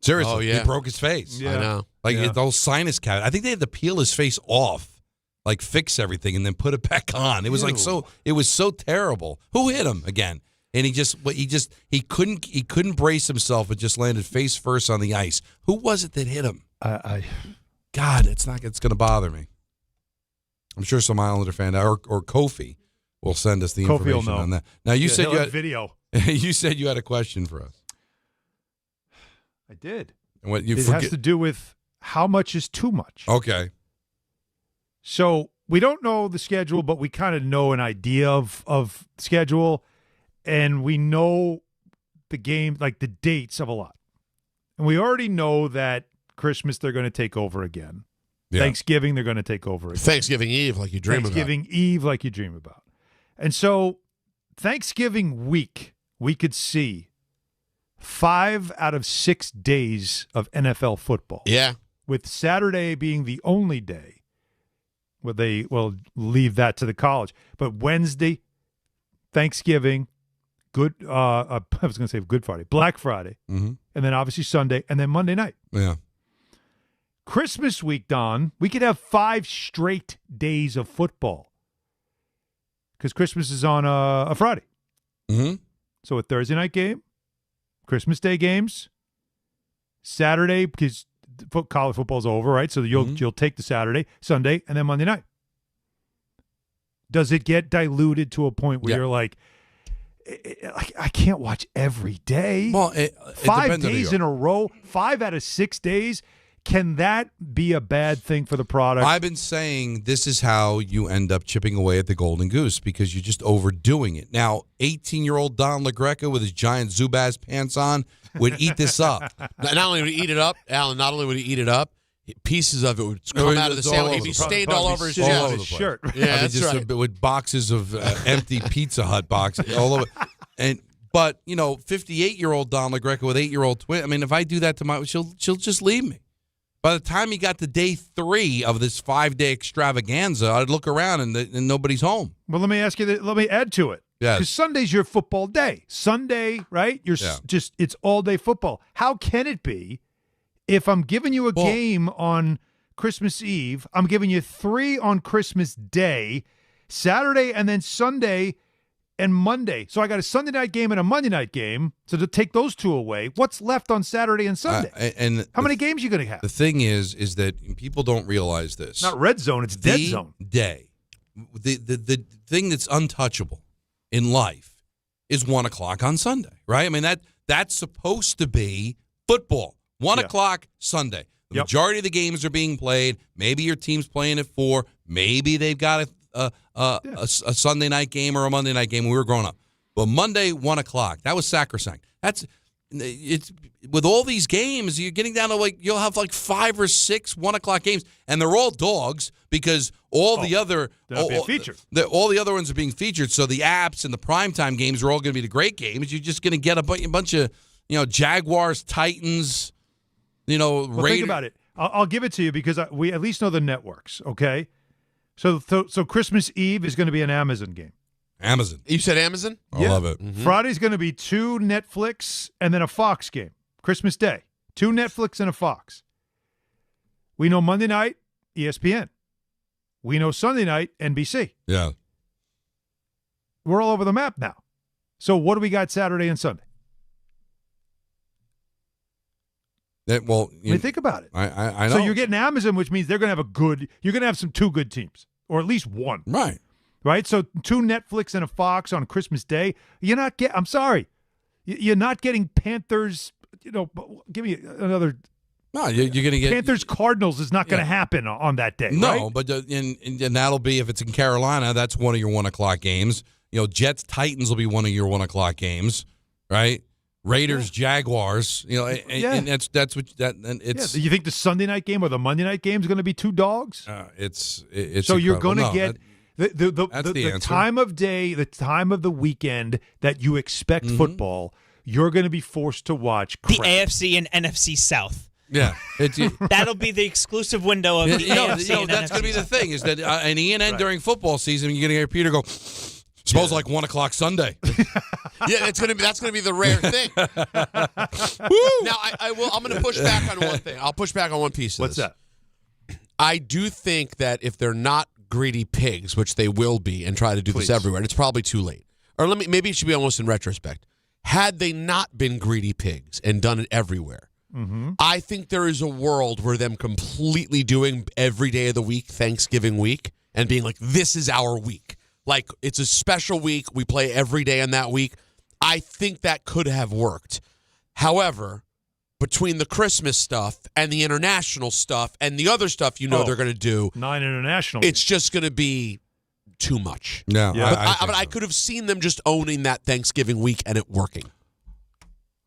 [SPEAKER 6] Seriously,
[SPEAKER 4] Oh, yeah.
[SPEAKER 6] he broke his face.
[SPEAKER 4] I know.
[SPEAKER 6] Like the whole sinus cavity. I think they had to peel his face off, like fix everything, and then put it back on. It was like it was so terrible. Who hit him again? And he couldn't brace himself. It just landed face first on the ice. Who was it that hit him? God, it's going to bother me. I'm sure some Islander fan or Kofi will send us the
[SPEAKER 7] Kofi will
[SPEAKER 6] information
[SPEAKER 7] know.
[SPEAKER 6] on that. Now you said
[SPEAKER 7] he'll
[SPEAKER 6] you
[SPEAKER 7] have
[SPEAKER 6] had
[SPEAKER 7] video.
[SPEAKER 6] You said you had a question for us.
[SPEAKER 7] I did.
[SPEAKER 6] And what
[SPEAKER 7] it has to do with how much is too much.
[SPEAKER 6] Okay.
[SPEAKER 7] So we don't know the schedule, but we kind of know an idea of schedule, and we know the game, like the dates of a lot. And we already know that Christmas they're going to take over again.
[SPEAKER 4] Yeah.
[SPEAKER 7] Thanksgiving they're going to take over again.
[SPEAKER 4] Thanksgiving Eve, like you dream
[SPEAKER 7] Thanksgiving Eve, like you dream about. And so Thanksgiving week, we could see 5 out of 6 days of NFL football.
[SPEAKER 4] Yeah.
[SPEAKER 7] With Saturday being the only day where they will leave that to the college. But Wednesday, Thanksgiving, I was going to say Good Friday, Black Friday, and then obviously Sunday, and then Monday night.
[SPEAKER 6] Yeah.
[SPEAKER 7] Christmas week, Don, we could have 5 straight days of football because Christmas is on a Friday.
[SPEAKER 6] Mm-hmm.
[SPEAKER 7] So a Thursday night game, Christmas Day games, Saturday because college football's over, right? So you'll take the Saturday, Sunday, and then Monday night. Does it get diluted to a point where you're like, I can't watch every day?
[SPEAKER 6] Well, it
[SPEAKER 7] 5 days in a row, 5 out of 6 days. Can that be a bad thing for the product?
[SPEAKER 6] I've been saying this is how you end up chipping away at the golden goose because you're just overdoing it. Now, 18-year-old Don LaGreca with his giant Zubaz pants on would eat this up.
[SPEAKER 4] Not only would he eat it up, Alan, pieces of it would come out of the sandwich. It'd be stained all over his
[SPEAKER 7] shirt.
[SPEAKER 4] Yeah, that's right.
[SPEAKER 6] With boxes of empty Pizza Hut boxes all over. But 58-year-old Don LaGreca with 8-year-old twin. I mean, if I do that to she'll just leave me. By the time you got to day 3 of this 5-day extravaganza, I'd look around and nobody's home.
[SPEAKER 7] Well, let me ask you that. Let me add to it.
[SPEAKER 6] Yes.
[SPEAKER 7] Because Sunday's your football day. Sunday, right? It's all day football. How can it be if I'm giving you a game on Christmas Eve, I'm giving you 3 on Christmas Day, Saturday, and then Sunday and Monday. So I got a Sunday night game and a Monday night game. So to take those 2 away, what's left on Saturday and Sunday?
[SPEAKER 6] And
[SPEAKER 7] how many games are you going to have?
[SPEAKER 6] The thing is that people don't realize this.
[SPEAKER 7] Not red zone, it's dead zone.
[SPEAKER 6] The thing that's untouchable in life is 1 o'clock on Sunday, right? I mean, that's supposed to be football. 1 o'clock Sunday. The majority of the games are being played. Maybe your team's playing at 4. Maybe they've got a Sunday night game or a Monday night game when we were growing up. But Monday, 1 o'clock, that was sacrosanct. It's with all these games, you're getting down to you'll have 5 or 6 1 o'clock games, and they're all dogs because all the other ones are being featured. So the apps and the primetime games are all going to be the great games. You're just going to get a bunch of Jaguars, Titans.
[SPEAKER 7] Well, think about it. I'll give it to you because we at least know the networks, okay? So Christmas Eve is going to be an Amazon game.
[SPEAKER 6] Amazon.
[SPEAKER 4] You said Amazon?
[SPEAKER 6] I love it.
[SPEAKER 7] Mm-hmm. Friday's going to be 2 Netflix and then a Fox game. Christmas Day, 2 Netflix and a Fox. We know Monday night, ESPN. We know Sunday night, NBC.
[SPEAKER 6] Yeah.
[SPEAKER 7] We're all over the map now. So what do we got Saturday and Sunday? Think about it.
[SPEAKER 6] I know.
[SPEAKER 7] So you're getting Amazon, which means they're going to have you're going to have 2 good teams, or at least 1. Right? So 2 Netflix and a Fox on Christmas Day. I'm sorry. You're not getting Panthers, give me another.
[SPEAKER 6] No, you're going to get
[SPEAKER 7] Panthers Cardinals is not going to happen on that day.
[SPEAKER 6] No,
[SPEAKER 7] right?
[SPEAKER 6] but and that'll be if it's in Carolina, that's one of your 1 o'clock games. Jets Titans will be one of your 1 o'clock games, right? Raiders, Jaguars, and that's what it's.
[SPEAKER 7] Do you think the Sunday night game or the Monday night game is going to be 2 dogs?
[SPEAKER 6] It's
[SPEAKER 7] so you're going to get
[SPEAKER 6] the
[SPEAKER 7] time of day, the time of the weekend that you expect football. You're going to be forced to watch
[SPEAKER 9] the AFC and NFC South.
[SPEAKER 6] Yeah,
[SPEAKER 9] that'll be the exclusive window of the AFC. And
[SPEAKER 6] that's going to be the thing is that in ENN during football season, you're going to hear Peter go. 1 o'clock Sunday.
[SPEAKER 4] That's gonna be the rare thing. Now I'm gonna push back on one thing. I'll push back on one piece of
[SPEAKER 7] What's
[SPEAKER 4] this.
[SPEAKER 7] that?
[SPEAKER 4] I do think that if they're not greedy pigs, which they will be, and try to do this everywhere, and it's probably too late. Or maybe it should be almost in retrospect. Had they not been greedy pigs and done it everywhere, I think there is a world where them completely doing every day of the week, Thanksgiving week, and being like, this is our week. Like, it's a special week. We play every day in that week. I think that could have worked. However, between the Christmas stuff and the international stuff and the other stuff they're going to do.
[SPEAKER 7] 9 international.
[SPEAKER 4] It's just going to be too much.
[SPEAKER 6] No,
[SPEAKER 4] but I could have seen them just owning that Thanksgiving week and it working.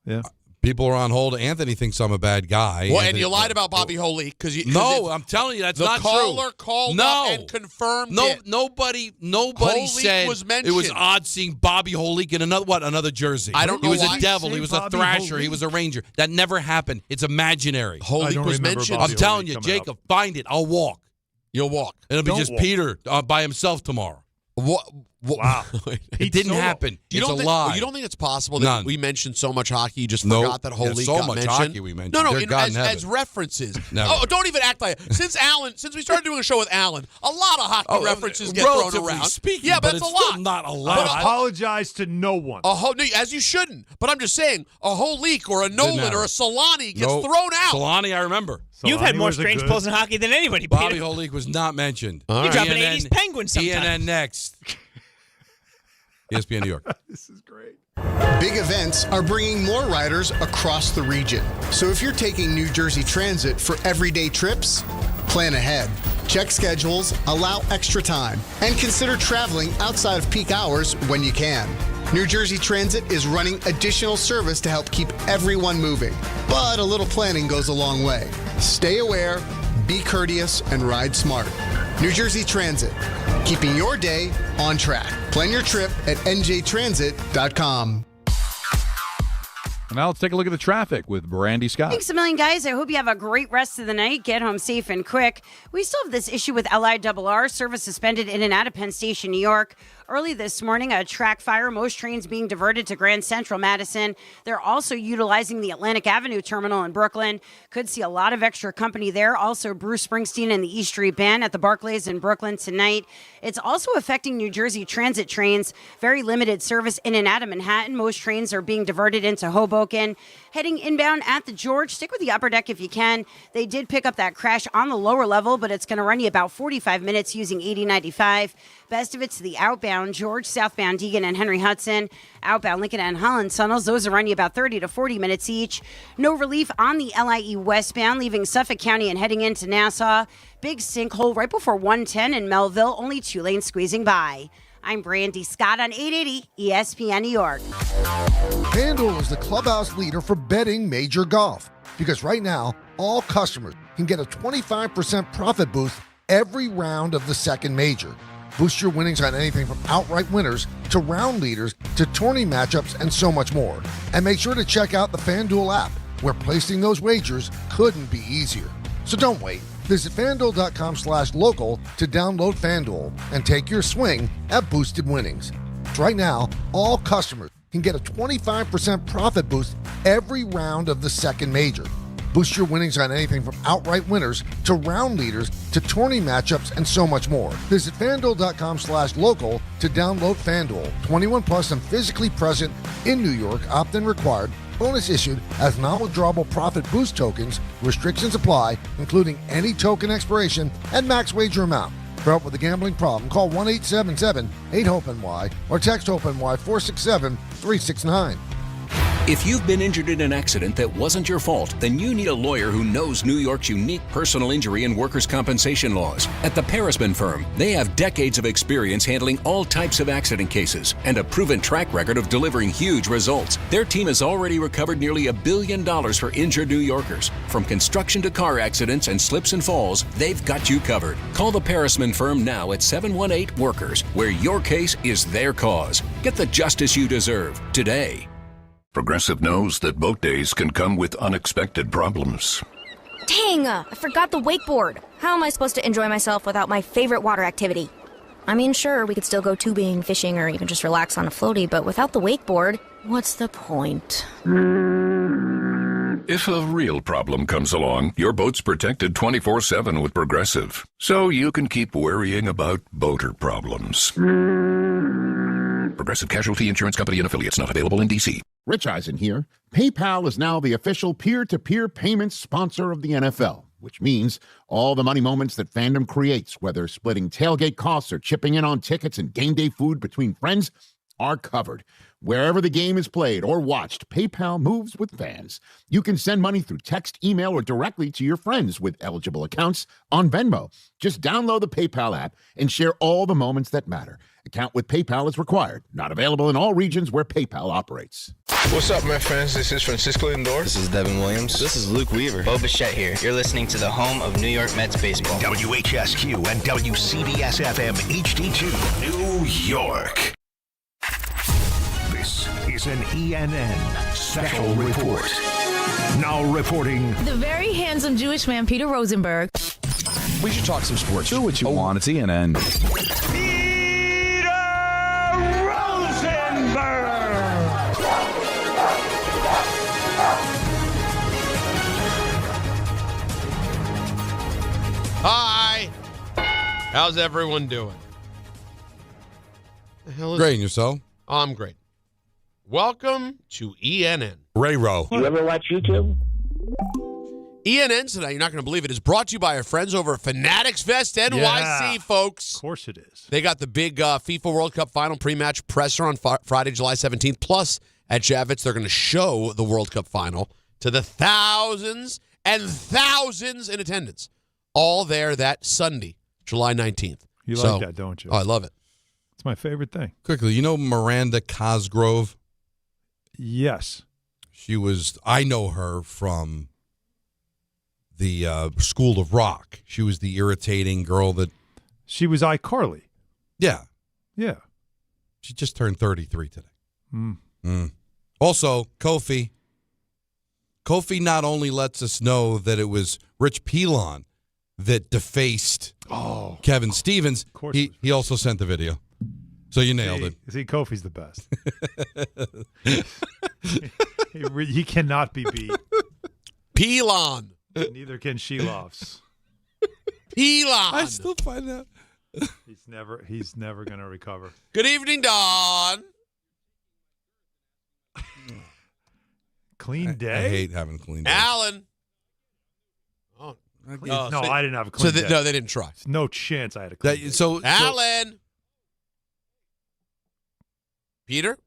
[SPEAKER 7] Yeah.
[SPEAKER 6] People are on hold. Anthony thinks I'm a bad guy.
[SPEAKER 4] Well,
[SPEAKER 6] Anthony,
[SPEAKER 4] and you lied about Bobby Holy because
[SPEAKER 6] no, I'm telling you that's not true.
[SPEAKER 4] The caller called up and confirmed it.
[SPEAKER 6] Nobody
[SPEAKER 4] Holik
[SPEAKER 6] said
[SPEAKER 4] was mentioned.
[SPEAKER 6] it was odd seeing Bobby Holik in another jersey.
[SPEAKER 4] I don't know.
[SPEAKER 6] He was
[SPEAKER 4] why
[SPEAKER 6] a devil. He was a
[SPEAKER 7] Bobby
[SPEAKER 6] thrasher.
[SPEAKER 7] Holik?
[SPEAKER 6] He was a ranger. That never happened. It's imaginary.
[SPEAKER 4] Holik was mentioned.
[SPEAKER 6] I'm telling you, Jacob, find it. I'll walk.
[SPEAKER 4] You'll walk.
[SPEAKER 6] It'll be just Peter by himself tomorrow.
[SPEAKER 4] What?
[SPEAKER 7] Wow.
[SPEAKER 6] It didn't happen. It's a lie.
[SPEAKER 4] You don't think it's possible that we mentioned so much hockey you just
[SPEAKER 6] Nope.
[SPEAKER 4] forgot that Holy
[SPEAKER 6] There's so
[SPEAKER 4] got
[SPEAKER 6] much
[SPEAKER 4] mentioned?
[SPEAKER 6] hockey we mentioned.
[SPEAKER 4] No,
[SPEAKER 6] Dear God in heaven.
[SPEAKER 4] as references.
[SPEAKER 6] Never.
[SPEAKER 4] Oh, don't even act like it. Since we started doing a show with Alan, a lot of hockey references get thrown
[SPEAKER 6] relatively
[SPEAKER 4] around.
[SPEAKER 6] speaking,
[SPEAKER 4] yeah, but
[SPEAKER 6] it's
[SPEAKER 4] that's a lot.
[SPEAKER 6] still not a lot.
[SPEAKER 7] But apologize to no one.
[SPEAKER 4] As you shouldn't. But I'm just saying, a Holik or a Nolan or a Solani gets thrown out.
[SPEAKER 6] Solani, I remember.
[SPEAKER 9] You've had more strange pulls in hockey than anybody,
[SPEAKER 6] Bobby
[SPEAKER 9] Peter.
[SPEAKER 6] Holik was not mentioned.
[SPEAKER 9] You drop an 80s Penguin sometimes.
[SPEAKER 6] ENN next. ESPN New York.
[SPEAKER 7] This is great.
[SPEAKER 2] Big events are bringing more riders across the region. So if you're taking New Jersey Transit for everyday trips, plan ahead. Check schedules, allow extra time, and consider traveling outside of peak hours when you can. New Jersey Transit is running additional service to help keep everyone moving. But a little planning goes a long way. Stay aware, be courteous, and ride smart. New Jersey Transit, keeping your day on track. Plan your trip at njtransit.com.
[SPEAKER 11] Now let's take a look at the traffic with Brandy Scott.
[SPEAKER 19] Thanks a million, guys. I hope you have a great rest of the night. Get home safe and quick. We still have this issue with LIRR. Service suspended in and out of Penn Station, New York. Early this morning, a track fire. Most trains being diverted to Grand Central Madison. They're also utilizing the Atlantic Avenue terminal in Brooklyn. Could see a lot of extra company there. Also, Bruce Springsteen and the E Street Band at the Barclays in Brooklyn tonight. It's also affecting New Jersey Transit trains. Very limited service in and out of Manhattan. Most trains are being diverted into Hoboken. Heading inbound at the George, stick with the upper deck if you can. They did pick up that crash on the lower level, but it's going to run you about 45 minutes using 8095. Best of it's the outbound George, southbound Deegan and Henry Hudson, outbound Lincoln and Holland tunnels. Those are run you about 30 to 40 minutes each. No relief on the LIE westbound, leaving Suffolk County and heading into Nassau. Big sinkhole right before 110 in Melville, only 2 lanes squeezing by. I'm Brandy Scott on 880 ESPN New York.
[SPEAKER 20] FanDuel is the clubhouse leader for betting major golf because right now, all customers can get a 25% profit boost every round of the second major. Boost your winnings on anything from outright winners to round leaders to tourney matchups and so much more. And make sure to check out the FanDuel app, where placing those wagers couldn't be easier. So don't wait. Visit FanDuel.com/local to download FanDuel and take your swing at boosted winnings. Right now, all customers can get a 25% profit boost every round of the second major. Boost your winnings on anything from outright winners to round leaders to tourney matchups and so much more. Visit FanDuel.com/local to download FanDuel. 21 plus and physically present in New York. Opt-in required. Bonus issued as non-withdrawable profit boost tokens. Restrictions apply, including any token expiration and max wager amount. For help with a gambling problem, call 1-877-8-HOPE-NY or text HOPE-NY 467-369.
[SPEAKER 21] If you've been injured in an accident that wasn't your fault, then you need a lawyer who knows New York's unique personal injury and workers' compensation laws. At the Parisman Firm, they have decades of experience handling all types of accident cases and a proven track record of delivering huge results. Their team has already recovered nearly $1 billion for injured New Yorkers. From construction to car accidents and slips and falls, they've got you covered. Call the Parisman Firm now at 718-WORKERS, where your case is their cause. Get the justice you deserve today.
[SPEAKER 22] Progressive knows that boat days can come with unexpected problems.
[SPEAKER 23] Dang, I forgot the wakeboard. How am I supposed to enjoy myself without my favorite water activity? I mean, sure, we could still go tubing, fishing, or even just relax on a floaty, but without the wakeboard, what's the point?
[SPEAKER 22] If a real problem comes along, your boat's protected 24/7 with Progressive, so you can keep worrying about boater problems. Progressive Casualty Insurance Company and Affiliates, not available in D.C.
[SPEAKER 24] Rich Eisen here. PayPal is now the official peer-to-peer payments sponsor of the NFL, which means all the money moments that fandom creates, whether splitting tailgate costs or chipping in on tickets and game day food between friends, are covered. Wherever the game is played or watched, PayPal moves with fans. You can send money through text, email, or directly to your friends with eligible accounts on Venmo. Just download the PayPal app and share all the moments that matter. Account with PayPal is required. Not available in all regions where PayPal operates.
[SPEAKER 10] What's up, my friends? This is Francisco Lindor.
[SPEAKER 12] This is Devin Williams. This is Luke Weaver.
[SPEAKER 13] Bo Bichette here. You're listening to the home of New York Mets baseball.
[SPEAKER 1] WHSQ and WCBS FM HD2, New York. This is an ENN special report. Now reporting.
[SPEAKER 14] The very handsome Jewish man, Peter Rosenberg.
[SPEAKER 11] We should talk some sports. Do what you want. It's ENN.
[SPEAKER 4] Hi. How's everyone doing?
[SPEAKER 6] Great, and yourself?
[SPEAKER 4] I'm great. Welcome to ENN.
[SPEAKER 6] Ray Rowe.
[SPEAKER 16] You ever watch YouTube?
[SPEAKER 4] ENN tonight, you're not going to believe it, is brought to you by our friends over at Fanatics Fest NYC, folks.
[SPEAKER 7] Of course it is.
[SPEAKER 4] They got the big FIFA World Cup final pre-match presser on Friday, July 17th. Plus, at Javits, they're going to show the World Cup final to the thousands and thousands in attendance. All there that Sunday, July 19th.
[SPEAKER 7] You like that, don't you?
[SPEAKER 4] Oh, I love it.
[SPEAKER 7] It's my favorite thing.
[SPEAKER 6] Quickly, you know Miranda Cosgrove?
[SPEAKER 7] Yes.
[SPEAKER 6] I know her from the School of Rock. She was the irritating girl that...
[SPEAKER 7] She was iCarly.
[SPEAKER 6] Yeah.
[SPEAKER 7] Yeah.
[SPEAKER 6] She just turned 33 today.
[SPEAKER 7] Mm.
[SPEAKER 6] Also, Kofi. Kofi not only lets us know that it was Rich Pilon that defaced Kevin Stevens,
[SPEAKER 7] of course
[SPEAKER 6] he also sent the video. So you nailed it.
[SPEAKER 7] See, Kofi's the best. he cannot be beat.
[SPEAKER 4] Pilon.
[SPEAKER 7] Neither can Sheloffs.
[SPEAKER 4] Pilon.
[SPEAKER 6] I still find that.
[SPEAKER 7] He's never going to recover.
[SPEAKER 4] Good evening, Don.
[SPEAKER 7] Clean day?
[SPEAKER 6] I hate having clean days.
[SPEAKER 4] Alan.
[SPEAKER 7] No, I didn't have a clean day.
[SPEAKER 4] No, they didn't try.
[SPEAKER 7] There's no chance I had a clean day.
[SPEAKER 4] Alan. Peter?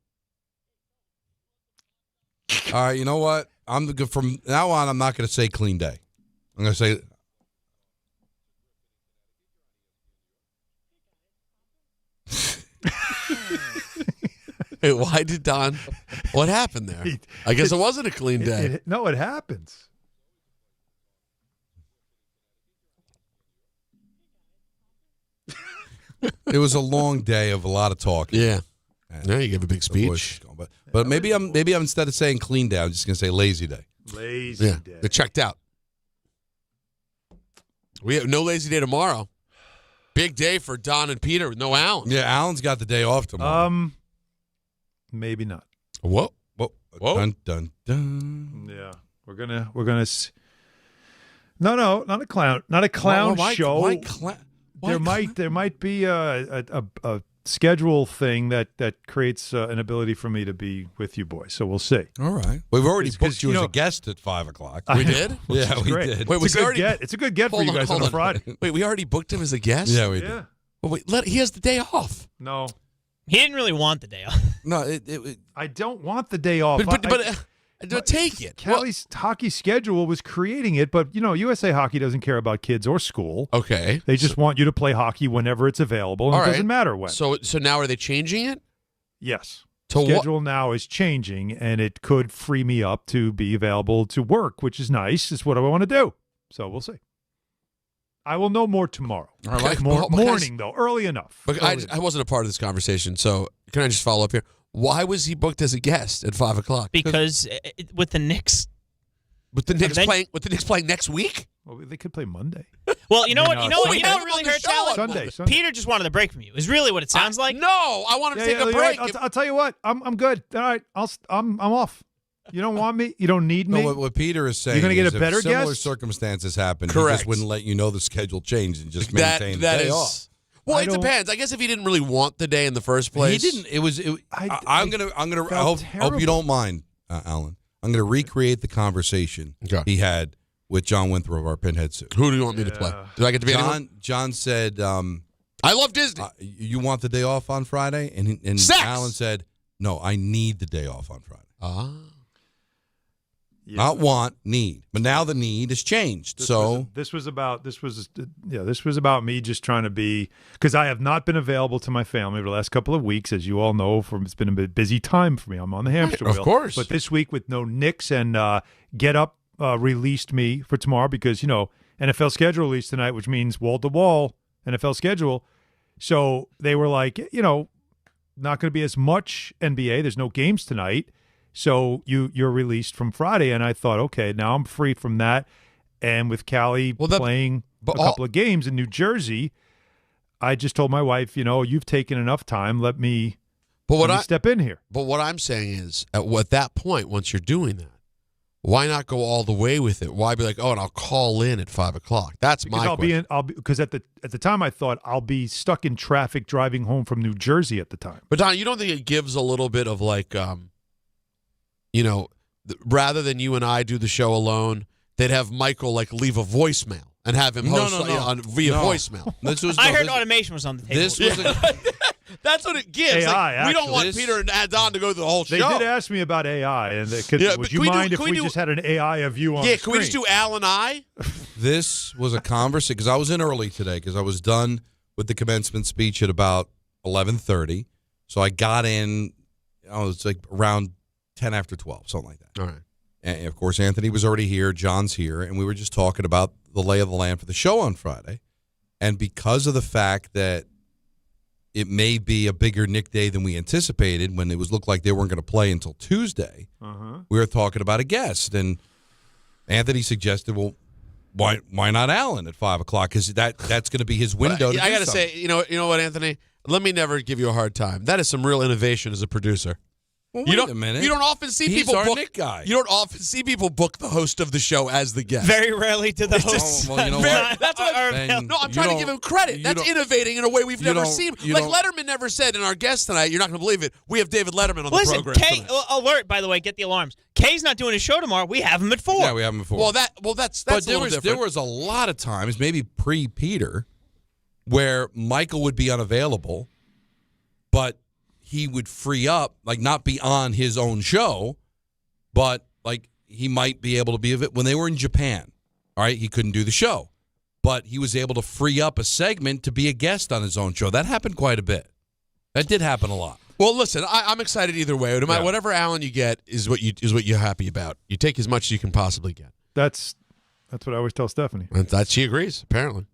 [SPEAKER 6] All right, you know what? From now on, I'm not going to say clean day. I'm going to say...
[SPEAKER 4] Hey, why did Don... What happened there? I guess it wasn't a clean day.
[SPEAKER 7] No, it happens.
[SPEAKER 6] It was a long day of a lot of talking.
[SPEAKER 4] Yeah. Now you give a big speech.
[SPEAKER 6] But maybe I'm instead of saying clean day, I'm just going to say lazy day.
[SPEAKER 7] Lazy day.
[SPEAKER 4] They're checked out. We have no lazy day tomorrow. Big day for Don and Peter with no Alan.
[SPEAKER 6] Yeah, Alan's got the day off tomorrow.
[SPEAKER 7] Maybe not.
[SPEAKER 4] Whoa.
[SPEAKER 6] Dun, dun, dun.
[SPEAKER 7] Yeah. We're gonna No, not a clown. Not a clown show. There might be a schedule thing that creates an ability for me to be with you boys. So we'll see.
[SPEAKER 6] All right. We've already booked you as a guest at 5 o'clock.
[SPEAKER 4] We did?
[SPEAKER 6] Yeah, we did.
[SPEAKER 4] Wait,
[SPEAKER 7] it's a good get for you guys on a Friday.
[SPEAKER 4] Wait, we already booked him as a guest?
[SPEAKER 6] Yeah, we did.
[SPEAKER 4] Well, wait, he has the day off.
[SPEAKER 7] No.
[SPEAKER 9] He didn't really want the day off.
[SPEAKER 6] No,
[SPEAKER 7] I don't want the day off.
[SPEAKER 4] But take it.
[SPEAKER 7] Callie's hockey schedule was creating it, but, USA Hockey doesn't care about kids or school.
[SPEAKER 4] Okay.
[SPEAKER 7] They just want you to play hockey whenever it's available, and it doesn't matter when.
[SPEAKER 4] So now are they changing it?
[SPEAKER 7] Yes.
[SPEAKER 4] To
[SPEAKER 7] schedule now is changing, and it could free me up to be available to work, which is nice. It's what I want to do. So we'll see. I will know more tomorrow. Morning, though. Early enough.
[SPEAKER 4] But I wasn't a part of this conversation, so can I just follow up here? Why was he booked as a guest at 5 o'clock?
[SPEAKER 9] Because with the Knicks.
[SPEAKER 4] With the Knicks playing next week?
[SPEAKER 7] Well, they could play Monday.
[SPEAKER 9] Well, you know what really hurts, Alan?
[SPEAKER 7] Sunday.
[SPEAKER 9] Peter just wanted a break from you. Is really what it sounds like.
[SPEAKER 4] No, I want him to take a break.
[SPEAKER 7] I'll tell you what. I'm good. All right. I'm off. You don't want me? You don't need me?
[SPEAKER 6] No, what Peter is saying
[SPEAKER 7] you're going to get
[SPEAKER 6] is
[SPEAKER 7] a better
[SPEAKER 6] if similar
[SPEAKER 7] guest?
[SPEAKER 6] circumstances happen,
[SPEAKER 4] Correct.
[SPEAKER 6] he just wouldn't let you know the schedule changed and just maintain the day off.
[SPEAKER 4] Well, it depends. I guess if he didn't really want the day in the first place.
[SPEAKER 6] He didn't. I'm gonna. I hope you don't mind, Alan. I'm gonna recreate the conversation he had with John Winthrop of our Pinhead suit.
[SPEAKER 4] Who do you want me to play? Do I get to be anyone?
[SPEAKER 6] John said,
[SPEAKER 4] "I love Disney."
[SPEAKER 6] You want the day off on Friday? And
[SPEAKER 4] Sex!
[SPEAKER 6] Alan said, "No, I need the day off on Friday."
[SPEAKER 7] Yeah.
[SPEAKER 6] Not want, need. But now the need has changed.
[SPEAKER 7] This was about me just trying to be, because I have not been available to my family the last couple of weeks, as you all know. It's been a bit busy time for me. I'm on the hamster wheel.
[SPEAKER 4] Of course.
[SPEAKER 7] But this week with no Knicks and Get Up released me for tomorrow because, NFL schedule released tonight, which means wall-to-wall NFL schedule. So they were like, not going to be as much NBA. There's no games tonight. So you're released from Friday, and I thought, okay, now I'm free from that. And with Callie playing a couple of games in New Jersey, I just told my wife, you've taken enough time. Let me step in here.
[SPEAKER 4] But what I'm saying is, at that point, once you're doing that, why not go all the way with it? Why be like, and I'll call in at 5:00? That's my question.
[SPEAKER 7] Because at the time I thought I'll be stuck in traffic driving home from New Jersey at the time.
[SPEAKER 4] But Don, you don't think it gives a little bit of like, rather than you and I do the show alone, they'd have Michael leave a voicemail and have him host via voicemail.
[SPEAKER 9] I heard automation was on the table.
[SPEAKER 4] That's what it gives.
[SPEAKER 7] AI,
[SPEAKER 4] we don't want Peter and Don to go through the whole show.
[SPEAKER 7] They did ask me about AI, and would you mind if we just had an AI of you on the screen?
[SPEAKER 4] Can we just do Al and I?
[SPEAKER 6] This was a conversation, because I was in early today, because I was done with the commencement speech at about 11:30. So I got in, it's like around 10 after 12, something like that.
[SPEAKER 4] All right.
[SPEAKER 6] And, of course, Anthony was already here. John's here. And we were just talking about the lay of the land for the show on Friday. And because of the fact that it may be a bigger Knick day than we anticipated when it looked like they weren't going to play until Tuesday, we were talking about a guest. And Anthony suggested, well, why not Alan at 5:00? Because that's going to be his window.
[SPEAKER 4] I got to say, you know what, Anthony? Let me never give you a hard time. That is some real innovation as a producer.
[SPEAKER 6] Well, wait a minute.
[SPEAKER 4] You don't often see
[SPEAKER 6] He's
[SPEAKER 4] people
[SPEAKER 6] our
[SPEAKER 4] book.
[SPEAKER 6] Knick guy.
[SPEAKER 4] You don't often see people book the host of the show as the guest.
[SPEAKER 9] Very rarely to the host.
[SPEAKER 6] Well, you know what?
[SPEAKER 4] That's what I'm trying to give him credit. That's innovating in a way we've never seen. Like Letterman never said in our guest tonight, you're not going to believe it, we have David Letterman on the program.
[SPEAKER 9] Listen, alert, by the way, get the alarms. Kay's not doing a show tomorrow. We have him at 4.
[SPEAKER 6] Yeah, we have him at 4.
[SPEAKER 4] That's
[SPEAKER 6] but
[SPEAKER 4] a little different.
[SPEAKER 6] There was a lot of times, maybe pre-Peter, where Michael would be unavailable, but he would free up, not be on his own show, but he might be able to be of it when they were in Japan. All right, he couldn't do the show, but he was able to free up a segment to be a guest on his own show. That happened quite a bit. That did happen a lot.
[SPEAKER 4] Well, listen, I'm excited either way. No matter whatever Alan you get is what you're happy about. You take as much as you can possibly get.
[SPEAKER 7] That's what I always tell Stephanie.
[SPEAKER 4] And she agrees, apparently.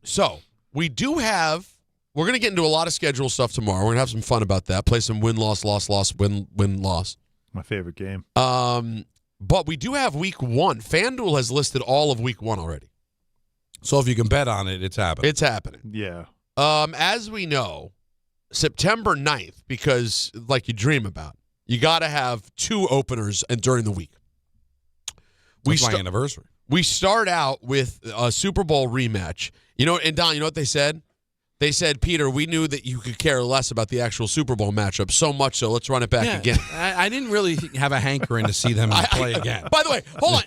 [SPEAKER 4] So we do have. We're going to get into a lot of schedule stuff tomorrow. We're going to have some fun about that. Play some win-loss, loss-loss, win-loss.
[SPEAKER 7] My favorite game.
[SPEAKER 4] But we do have Week 1. FanDuel has listed all of Week 1 already.
[SPEAKER 6] So if you can bet on it, it's happening.
[SPEAKER 4] It's happening.
[SPEAKER 7] Yeah.
[SPEAKER 4] As we know, September 9th, because like you dream about, you got to have 2 openers and during the week.
[SPEAKER 6] It's my anniversary.
[SPEAKER 4] We start out with a Super Bowl rematch. And Don, you know what they said? They said, Peter, we knew that you could care less about the actual Super Bowl matchup, so much so let's run it back again.
[SPEAKER 6] I didn't really have a hankering to see them play again.
[SPEAKER 4] By the way, hold on.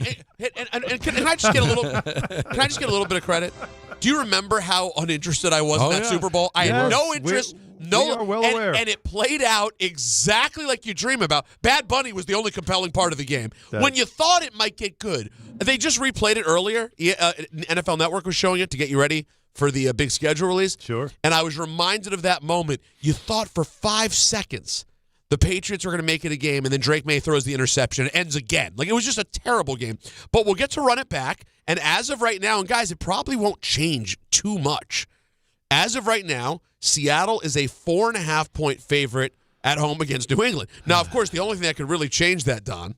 [SPEAKER 4] And can I just get a little? Can I just get a little bit of credit? Do you remember how uninterested I was in that Super Bowl? I had no interest. We are well aware. And it played out exactly like you dream about. Bad Bunny was the only compelling part of the game. When you thought it might get good, they just replayed it earlier. NFL Network was showing it to get you ready for the big schedule release.
[SPEAKER 7] Sure.
[SPEAKER 4] And I was reminded of that moment. You thought for 5 seconds the Patriots were going to make it a game, and then Drake May throws the interception and ends again. It was just a terrible game. But we'll get to run it back. And as of right now, and guys, it probably won't change too much. As of right now, Seattle is a 4.5-point favorite at home against New England. Now, of course, the only thing that could really change that, Don,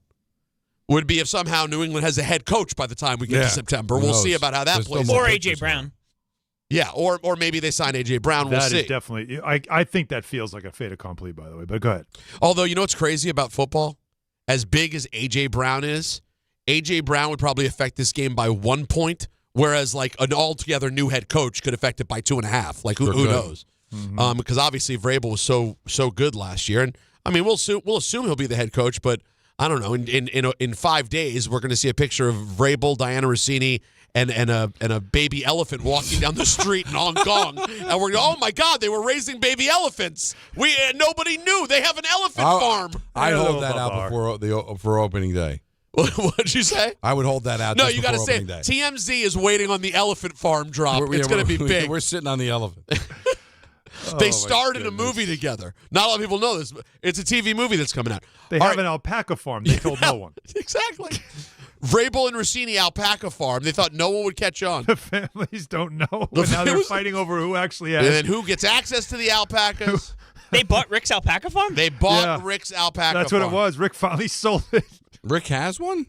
[SPEAKER 4] would be if somehow New England has a head coach by the time we get to September. We'll see about how that plays out.
[SPEAKER 9] Or A.J. Brown.
[SPEAKER 4] Yeah, or maybe they sign A.J. Brown. We'll see.
[SPEAKER 7] That is definitely. I think that feels like a fait accompli, by the way. But go ahead.
[SPEAKER 4] Although, you know what's crazy about football? As big as A.J. Brown is, A.J. Brown would probably affect this game by 1 point, whereas an altogether new head coach could affect it by 2.5. Who knows? Because obviously Vrabel was so good last year, and I mean we'll assume he'll be the head coach, but I don't know, in 5 days, we're going to see a picture of Vrabel, Diana Rossini, and a baby elephant walking down the street in Hong Kong, and we're going, oh my God, they were raising baby elephants. Nobody knew they have an elephant farm.
[SPEAKER 6] I'd hold that out for opening day.
[SPEAKER 4] What'd you say?
[SPEAKER 6] I would hold that out.
[SPEAKER 4] No,
[SPEAKER 6] just
[SPEAKER 4] you got to say
[SPEAKER 6] day.
[SPEAKER 4] TMZ is waiting on the elephant farm drop. It's going to be big.
[SPEAKER 6] We're sitting on the elephant.
[SPEAKER 4] They starred in a movie together. Not a lot of people know this, but it's a TV movie that's coming out.
[SPEAKER 7] They have an alpaca farm. They told no one.
[SPEAKER 4] Exactly. Vrabel and Rossini alpaca farm. They thought no one would catch on.
[SPEAKER 7] The families don't know. But now they're fighting over who actually has.
[SPEAKER 4] And then who gets access to the alpacas?
[SPEAKER 9] They bought Rick's alpaca farm?
[SPEAKER 4] They bought Rick's alpaca
[SPEAKER 7] That's
[SPEAKER 4] farm.
[SPEAKER 7] what it was. Rick finally sold it.
[SPEAKER 6] Rick has one?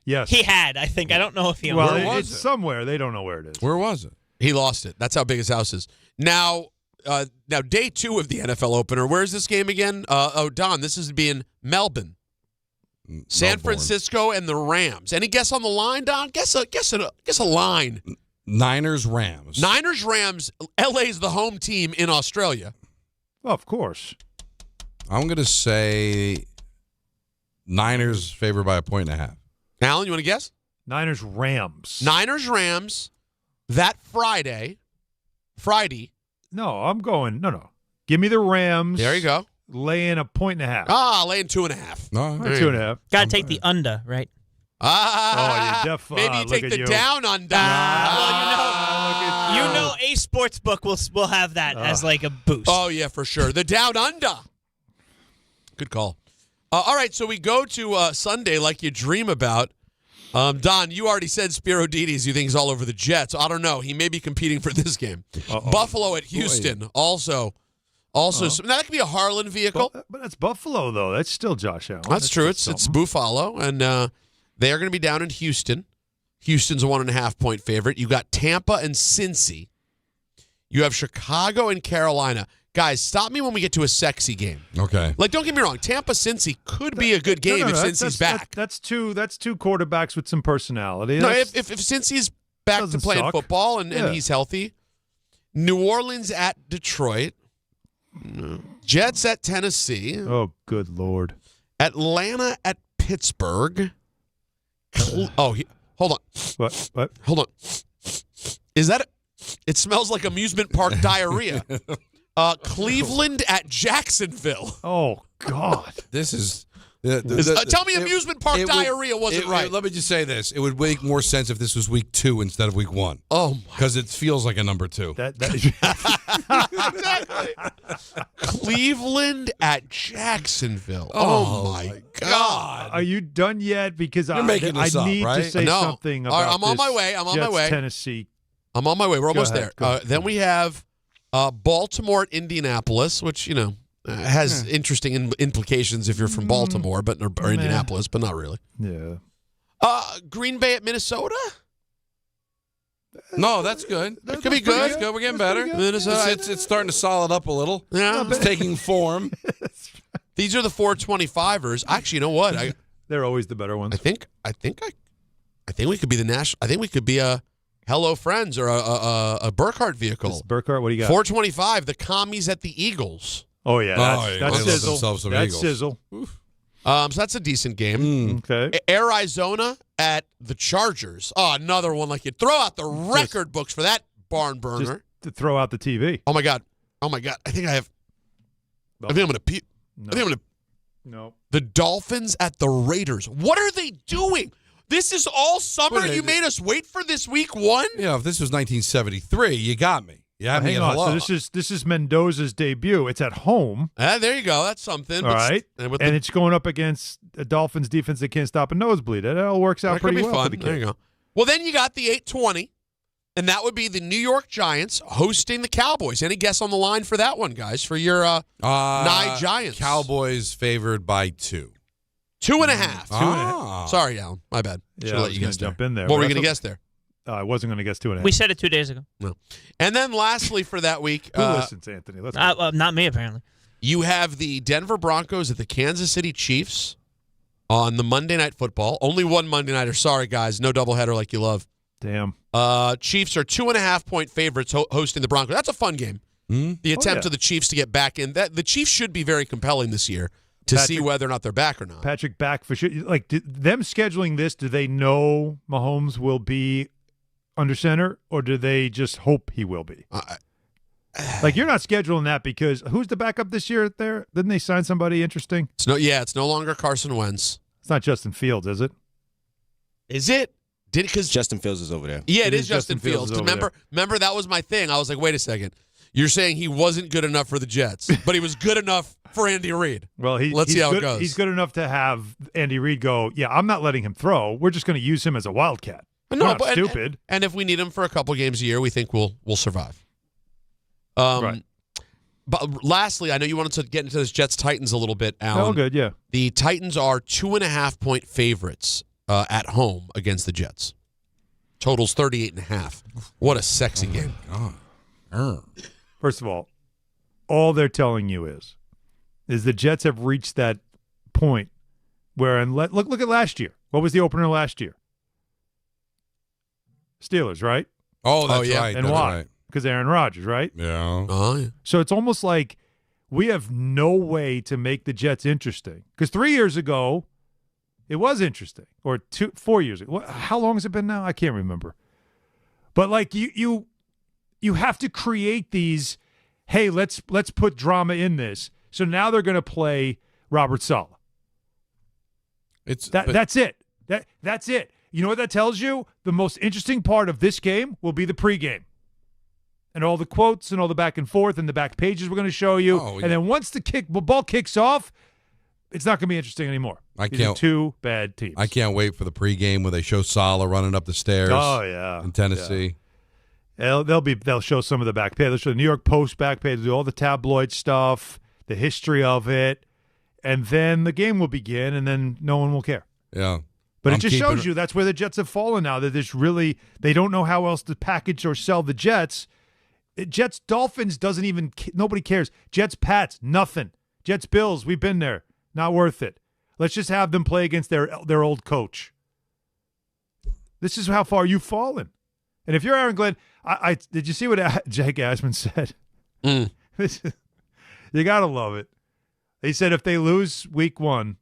[SPEAKER 7] Yes.
[SPEAKER 9] He had, I think. I don't know if he owned
[SPEAKER 7] well,
[SPEAKER 9] it.
[SPEAKER 7] It's somewhere. They don't know where it is.
[SPEAKER 6] Where was it?
[SPEAKER 4] He lost it. That's how big his house is. Now day 2 of the NFL opener. Where's this game again? Don, this is being Melbourne. San Francisco and the Rams. Any guess on the line, Don? Guess a line.
[SPEAKER 6] Niners, Rams.
[SPEAKER 4] Niners, Rams. LA's the home team in Australia.
[SPEAKER 7] Well, of course.
[SPEAKER 6] I'm going to say Niners favored by 1.5.
[SPEAKER 4] Alan, you want to guess?
[SPEAKER 7] Niners, Rams.
[SPEAKER 4] Niners, Rams. That Friday.
[SPEAKER 7] No, I'm going. No. Give me the Rams.
[SPEAKER 4] There you go.
[SPEAKER 7] Laying 1.5.
[SPEAKER 4] Laying 2.5.
[SPEAKER 6] No,
[SPEAKER 7] 2.5.
[SPEAKER 9] Got to take the under, right?
[SPEAKER 7] You definitely.
[SPEAKER 4] Maybe you take the down under.
[SPEAKER 9] You know, a sports book will have that as like a boost.
[SPEAKER 4] Oh yeah, for sure. The down under. Good call. All right, so we go to Sunday like you dream about. Don, you already said Spiro Dides you think is all over the Jets. I don't know. He may be competing for this game. Buffalo at Houston also. Now, that could be a Harlan vehicle.
[SPEAKER 7] But that's Buffalo, though. That's still Josh Allen.
[SPEAKER 4] That's true. It's Buffalo, and they are going to be down in Houston. Houston's a 1.5-point favorite. You got Tampa and Cincy. You have Chicago and Carolina. Guys, stop me when we get to a sexy game.
[SPEAKER 6] Okay.
[SPEAKER 4] Like, don't get me wrong. Tampa-Cincy could be a good game if Cincy's back.
[SPEAKER 7] That's two quarterbacks with some personality.
[SPEAKER 4] No, if Cincy's back to playing football and he's healthy. New Orleans at Detroit. Jets at Tennessee.
[SPEAKER 7] Oh, good Lord.
[SPEAKER 4] Atlanta at Pittsburgh. Hold on.
[SPEAKER 7] What?
[SPEAKER 4] Hold on. Is that it smells like amusement park diarrhea. Cleveland at Jacksonville.
[SPEAKER 7] Oh, God.
[SPEAKER 6] This is...
[SPEAKER 4] tell me amusement park diarrhea wasn't right.
[SPEAKER 6] Let me just say this. It would make more sense if this was week 2 instead of week 1.
[SPEAKER 4] Oh,
[SPEAKER 6] because it feels like a number 2.
[SPEAKER 4] Exactly. Cleveland at Jacksonville. Oh my God.
[SPEAKER 7] Are you done yet? Because I
[SPEAKER 6] need
[SPEAKER 7] to say something about
[SPEAKER 4] I'm on my way. I'm on my way.
[SPEAKER 7] Tennessee.
[SPEAKER 4] I'm on my way. We're almost there.
[SPEAKER 7] Go ahead.
[SPEAKER 4] Then we have Baltimore at Indianapolis, which, has interesting implications if you're from Baltimore or Indianapolis, but not really.
[SPEAKER 7] Yeah.
[SPEAKER 4] Green Bay at Minnesota?
[SPEAKER 6] No, that's good.
[SPEAKER 4] That could be good.
[SPEAKER 6] That's good. We're getting better.
[SPEAKER 4] Minnesota.
[SPEAKER 6] It's starting to solid up a little.
[SPEAKER 4] Yeah.
[SPEAKER 6] It's taking form.
[SPEAKER 4] These are the 425ers. Actually, you know what?
[SPEAKER 7] They're always the better ones.
[SPEAKER 4] I think we could be the national. I think we could be a Hello Friends or a Burkhardt vehicle.
[SPEAKER 7] This Burkhardt, what do you got?
[SPEAKER 4] 425. The commies at the Eagles.
[SPEAKER 7] Oh yeah, that's sizzle. That's sizzle.
[SPEAKER 4] So that's a decent game.
[SPEAKER 7] Okay.
[SPEAKER 4] Arizona at the Chargers. Oh, another one like you. Throw out the record books for that barn burner.
[SPEAKER 7] Just to throw out the TV.
[SPEAKER 4] Oh my God. I think I'm gonna pee.
[SPEAKER 7] No.
[SPEAKER 4] I think I'm gonna.
[SPEAKER 7] No.
[SPEAKER 4] The Dolphins at the Raiders. What are they doing? This is all summer. You made us wait for this week 1.
[SPEAKER 6] Yeah, if this was 1973, you got me. Yeah,
[SPEAKER 7] hang on.
[SPEAKER 6] Hello.
[SPEAKER 7] So this is Mendoza's debut. It's at home.
[SPEAKER 4] There you go. That's something.
[SPEAKER 7] All right. And it's going up against a Dolphins defense that can't stop a nosebleed. It all works out pretty well for the kid.
[SPEAKER 4] There you go. Well, then you got the 8:20, and that would be the New York Giants hosting the Cowboys. Any guess on the line for that one, guys, for your Nye Giants?
[SPEAKER 6] Cowboys favored by 2.
[SPEAKER 4] 2.5. Sorry, Alan. My bad. Should let you guess
[SPEAKER 7] jump in there.
[SPEAKER 4] What were you going to guess there?
[SPEAKER 7] I wasn't going to guess 2.5.
[SPEAKER 9] We said it 2 days ago.
[SPEAKER 4] No. And then lastly for that week.
[SPEAKER 7] Who listens, Anthony? Let's go.
[SPEAKER 9] Not me, apparently.
[SPEAKER 4] You have the Denver Broncos at the Kansas City Chiefs on the Monday Night Football. Only one Monday Nighter. Sorry, guys. No doubleheader like you love.
[SPEAKER 7] Damn.
[SPEAKER 4] Chiefs are 2.5-point favorites hosting the Broncos. That's a fun game. The attempt of the Chiefs to get back in. The Chiefs should be very compelling this year. to see whether or not they're back or not.
[SPEAKER 7] Patrick back for sure. Like them scheduling this, do they know Mahomes will be under center, or do they just hope he will be? Like you're not scheduling that because who's the backup this year there? Didn't they sign somebody interesting?
[SPEAKER 4] It's no longer Carson Wentz.
[SPEAKER 7] It's not Justin Fields, is it?
[SPEAKER 4] Is it? Because
[SPEAKER 12] Justin Fields is over there.
[SPEAKER 4] Yeah, it is Justin Fields. Remember that was my thing. I was like, wait a second. You're saying he wasn't good enough for the Jets, but he was good enough for Andy Reid.
[SPEAKER 7] Well,
[SPEAKER 4] let's see how it goes.
[SPEAKER 7] He's good enough to have Andy Reid go, yeah, I'm not letting him throw. We're just going to use him as a wildcat.
[SPEAKER 4] No,
[SPEAKER 7] but stupid.
[SPEAKER 4] And if we need him for a couple games a year, we think we'll survive. Right. But lastly, I know you wanted to get into this Jets-Titans a little bit, Alan.
[SPEAKER 7] Oh, good, yeah.
[SPEAKER 4] The Titans are 2.5-point favorites at home against the Jets. Totals 38.5. What a sexy game.
[SPEAKER 7] First of all they're telling you is the Jets have reached that point where, and look at last year. What was the opener last year? Steelers, right?
[SPEAKER 6] Oh, that's right.
[SPEAKER 7] And
[SPEAKER 6] that's
[SPEAKER 7] why?
[SPEAKER 6] Right.
[SPEAKER 7] Because Aaron Rodgers, right?
[SPEAKER 6] Yeah.
[SPEAKER 4] Yeah.
[SPEAKER 7] So it's almost like we have no way to make the Jets interesting. Because 3 years ago, it was interesting. Or 4 years ago. How long has it been now? I can't remember. But like you have to create these, hey, let's put drama in this. So now they're going to play Robert Saleh. That's it. That's it. You know what that tells you? The most interesting part of this game will be the pregame. And all the quotes and all the back and forth and the back pages we're going to show you.
[SPEAKER 6] Oh, yeah.
[SPEAKER 7] And then once the ball kicks off, it's not going to be interesting anymore. These are two bad teams.
[SPEAKER 6] I can't wait for the pregame where they show Saleh running up the stairs.
[SPEAKER 7] Oh, yeah.
[SPEAKER 6] In Tennessee.
[SPEAKER 7] Yeah. They'll show some of the back page. They'll show the New York Post back page, do all the tabloid stuff, the history of it, and then the game will begin, and then no one will care.
[SPEAKER 6] Yeah.
[SPEAKER 7] But it just shows you that's where the Jets have fallen now, that they don't know how else to package or sell the Jets. Jets Dolphins nobody cares. Jets Pats, nothing. Jets Bills, we've been there. Not worth it. Let's just have them play against their old coach. This is how far you've fallen. And if you're Aaron Glenn, did you see what Jake Ashman said? You got to love it. He said if they lose week 1,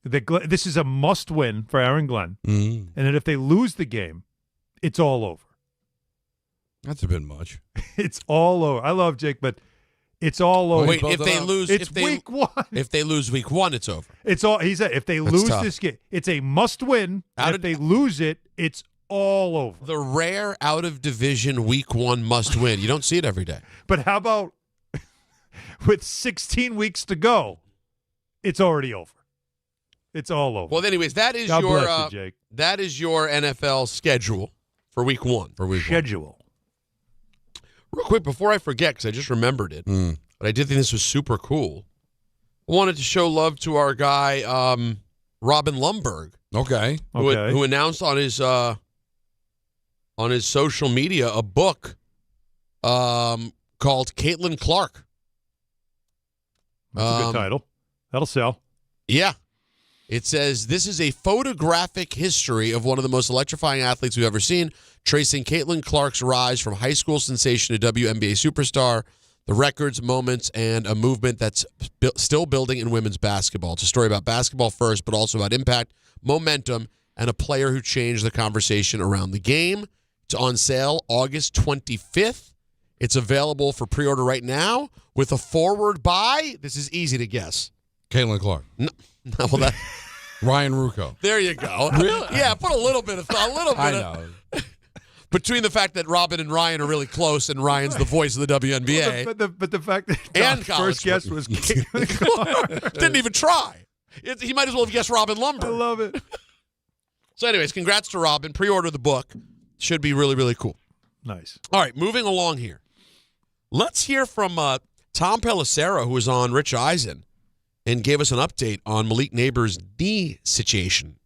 [SPEAKER 7] this is a must-win for Aaron Glenn. And that if they lose the game, it's all over.
[SPEAKER 6] That's a bit much.
[SPEAKER 7] It's all over. I love Jake, but it's all over.
[SPEAKER 4] Wait, if they lose,
[SPEAKER 7] week 1.
[SPEAKER 4] If they lose week 1, it's over.
[SPEAKER 7] It's all. He said if they lose this game, it's a must-win. If they lose it, it's all over.
[SPEAKER 4] The rare out-of-division week 1 must-win. You don't see it every day.
[SPEAKER 7] But how about with 16 weeks to go, it's already over. It's all over.
[SPEAKER 4] Well, anyways, that is
[SPEAKER 7] God
[SPEAKER 4] your
[SPEAKER 7] bless you, Jake.
[SPEAKER 4] That is your NFL schedule for week 1.
[SPEAKER 7] Schedule.
[SPEAKER 4] Real quick, before I forget, because I just remembered it, but I did think this was super cool. I wanted to show love to our guy, Robin Lundberg.
[SPEAKER 6] Okay.
[SPEAKER 4] Who announced on his social media a book called Caitlin Clark.
[SPEAKER 7] That's a good title. That'll sell.
[SPEAKER 4] Yeah. It says, this is a photographic history of one of the most electrifying athletes we've ever seen, tracing Caitlin Clark's rise from high school sensation to WNBA superstar, the records, moments, and a movement that's still building in women's basketball. It's a story about basketball first, but also about impact, momentum, and a player who changed the conversation around the game. It's on sale August 25th. It's available for pre-order right now with a forward by, this is easy to guess.
[SPEAKER 6] Caitlin Clark.
[SPEAKER 4] No, well, that...
[SPEAKER 6] Ryan Rucco.
[SPEAKER 4] There you go. Really? Yeah, put a little bit of thought.
[SPEAKER 6] I know.
[SPEAKER 4] Between the fact that Robin and Ryan are really close and Ryan's the voice of the WNBA.
[SPEAKER 7] But the fact that John's first guess was Caitlin Clark.
[SPEAKER 4] Didn't even try. He might as well have guessed Robin Lundberg.
[SPEAKER 7] I love it.
[SPEAKER 4] So anyways, congrats to Robin. Pre-order the book. Should be really, really cool.
[SPEAKER 7] Nice.
[SPEAKER 4] All right, moving along here. Let's hear from Tom Pelissero, who was on Rich Eisen, and gave us an update on Malik Nabers' knee situation.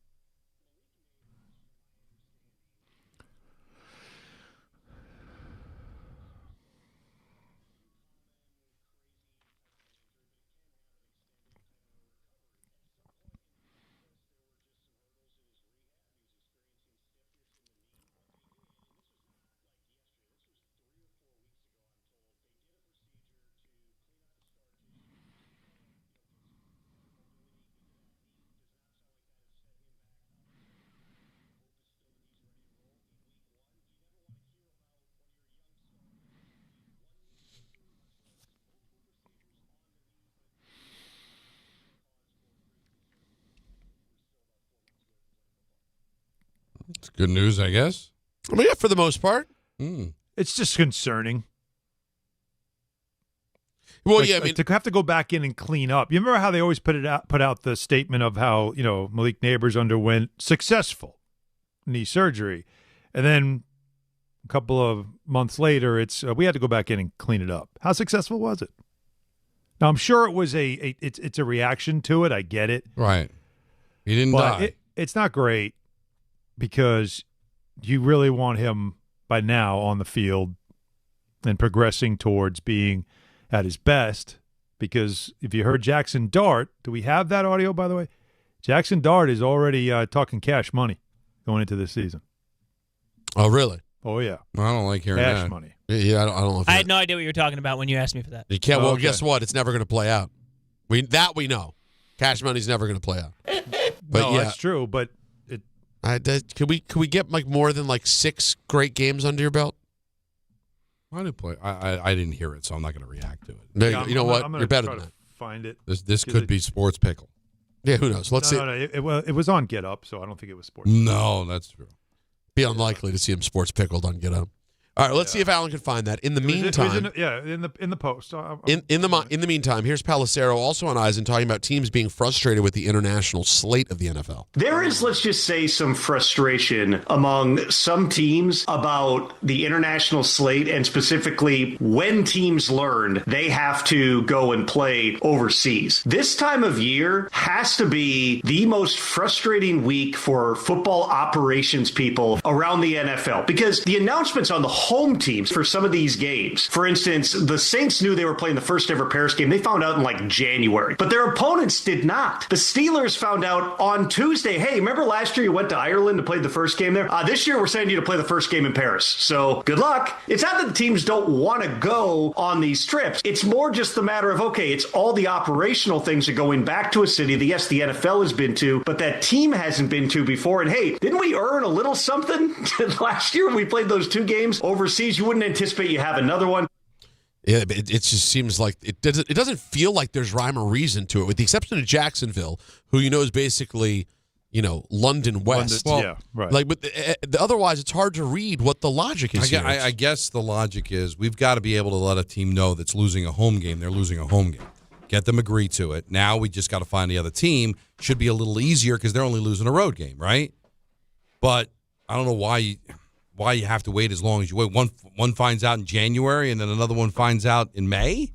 [SPEAKER 6] It's good news, I guess.
[SPEAKER 4] I mean, yeah, for the most part.
[SPEAKER 7] It's just concerning.
[SPEAKER 4] Well, yeah, I mean,
[SPEAKER 7] to have to go back in and clean up. You remember how they always put out the statement of how Malik Nabers underwent successful knee surgery, and then a couple of months later, it's we had to go back in and clean it up. How successful was it? Now I'm sure it was it's a reaction to it. I get it.
[SPEAKER 6] Right. He didn't die.
[SPEAKER 7] It's not great because you really want him by now on the field and progressing towards being at his best, because if you heard Jackson Dart, do we have that audio, by the way? Jackson Dart is already talking cash money going into this season.
[SPEAKER 4] Oh, really?
[SPEAKER 7] Oh, yeah.
[SPEAKER 6] I don't like hearing
[SPEAKER 7] cash
[SPEAKER 6] that.
[SPEAKER 7] money.
[SPEAKER 4] Yeah, I don't know. If
[SPEAKER 9] I had no idea what you were talking about when you asked me for that.
[SPEAKER 4] You can't. Well, guess what? It's never going to play out. We know. Cash money's never going to play out. But
[SPEAKER 7] no,
[SPEAKER 4] yeah,
[SPEAKER 7] that's true. But
[SPEAKER 4] could we get like more than like 6 great games under your belt?
[SPEAKER 6] I didn't play. I didn't hear it, so I'm not going to react to it.
[SPEAKER 4] Yeah, you know what? You're better than that.
[SPEAKER 7] Find it.
[SPEAKER 6] This could be sports pickle.
[SPEAKER 4] Yeah, who knows? Let's see.
[SPEAKER 7] No, it was on Get Up, so I don't think it was sports.
[SPEAKER 6] No, that's true.
[SPEAKER 4] Be unlikely to see him sports pickled on Get Up. All right, let's see if Alan can find that. In the meantime,
[SPEAKER 7] in the post.
[SPEAKER 4] In the meantime, here's Pelissero also on Eisen talking about teams being frustrated with the international slate of the NFL.
[SPEAKER 5] There is, let's just say, some frustration among some teams about the international slate, and specifically when teams learned they have to go and play overseas. This time of year has to be the most frustrating week for football operations people around the NFL, because the announcements on the home teams for some of these games. For instance, the Saints knew they were playing the first ever Paris game. They found out in like January, but their opponents did not. The Steelers found out on Tuesday, hey, remember last year you went to Ireland to play the first game there? This year we're sending you to play the first game in Paris. So good luck. It's not that the teams don't want to go on these trips. It's more just the matter of, okay, it's all the operational things of going back to a city that, yes, the NFL has been to, but that team hasn't been to before. And hey, didn't we earn a little something last year when we played those 2 games overseas? You wouldn't anticipate you have another one.
[SPEAKER 4] Yeah, it just seems like it doesn't feel like there's rhyme or reason to it, with the exception of Jacksonville, who is basically London West.
[SPEAKER 7] Yeah, right.
[SPEAKER 4] Like, but otherwise, it's hard to read what the logic is.
[SPEAKER 6] I guess the logic is we've got to be able to let a team know that's losing a home game. They're losing a home game. Get them agree to it. Now we just got to find the other team. Should be a little easier because they're only losing a road game, right? But I don't know why you have to wait as long as you wait. One finds out in January, and then another one finds out in May?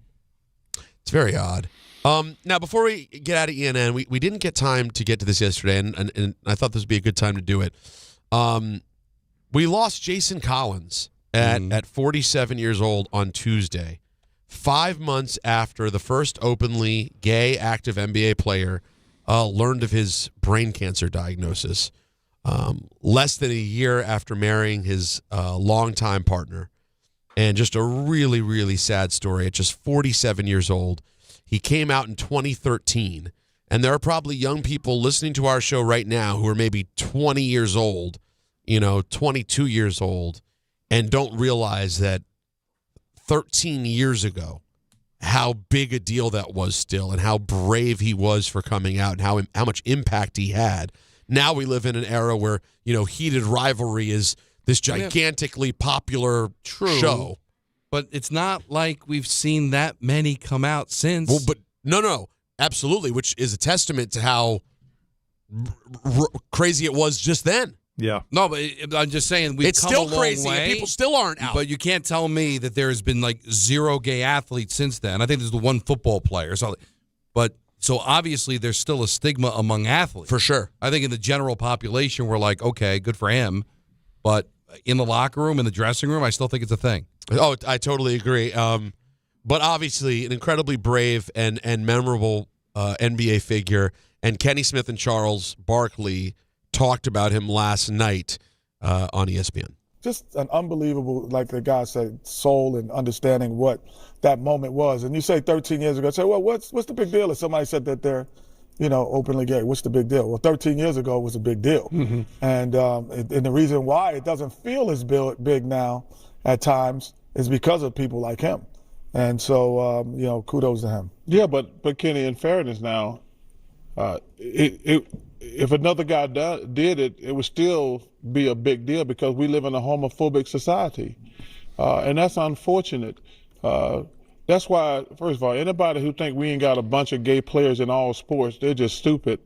[SPEAKER 4] It's very odd. Now, before we get out of ENN, we didn't get time to get to this yesterday, and I thought this would be a good time to do it. We lost Jason Collins at 47 years old on Tuesday, 5 months after the first openly gay active NBA player learned of his brain cancer diagnosis. Less than a year after marrying his longtime partner. And just a really, really sad story. At just 47 years old, he came out in 2013. And there are probably young people listening to our show right now who are maybe 20 years old, 22 years old, and don't realize that 13 years ago, how big a deal that was still, and how brave he was for coming out, and how much impact he had. Now we live in an era where, heated rivalry is this gigantically popular show.
[SPEAKER 6] But it's not like we've seen that many come out since.
[SPEAKER 4] Well, but no, absolutely, which is a testament to how crazy it was just then.
[SPEAKER 7] Yeah.
[SPEAKER 6] No, but I'm just saying
[SPEAKER 4] it's
[SPEAKER 6] come
[SPEAKER 4] still
[SPEAKER 6] a long
[SPEAKER 4] crazy.
[SPEAKER 6] way,
[SPEAKER 4] And people still aren't out.
[SPEAKER 6] But you can't tell me that there's been like 0 gay athletes since then. I think there's the one football player. So obviously there's still a stigma among athletes.
[SPEAKER 4] For sure.
[SPEAKER 6] I think in the general population we're like, okay, good for him. But in the locker room, in the dressing room, I still think it's a thing.
[SPEAKER 4] Oh, I totally agree. But obviously an incredibly brave and memorable NBA figure. And Kenny Smith and Charles Barkley talked about him last night on ESPN.
[SPEAKER 8] Just an unbelievable, like the guy said, soul and understanding what that moment was. And you say 13 years ago, say, well, what's the big deal if somebody said that they're, openly gay? What's the big deal? Well, 13 years ago it was a big deal. Mm-hmm. And the reason why it doesn't feel as big now at times is because of people like him. And so, kudos to him.
[SPEAKER 15] Yeah, but Kenny, in fairness now,
[SPEAKER 8] if another guy did it, it would still be a big deal because we live in a homophobic society. And that's unfortunate. That's why, first of all, anybody who think we ain't got a bunch of gay players in all sports, they're just stupid.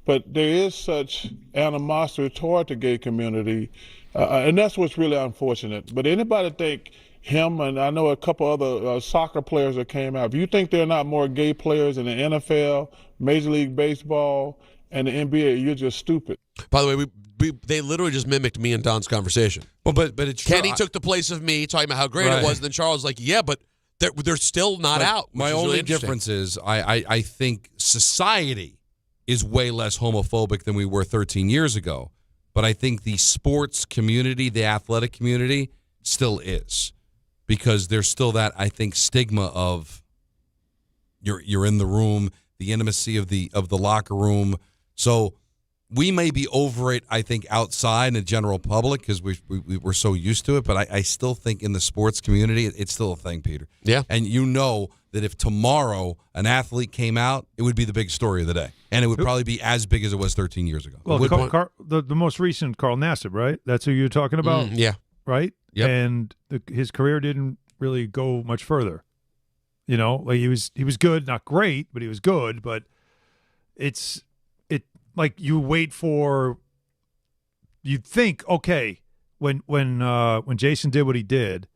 [SPEAKER 8] But there is such animosity toward the gay community, and that's what's really unfortunate. But anybody think him, and I know a couple other soccer players that came out, if you think there are not more gay players in the NFL, Major League Baseball, and the NBA, you're just stupid.
[SPEAKER 4] By the way, they literally just mimicked me and Don's conversation.
[SPEAKER 6] Well, but it's true.
[SPEAKER 4] Kenny took the place of me talking about how great it was, and then Charles was like, yeah, but they're still not out.
[SPEAKER 6] My only difference is I think society is way less homophobic than we were 13 years ago. But I think the sports community, the athletic community, still is. Because there's still that, I think, stigma of you're in the room, the intimacy of the locker room. So we may be over it, I think, outside in the general public because we're so used to it. But I still think in the sports community, it's still a thing, Peter.
[SPEAKER 4] Yeah.
[SPEAKER 6] And you know that if tomorrow an athlete came out, it would be the big story of the day. And it would probably be as big as it was 13 years ago.
[SPEAKER 7] Well, the most recent Carl Nassib, right? That's who you're talking about?
[SPEAKER 4] Yeah.
[SPEAKER 7] Right?
[SPEAKER 4] Yep.
[SPEAKER 7] And his career didn't really go much further. You know, like he was good, not great, but he was good. But it like you wait for, you'd think, okay, when Jason did what he did,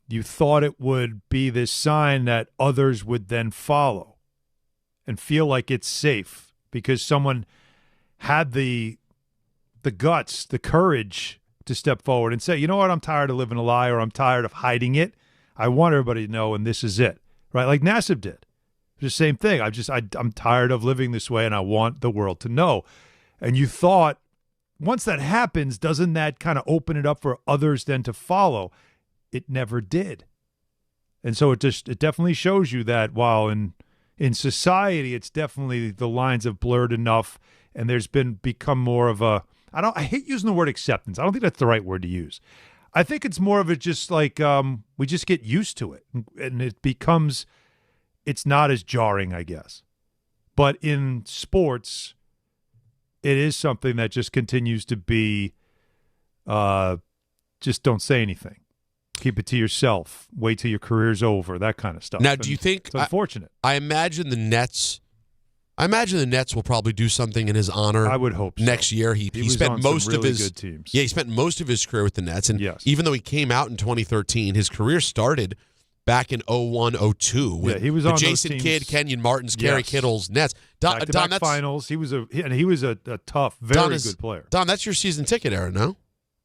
[SPEAKER 7] you thought it would be this sign that others would then follow and feel like it's safe because someone had the guts, the courage to step forward and say, you know what, I'm tired of living a lie, or I'm tired of hiding it. I want everybody to know, and this is it. Right? Like Nassib did. The same thing. I'm tired of living this way, and I want the world to know. And you thought, once that happens, doesn't that kind of open it up for others then to follow? It never did. And so it definitely shows you that while in society, it's definitely the lines have blurred enough, and there's become more of a, I hate using the word acceptance. I don't think that's the right word to use. I think it's more of a just like we just get used to it, and it becomes, it's not as jarring, I guess. But in sports, it is something that just continues to be just don't say anything. Keep it to yourself. Wait till your career's over, that kind of stuff.
[SPEAKER 4] Now, do you think
[SPEAKER 7] it's unfortunate?
[SPEAKER 4] I imagine the Nets will probably do something in his honor.
[SPEAKER 7] I would hope so.
[SPEAKER 4] Next year. He spent most of his
[SPEAKER 7] good teams.
[SPEAKER 4] Yeah, he spent most of his career with the Nets, and even though he came out in 2013, his career started back in 01-02 with
[SPEAKER 7] he was on
[SPEAKER 4] Jason
[SPEAKER 7] those
[SPEAKER 4] Kidd, Kenyon Martins, Kerry Kittles, Nets. Don,
[SPEAKER 7] back-to-back finals. He was a tough, very good player.
[SPEAKER 4] Don, that's your season ticket era, no?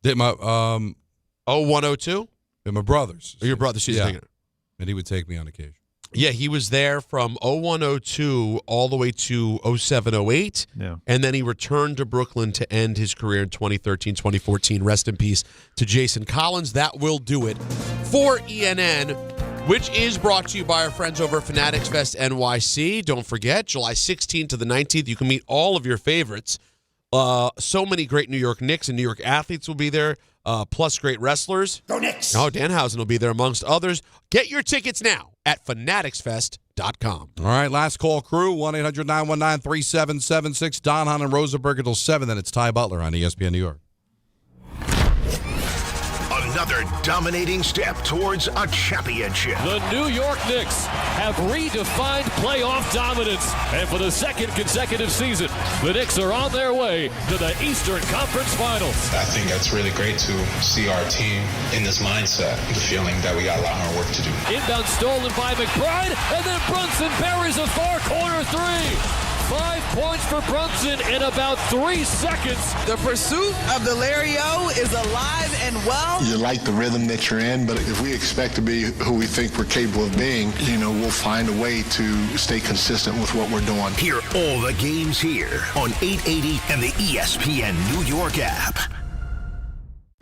[SPEAKER 6] Did my
[SPEAKER 4] 01-02?
[SPEAKER 6] And my brother's.
[SPEAKER 4] Or your brother's season ticket.
[SPEAKER 6] And he would take me on occasion.
[SPEAKER 4] Yeah, he was there from 01-02 all the way to 07-08.
[SPEAKER 7] Yeah.
[SPEAKER 4] And then he returned to Brooklyn to end his career in 2013-2014. Rest in peace to Jason Collins. That will do it for ENN, which is brought to you by our friends over at Fanatics Fest NYC. Don't forget, July 16th to the 19th, you can meet all of your favorites. So many great New York Knicks and New York athletes will be there, plus great wrestlers.
[SPEAKER 1] Go Knicks!
[SPEAKER 4] Oh, Danhausen will be there amongst others. Get your tickets now at fanaticsfest.com.
[SPEAKER 6] All right, last call, crew, 1-800-919-3776. Don, Hahn, and Rosenberg until 7. Then it's Ty Butler on ESPN New York.
[SPEAKER 1] Another dominating step towards a championship.
[SPEAKER 3] The New York Knicks have redefined playoff dominance. And for the second consecutive season, the Knicks are on their way to the Eastern Conference Finals.
[SPEAKER 10] I think that's really great to see our team in this mindset, the feeling that we got a lot more work to do.
[SPEAKER 3] Inbound stolen by McBride, and then Brunson buries a far corner three. 5 points for Brunson in about 3 seconds.
[SPEAKER 15] The pursuit of the Larry-O is alive and well.
[SPEAKER 16] You like the rhythm that you're in, but if we expect to be who we think we're capable of being, we'll find a way to stay consistent with what we're doing.
[SPEAKER 1] Hear all the games here on 880 and the ESPN New York app.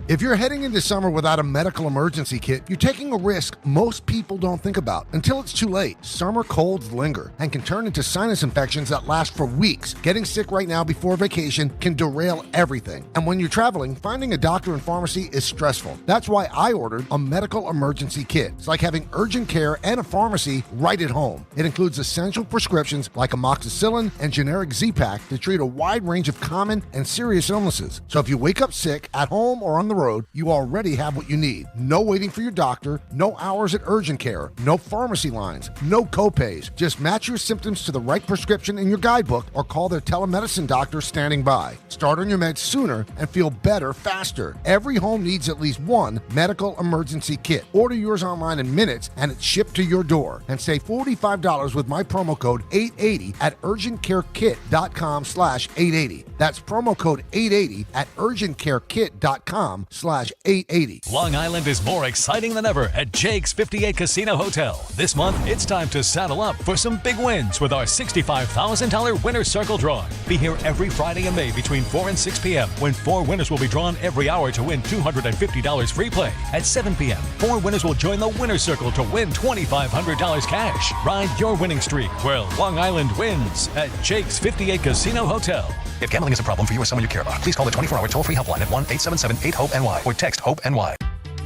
[SPEAKER 20] If you're heading into summer without a medical emergency kit, you're taking a risk most people don't think about until it's too late. Summer colds linger and can turn into sinus infections that last for weeks. Getting sick right now before vacation can derail everything. And when you're traveling, finding a doctor and pharmacy is stressful. That's why I ordered a medical emergency kit. It's like having urgent care and a pharmacy right at home. It includes essential prescriptions like amoxicillin and generic Z-Pak to treat a wide range of common and serious illnesses. So if you wake up sick at home or on the road, you already have what you need. No waiting for your doctor, no hours at urgent care, no pharmacy lines, no copays. Just match your symptoms to the right prescription in your guidebook or call their telemedicine doctor standing by. Start on your meds sooner and feel better faster. Every home needs at least one medical emergency kit. Order yours online in minutes and it's shipped to your door. And save $45 with my promo code 880 at urgentcarekit.com/880. That's promo code 880 at urgentcarekit.com/880.
[SPEAKER 2] Long Island is more exciting than ever at Jake's 58 Casino Hotel. This month, it's time to saddle up for some big wins with our $65,000 Winner's Circle drawing. Be here every Friday in May between 4 and 6 p.m. when 4 winners will be drawn every hour to win $250 free play. At 7 p.m., 4 winners will join the Winner's Circle to win $2,500 cash. Ride your winning streak where Long Island wins at Jake's 58 Casino Hotel.
[SPEAKER 17] If gambling is a problem for you or someone you care about, please call the 24-hour toll-free helpline at 1-877-8-HOPE-NY or text HOPE-NY.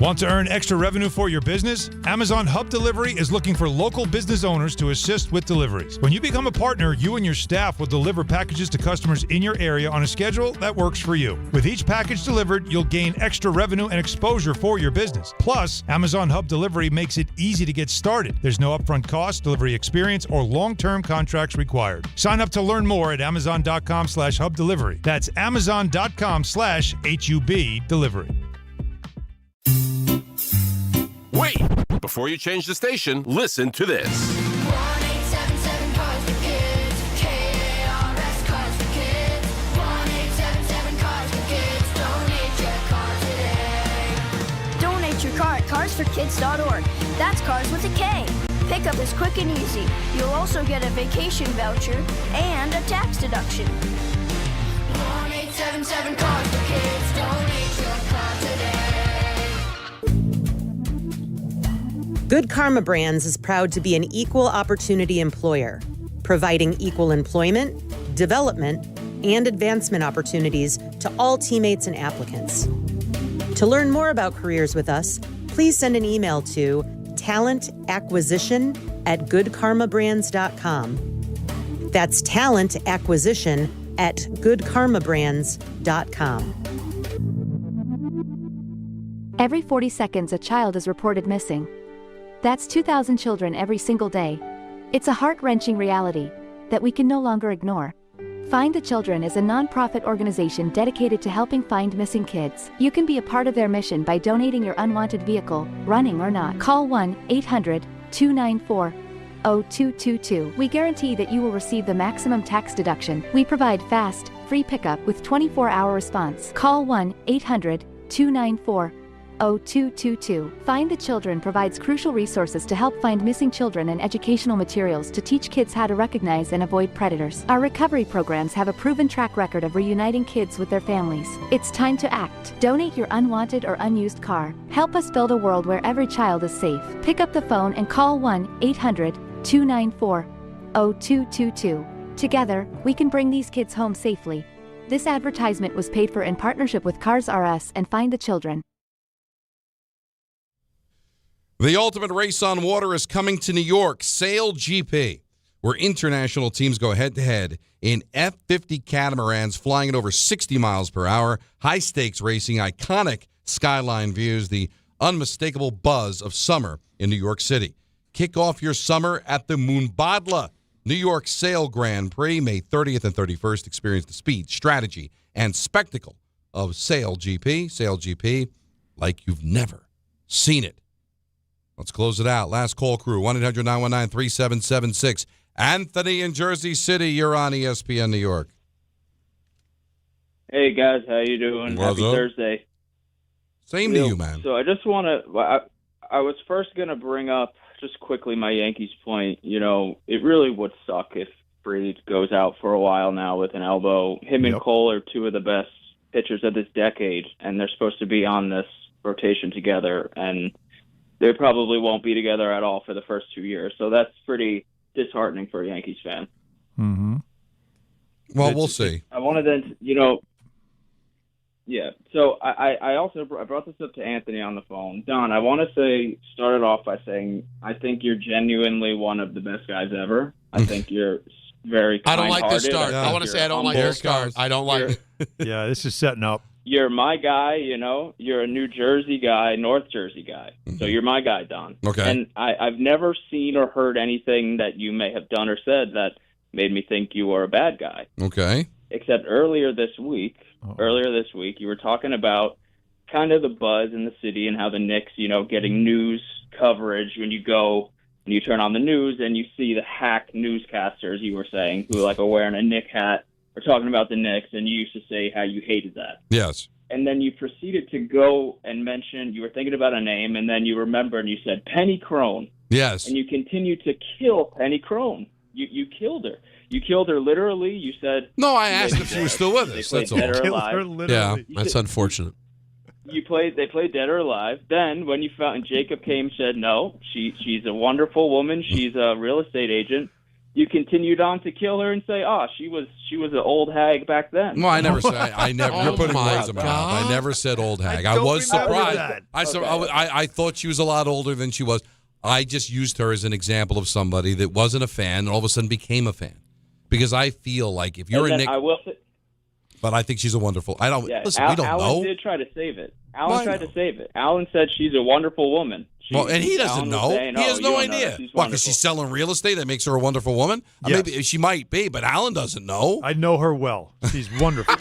[SPEAKER 18] Want to earn extra revenue for your business? Amazon Hub Delivery is looking for local business owners to assist with deliveries. When you become a partner, you and your staff will deliver packages to customers in your area on a schedule that works for you. With each package delivered, you'll gain extra revenue and exposure for your business. Plus, Amazon Hub Delivery makes it easy to get started. There's no upfront cost, delivery experience, or long-term contracts required. Sign up to learn more at amazon.com/hub delivery. That's amazon.com/HUB delivery.
[SPEAKER 19] Wait! Before you change the station, listen to this.
[SPEAKER 25] 1-877 Cars for Kids. KARS Cars for Kids. 1-877 Cars for Kids. Donate your car today.
[SPEAKER 23] Donate your car at carsforkids.org. That's cars with a K. Pickup is quick and easy. You'll also get a vacation voucher and a tax deduction.
[SPEAKER 25] 1-877 Cars for Kids. Donate your car today.
[SPEAKER 26] Good Karma Brands is proud to be an equal opportunity employer, providing equal employment, development, and advancement opportunities to all teammates and applicants. To learn more about careers with us, please send an email to talentacquisition@goodkarmabrands.com. That's talentacquisition@goodkarmabrands.com.
[SPEAKER 27] Every 40 seconds, a child is reported missing. That's 2,000 children every single day. It's a heart-wrenching reality that we can no longer ignore. Find the Children is a non-profit organization dedicated to helping find missing kids. You can be a part of their mission by donating your unwanted vehicle, running or not. Call 1-800-294-0222. We guarantee that you will receive the maximum tax deduction. We provide fast, free pickup with 24-hour response. Call 1-800-294-0222. Find the Children provides crucial resources to help find missing children and educational materials to teach kids how to recognize and avoid predators. Our recovery programs have a proven track record of reuniting kids with their families. It's time to act. Donate your unwanted or unused car. Help us build a world where every child is safe. Pick up the phone and call 1-800-294-0222. Together, we can bring these kids home safely. This advertisement was paid for in partnership with Cars R Us and Find the Children.
[SPEAKER 6] The ultimate race on water is coming to New York, Sail GP, where international teams go head-to-head in F-50 catamarans flying at over 60 miles per hour, high-stakes racing, iconic skyline views, the unmistakable buzz of summer in New York City. Kick off your summer at the Moonbadla New York Sail Grand Prix, May 30th and 31st. Experience the speed, strategy, and spectacle of Sail GP. Sail GP like you've never seen it. Let's close it out. Last call crew, 1-800-919-3776. Anthony in Jersey City, you're on ESPN New York.
[SPEAKER 28] Hey, guys. How you doing?
[SPEAKER 6] What's
[SPEAKER 28] Happy
[SPEAKER 6] up?
[SPEAKER 28] Thursday.
[SPEAKER 6] Same to you, man.
[SPEAKER 28] So I just want to I was first going to bring up just quickly my Yankees point. You know, it really would suck if Fried goes out for a while now with an elbow. Him and Cole are two of the best pitchers of this decade, and they're supposed to be on this rotation together, and they probably won't be together at all for the first 2 years. So that's pretty disheartening for a Yankees fan.
[SPEAKER 7] Mm-hmm.
[SPEAKER 6] Well, we'll see.
[SPEAKER 28] I wanted then, yeah. So I brought this up to Anthony on the phone. Don, I want to start it off by saying I think you're genuinely one of the best guys ever. I think you're very
[SPEAKER 4] I
[SPEAKER 28] kind-hearted.
[SPEAKER 4] don't like this start. I want to say I don't like this start. I don't like it.
[SPEAKER 7] Yeah, this is setting up.
[SPEAKER 28] You're my guy, You're a New Jersey guy, North Jersey guy. So you're my guy, Don.
[SPEAKER 6] Okay.
[SPEAKER 28] And I've never seen or heard anything that you may have done or said that made me think you were a bad guy.
[SPEAKER 6] Okay.
[SPEAKER 28] Except earlier this week, you were talking about kind of the buzz in the city and how the Knicks, getting news coverage when you go and you turn on the news and you see the hack newscasters, you were saying, who are wearing a Knick hat or talking about the Knicks, and you used to say how you hated that.
[SPEAKER 6] Yes.
[SPEAKER 28] And then you proceeded to go and mention, you were thinking about a name, and then you remembered and you said Penny Crone.
[SPEAKER 6] Yes.
[SPEAKER 28] And you continued to kill Penny Crone. You killed her. You killed her literally. You said...
[SPEAKER 6] No, I asked if she was still with us. That's all.
[SPEAKER 28] Killed her
[SPEAKER 7] literally.
[SPEAKER 4] Yeah, that's unfortunate.
[SPEAKER 28] They played Dead or Alive. Then when you found, and Jacob came and said, no, she's a wonderful woman. She's a real estate agent. You continued on to kill her and say, she was an old hag back then.
[SPEAKER 6] Well, I never said. I never. You're putting words in my mouth. I never said old hag. I was surprised. I thought she was a lot older than she was. I just used her as an example of somebody that wasn't a fan and all of a sudden became a fan. Because I feel like if you're a Knicks, but I think she's a wonderful. I don't listen. We don't
[SPEAKER 28] Alan
[SPEAKER 6] know.
[SPEAKER 28] Alan did try to save it. Alan said she's a wonderful woman.
[SPEAKER 6] And he doesn't know. He has no idea. Why? Because she's selling real estate. That makes her a wonderful woman.
[SPEAKER 7] Yes.
[SPEAKER 6] Maybe she might be, but Alan doesn't know.
[SPEAKER 7] I know her well. She's wonderful.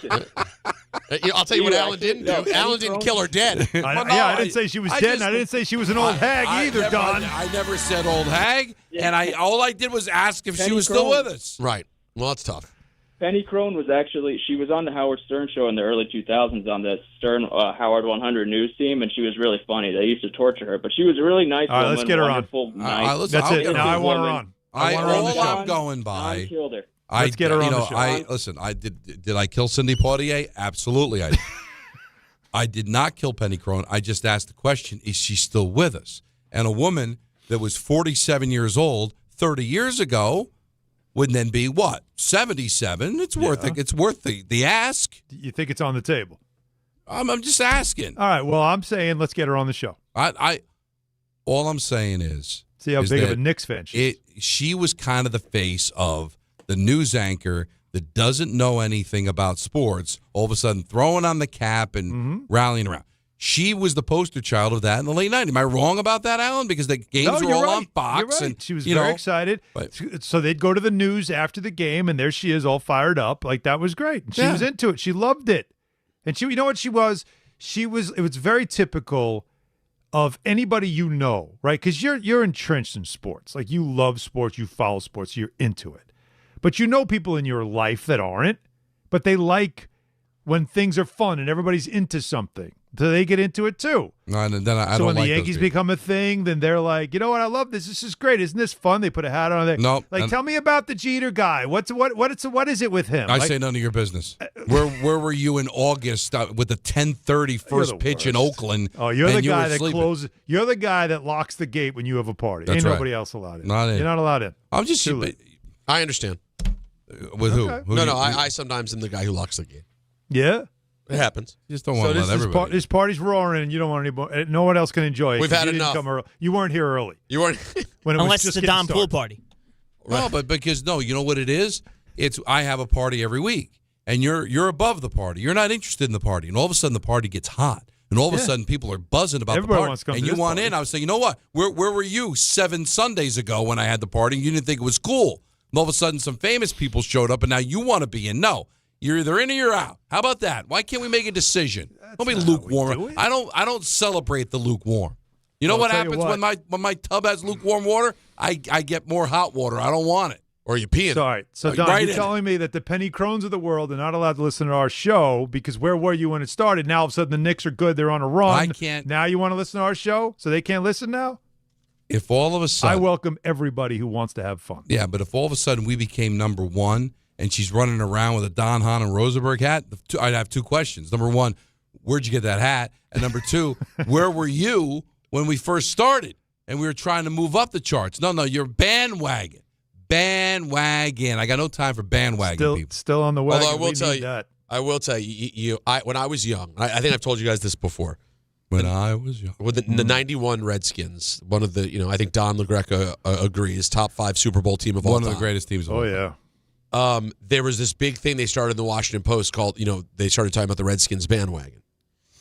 [SPEAKER 4] I'll tell you what Alan didn't do. Alan didn't kill her dead.
[SPEAKER 7] I didn't say she was dead, and I didn't say she was an old hag either, Don.
[SPEAKER 6] I never said old hag, and all I did was ask if she was still with us.
[SPEAKER 4] Right. Well, that's tough.
[SPEAKER 28] Penny Crone was she was on the Howard Stern show in the early 2000s on the Stern Howard 100 news team, and she was really funny. They used to torture her, but she was a really nice woman.
[SPEAKER 7] All right, let's get her on.
[SPEAKER 28] Nice,
[SPEAKER 7] that's it. Now I want her on.
[SPEAKER 6] I'm going by.
[SPEAKER 28] Killed her.
[SPEAKER 7] Let's get her on the show.
[SPEAKER 6] Listen. I did I kill Cindy Poitier? Absolutely, I did. I did not kill Penny Crone. I just asked the question: is she still with us? And a woman that was 47 years old 30 years ago would then be what? 77. It's worth it. It's worth the ask.
[SPEAKER 7] You think it's on the table?
[SPEAKER 6] I'm just asking.
[SPEAKER 7] All right. Well, I'm saying let's get her on the show.
[SPEAKER 6] All I'm saying is
[SPEAKER 7] see how big of a Knicks fan she is.
[SPEAKER 6] She was kind of the face of the news anchor that doesn't know anything about sports, all of a sudden throwing on the cap and rallying around. She was the poster child of that in the late 90s. Am I wrong about that, Alan? Because the games were all on Fox.
[SPEAKER 7] You're right.
[SPEAKER 6] And,
[SPEAKER 7] she was very excited. So they'd go to the news after the game, and there she is all fired up. Like, that was great. And she was into it. She loved it. And you know what she was? It was very typical of anybody you know, right? Because you're entrenched in sports. Like, you love sports. You follow sports. You're into it. But you know people in your life that aren't, but they like when things are fun and everybody's into something. So they get into it too.
[SPEAKER 6] No, and then I
[SPEAKER 7] so
[SPEAKER 6] don't
[SPEAKER 7] when
[SPEAKER 6] like
[SPEAKER 7] the Yankees become a thing, then they're like, you know what? I love this. This is great. Isn't this fun? They put a hat on there.
[SPEAKER 6] No,
[SPEAKER 7] tell me about the Jeter guy. What is it with him?
[SPEAKER 6] I say none of your business. Where were you in August with the 10:30 first pitch in Oakland?
[SPEAKER 7] Oh, you're the guy that closes. You're the guy that locks the gate when you have a party.
[SPEAKER 6] That's
[SPEAKER 7] Ain't
[SPEAKER 6] right.
[SPEAKER 7] nobody else allowed in.
[SPEAKER 6] Not in.
[SPEAKER 7] You're not allowed in.
[SPEAKER 6] I'm just.
[SPEAKER 4] I understand.
[SPEAKER 6] With
[SPEAKER 7] Okay.
[SPEAKER 6] who?
[SPEAKER 4] No, I sometimes am the guy who locks the gate.
[SPEAKER 7] Yeah.
[SPEAKER 4] It happens.
[SPEAKER 6] You just don't want to let everybody.
[SPEAKER 7] This party's roaring, and you don't want anybody. No one else can enjoy it.
[SPEAKER 4] We've had enough.
[SPEAKER 7] You weren't here early.
[SPEAKER 4] You weren't.
[SPEAKER 7] When it
[SPEAKER 9] Unless
[SPEAKER 7] was just
[SPEAKER 9] it's a Dom
[SPEAKER 7] getting
[SPEAKER 9] pool
[SPEAKER 7] started.
[SPEAKER 9] party.
[SPEAKER 6] No, but because you know what it is? It's I have a party every week, and you're above the party. You're not interested in the party, and all of a sudden the party gets hot, and all of a sudden people are buzzing about
[SPEAKER 7] Everybody
[SPEAKER 6] the party,
[SPEAKER 7] wants to come
[SPEAKER 6] and
[SPEAKER 7] to
[SPEAKER 6] you
[SPEAKER 7] this
[SPEAKER 6] want
[SPEAKER 7] party.
[SPEAKER 6] in. I was saying, you know what? Where were you 7 Sundays ago when I had the party? And you didn't think it was cool. And all of a sudden some famous people showed up, and now you want to be in. No. You're either in or you're out. How about that? Why can't we make a decision? Don't be lukewarm. I don't celebrate the lukewarm. You know what happens when my tub has lukewarm water? I get more hot water. I don't want it. Or you pee in it.
[SPEAKER 7] Sorry. So, Don, you're telling me that the Penny Crones of the world are not allowed to listen to our show because where were you when it started? Now all of a sudden the Knicks are good. They're on a run.
[SPEAKER 6] I can't.
[SPEAKER 7] Now you want to listen to our show, so they can't listen now?
[SPEAKER 6] If all of a sudden.
[SPEAKER 7] I welcome everybody who wants to have fun.
[SPEAKER 6] Yeah, but if all of a sudden we became number one and she's running around with a Don Hahn and Rosenberg hat, I'd have two questions. Number one, where'd you get that hat? And number two, where were you when we first started and we were trying to move up the charts? No, you're bandwagon. Bandwagon. I got no time for bandwagon people.
[SPEAKER 7] Still on the wagon.
[SPEAKER 4] Although I will tell you, when I was young, I think I've told you guys this before.
[SPEAKER 6] When I was young.
[SPEAKER 4] With the 91 Redskins, one of the, I think Don LaGreca agrees, top 5 Super Bowl team of all time.
[SPEAKER 6] One of the greatest teams of all time.
[SPEAKER 7] Oh, yeah.
[SPEAKER 4] There was this big thing they started in the Washington Post called, they started talking about the Redskins bandwagon.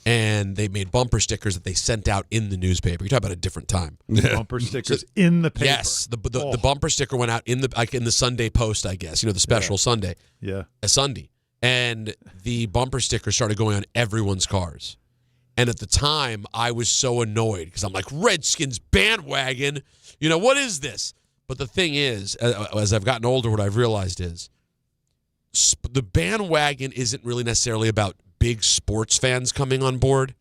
[SPEAKER 4] And they made bumper stickers that they sent out in the newspaper. You're talking about a different time.
[SPEAKER 7] Bumper stickers in the paper.
[SPEAKER 4] Yes. The bumper sticker went out in the Sunday Post, I guess. The special Sunday.
[SPEAKER 7] Yeah.
[SPEAKER 4] A Sunday. And the bumper sticker started going on everyone's cars. And at the time, I was so annoyed because I'm like, Redskins bandwagon, what is this? But the thing is, as I've gotten older, what I've realized is the bandwagon isn't really necessarily about big sports fans coming on board.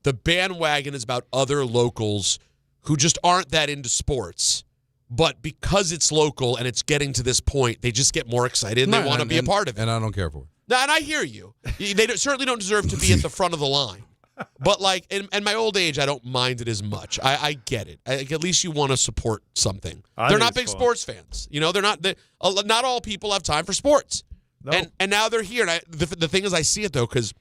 [SPEAKER 4] The bandwagon is about other locals who just aren't that into sports. But because it's local and it's getting to this point, they just get more excited and they want to be a part of it.
[SPEAKER 6] And I don't care for it.
[SPEAKER 4] No, and I hear you. They certainly don't deserve to be at the front of the line. But in my old age, I don't mind it as much. I get it. At least you want to support something. They're not big sports fans. They're not. Not all people have time for sports. No. And now they're here. And the thing is, I see it though, because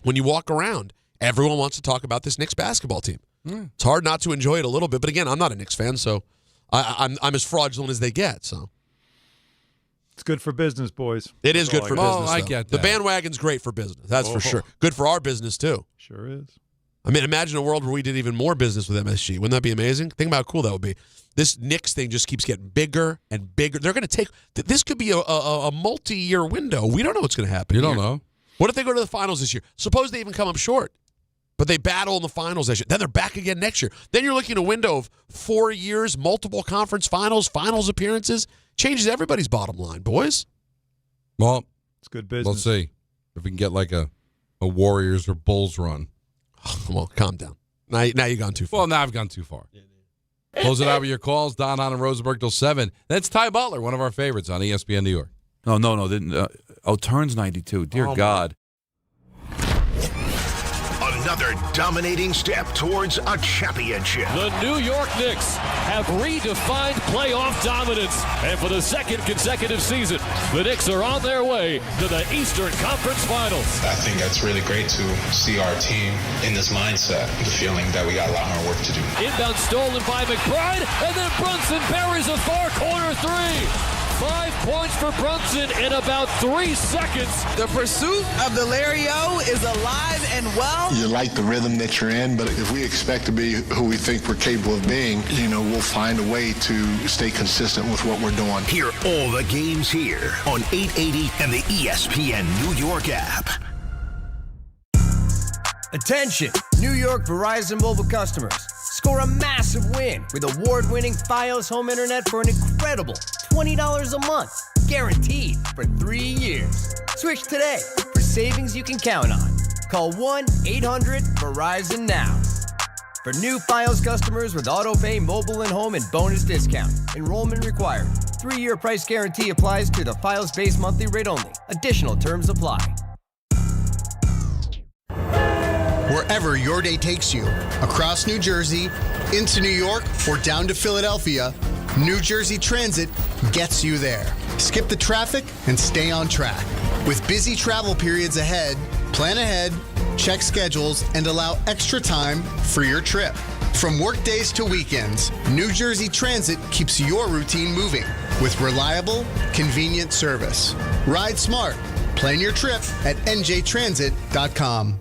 [SPEAKER 4] when you walk around, everyone wants to talk about this Knicks basketball team. It's hard not to enjoy it a little bit. But again, I'm not a Knicks fan, so I'm as fraudulent as they get. So.
[SPEAKER 7] It's good for business, boys.
[SPEAKER 4] It is good for business.
[SPEAKER 6] I get that.
[SPEAKER 4] The bandwagon's great for business. That's for sure. Good for our business, too.
[SPEAKER 7] Sure is.
[SPEAKER 4] I mean, imagine a world where we did even more business with MSG. Wouldn't that be amazing? Think about how cool that would be. This Knicks thing just keeps getting bigger and bigger. They're going to take – this could be a multi-year window. We don't know what's going to happen
[SPEAKER 6] You don't know.
[SPEAKER 4] What if they go to the finals this year? Suppose they even come up short, but they battle in the finals this year. Then they're back again next year. Then you're looking at a window of 4 years, multiple conference finals appearances. Changes everybody's bottom line, boys.
[SPEAKER 6] Well,
[SPEAKER 7] it's good business.
[SPEAKER 6] We'll see if we can get like a Warriors or Bulls run.
[SPEAKER 4] Well, calm down. Now you've gone too far.
[SPEAKER 6] Well, now I've gone too far. Close it out with your calls. Don, Hahn, and Rosenberg till 7. That's Ty Butler, one of our favorites on ESPN New York.
[SPEAKER 9] No. Turns 92. Dear God.
[SPEAKER 1] Another dominating step towards a championship.
[SPEAKER 3] The New York Knicks have redefined playoff dominance. And for the second consecutive season, the Knicks are on their way to the Eastern Conference Finals.
[SPEAKER 10] I think that's really great to see our team in this mindset, the feeling that we got a lot more work to do.
[SPEAKER 3] Inbound stolen by McBride, and then Brunson buries a far corner three. 5 points for Brunson in about 3 seconds.
[SPEAKER 15] The pursuit of the LIRR is alive and well.
[SPEAKER 16] You like the rhythm that you're in, but if we expect to be who we think we're capable of being, we'll find a way to stay consistent with what we're doing.
[SPEAKER 1] Hear all the games here on 880 and the ESPN New York app.
[SPEAKER 11] Attention, New York Verizon mobile customers. Score a massive win with award-winning Fios home internet for an incredible $20 a month, guaranteed for 3 years. Switch today for savings you can count on. Call 1-800-VERIZON now. For new Fios customers with autopay, mobile and home, and bonus discount. Enrollment required. 3-year price guarantee applies to the Fios base monthly rate only. Additional terms apply.
[SPEAKER 12] Wherever your day takes you, across New Jersey, into New York, or down to Philadelphia, New Jersey Transit gets you there. Skip the traffic and stay on track. With busy travel periods ahead, plan ahead, check schedules, and allow extra time for your trip. From workdays to weekends, New Jersey Transit keeps your routine moving with reliable, convenient service. Ride smart. Plan your trip at njtransit.com.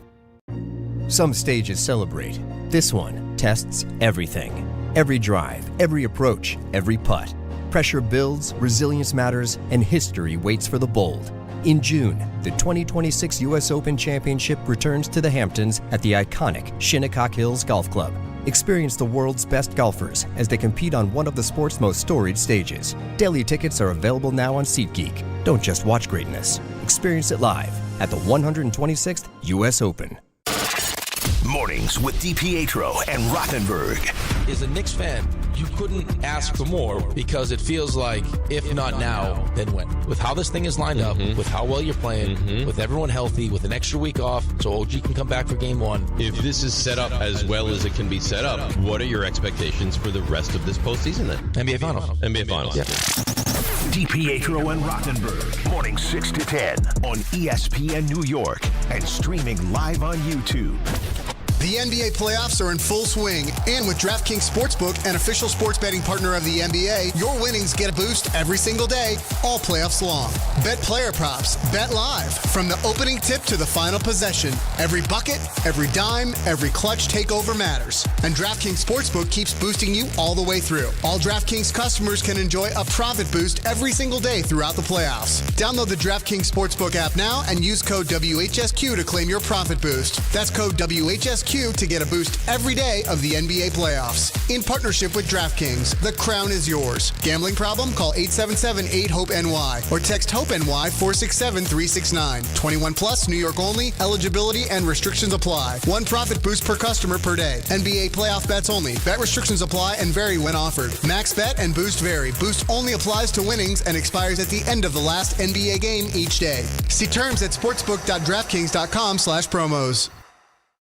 [SPEAKER 11] Some stages celebrate. This one tests everything. Every drive, every approach, every putt. Pressure builds, resilience matters, and history waits for the bold. In June, the 2026 U.S. Open Championship returns to the Hamptons at the iconic Shinnecock Hills Golf Club. Experience the world's best golfers as they compete on one of the sport's most storied stages. Daily tickets are available now on SeatGeek. Don't just watch greatness. Experience it live at the 126th U.S. Open.
[SPEAKER 1] Mornings with DiPietro and Rothenberg.
[SPEAKER 5] as a Knicks fan, you couldn't ask for more because it feels like, if not now, then when? With how this thing is lined up, with how well you're playing, with everyone healthy, with an extra week off, so OG can come back for game one.
[SPEAKER 8] If this is set up as well as it can be set up, what are your expectations for the rest of this postseason then?
[SPEAKER 5] NBA Finals.
[SPEAKER 8] NBA Finals.
[SPEAKER 5] Yeah.
[SPEAKER 1] DiPietro and Rothenberg, morning 6 to 10 on ESPN New York and streaming live on YouTube.
[SPEAKER 12] The NBA playoffs are in full swing, and with DraftKings Sportsbook, an official sports betting partner of the NBA, your winnings get a boost every single day, all playoffs long. Bet player props, bet live, from the opening tip to the final possession. Every bucket, every dime, every clutch takeover matters. And DraftKings Sportsbook keeps boosting you all the way through. All DraftKings customers can enjoy a profit boost every single day throughout the playoffs. Download the DraftKings Sportsbook app now and use code WHSQ to claim your profit boost. That's code WHSQ to get a boost every day of the NBA playoffs. In partnership with DraftKings, the crown is yours. Gambling problem? Call 877-8-HOPE-NY or text HOPE-NY 467-369. 21 plus, New York only. Eligibility and restrictions apply. One profit boost per customer per day. NBA playoff bets only. Bet restrictions apply and vary when offered. Max bet and boost vary. Boost only applies to winnings and expires at the end of the last NBA game each day. See terms at sportsbook.draftkings.com/promos.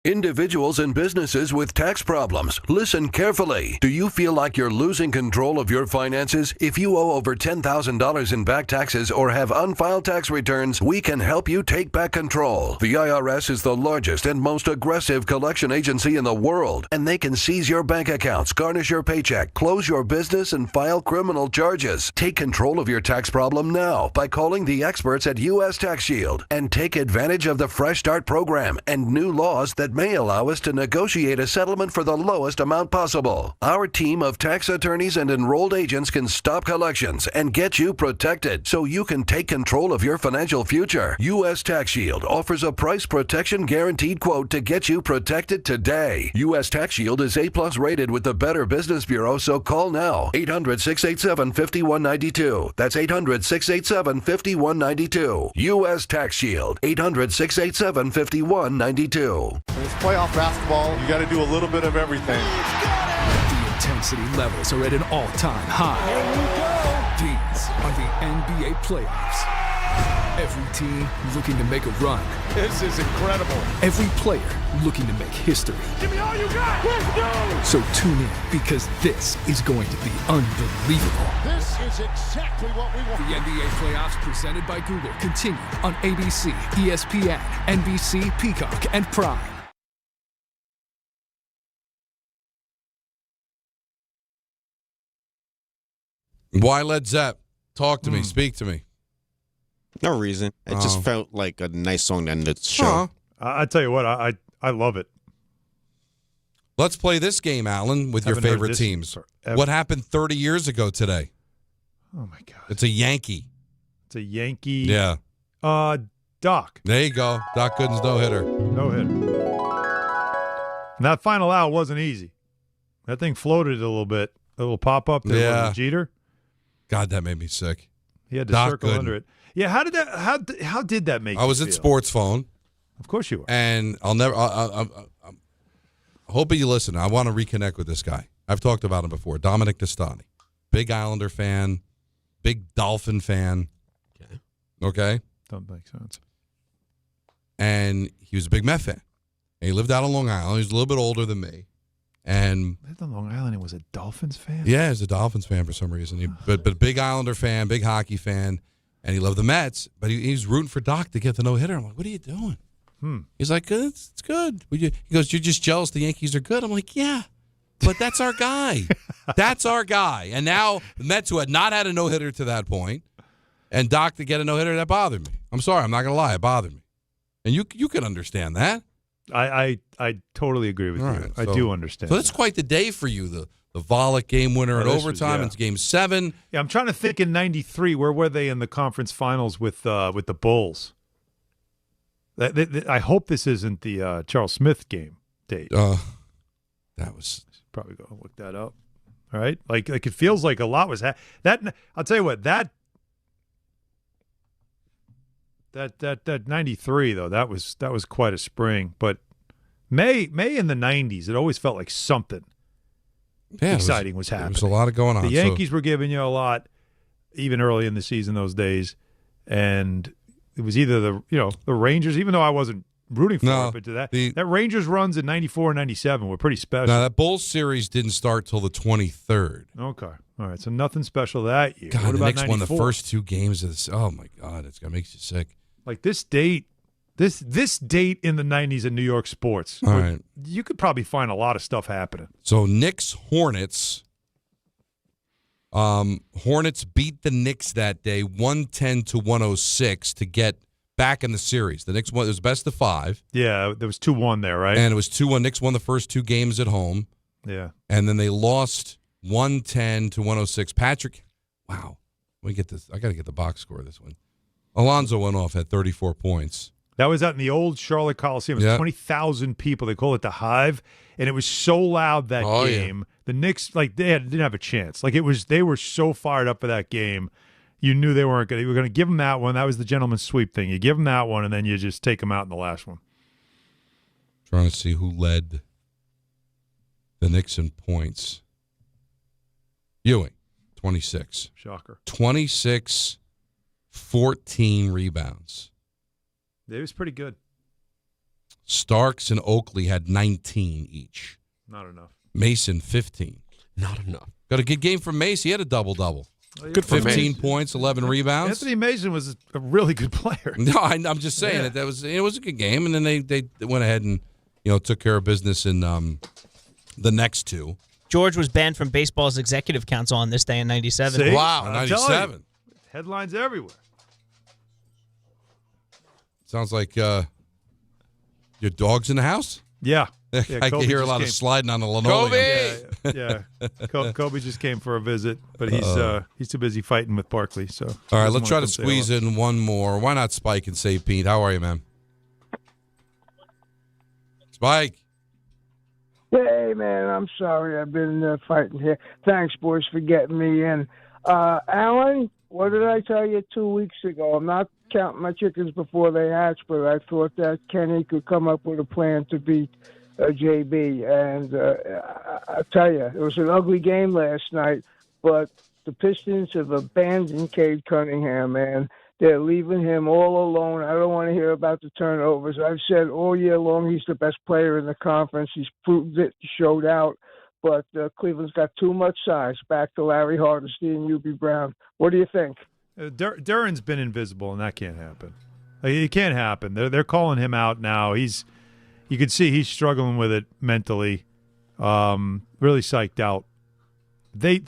[SPEAKER 13] Individuals and businesses with tax problems, listen carefully. Do you feel like you're losing control of your finances? If you owe over $10,000 in back taxes or have unfiled tax returns, we can help you take back control. The IRS is the largest and most aggressive collection agency in the world, and they can seize your bank accounts, garnish your paycheck, close your business, and file criminal charges. Take control of your tax problem now by calling the experts at U.S. Tax Shield and take advantage of the Fresh Start program and new laws that may allow us to negotiate a settlement for the lowest amount possible. Our team of tax attorneys and enrolled agents can stop collections and get you protected so you can take control of your financial future. U.S. Tax Shield offers a price protection guaranteed quote to get you protected today. U.S. Tax Shield is A+ rated with the Better Business Bureau, so call now. 800-687-5192. That's 800-687-5192. U.S. Tax Shield. 800-687-5192.
[SPEAKER 14] It's playoff basketball. You got to do a little bit of everything.
[SPEAKER 20] The intensity levels are at an all-time high. These are the NBA playoffs. Every team looking to make a run.
[SPEAKER 14] This is incredible.
[SPEAKER 20] Every player looking to make history.
[SPEAKER 14] Give me all you got. Let's go.
[SPEAKER 20] So tune in because this is going to be unbelievable.
[SPEAKER 14] This is exactly what we want.
[SPEAKER 20] The NBA playoffs presented by Google continue on ABC, ESPN, NBC, Peacock, and Prime.
[SPEAKER 6] Why Led Zepp? Talk to me. Speak to me.
[SPEAKER 21] No reason. It just felt like a nice song to end the show.
[SPEAKER 7] I tell you what, I love it.
[SPEAKER 6] Let's play this game, Alan, with your favorite teams. What happened 30 years ago today?
[SPEAKER 7] Oh, my God.
[SPEAKER 6] It's a Yankee.
[SPEAKER 7] It's a Yankee.
[SPEAKER 6] Yeah.
[SPEAKER 7] Doc.
[SPEAKER 6] There you go. Doc Gooden's no-hitter.
[SPEAKER 7] No-hitter. And that final out wasn't easy. That thing floated a little bit. A little pop-up there.
[SPEAKER 6] Yeah.
[SPEAKER 7] Was Jeter.
[SPEAKER 6] God, that made me sick.
[SPEAKER 7] He had to
[SPEAKER 6] Doc
[SPEAKER 7] circle
[SPEAKER 6] Gooden.
[SPEAKER 7] under it. Yeah, how did that make you
[SPEAKER 6] I was
[SPEAKER 7] feel?
[SPEAKER 6] at Sports Phone.
[SPEAKER 7] Of course you were.
[SPEAKER 6] And I'll never. I hope you listen. I want to reconnect with this guy. I've talked about him before. Dominic Destani, big Islander fan, big Dolphin fan. Okay.
[SPEAKER 7] Don't make sense.
[SPEAKER 6] And he was a big Met fan. And he lived out on Long Island. He was a little bit older than me. And
[SPEAKER 7] lived on Long Island and was a Dolphins fan?
[SPEAKER 6] Yeah, he's a Dolphins fan for some reason. But big Islander fan, big hockey fan, and he loved the Mets. But he was rooting for Doc to get the no-hitter. I'm like, what are you doing? He's like, it's good. He goes, you're just jealous the Yankees are good? I'm like, yeah, but that's our guy. That's our guy. And now the Mets, who had not had a no-hitter to that point, and Doc to get a no-hitter, that bothered me. I'm sorry, I'm not going to lie, it bothered me. And you can understand that.
[SPEAKER 7] I totally agree with you.
[SPEAKER 6] Right,
[SPEAKER 7] I do understand.
[SPEAKER 6] So that's quite the day for you. The Volpe game winner in overtime. It's Game 7.
[SPEAKER 7] Yeah, I'm trying to think in '93. Where were they in the conference finals with the Bulls? I hope this isn't the Charles Smith game date.
[SPEAKER 6] That was
[SPEAKER 7] probably go look that up. All right, like it feels like a lot was that. I'll tell you what that 93 though that was quite a spring. But May in the '90s, it always felt like something exciting was happening.
[SPEAKER 6] There was a lot of going on.
[SPEAKER 7] The Yankees were giving you a lot, even early in the season those days, and it was either the Rangers, even though I wasn't rooting for it, but that Rangers runs in 94 and 97 were pretty special.
[SPEAKER 6] Now, that Bulls series didn't start till the 23rd.
[SPEAKER 7] Okay. All right. So nothing special that year.
[SPEAKER 6] God,
[SPEAKER 7] what
[SPEAKER 6] the
[SPEAKER 7] about
[SPEAKER 6] Knicks
[SPEAKER 7] 94?
[SPEAKER 6] won the first 2 games of this. Oh, my God. It makes you sick.
[SPEAKER 7] Like this date, this date in the 90s in New York sports.
[SPEAKER 6] All right.
[SPEAKER 7] You could probably find a lot of stuff happening.
[SPEAKER 6] So Knicks Hornets. Hornets beat the Knicks that day 110-106 to get back in the series. The Knicks won. It was best of 5.
[SPEAKER 7] Yeah, there was 2-1 there, right?
[SPEAKER 6] And it was 2-1. Knicks won the first 2 games at home.
[SPEAKER 7] Yeah.
[SPEAKER 6] And then they lost 110-106. Patrick, wow. Let me get this. I got to get the box score of this one. Alonzo went off at 34 points.
[SPEAKER 7] That was out in the old Charlotte Coliseum. It was 20,000 people. They call it the Hive, and it was so loud that game. Yeah. The Knicks, didn't have a chance. They were so fired up for that game. You knew they weren't going. You were going to give them that one. That was the gentleman's sweep thing. You give them that one, and then you just take them out in the last one.
[SPEAKER 6] Trying to see who led the Knicks in points. Ewing, 26.
[SPEAKER 7] Shocker.
[SPEAKER 6] 26, 14 rebounds.
[SPEAKER 7] It was pretty good.
[SPEAKER 6] Starks and Oakley had 19 each.
[SPEAKER 7] Not enough.
[SPEAKER 6] Mason, 15.
[SPEAKER 4] Not enough.
[SPEAKER 6] Got a good game from Mason. He had a double-double.
[SPEAKER 7] Good
[SPEAKER 6] for 15 points, 11 rebounds.
[SPEAKER 7] Anthony Mason was a really good player.
[SPEAKER 6] No, I'm just saying that it was a good game, and then they went ahead and took care of business in the next 2.
[SPEAKER 2] George was banned from baseball's executive council on this day in 97.
[SPEAKER 7] See?
[SPEAKER 6] Wow, 97.
[SPEAKER 7] Headlines everywhere.
[SPEAKER 6] Sounds like your dog's in the house?
[SPEAKER 7] Yeah.
[SPEAKER 6] I can hear a lot of sliding on the linoleum.
[SPEAKER 7] Kobe! Kobe just came for a visit, but he's too busy fighting with Barkley. So
[SPEAKER 6] all right, let's try to squeeze in one more. Why not Spike and say Pete? How are you, man? Spike.
[SPEAKER 17] Hey, man, I'm sorry. I've been fighting here. Thanks, boys, for getting me in. Alan, what did I tell you 2 weeks ago? I'm not counting my chickens before they hatch, but I thought that Kenny could come up with a plan to beat JB. And I tell you, it was an ugly game last night, but the Pistons have abandoned Cade Cunningham, man. They're leaving him all alone. I don't want to hear about the turnovers. I've said all year long he's the best player in the conference. He's proved it, showed out. But Cleveland's got too much size. Back to Larry Hardesty and UB Brown. What do you think?
[SPEAKER 7] Duran's been invisible, and that can't happen. It can't happen. They're calling him out now. You can see he's struggling with it mentally. Really psyched out. They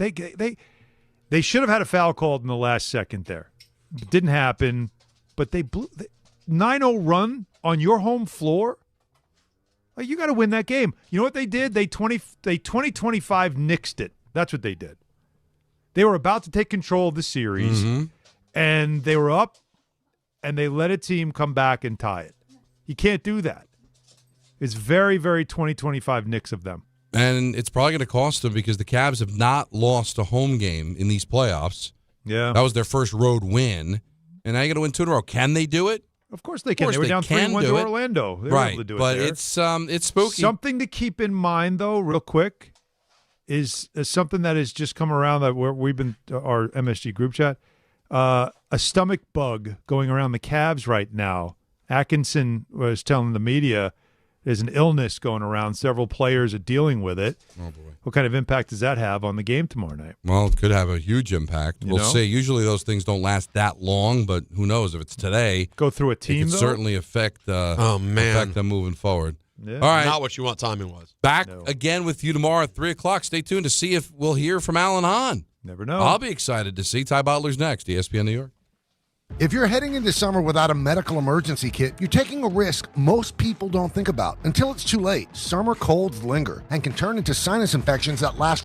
[SPEAKER 7] should have had a foul called in the last second there. It didn't happen, but they blew 9-0 run on your home floor. Like, you got to win that game. You know what they did? They 20-25 nixed it. That's what they did. They were about to take control of the series, and they were up, and they let a team come back and tie it. You can't do that. It's very, very 20-25 Knicks of them.
[SPEAKER 6] And it's probably going to cost them because the Cavs have not lost a home game in these playoffs.
[SPEAKER 7] Yeah.
[SPEAKER 6] That was their first road win. And now you got to win 2 in a row. Can they do it?
[SPEAKER 7] Of course they can. They were down 3-1 to Orlando. They were able to do it
[SPEAKER 6] but
[SPEAKER 7] there.
[SPEAKER 6] It's spooky.
[SPEAKER 7] Something to keep in mind, though, real quick, is something that has just come around that we've been our MSG group chat. A stomach bug going around the Cavs right now. Atkinson was telling the media there's an illness going around. Several players are dealing with it.
[SPEAKER 6] Oh, boy.
[SPEAKER 7] What kind of impact does that have on the game tomorrow night?
[SPEAKER 6] Well, it could have a huge impact. We'll see. Usually those things don't last that long, but who knows if it's today.
[SPEAKER 7] Go through a team,
[SPEAKER 6] it could certainly affect affect them moving forward.
[SPEAKER 7] Yeah.
[SPEAKER 6] All right.
[SPEAKER 4] Not what you want timing was.
[SPEAKER 6] Back again with you tomorrow at 3 o'clock. Stay tuned to see if we'll hear from Alan Hahn.
[SPEAKER 7] Never know.
[SPEAKER 6] I'll be excited to see. Ty Butler's next, ESPN New York.
[SPEAKER 18] If you're heading into summer without a medical emergency kit, you're taking a risk most people don't think about until it's too late. Summer colds linger and can turn into sinus infections that last